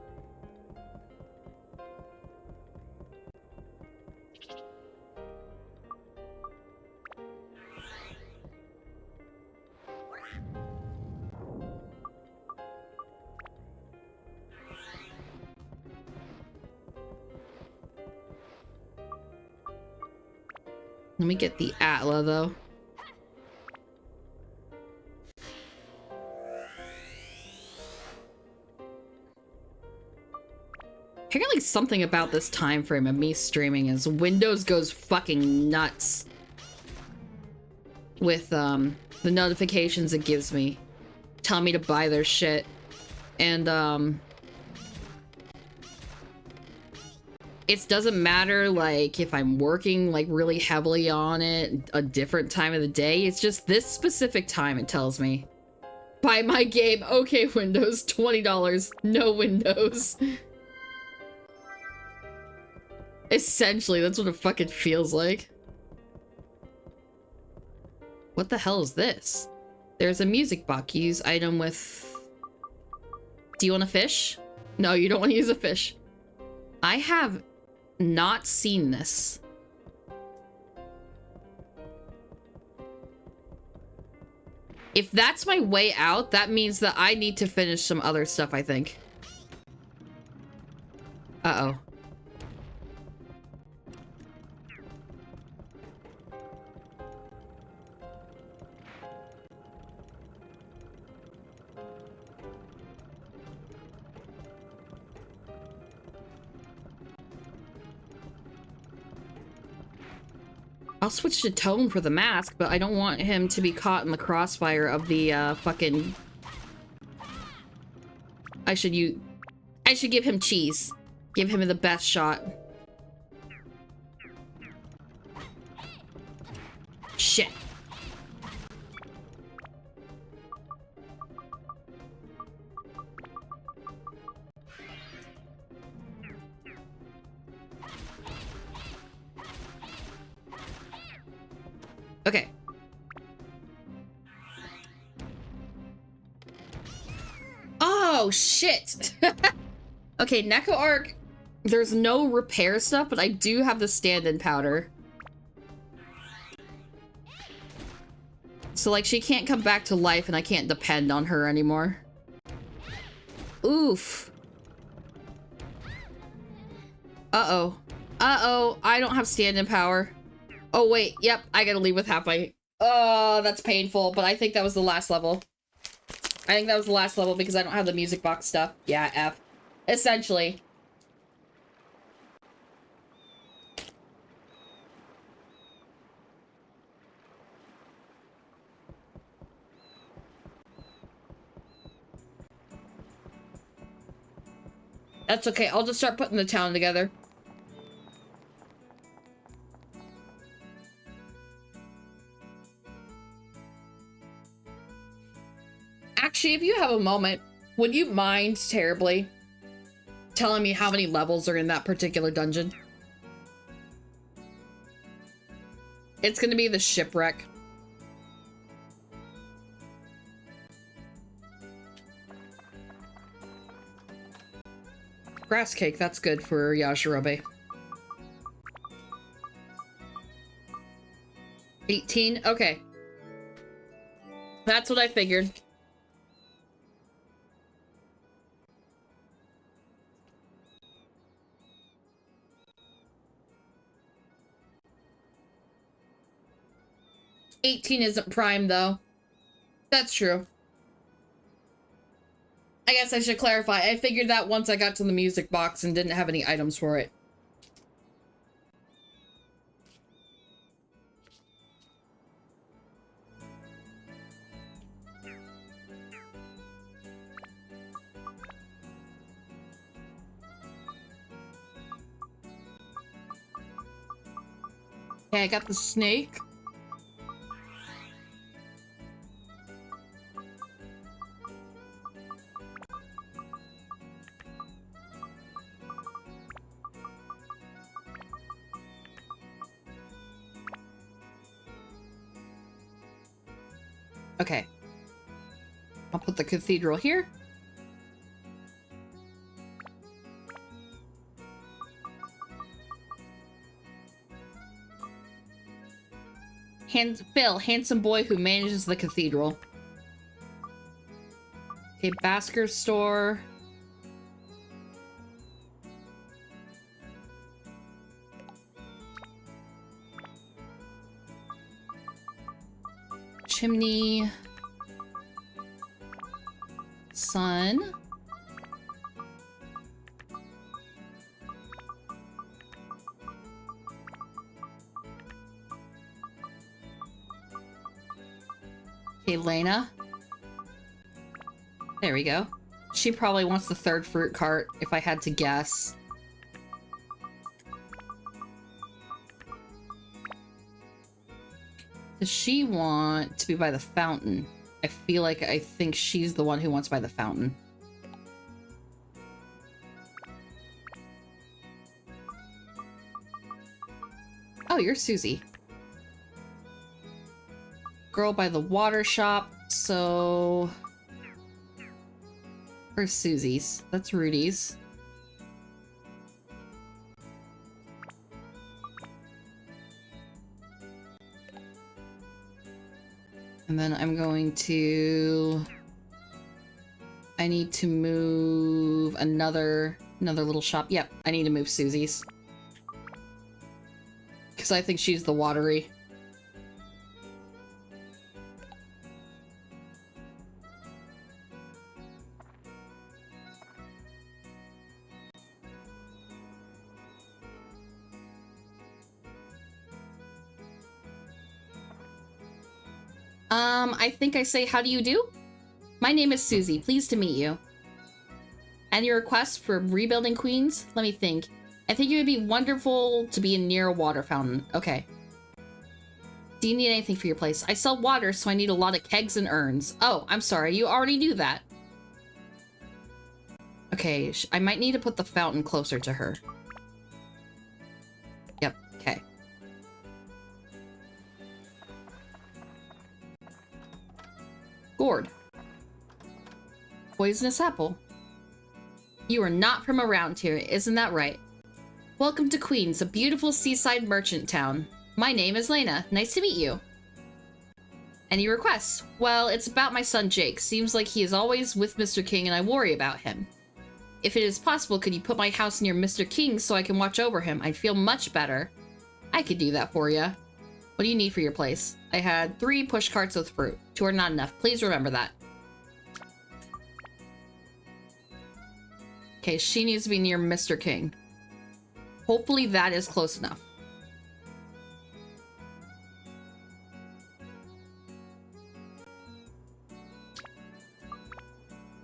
Let me get the Atla, though. Apparently something about this time frame of me streaming is Windows goes fucking nuts with the notifications it gives me, telling me to buy their shit. And it doesn't matter, like, if I'm working, like, really heavily on it, a different time of the day. It's just this specific time it tells me. Buy my game. Okay, Windows. $20. No Windows. Essentially, that's what it fucking feels like. What the hell is this? There's a music box. Use item with... Do you want a fish? No, you don't want to use a fish. I have... not seen this. If that's my way out, that means that I need to finish some other stuff, I think. Uh-oh. I'll switch to tone for the mask, but I don't want him to be caught in the crossfire of the fucking... I should give him cheese. Give him the best shot. Shit. Okay. Oh, shit. Okay, Neko Arc, there's no repair stuff, but I do have the stand-in powder. So, like, she can't come back to life and I can't depend on her anymore. Oof. Uh-oh. Uh-oh, I don't have stand-in power. Oh, wait, yep, I gotta leave with halfway. Oh, that's painful, but I think that was the last level. I think that was the last level because I don't have the music box stuff. Yeah, F. Essentially. That's okay, I'll just start putting the town together. Actually, if you have a moment, would you mind terribly telling me how many levels are in that particular dungeon? It's gonna be the shipwreck. Grass cake, that's good for Yajirobe. 18? Okay. That's what I figured. $18 isn't prime, though. That's true. I guess I should clarify. I figured that once I got to the music box and didn't have any items for it. Okay, I got the snake. Okay. I'll put the cathedral here. Phil, handsome boy who manages the cathedral. Okay, Basker's store. Chimney. Sun. Okay, Lena. There we go. She probably wants the third fruit cart, if I had to guess. Does she want to be by the fountain? I think she's the one who wants by the fountain. Oh, you're Susie. Girl by the water shop, so... Where's Susie's? That's Rudy's. And then I'm going to... I need to move another little shop. Yep, I need to move Susie's. Because I think she's the watery. I think I say, how do you do? My name is Susie. Pleased to meet you. And your request for rebuilding Queens? Let me think. I think it would be wonderful to be near a water fountain. Okay. Do you need anything for your place? I sell water, so I need a lot of kegs and urns. Oh, I'm sorry. You already knew that. Okay, I might need to put the fountain closer to her. Yep, okay. Gourd. Poisonous apple. You are not from around here, isn't that right? Welcome to Queens, a beautiful seaside merchant town. My name is Lena. Nice to meet you. Any requests? Well, it's about my son Jake. Seems like he is always with Mr. King and I worry about him. If it is possible, could you put my house near Mr. King so I can watch over him? I'd feel much better. I could do that for you. What do you need for your place? I had 3 push carts with fruit. 2 are not enough. Please remember that. Okay, she needs to be near Mr. King. Hopefully that is close enough.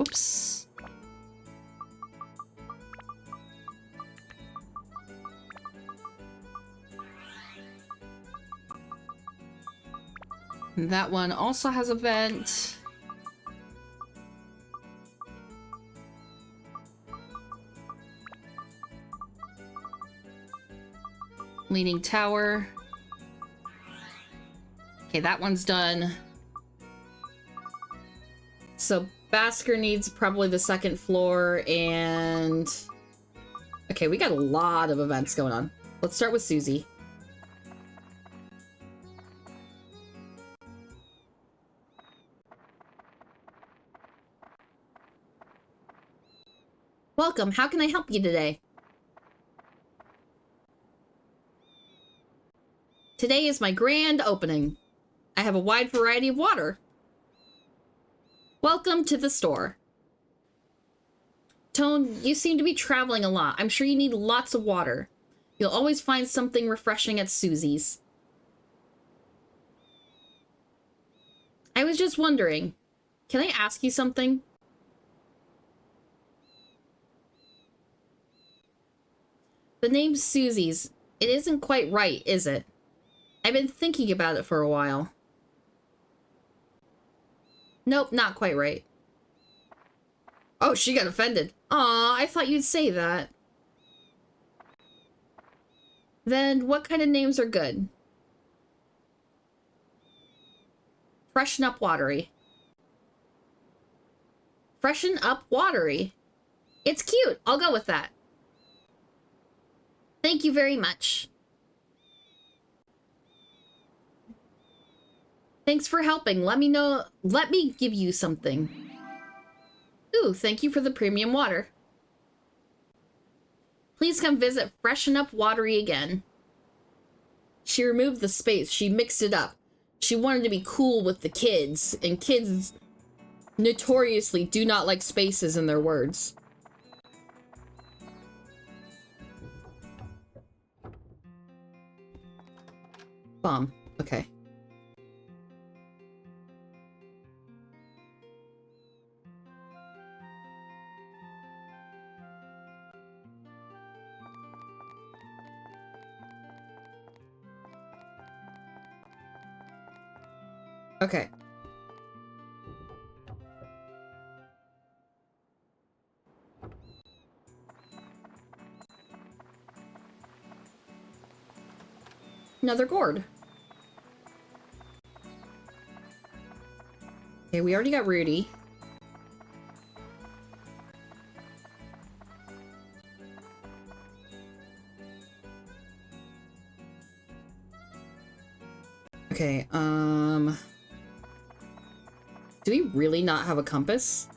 Oops. And that one also has a vent. Leaning tower. Okay, that one's done. So Basker needs probably the 2nd floor and... Okay, we got a lot of events going on. Let's start with Susie. Welcome, how can I help you today? Today is my grand opening. I have a wide variety of water. Welcome to the store. Tone, you seem to be traveling a lot. I'm sure you need lots of water. You'll always find something refreshing at Susie's. I was just wondering, can I ask you something? The name's Susie's. It isn't quite right, is it? I've been thinking about it for a while. Nope, not quite right. Oh, she got offended. Aw, I thought you'd say that. Then what kind of names are good? Freshen up watery. Freshen up watery. It's cute. I'll go with that. Thank you very much. Thanks for helping. Let me give you something. Ooh, thank you for the premium water. Please come visit Freshen Up Watery again. She removed the space. She mixed it up. She wanted to be cool with the kids, and kids notoriously do not like spaces in their words. Bomb. Okay. Okay. Another gourd. Okay, we already got Rudy. Okay, do we really not have a compass?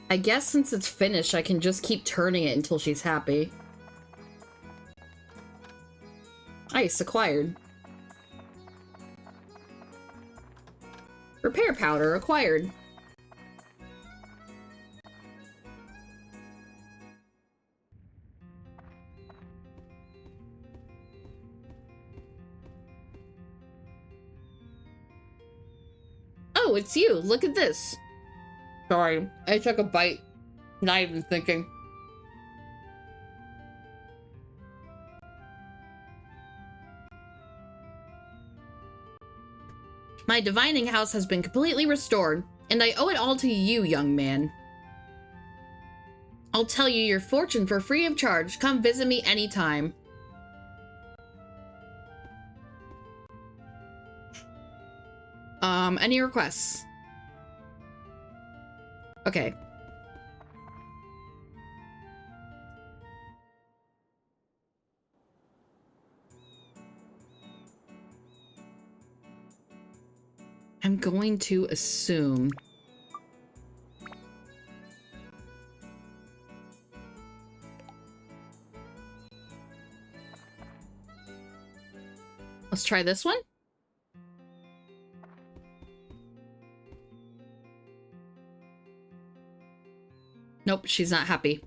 I guess since it's finished, I can just keep turning it until she's happy. Ice acquired. Repair powder acquired. Oh, it's you. Look at this. Sorry, I took a bite. Not even thinking. My divining house has been completely restored, and I owe it all to you, young man. I'll tell you your fortune for free of charge. Come visit me anytime. Any requests? Okay. I'm going to assume. Let's try this one. Nope, she's not happy.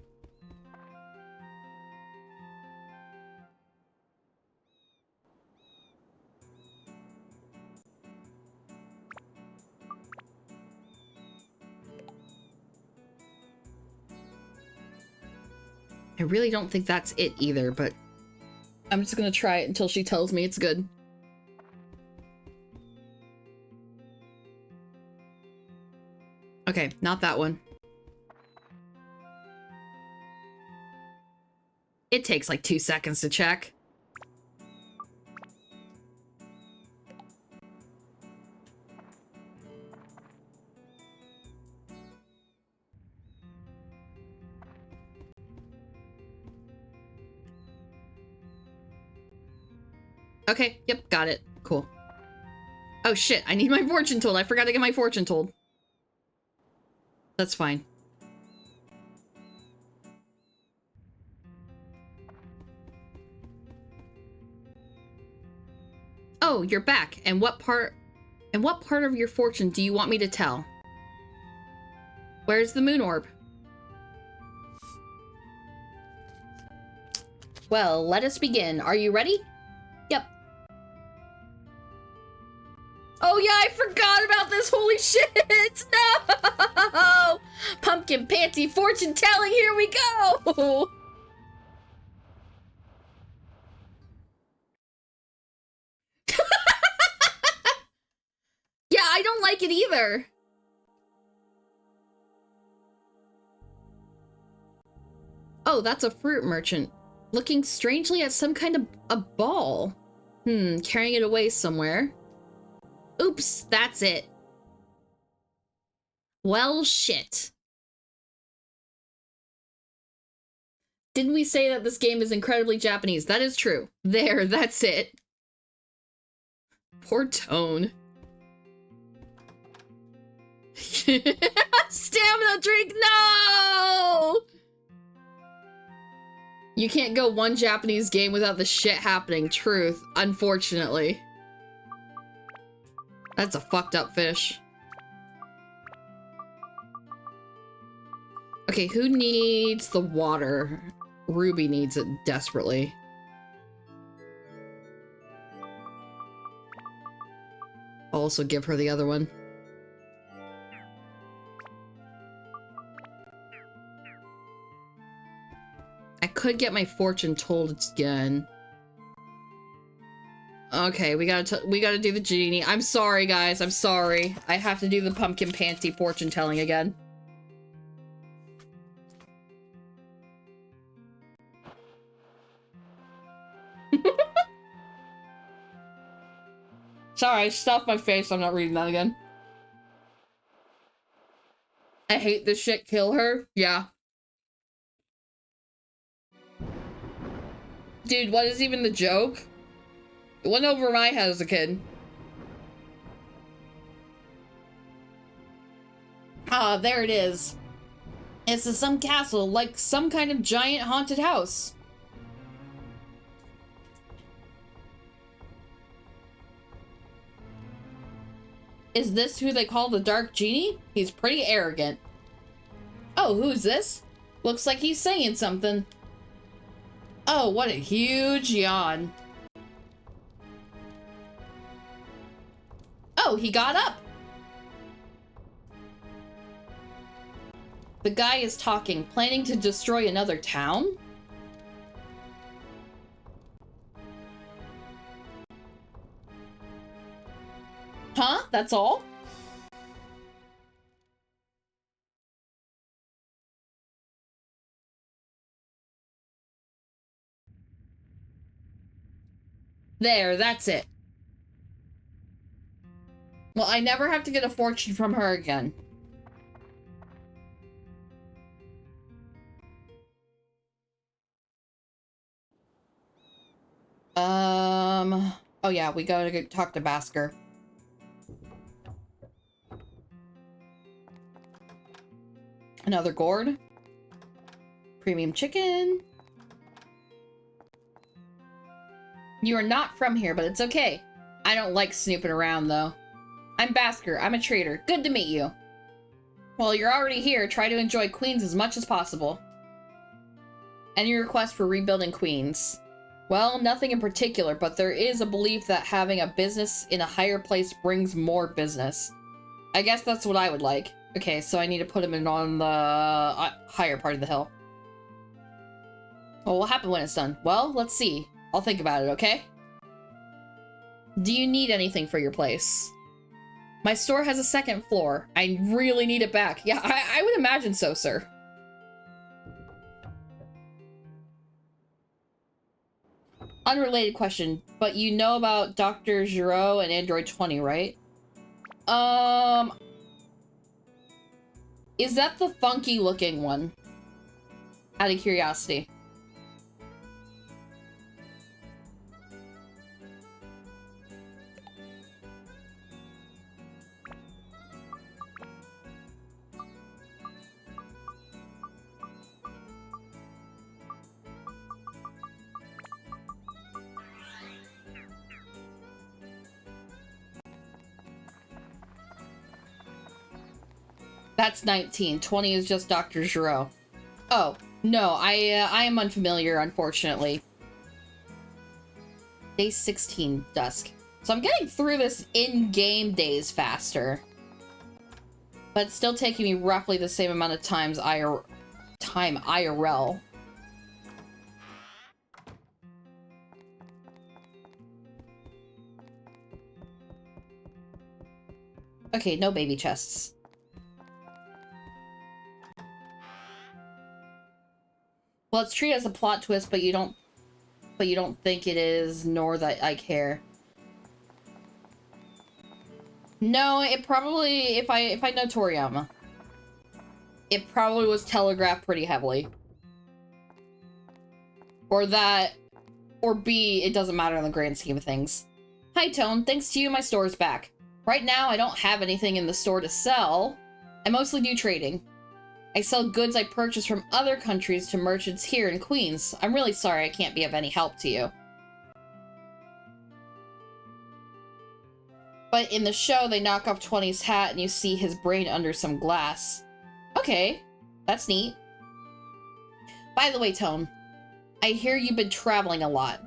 I really don't think that's it either, but I'm just gonna try it until she tells me it's good. Okay, not that one. It takes like 2 seconds to check. Okay, yep, got it. Cool. Oh shit, I need my fortune told. I forgot to get my fortune told. That's fine. Oh, you're back. And what part of your fortune do you want me to tell? Where's the moon orb? Well, let us begin. Are you ready? Yep. Oh yeah, I forgot about this. Holy shit! No! Pumpkin panty fortune telling. Here we go. Yeah, I don't like it either. Oh, that's a fruit merchant. Looking strangely at some kind of a ball. Carrying it away somewhere. Oops, that's it. Well, shit. Didn't we say that this game is incredibly Japanese? That is true. There, that's it. Poor Tone. Stamina drink, no! You can't go one Japanese game without the shit happening. Truth, unfortunately. That's a fucked up fish. Okay, who needs the water? Ruby needs it desperately. I'll also give her the other one. I could get my fortune told again. Okay, we gotta do the genie. I'm sorry, guys. I'm sorry. I have to do the pumpkin panty fortune telling again. Sorry, I stuffed my face. I'm not reading that again. I hate this shit. Kill her. Yeah. Dude, what is even the joke? It went over my head as a kid. Ah, there it is. It's some castle, like some kind of giant haunted house. Is this who they call the Dark Genie? He's pretty arrogant. Oh, who's this? Looks like he's saying something. Oh, what a huge yawn. Oh, he got up. The guy is talking, planning to destroy another town? Huh? That's all? There, that's it. Well, I never have to get a fortune from her again. Oh yeah, we gotta go talk to Basker. Another gourd. Premium chicken. You are not from here, but it's okay. I don't like snooping around, though. I'm Basker. I'm a trader. Good to meet you. Well, you're already here. Try to enjoy Queens as much as possible. Any request for rebuilding Queens? Well, nothing in particular, but there is a belief that having a business in a higher place brings more business. I guess that's what I would like. Okay, so I need to put him in on the higher part of the hill. Well, what happened when it's done? Well, let's see. I'll think about it, okay? Do you need anything for your place? My store has a second floor. I really need it back. Yeah, I would imagine so, sir. Unrelated question, but you know about Dr. Giro and Android 20, right? Is that the funky looking one? Out of curiosity. That's 19. 20 is just Dr. Giro. Oh, no, I am unfamiliar, unfortunately. Day 16, dusk. So I'm getting through this in-game days faster. But it's still taking me roughly the same amount of time IRL. Okay, no baby chests. Well, it's treated as a plot twist, but you don't think it is, nor that I care. No, it probably, if I know Toriyama, it probably was telegraphed pretty heavily. Or that, or B, it doesn't matter in the grand scheme of things. Hi, Tone. Thanks to you, my store's back. Right now, I don't have anything in the store to sell. I mostly do trading. I sell goods I purchase from other countries to merchants here in Queens. I'm really sorry I can't be of any help to you. But in the show, they knock off 20's hat and you see his brain under some glass. Okay, that's neat. By the way, Tone, I hear you've been traveling a lot.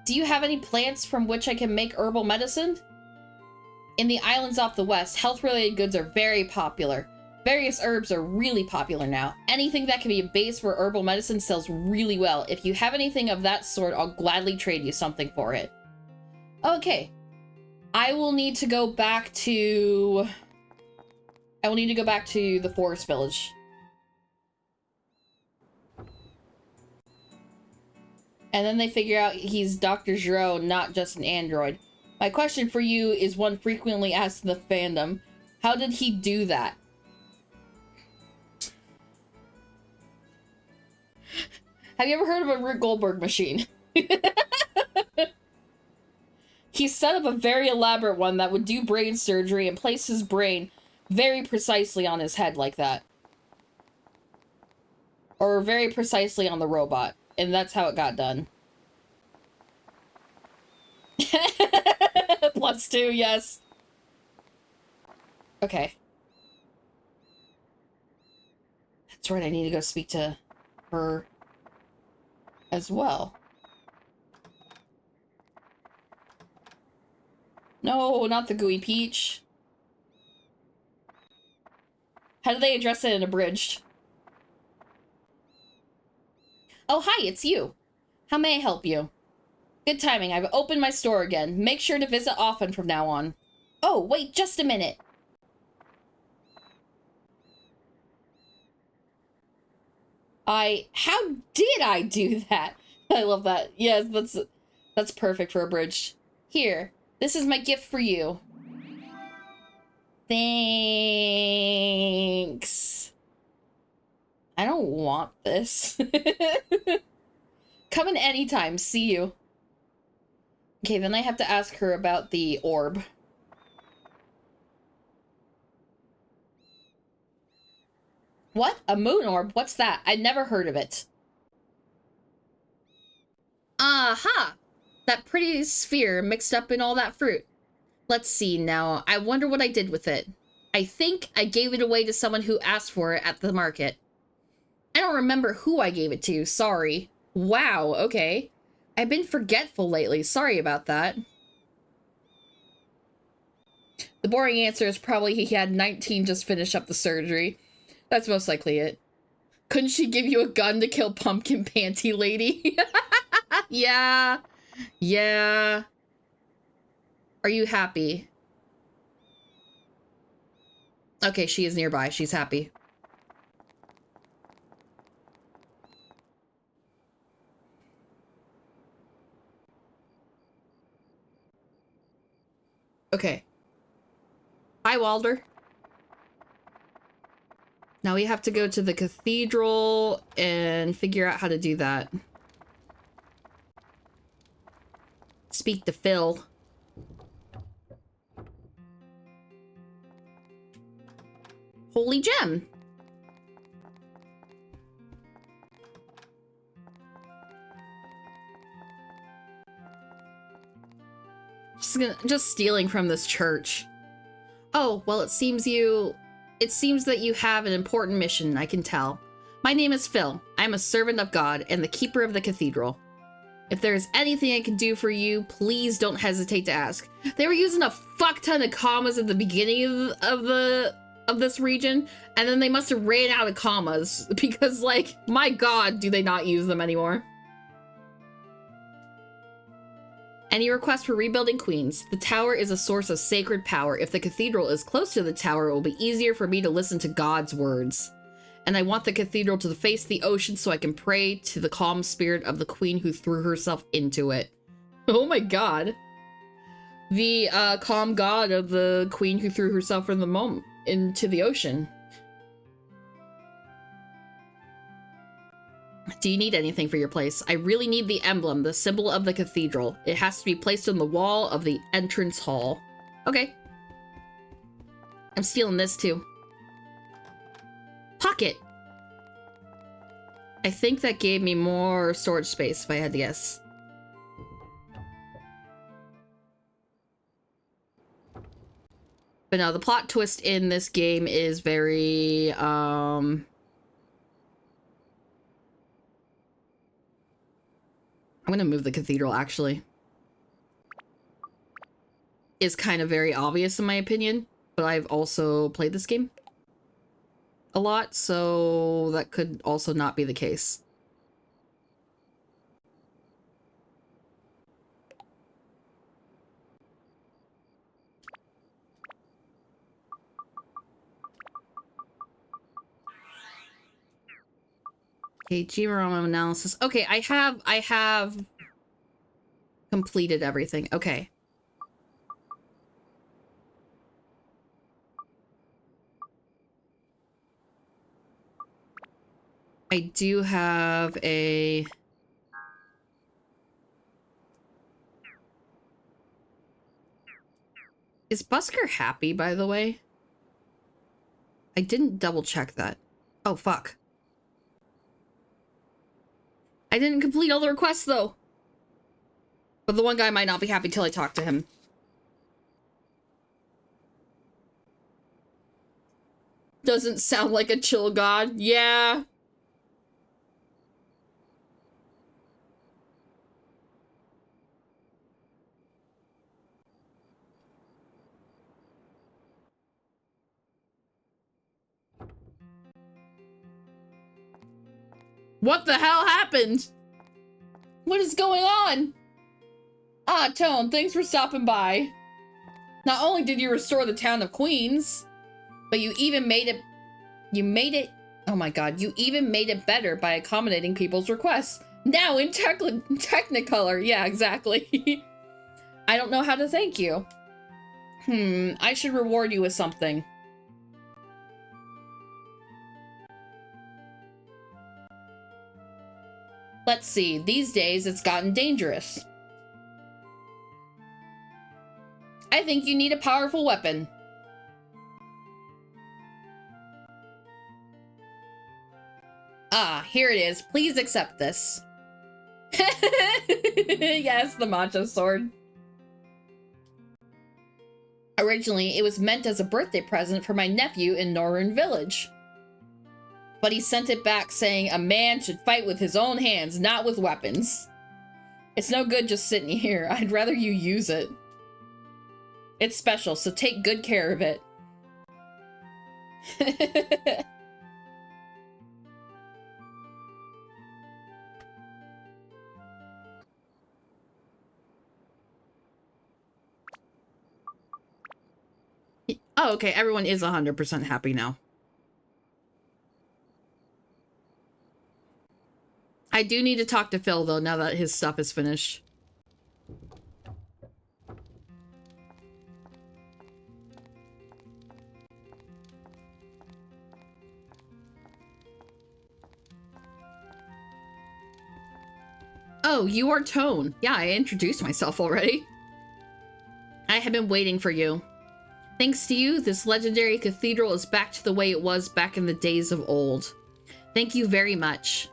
Do you have any plants from which I can make herbal medicine? In the islands off the west, health-related goods are very popular. Various herbs are really popular now. Anything that can be a base for herbal medicine sells really well. If you have anything of that sort, I'll gladly trade you something for it. Okay. I will need to go back to the forest village. And then they figure out he's Dr. Gero, not just an android. My question for you is one frequently asked in the fandom. How did he do that? Have you ever heard of a Rube Goldberg machine? He set up a very elaborate one that would do brain surgery and place his brain very precisely on his head like that. Or very precisely on the robot. And that's how it got done. +2, yes. Okay. That's right, I need to go speak to her as well. No, not the gooey peach. How do they address it in Abridged? Oh, hi, it's you. How may I help you? Good timing, I've opened my store again. Make sure to visit often from now on. Oh, wait just a minute. How did I do that? I love that. Yes, that's perfect for Abridged. Here, this is my gift for you. Thanks. I don't want this. Come in anytime. See you. Okay, then I have to ask her about the orb. What? A moon orb? What's that? I'd never heard of it. Aha! That pretty sphere mixed up in all that fruit. Let's see now. I wonder what I did with it. I think I gave it away to someone who asked for it at the market. I don't remember who I gave it to. Sorry. Wow, okay. I've been forgetful lately. Sorry about that. The boring answer is probably he had 19 just finish up the surgery. That's most likely it. Couldn't she give you a gun to kill Pumpkin Panty Lady? Yeah. Yeah. Are you happy? Okay, she is nearby. She's happy. Okay. Hi, Walder. Now we have to go to the cathedral and figure out how to do that. Speak to Phil. Holy gem. Just stealing from this church. Oh, well, it seems that you have an important mission, I can tell. My name is Phil. I'm a servant of God and the keeper of the cathedral. If there's anything I can do for you, please don't hesitate to ask. They were using a fuck ton of commas at the beginning of this region, and then they must have ran out of commas because, like, my god, do they not use them anymore. Any request for rebuilding Queens? The tower is a source of sacred power. If the cathedral is close to the tower, it will be easier for me to listen to God's words. And I want the cathedral to face the ocean so I can pray to the calm spirit of the queen who threw herself into it. Oh my god. The calm god of the queen who threw herself into the ocean. Do you need anything for your place? I really need the emblem, the symbol of the cathedral. It has to be placed on the wall of the entrance hall. Okay. I'm stealing this too. Pocket. I think that gave me more storage space if I had to guess. But no, the plot twist in this game is very, I'm gonna move the cathedral, actually. Is kind of very obvious in my opinion, but I've also played this game a lot, so that could also not be the case. Okay, Georama analysis. Okay, I have completed everything. Okay. I do have a... Is Busker happy, by the way? I didn't double check that. Oh, fuck. I didn't complete all the requests, though. But the one guy might not be happy till I talk to him. Doesn't sound like a chill god. Yeah. What the hell happened? What is going on? Ah, Tone, thanks for stopping by. Not only did you restore the town of Queens, but you even made it, oh my god, you even made it better by accommodating people's requests. Now in Technicolor, yeah, exactly. I don't know how to thank you. I should reward you with something. Let's see, these days it's gotten dangerous. I think you need a powerful weapon. Ah, here it is. Please accept this. Yes, the macho sword. Originally, it was meant as a birthday present for my nephew in Northern Village. But he sent it back saying a man should fight with his own hands, not with weapons. It's no good just sitting here. I'd rather you use it. It's special, so take good care of it. Oh, okay, everyone is 100% happy now. I do need to talk to Phil, though, now that his stuff is finished. Oh, you are Tone. Yeah, I introduced myself already. I have been waiting for you. Thanks to you, this legendary cathedral is back to the way it was back in the days of old. Thank you very much.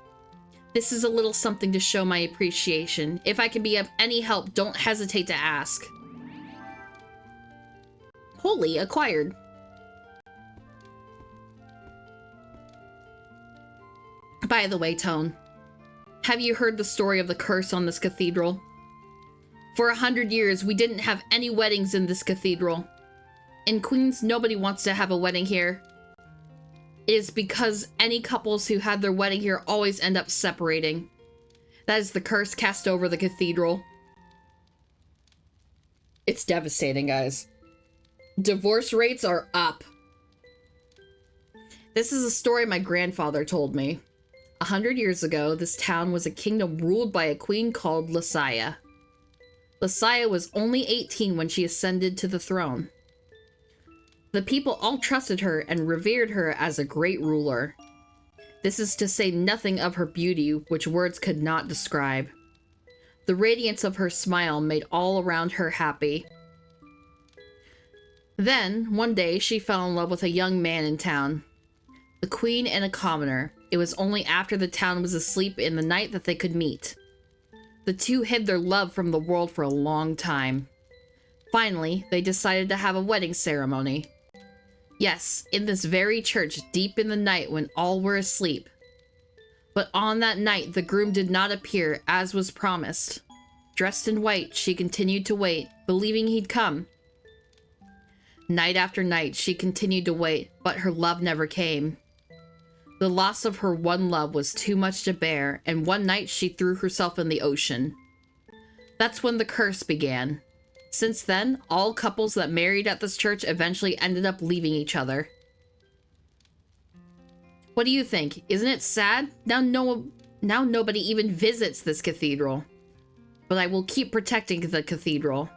This is a little something to show my appreciation. If I can be of any help, don't hesitate to ask. Holy, acquired. By the way, Tone, Have you heard the story of the curse on this cathedral? For 100 years, we didn't have any weddings in this cathedral. In Queens, nobody wants to have a wedding here. It is because any couples who had their wedding here always end up separating. That is the curse cast over the cathedral. It's devastating, guys. Divorce rates are up. This is a story my grandfather told me. 100 years ago, this town was a kingdom ruled by a queen called Lysia. Lysia was only 18 when she ascended to the throne. The people all trusted her and revered her as a great ruler. This is to say nothing of her beauty, which words could not describe. The radiance of her smile made all around her happy. Then, one day, she fell in love with a young man in town. The queen and a commoner. It was only after the town was asleep in the night that they could meet. The two hid their love from the world for a long time. Finally, they decided to have a wedding ceremony. Yes, in this very church, deep in the night when all were asleep. But on that night, the groom did not appear, as was promised. Dressed in white, she continued to wait, believing he'd come. Night after night, she continued to wait, but her love never came. The loss of her one love was too much to bear, and one night she threw herself in the ocean. That's when the curse began. Since then, all couples that married at this church eventually ended up leaving each other. What do you think? Isn't it sad? Now nobody even visits this cathedral. But I will keep protecting the cathedral.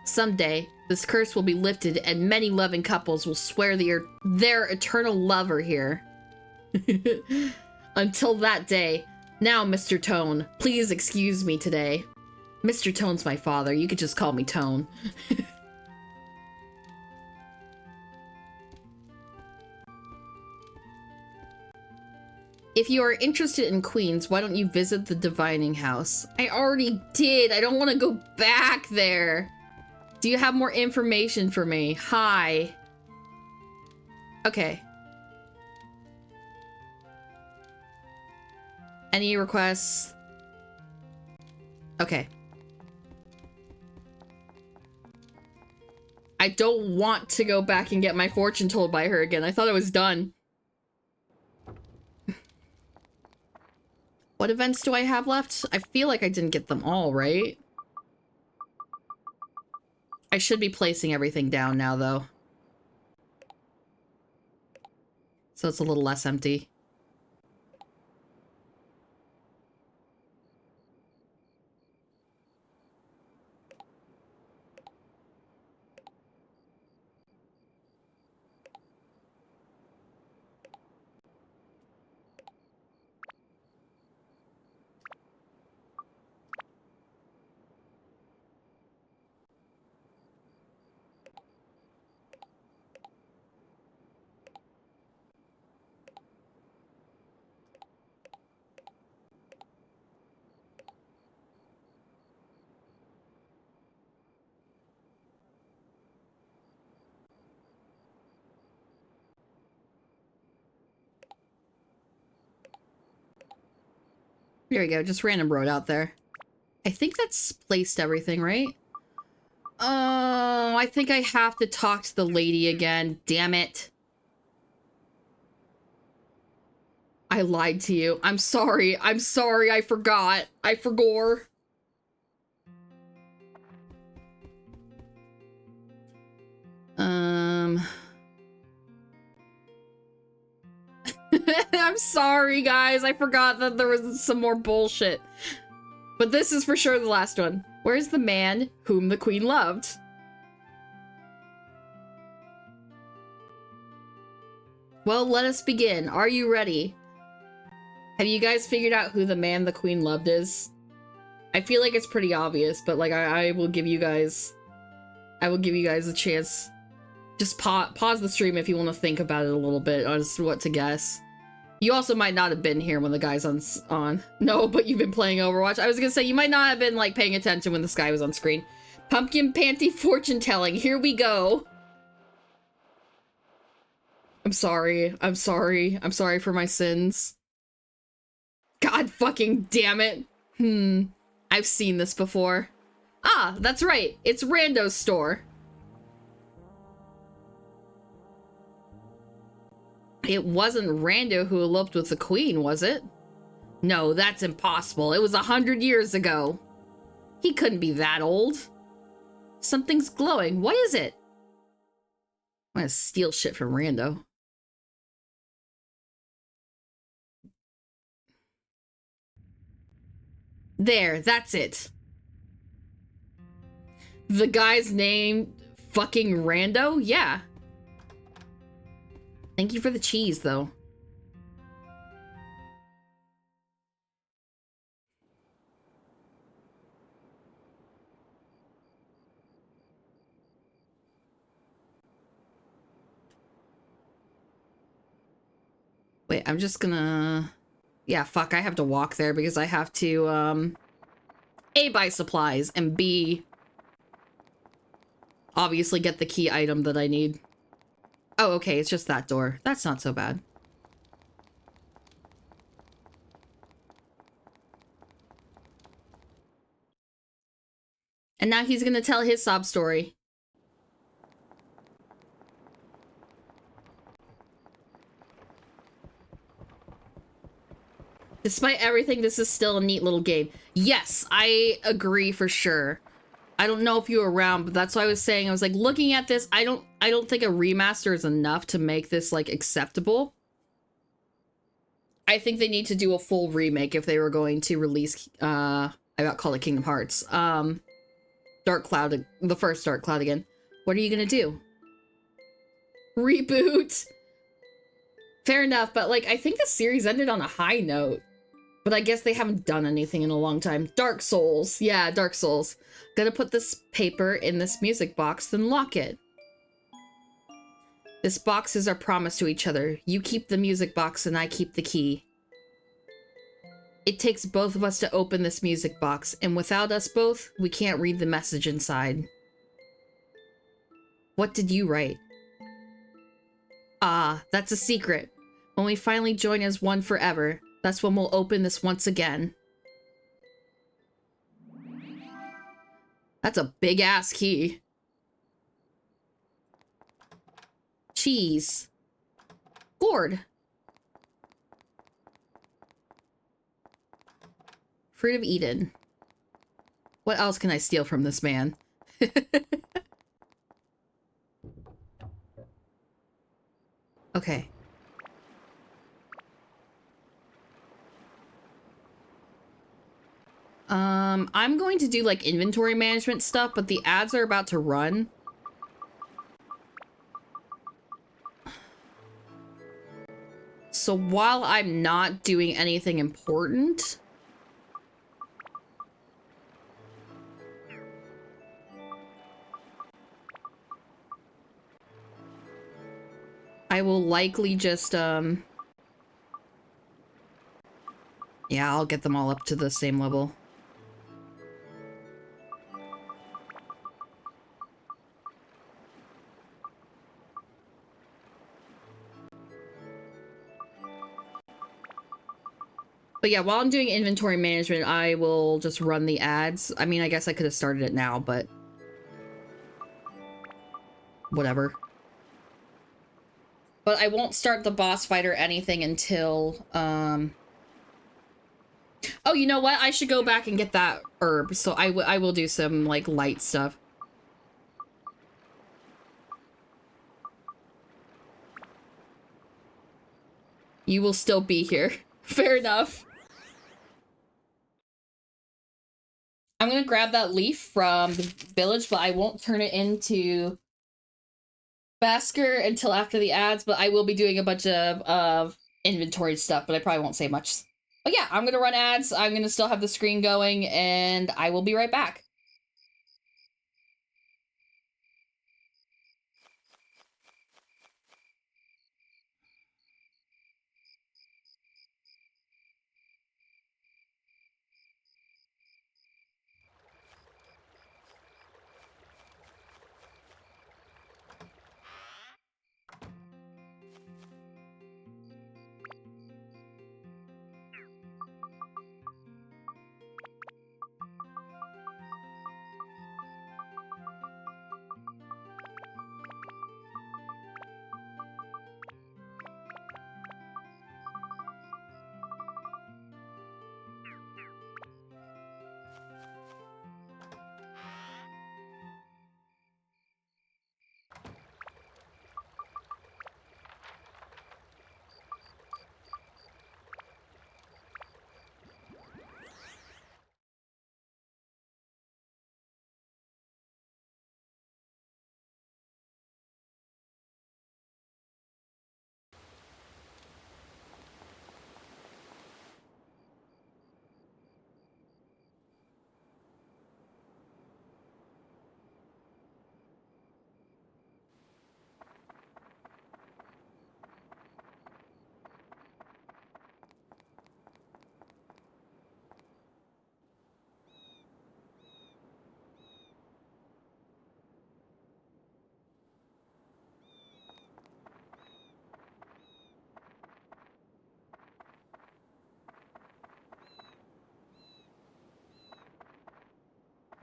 Someday, this curse will be lifted and many loving couples will swear their eternal lover here. Until that day, now Mr. Tone, please excuse me today. Mr. Tone's my father, you could just call me Tone. If you are interested in Queens, why don't you visit the Divining House? I already did, I don't want to go back there. Do you have more information for me? Hi. Okay. Any requests? Okay. I don't want to go back and get my fortune told by her again. I thought it was done. What events do I have left? I feel like I didn't get them all, right? I should be placing everything down now, though. So it's a little less empty. There we go, just random road out there. I think that's placed everything, right? Oh, I think I have to talk to the lady again. Damn it. I lied to you. I'm sorry. I'm sorry. I forgot. I forgot. I'm sorry, guys. I forgot that there was some more bullshit. But this is for sure the last one. Where's the man whom the queen loved? Well, let us begin. Are you ready? Have you guys figured out who the man the queen loved is? I feel like it's pretty obvious, but like I will give you guys a chance. Just pause the stream if you want to think about it a little bit as to what to guess. You also might not have been here when the guy's on. No, but you've been playing Overwatch. I was gonna say, you might not have been, like, paying attention when this guy was on screen. Pumpkin Panty fortune telling. Here we go. I'm sorry. I'm sorry. I'm sorry for my sins. God God fucking damn it. I've seen this before. Ah, that's right. It's Rando's store. It wasn't Rando who eloped with the queen, was it? No, that's impossible. It was 100 years ago. He couldn't be that old. Something's glowing. What is it? I'm gonna steal shit from Rando. There, that's it. The guy's name fucking Rando? Yeah. Thank you for the cheese, though. Wait, I'm just gonna... Yeah, fuck, I have to walk there because I have to, A, buy supplies, and B, obviously get the key item that I need. Oh, okay, it's just that door. That's not so bad. And now he's gonna tell his sob story. Despite everything, this is still a neat little game. Yes, I agree for sure. I don't know if you were around, but that's why I was saying, I was like, looking at this, I don't think a remaster is enough to make this like acceptable. I think they need to do a full remake if they were going to release I about call it Kingdom Hearts. Dark Cloud, the first Dark Cloud again. What are you gonna do? Reboot? Fair enough, but like I think the series ended on a high note. But I guess they haven't done anything in a long time. Dark Souls. Yeah, Dark Souls. Gonna put this paper in this music box, then lock it. This box is our promise to each other. You keep the music box and I keep the key. It takes both of us to open this music box, and without us both, we can't read the message inside. What did you write? Ah, that's a secret. When we finally join as one forever, that's when we'll open this once again. That's a big-ass key. Cheese. Gourd. Fruit of Eden. What else can I steal from this man? Okay. I'm going to do like inventory management stuff, but the ads are about to run. So while I'm not doing anything important, I will likely just, yeah, I'll get them all up to the same level. But yeah, while I'm doing inventory management, I will just run the ads. I mean, I guess I could have started it now, but whatever. But I won't start the boss fight or anything until, oh, you know what? I should go back and get that herb. So I will do some, like, light stuff. You will still be here. Fair enough. I'm gonna grab that leaf from the village, but I won't turn it into Basker until after the ads, but I will be doing a bunch of inventory stuff, but I probably won't say much. But yeah, I'm gonna run ads, I'm gonna still have the screen going, and I will be right back.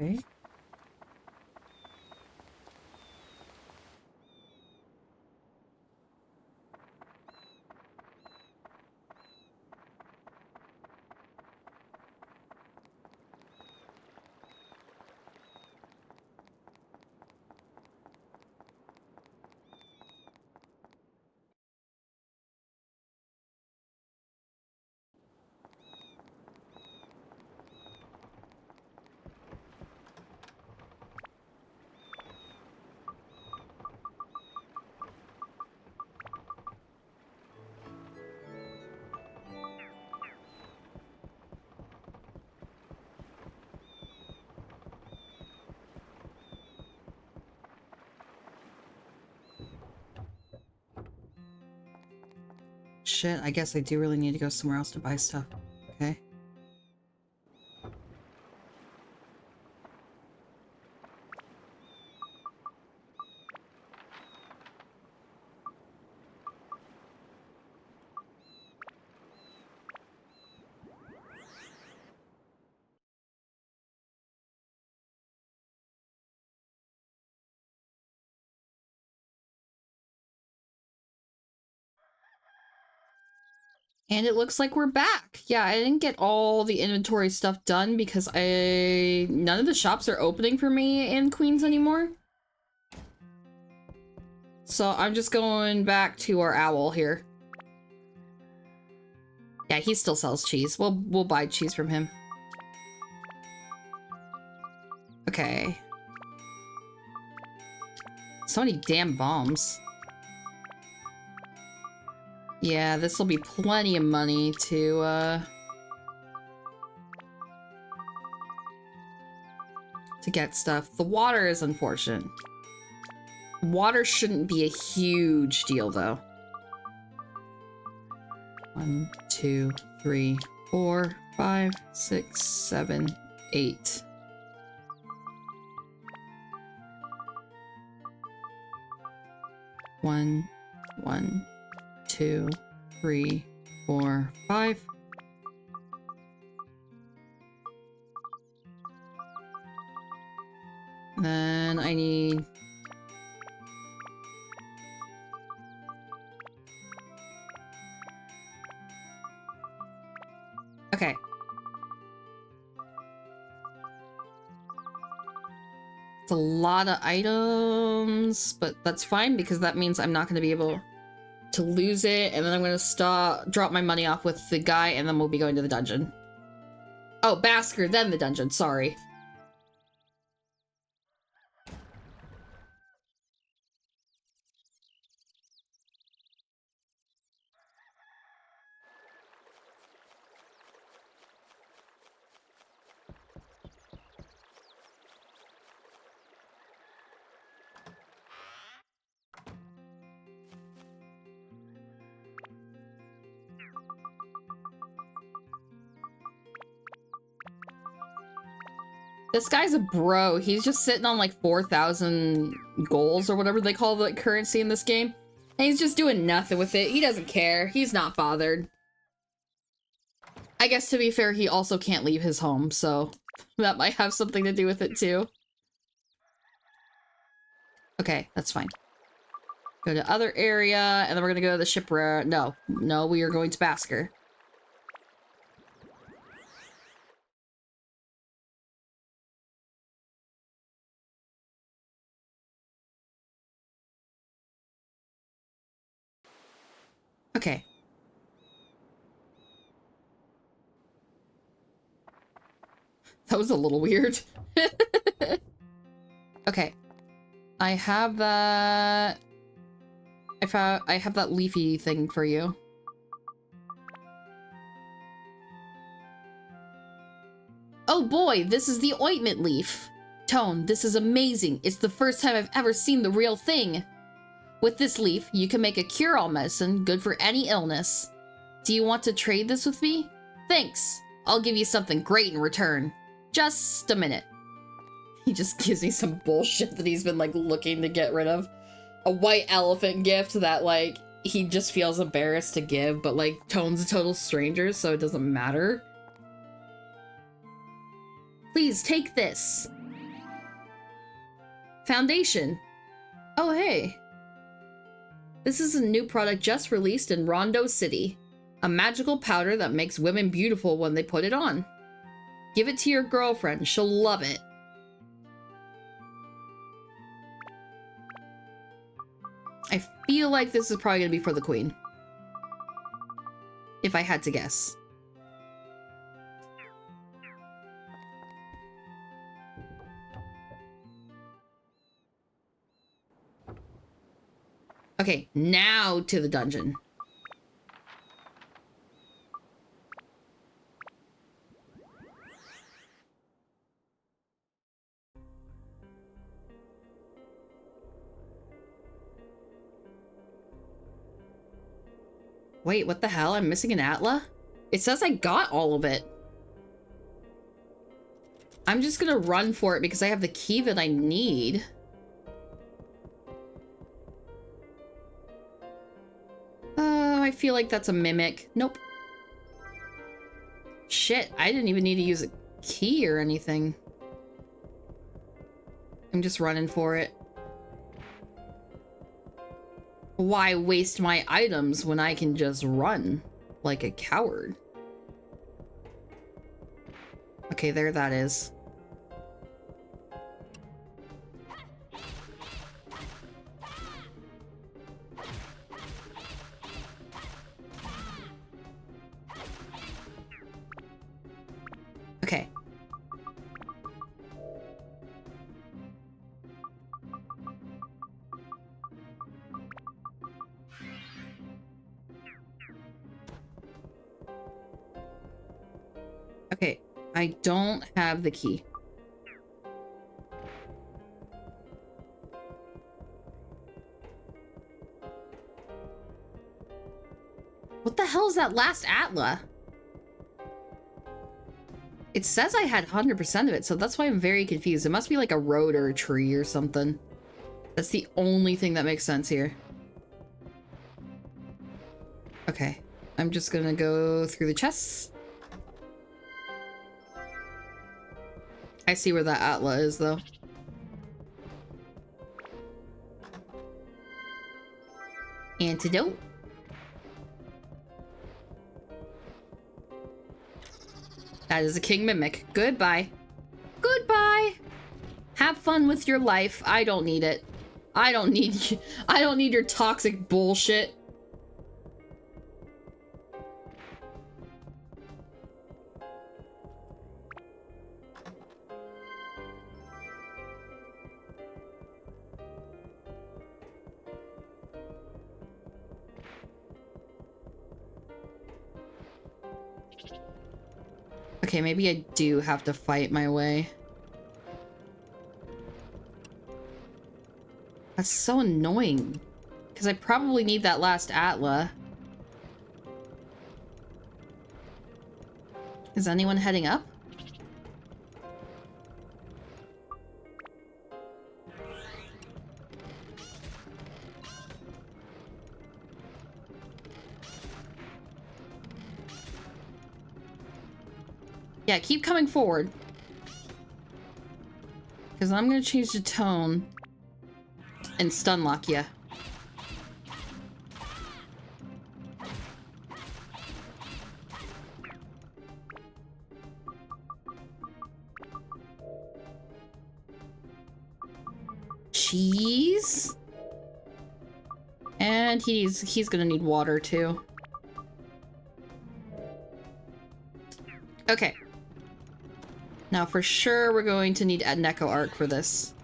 Okay. Shit, I guess I do really need to go somewhere else to buy stuff. Okay. And it looks like we're back. Yeah, I didn't get all the inventory stuff done because none of the shops are opening for me in Queens anymore. So I'm just going back to our owl here. Yeah, he still sells cheese. We'll buy cheese from him. Okay. So many damn bombs. Yeah, this will be plenty of money to get stuff. The water is unfortunate. Water shouldn't be a huge deal, though. 1, 2, 3, 4, 5, 6, 7, 8. One, 2, 3, 4, 5. Then I need... Okay. It's a lot of items, but that's fine because that means I'm not going to be able to lose it, and then I'm going to drop my money off with the guy, and then we'll be going to the dungeon. Oh, Basker, then the dungeon, sorry. This guy's a bro. He's just sitting on like 4,000 goals or whatever they call the currency in this game. And he's just doing nothing with it. He doesn't care. He's not bothered. I guess to be fair, he also can't leave his home, so that might have something to do with it too. Okay, that's fine. Go to other area, and then we're gonna go to the shipwreck. No, we are going to Basker. Okay. That was a little weird. Okay. I have that... I have that leafy thing for you. Oh boy, this is the ointment leaf. Tone, this is amazing. It's the first time I've ever seen the real thing. With this leaf, you can make a cure-all medicine good for any illness. Do you want to trade this with me? Thanks. I'll give you something great in return. Just a minute. He just gives me some bullshit that he's been, like, looking to get rid of. A white elephant gift that, like, he just feels embarrassed to give, but, like, Tone's a total stranger, so it doesn't matter. Please, take this. Foundation. Oh, hey. This is a new product just released in Rondo City. A magical powder that makes women beautiful when they put it on. Give it to your girlfriend. She'll love it. I feel like this is probably going to be for the queen. If I had to guess. Okay, now to the dungeon. Wait, what the hell? I'm missing an Atla? It says I got all of it. I'm just gonna run for it because I have the key that I need. I feel like that's a mimic. Nope. Shit, I didn't even need to use a key or anything. I'm just running for it. Why waste my items when I can just run like a coward? Okay, there that is. Okay. Okay, I don't have the key. What the hell is that last Atla? It says I had 100% of it, so that's why I'm very confused. It must be like a road or a tree or something. That's the only thing that makes sense here. Okay, I'm just gonna go through the chests. I see where that Atla is, though. Antidote. That is a king mimic. Goodbye. Goodbye. Have fun with your life. I don't need it. I don't need you. I don't need your toxic bullshit. Okay, maybe I do have to fight my way. That's so annoying. Because I probably need that last Atla. Is anyone heading up? Yeah, keep coming forward. Because I'm going to change the tone and stun lock you. Cheese? And he's going to need water too. Okay. Now, for sure, we're going to need a Neko Arc for this.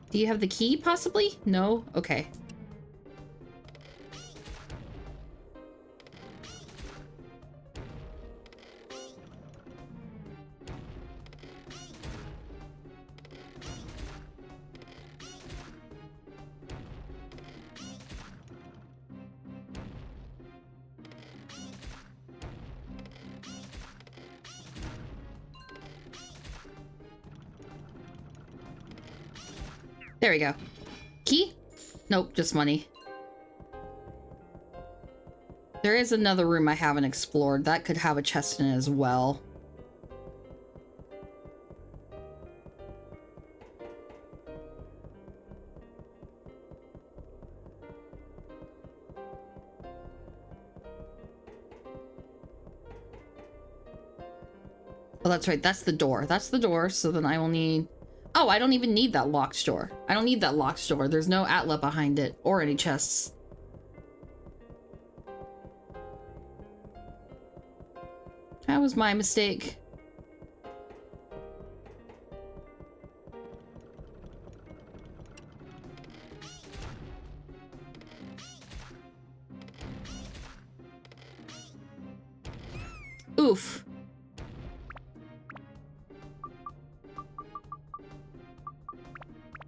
Do you have the key, possibly? No? Okay. There we go. Key? Nope, just money. There is another room I haven't explored. That could have a chest in it as well. Oh, that's right. That's the door. That's the door. So then I will need... Oh, I don't even need that locked door. I don't need that locked door. There's no Atla behind it or any chests. That was my mistake. Oof.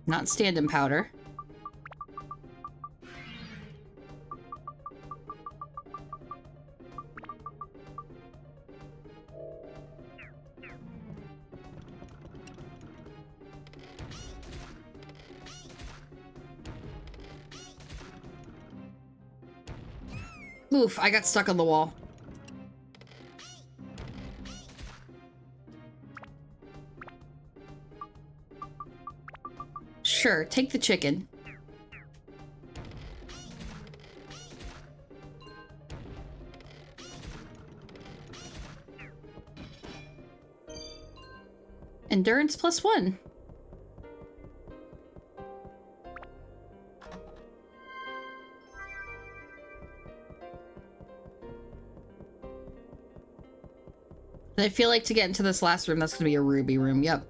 Not stand-in powder. Oof, I got stuck on the wall. Sure, take the chicken. Endurance +1. And I feel like to get into this last room, that's gonna be a ruby room. Yep.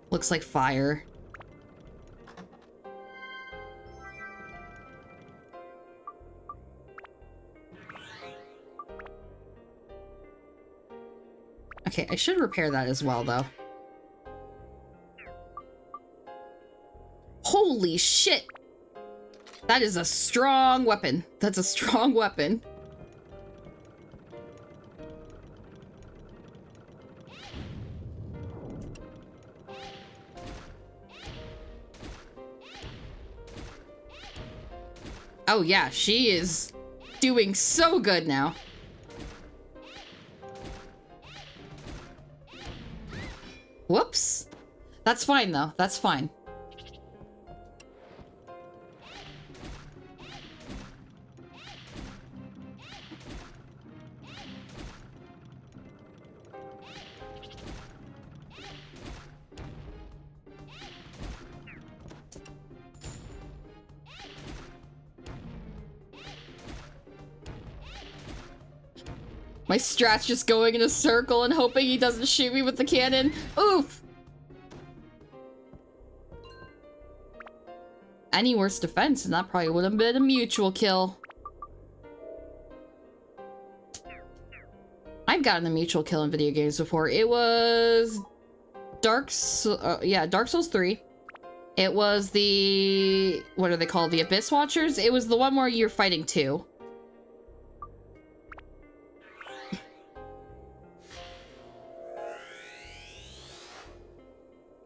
Looks like fire. Okay, I should repair that as well, though. Holy shit! That is a strong weapon. That's a strong weapon. Oh yeah, she is doing so good now. Whoops. That's fine, though. That's fine. My strat's just going in a circle and hoping he doesn't shoot me with the cannon. Oof! Any worse defense, and that probably would have been a mutual kill. I've gotten a mutual kill in video games before. It was Dark Souls 3. It was the... what are they called? The Abyss Watchers? It was the one where you're fighting two.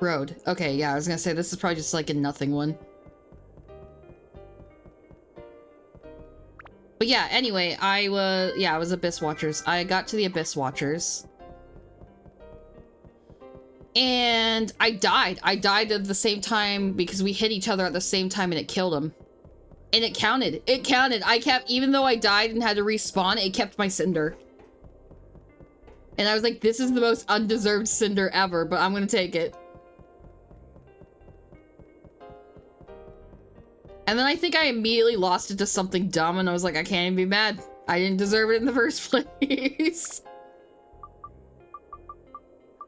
Road. Okay, yeah, I was gonna say this is probably just like a nothing one. But yeah, anyway, I was Abyss Watchers. I got to the Abyss Watchers. And I died. I died at the same time because we hit each other at the same time and it killed him. And it counted. It counted. I kept, even though I died and had to respawn, it kept my cinder. And I was like, this is the most undeserved cinder ever, but I'm gonna take it. And then I think I immediately lost it to something dumb and I was like, I can't even be mad. I didn't deserve it in the first place.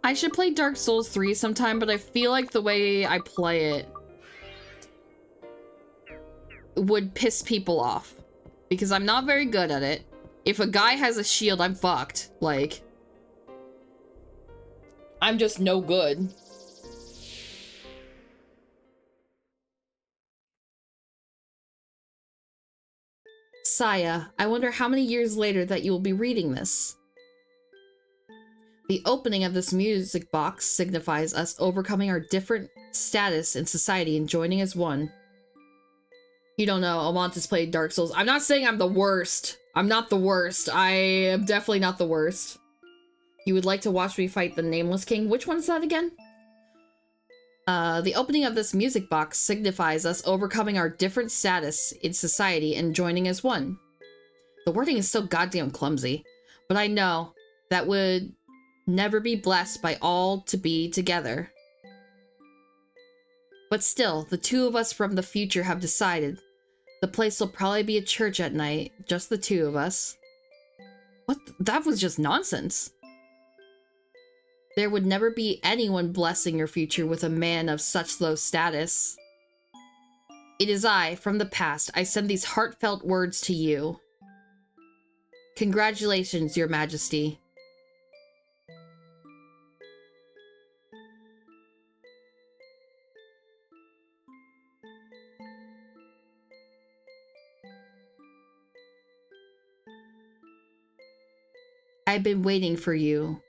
I should play Dark Souls 3 sometime, but I feel like the way I play it would piss people off. Because I'm not very good at it. If a guy has a shield, I'm fucked. Like, I'm just no good. Saya, I wonder how many years later that you will be reading this. The opening of this music box signifies us overcoming our different status in society and joining as one. You don't know, Amantis played Dark Souls. I'm not saying I'm the worst. I'm not the worst. I am definitely not the worst. You would like to watch me fight the Nameless King? Which one is that again? The opening of this music box signifies us overcoming our different status in society and joining as one. The wording is so goddamn clumsy, but I know that would never be blessed by all to be together. But still, the two of us from the future have decided the place will probably be a church at night, just the two of us. What? That was just nonsense. There would never be anyone blessing your future with a man of such low status. It is I, from the past. I send these heartfelt words to you. Congratulations, Your Majesty. I've been waiting for you.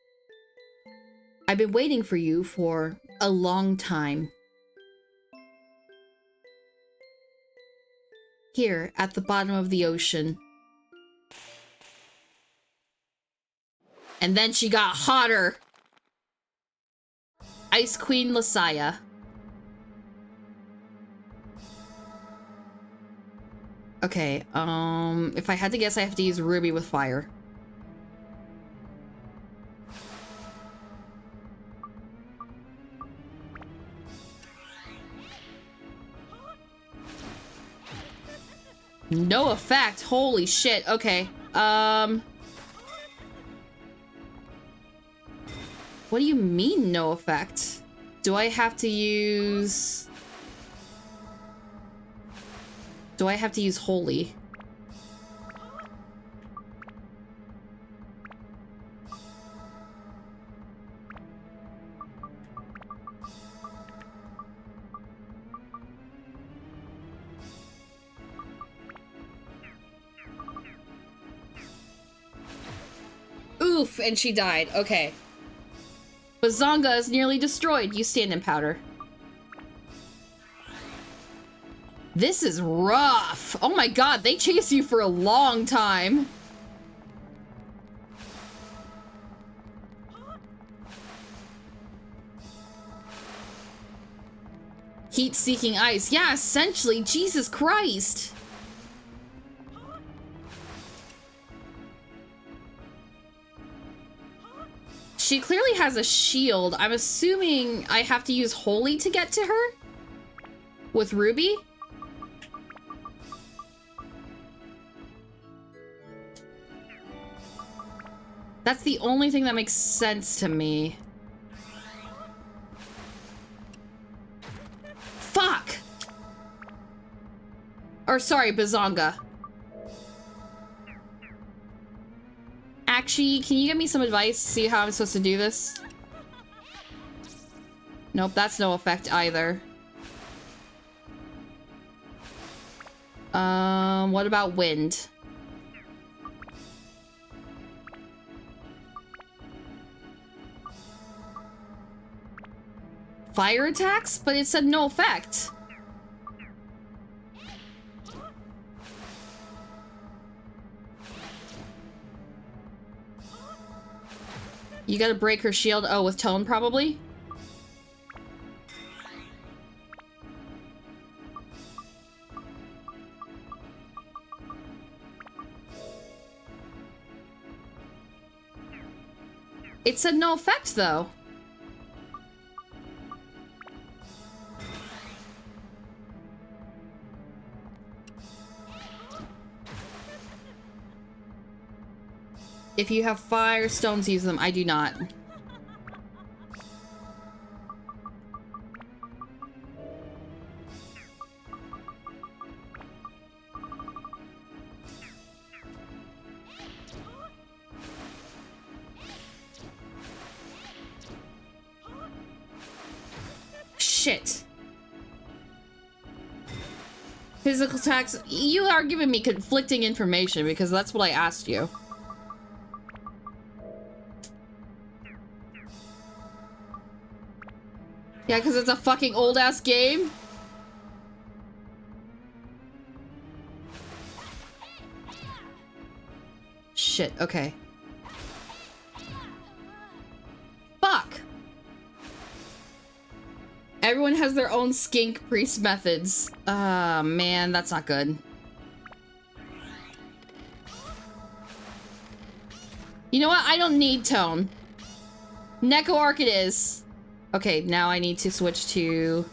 I've been waiting for you for a long time. Here, at the bottom of the ocean. And then she got hotter. Ice Queen Lasaya. Okay, if I had to guess, I have to use Ruby with fire. No effect. Holy shit. Okay. What do you mean no effect? Do I have to use... Do I have to use holy? Oof, and she died. Okay. Bazonga is nearly destroyed. You stand in powder. This is rough. Oh my god, they chase you for a long time. Heat-seeking ice. Yeah, essentially. Jesus Christ. She clearly has a shield. I'm assuming I have to use holy to get to her? With Ruby? That's the only thing that makes sense to me. Fuck! Or sorry, Bazonga. Actually, can you give me some advice? See how I'm supposed to do this? Nope, that's no effect either. What about wind? Fire attacks? But it said no effect. You gotta break her shield. Oh, with tone, probably? It said no effect, though. If you have fire stones, use them. I do not. Shit. Physical attacks. You are giving me conflicting information because that's what I asked you. Yeah, because it's a fucking old-ass game. Shit, okay. Fuck! Everyone has their own skink priest methods. Ah, man, that's not good. You know what? I don't need tone. Neko Arc it is. Okay, now I need to switch to...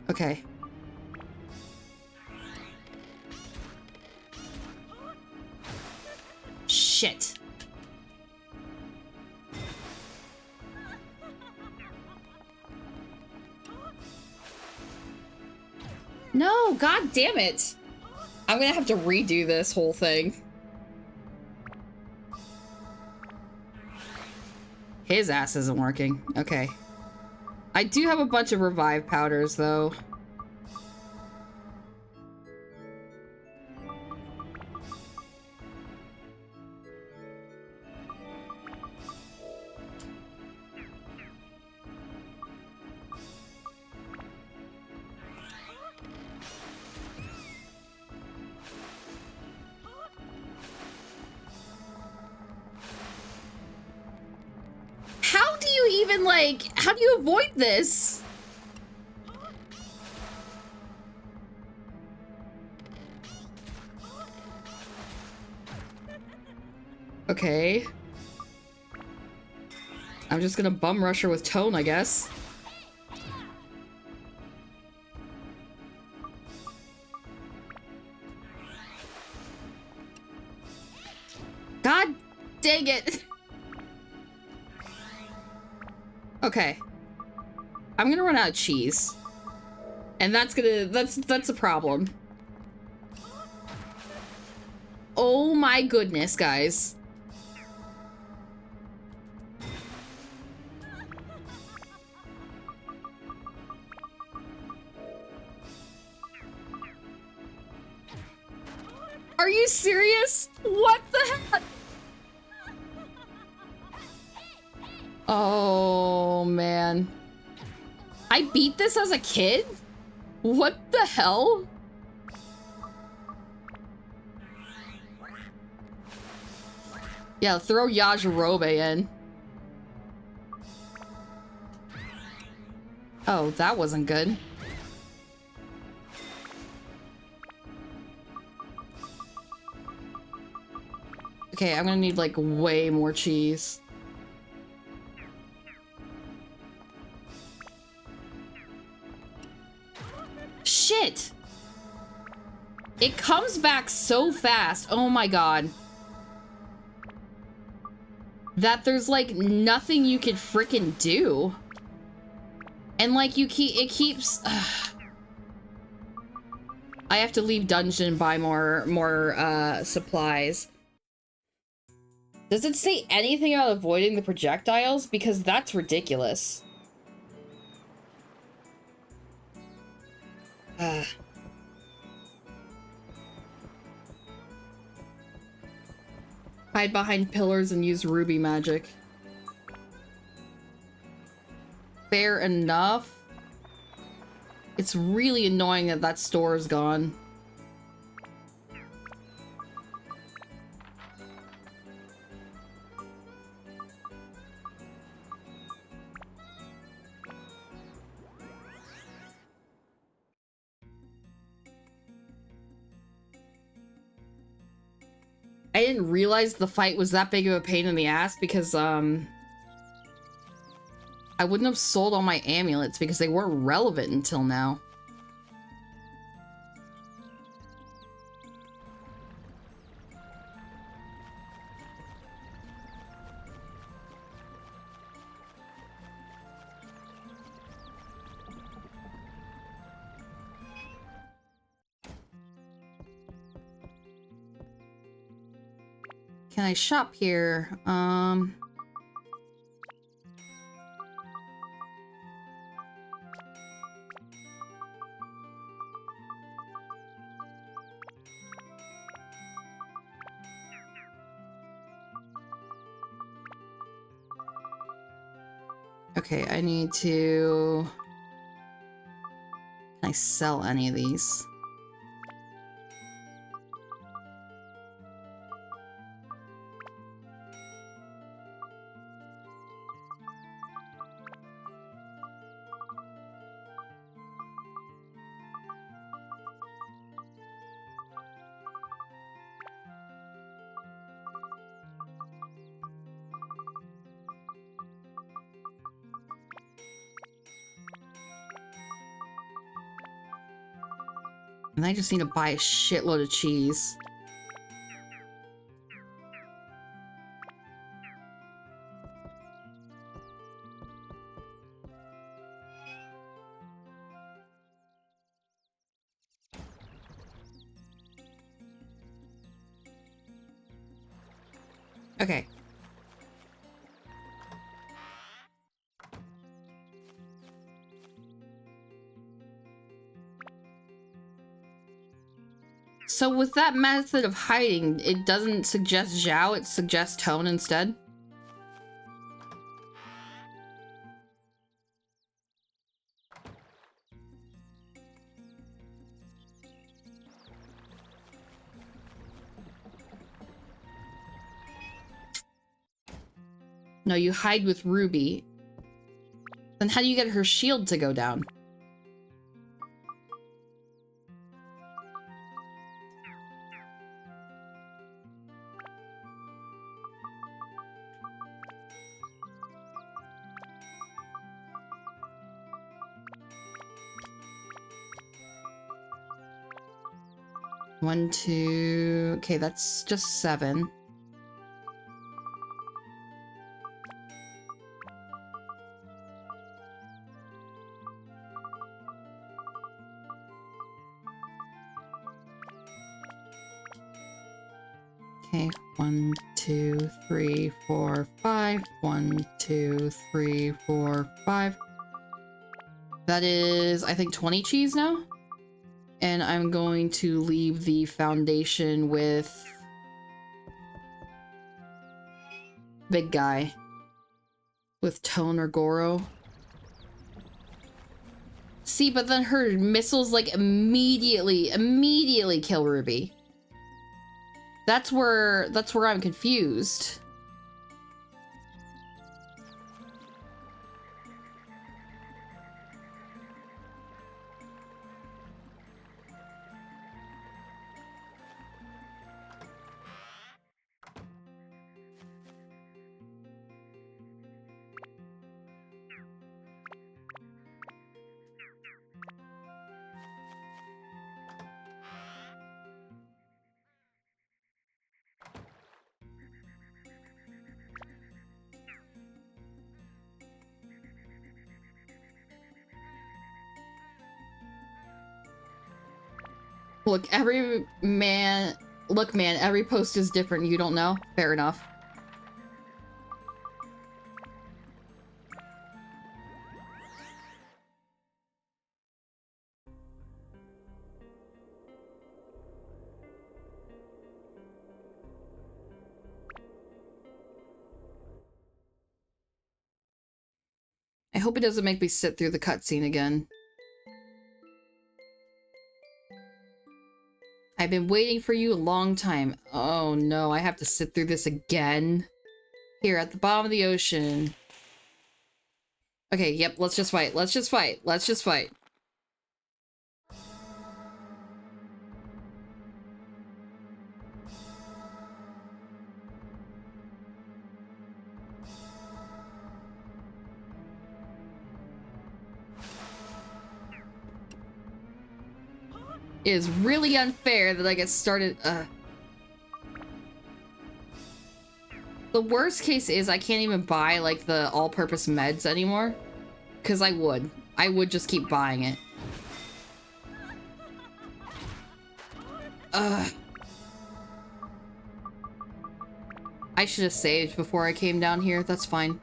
Okay. Shit. No, god damn it. I'm gonna have to redo this whole thing. His ass isn't working. Okay. I do have a bunch of revive powders, though. How do you even, like, how do you avoid this? Okay. I'm just gonna bum rush her with tone, I guess. God dang it. Okay. I'm gonna run out of cheese. And that's a problem. Oh my goodness, guys. Are you serious? What the heck? Oh, man. I beat this as a kid? What the hell? Yeah, throw Yajirobe in. Oh, that wasn't good. Okay, I'm gonna need, like, way more cheese. Shit! It comes back so fast. Oh my god. That there's, like, nothing you could frickin' do. And, like, it keeps... I have to leave dungeon and buy more supplies. Does it say anything about avoiding the projectiles? Because that's ridiculous. Hide behind pillars and use ruby magic. Fair enough. It's really annoying that that store is gone. I didn't realize the fight was that big of a pain in the ass because, I wouldn't have sold all my amulets because they weren't relevant until now. Can I shop here? Okay, I need to... Can I sell any of these? And I just need to buy a shitload of cheese. Okay. So with that method of hiding, it doesn't suggest Zhao, it suggests Tone instead? No, you hide with Ruby. Then how do you get her shield to go down? One, two... Okay, that's just 7. Okay, 1, 2, 3, 4, 5. 1, 2, 3, 4, 5. That is, I think, 20 cheese now? And I'm going to leave the foundation with big guy with Tone or Goro. See, but then her missiles like immediately kill Ruby. That's where I'm confused. Look, man, every post is different. You don't know? Fair enough. I hope it doesn't make me sit through the cutscene again. I've been waiting for you a long time. Oh no, I have to sit through this again? Here, at the bottom of the ocean. Okay, yep, let's just fight. Let's just fight. Let's just fight. It is really unfair that I get started. The worst case is I can't even buy like the all-purpose meds anymore. Because I would just keep buying it. I should have saved before I came down here. That's fine.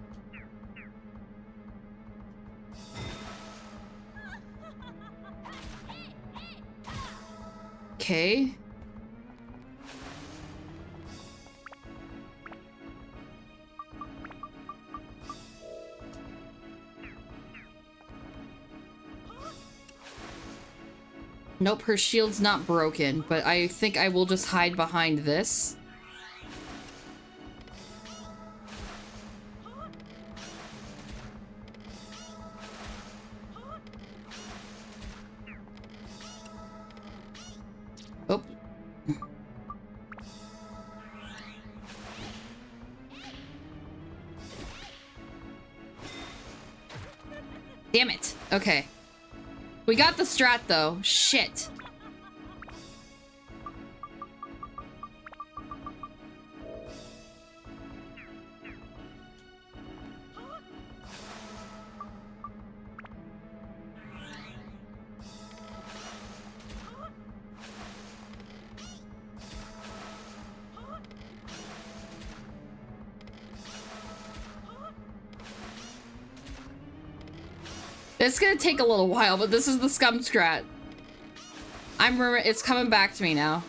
Okay. Nope, her shield's not broken, but I think I will just hide behind this. Oh. Damn it. Okay. We got the strat though. Shit. It's gonna take a little while, but this is the scum strat. It's coming back to me now.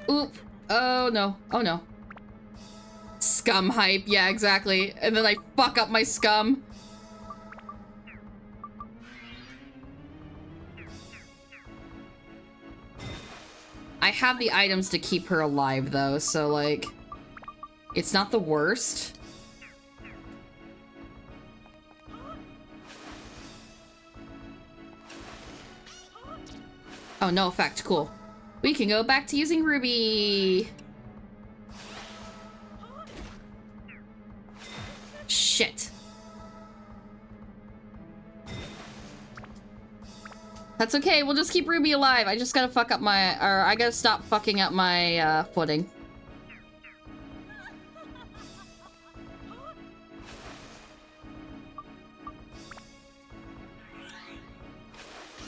Oop. Oh no. Oh no. Scum hype. Yeah, exactly. And then I fuck up my scum. I have the items to keep her alive, though, so, like, it's not the worst. Oh, no effect. Cool. We can go back to using Ruby. Shit. That's okay, we'll just keep Ruby alive. I just gotta fuck up my, or I gotta stop fucking up my footing.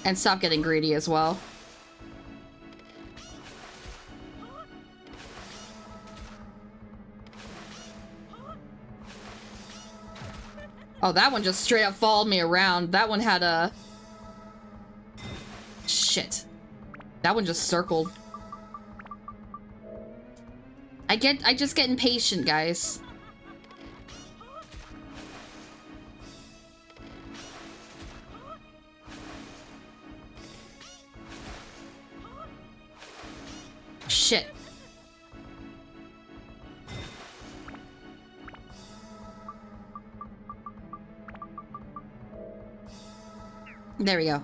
And stop getting greedy as well. Oh, that one just straight up followed me around. That one had a... Shit. That one just circled. I just get impatient, guys. Shit. There we go.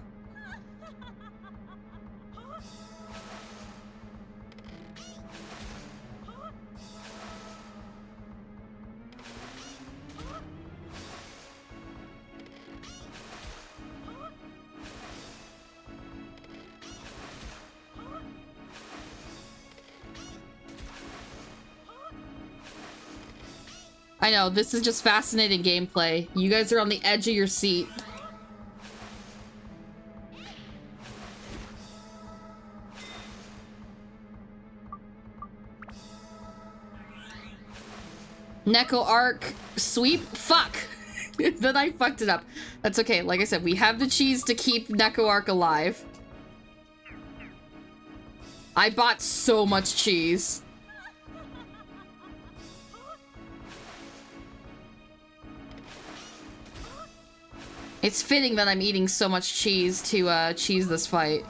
I know, this is just fascinating gameplay. You guys are on the edge of your seat. Neko Arc sweep? Fuck! Then I fucked it up. That's okay, like I said, we have the cheese to keep Neko Arc alive. I bought so much cheese. It's fitting that I'm eating so much cheese to cheese this fight.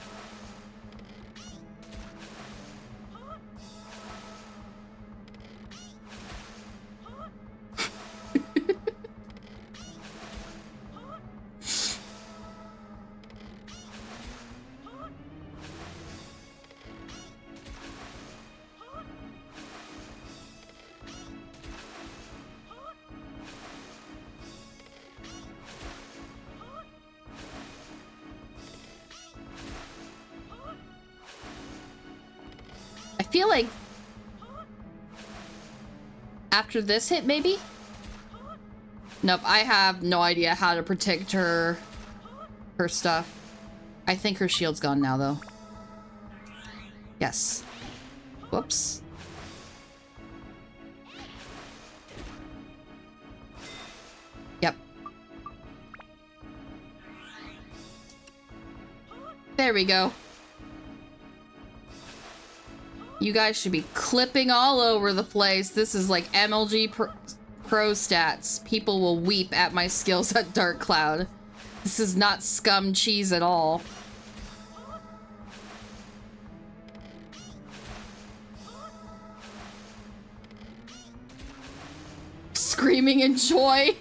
I feel like after this hit, maybe? Nope, I have no idea how to protect her stuff. I think her shield's gone now, though. Yes. Whoops. Yep. There we go. You guys should be clipping all over the place. This is like MLG Pro stats. People will weep at my skills at Dark Cloud. This is not scum cheese at all. Screaming in joy.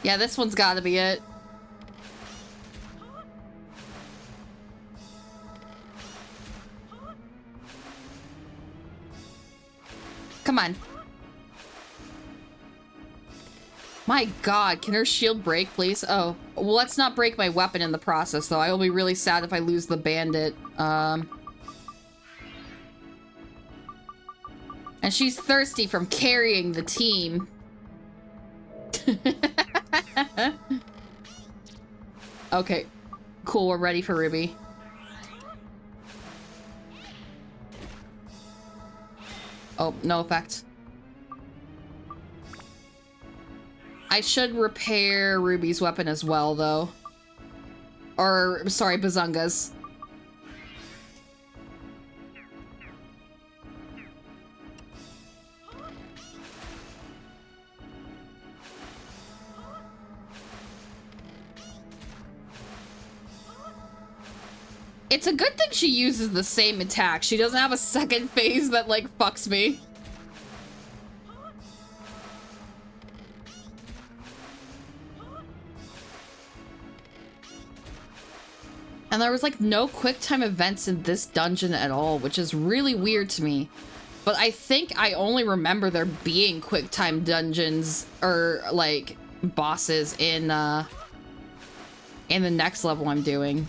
Yeah, this one's gotta be it. Come on. My god, can her shield break, please? Oh, well, let's not break my weapon in the process, though. I will be really sad if I lose the bandit. And she's thirsty from carrying the team. Okay, cool, we're ready for Ruby. Oh, no effect. I should repair Ruby's weapon as well, though. Or, sorry, Bazunga's. It's a good thing she uses the same attack. She doesn't have a second phase that, like, fucks me. And there was, like, no quick time events in this dungeon at all, which is really weird to me. But I think I only remember there being quick time dungeons, or, like, bosses in the next level I'm doing.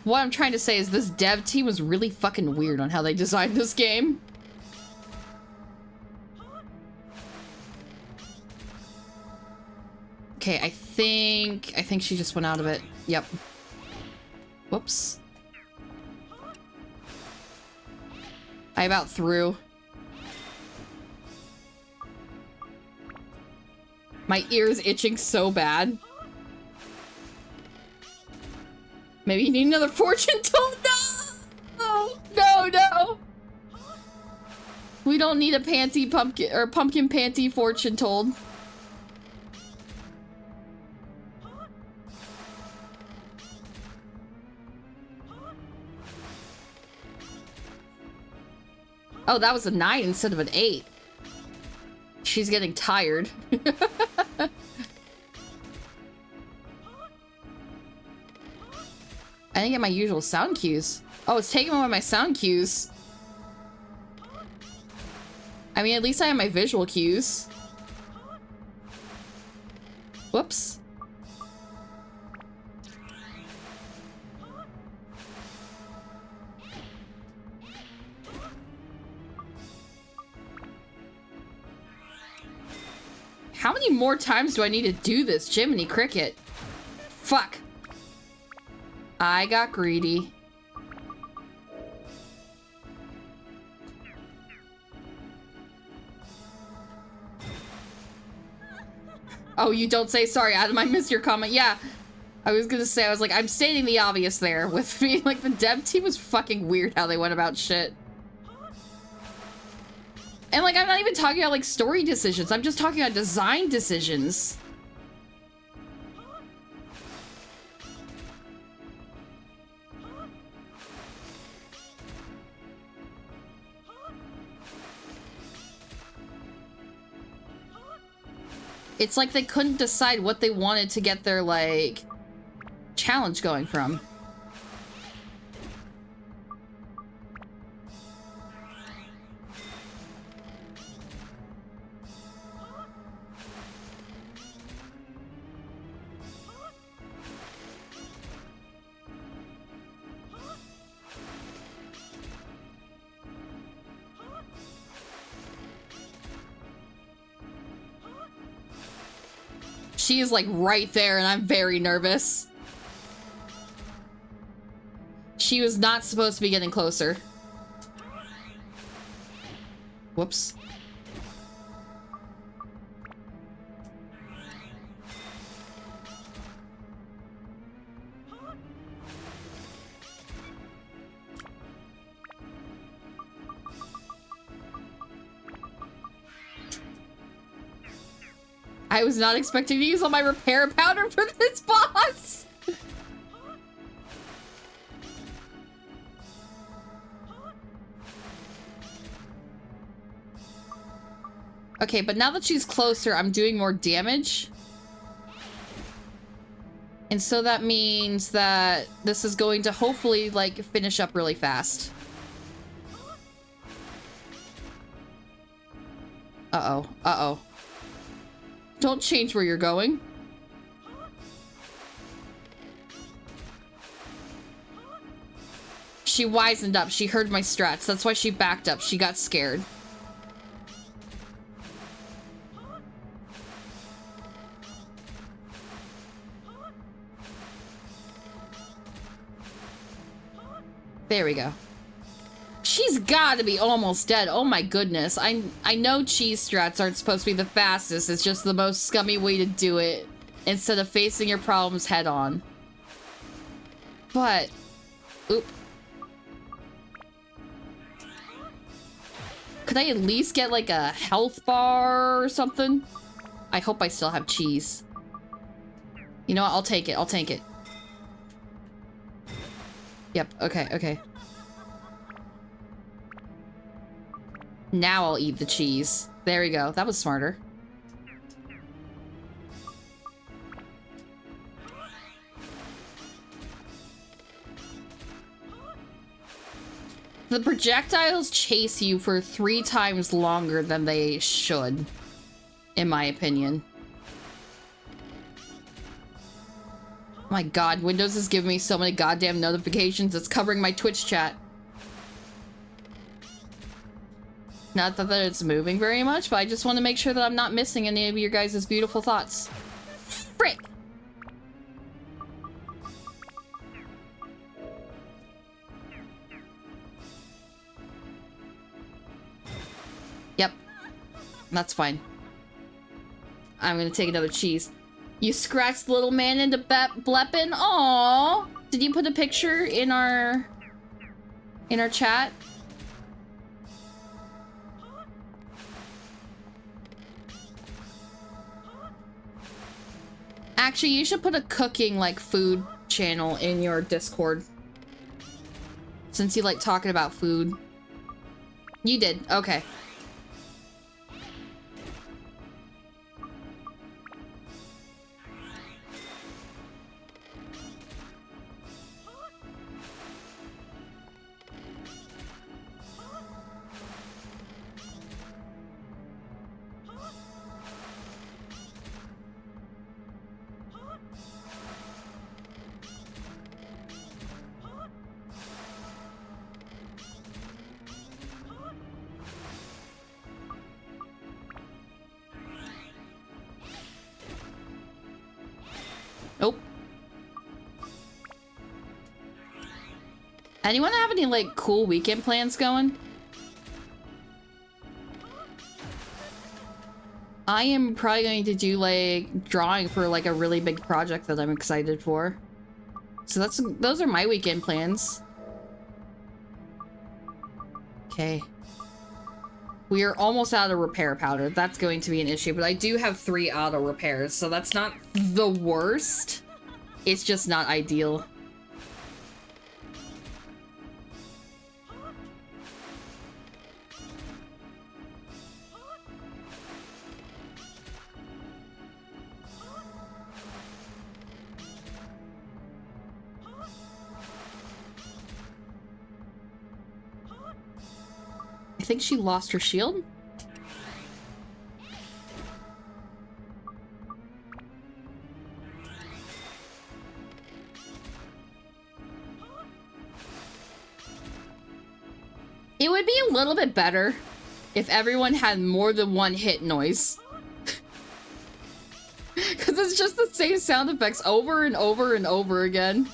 What I'm trying to say is this dev team was really fucking weird on how they designed this game. Okay, I think she just went out of it. Yep. Whoops. I about threw. My ear's itching so bad. Maybe you need another fortune told? No! No, no! We don't need a pumpkin panty fortune told. Oh, that was a 9 instead of an 8. She's getting tired. I didn't get my usual sound cues. Oh, it's taking one of my sound cues. I mean, at least I have my visual cues. Whoops. How many more times do I need to do this, Jiminy Cricket? Fuck. I got greedy. Oh, you don't say sorry. Adam, I missed your comment. Yeah, I was gonna say, I was like, I'm stating the obvious there with me. Like, the dev team was fucking weird how they went about shit. And, like, I'm not even talking about, like, story decisions. I'm just talking about design decisions. It's like they couldn't decide what they wanted to get their, like, challenge going from. She is like right there and I'm very nervous. She was not supposed to be getting closer. Whoops. I was not expecting to use all my repair powder for this boss. Okay, but now that she's closer, I'm doing more damage. And so that means that this is going to hopefully, like, finish up really fast. Uh-oh. Uh-oh. Don't change where you're going. She wisened up. She heard my strats. That's why she backed up. She got scared. There we go. She's gotta be almost dead. Oh my goodness. I know cheese strats aren't supposed to be the fastest. It's just the most scummy way to do it instead of facing your problems head on. But, oop. Could I at least get like a health bar or something? I hope I still have cheese. You know what? I'll take it. I'll take it. Yep. Okay. Okay. Now I'll eat the cheese. There we go. That was smarter. The projectiles chase you for 3 times longer than they should, in my opinion. My god, Windows is giving me so many goddamn notifications. It's covering my Twitch chat. Not that it's moving very much, but I just want to make sure that I'm not missing any of your guys' beautiful thoughts. Frick! Yep. That's fine. I'm gonna take another cheese. You scratched the little man into Bleppin? Aww! Did you put a picture in our chat? Actually, you should put a cooking, like, food channel in your Discord. Since you like talking about food. You did. Okay. Nope. Anyone have any, like, cool weekend plans going? I am probably going to do, like, drawing for, like, a really big project that I'm excited for. So those are my weekend plans. Okay. We are almost out of repair powder. That's going to be an issue, but I do have 3 auto repairs, so that's not the worst. It's just not ideal. I think she lost her shield. It would be a little bit better if everyone had more than one hit noise. Because it's just the same sound effects over and over and over again.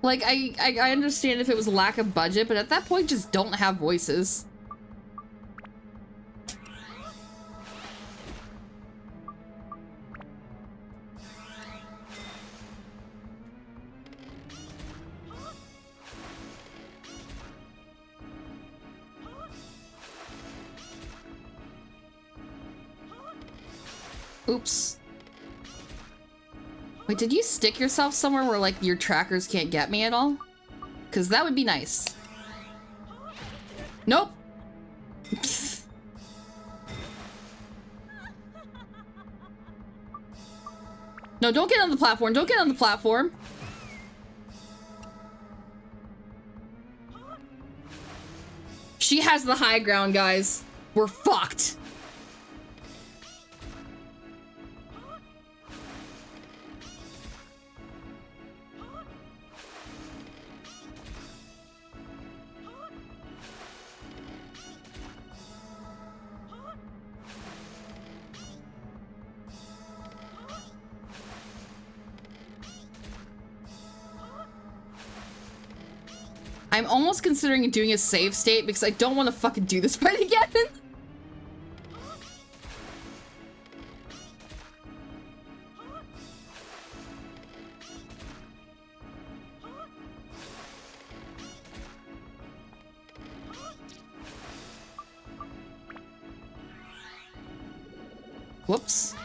Like, I understand if it was lack of budget, but at that point, just don't have voices. Oops. Wait, did you stick yourself somewhere where, like, your trackers can't get me at all? Because that would be nice. Nope. No, don't get on the platform. Don't get on the platform. She has the high ground, guys. We're fucked. I'm almost considering doing a save state because I don't want to fucking do this fight again. Whoops.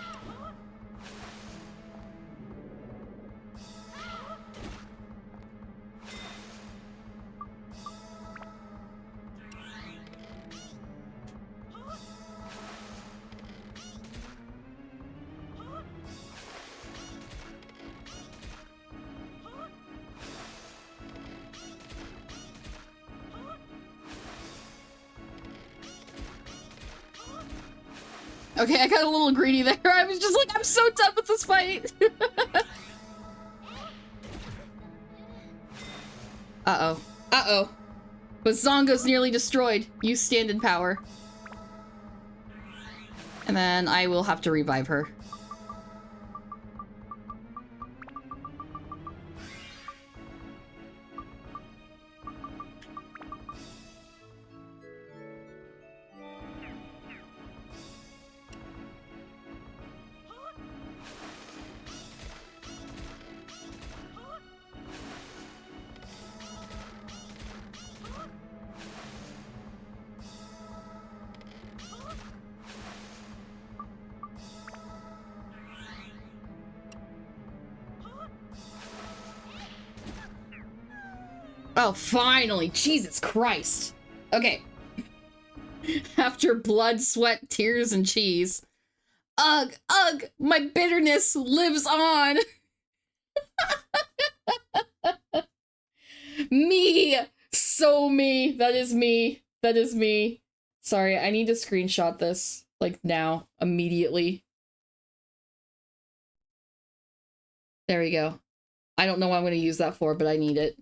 Okay, I got a little greedy there. I was just like, I'm so done with this fight. Uh-oh. Uh-oh. But Zongo's nearly destroyed. You stand in power. And then I will have to revive her. Oh, finally! Jesus Christ! Okay. After blood, sweat, tears, and cheese. Ugh! Ugh! My bitterness lives on! Me! So me! That is me. That is me. Sorry, I need to screenshot this. Like, now. Immediately. There we go. I don't know what I'm going to use that for, but I need it.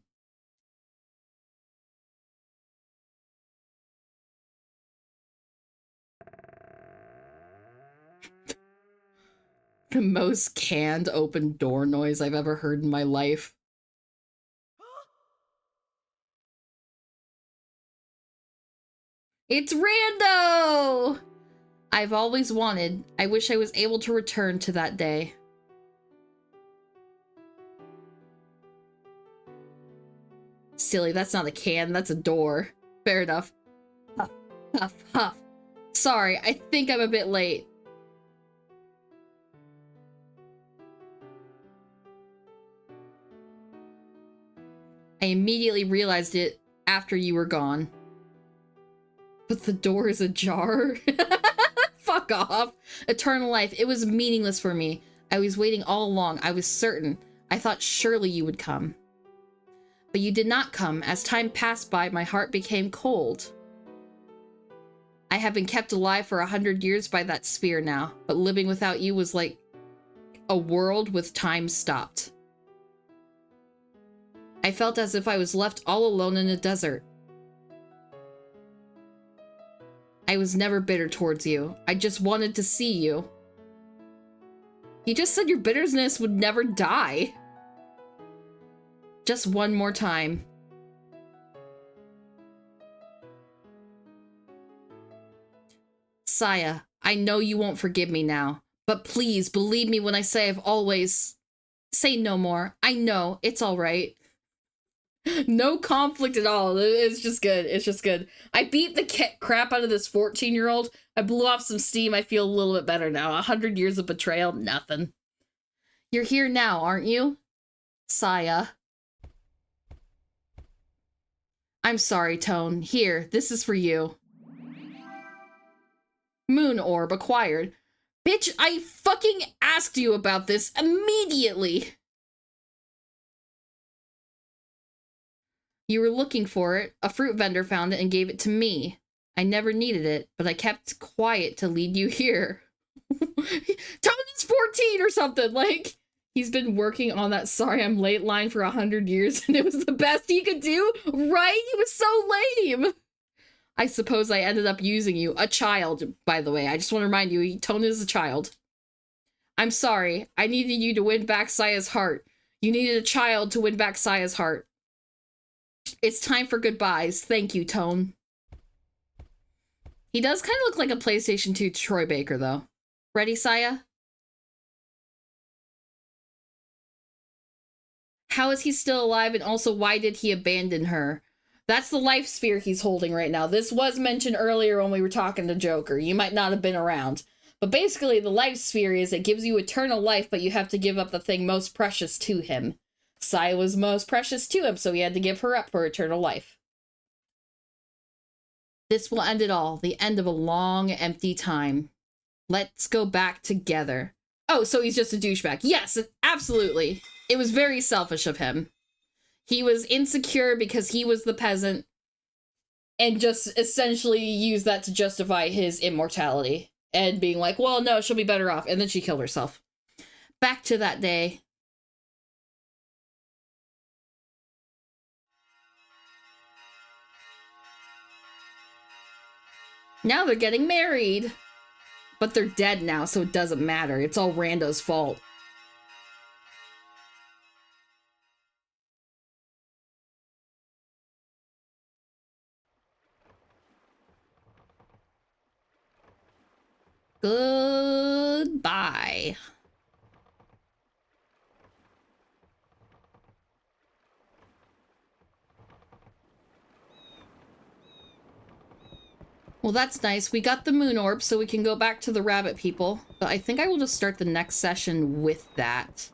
The most canned open door noise I've ever heard in my life. It's Rando! I've always wanted. I wish I was able to return to that day. Silly, that's not a can, that's a door. Fair enough. Huff, huff, huff. Sorry, I think I'm a bit late. I immediately realized it after you were gone. But the door is ajar? Fuck off. Eternal life. It was meaningless for me. I was waiting all along. I was certain. I thought surely you would come. But you did not come. As time passed by, my heart became cold. I have been kept alive for 100 years by that sphere now, but living without you was like a world with time stopped. I felt as if I was left all alone in a desert. I was never bitter towards you. I just wanted to see you. You just said your bitterness would never die. Just one more time. Saya, I know you won't forgive me now, but please believe me when I say I've always... Say no more. I know, it's alright. No conflict at all. It's just good. It's just good. I beat the crap out of this 14-year-old. I blew off some steam. I feel a little bit better now. 100 years of betrayal, nothing. You're here now, aren't you? Saya. I'm sorry, Tone. Here, this is for you. Moon orb acquired. Bitch, I fucking asked you about this immediately. You were looking for it. A fruit vendor found it and gave it to me. I never needed it, but I kept quiet to lead you here. Tony's 14 or something. Like, he's been working on that sorry I'm late line for 100 years, and it was the best he could do, right? He was so lame. I suppose I ended up using you. A child, by the way. I just want to remind you, Tone is a child. I'm sorry. I needed you to win back Saya's heart. You needed a child to win back Saya's heart. It's time for goodbyes. Thank you, Tone. He does kind of look like a PlayStation 2 Troy Baker, though. Ready, Saya? How is he still alive, and also why did he abandon her? That's the life sphere he's holding right now. This was mentioned earlier when we were talking to Joker. You might not have been around. But basically, the life sphere is it gives you eternal life, but you have to give up the thing most precious to him. Saya was most precious to him, so he had to give her up for eternal life. This will end it all. The end of a long, empty time. Let's go back together. Oh, so he's just a douchebag. Yes, absolutely. It was very selfish of him. He was insecure because he was the peasant and just essentially used that to justify his immortality and being like, well, no, she'll be better off. And then she killed herself. Back to that day. Now they're getting married. But they're dead now, so it doesn't matter. It's all Rando's fault. Goodbye. Well, that's nice. We got the moon orb, so we can go back to the rabbit people. But I think I will just start the next session with that.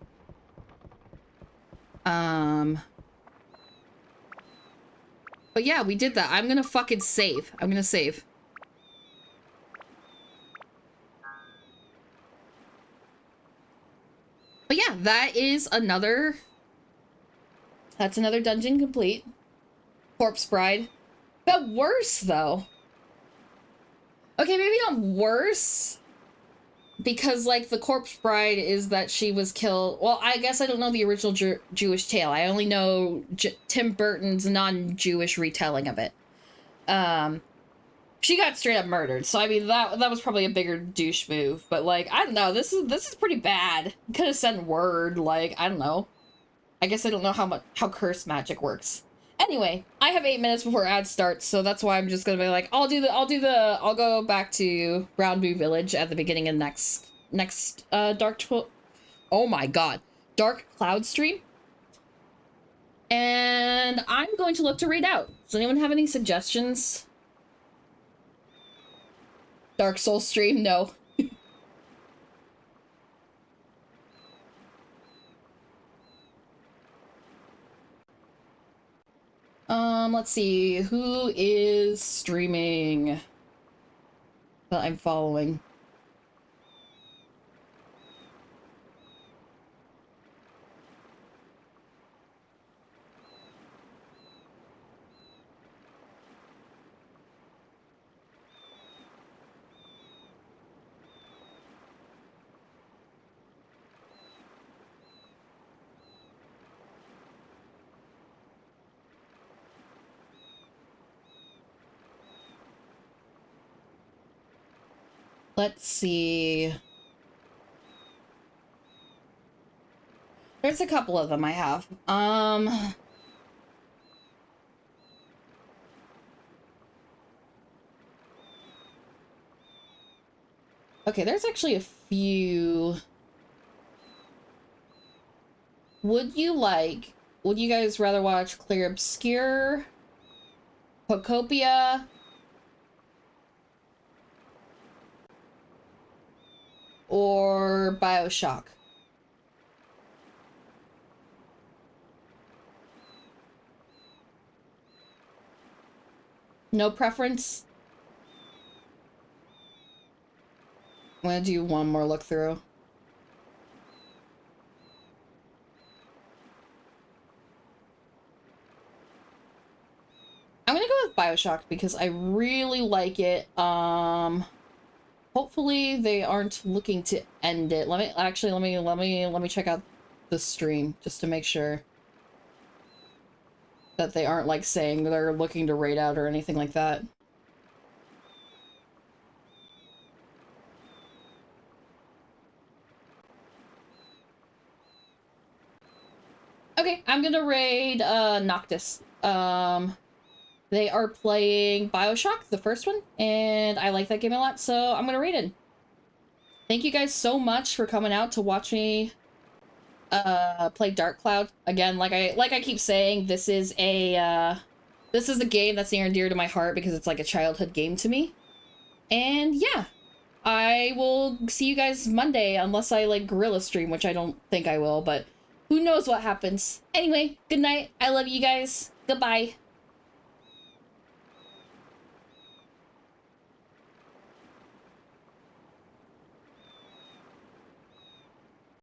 But yeah, we did that. I'm gonna fucking save. I'm gonna save. But yeah, that is another... That's another dungeon complete. Corpse Bride. But worse, though. Okay, maybe not worse. Because, like, the Corpse Bride is that she was killed... Well, I guess I don't know the original Jewish tale. I only know Tim Burton's non-Jewish retelling of it. She got straight up murdered, so I mean that was probably a bigger douche move. But like, I don't know, this is pretty bad. Could have sent word, like, I don't know. I guess I don't know how curse magic works. Anyway, I have 8 minutes before ad starts, so that's why I'm just gonna be like, I'll go back to Brown Boo Village at the beginning of next oh my god, Dark Cloud stream. And I'm going to look to read out. Does anyone have any suggestions? Dark Souls stream? No. Let's see. Who is streaming that I'm following? Let's see. There's a couple of them I have. Okay, there's actually a few. Would you guys rather watch Clear Obscure, Pocopia, or BioShock? No preference? I'm gonna do one more look through. I'm gonna go with BioShock because I really like it. Hopefully they aren't looking to end it. Let me check out the stream just to make sure that they aren't like saying they're looking to raid out or anything like that. Okay, I'm gonna raid Noctis. They are playing BioShock, the first one, and I like that game a lot, so I'm gonna raid it. Thank you guys so much for coming out to watch me play Dark Cloud. Again, like I keep saying, this is a game that's near and dear to my heart because it's like a childhood game to me. And yeah, I will see you guys Monday unless I like gorilla stream, which I don't think I will, but who knows what happens. Anyway, good night. I love you guys. Goodbye.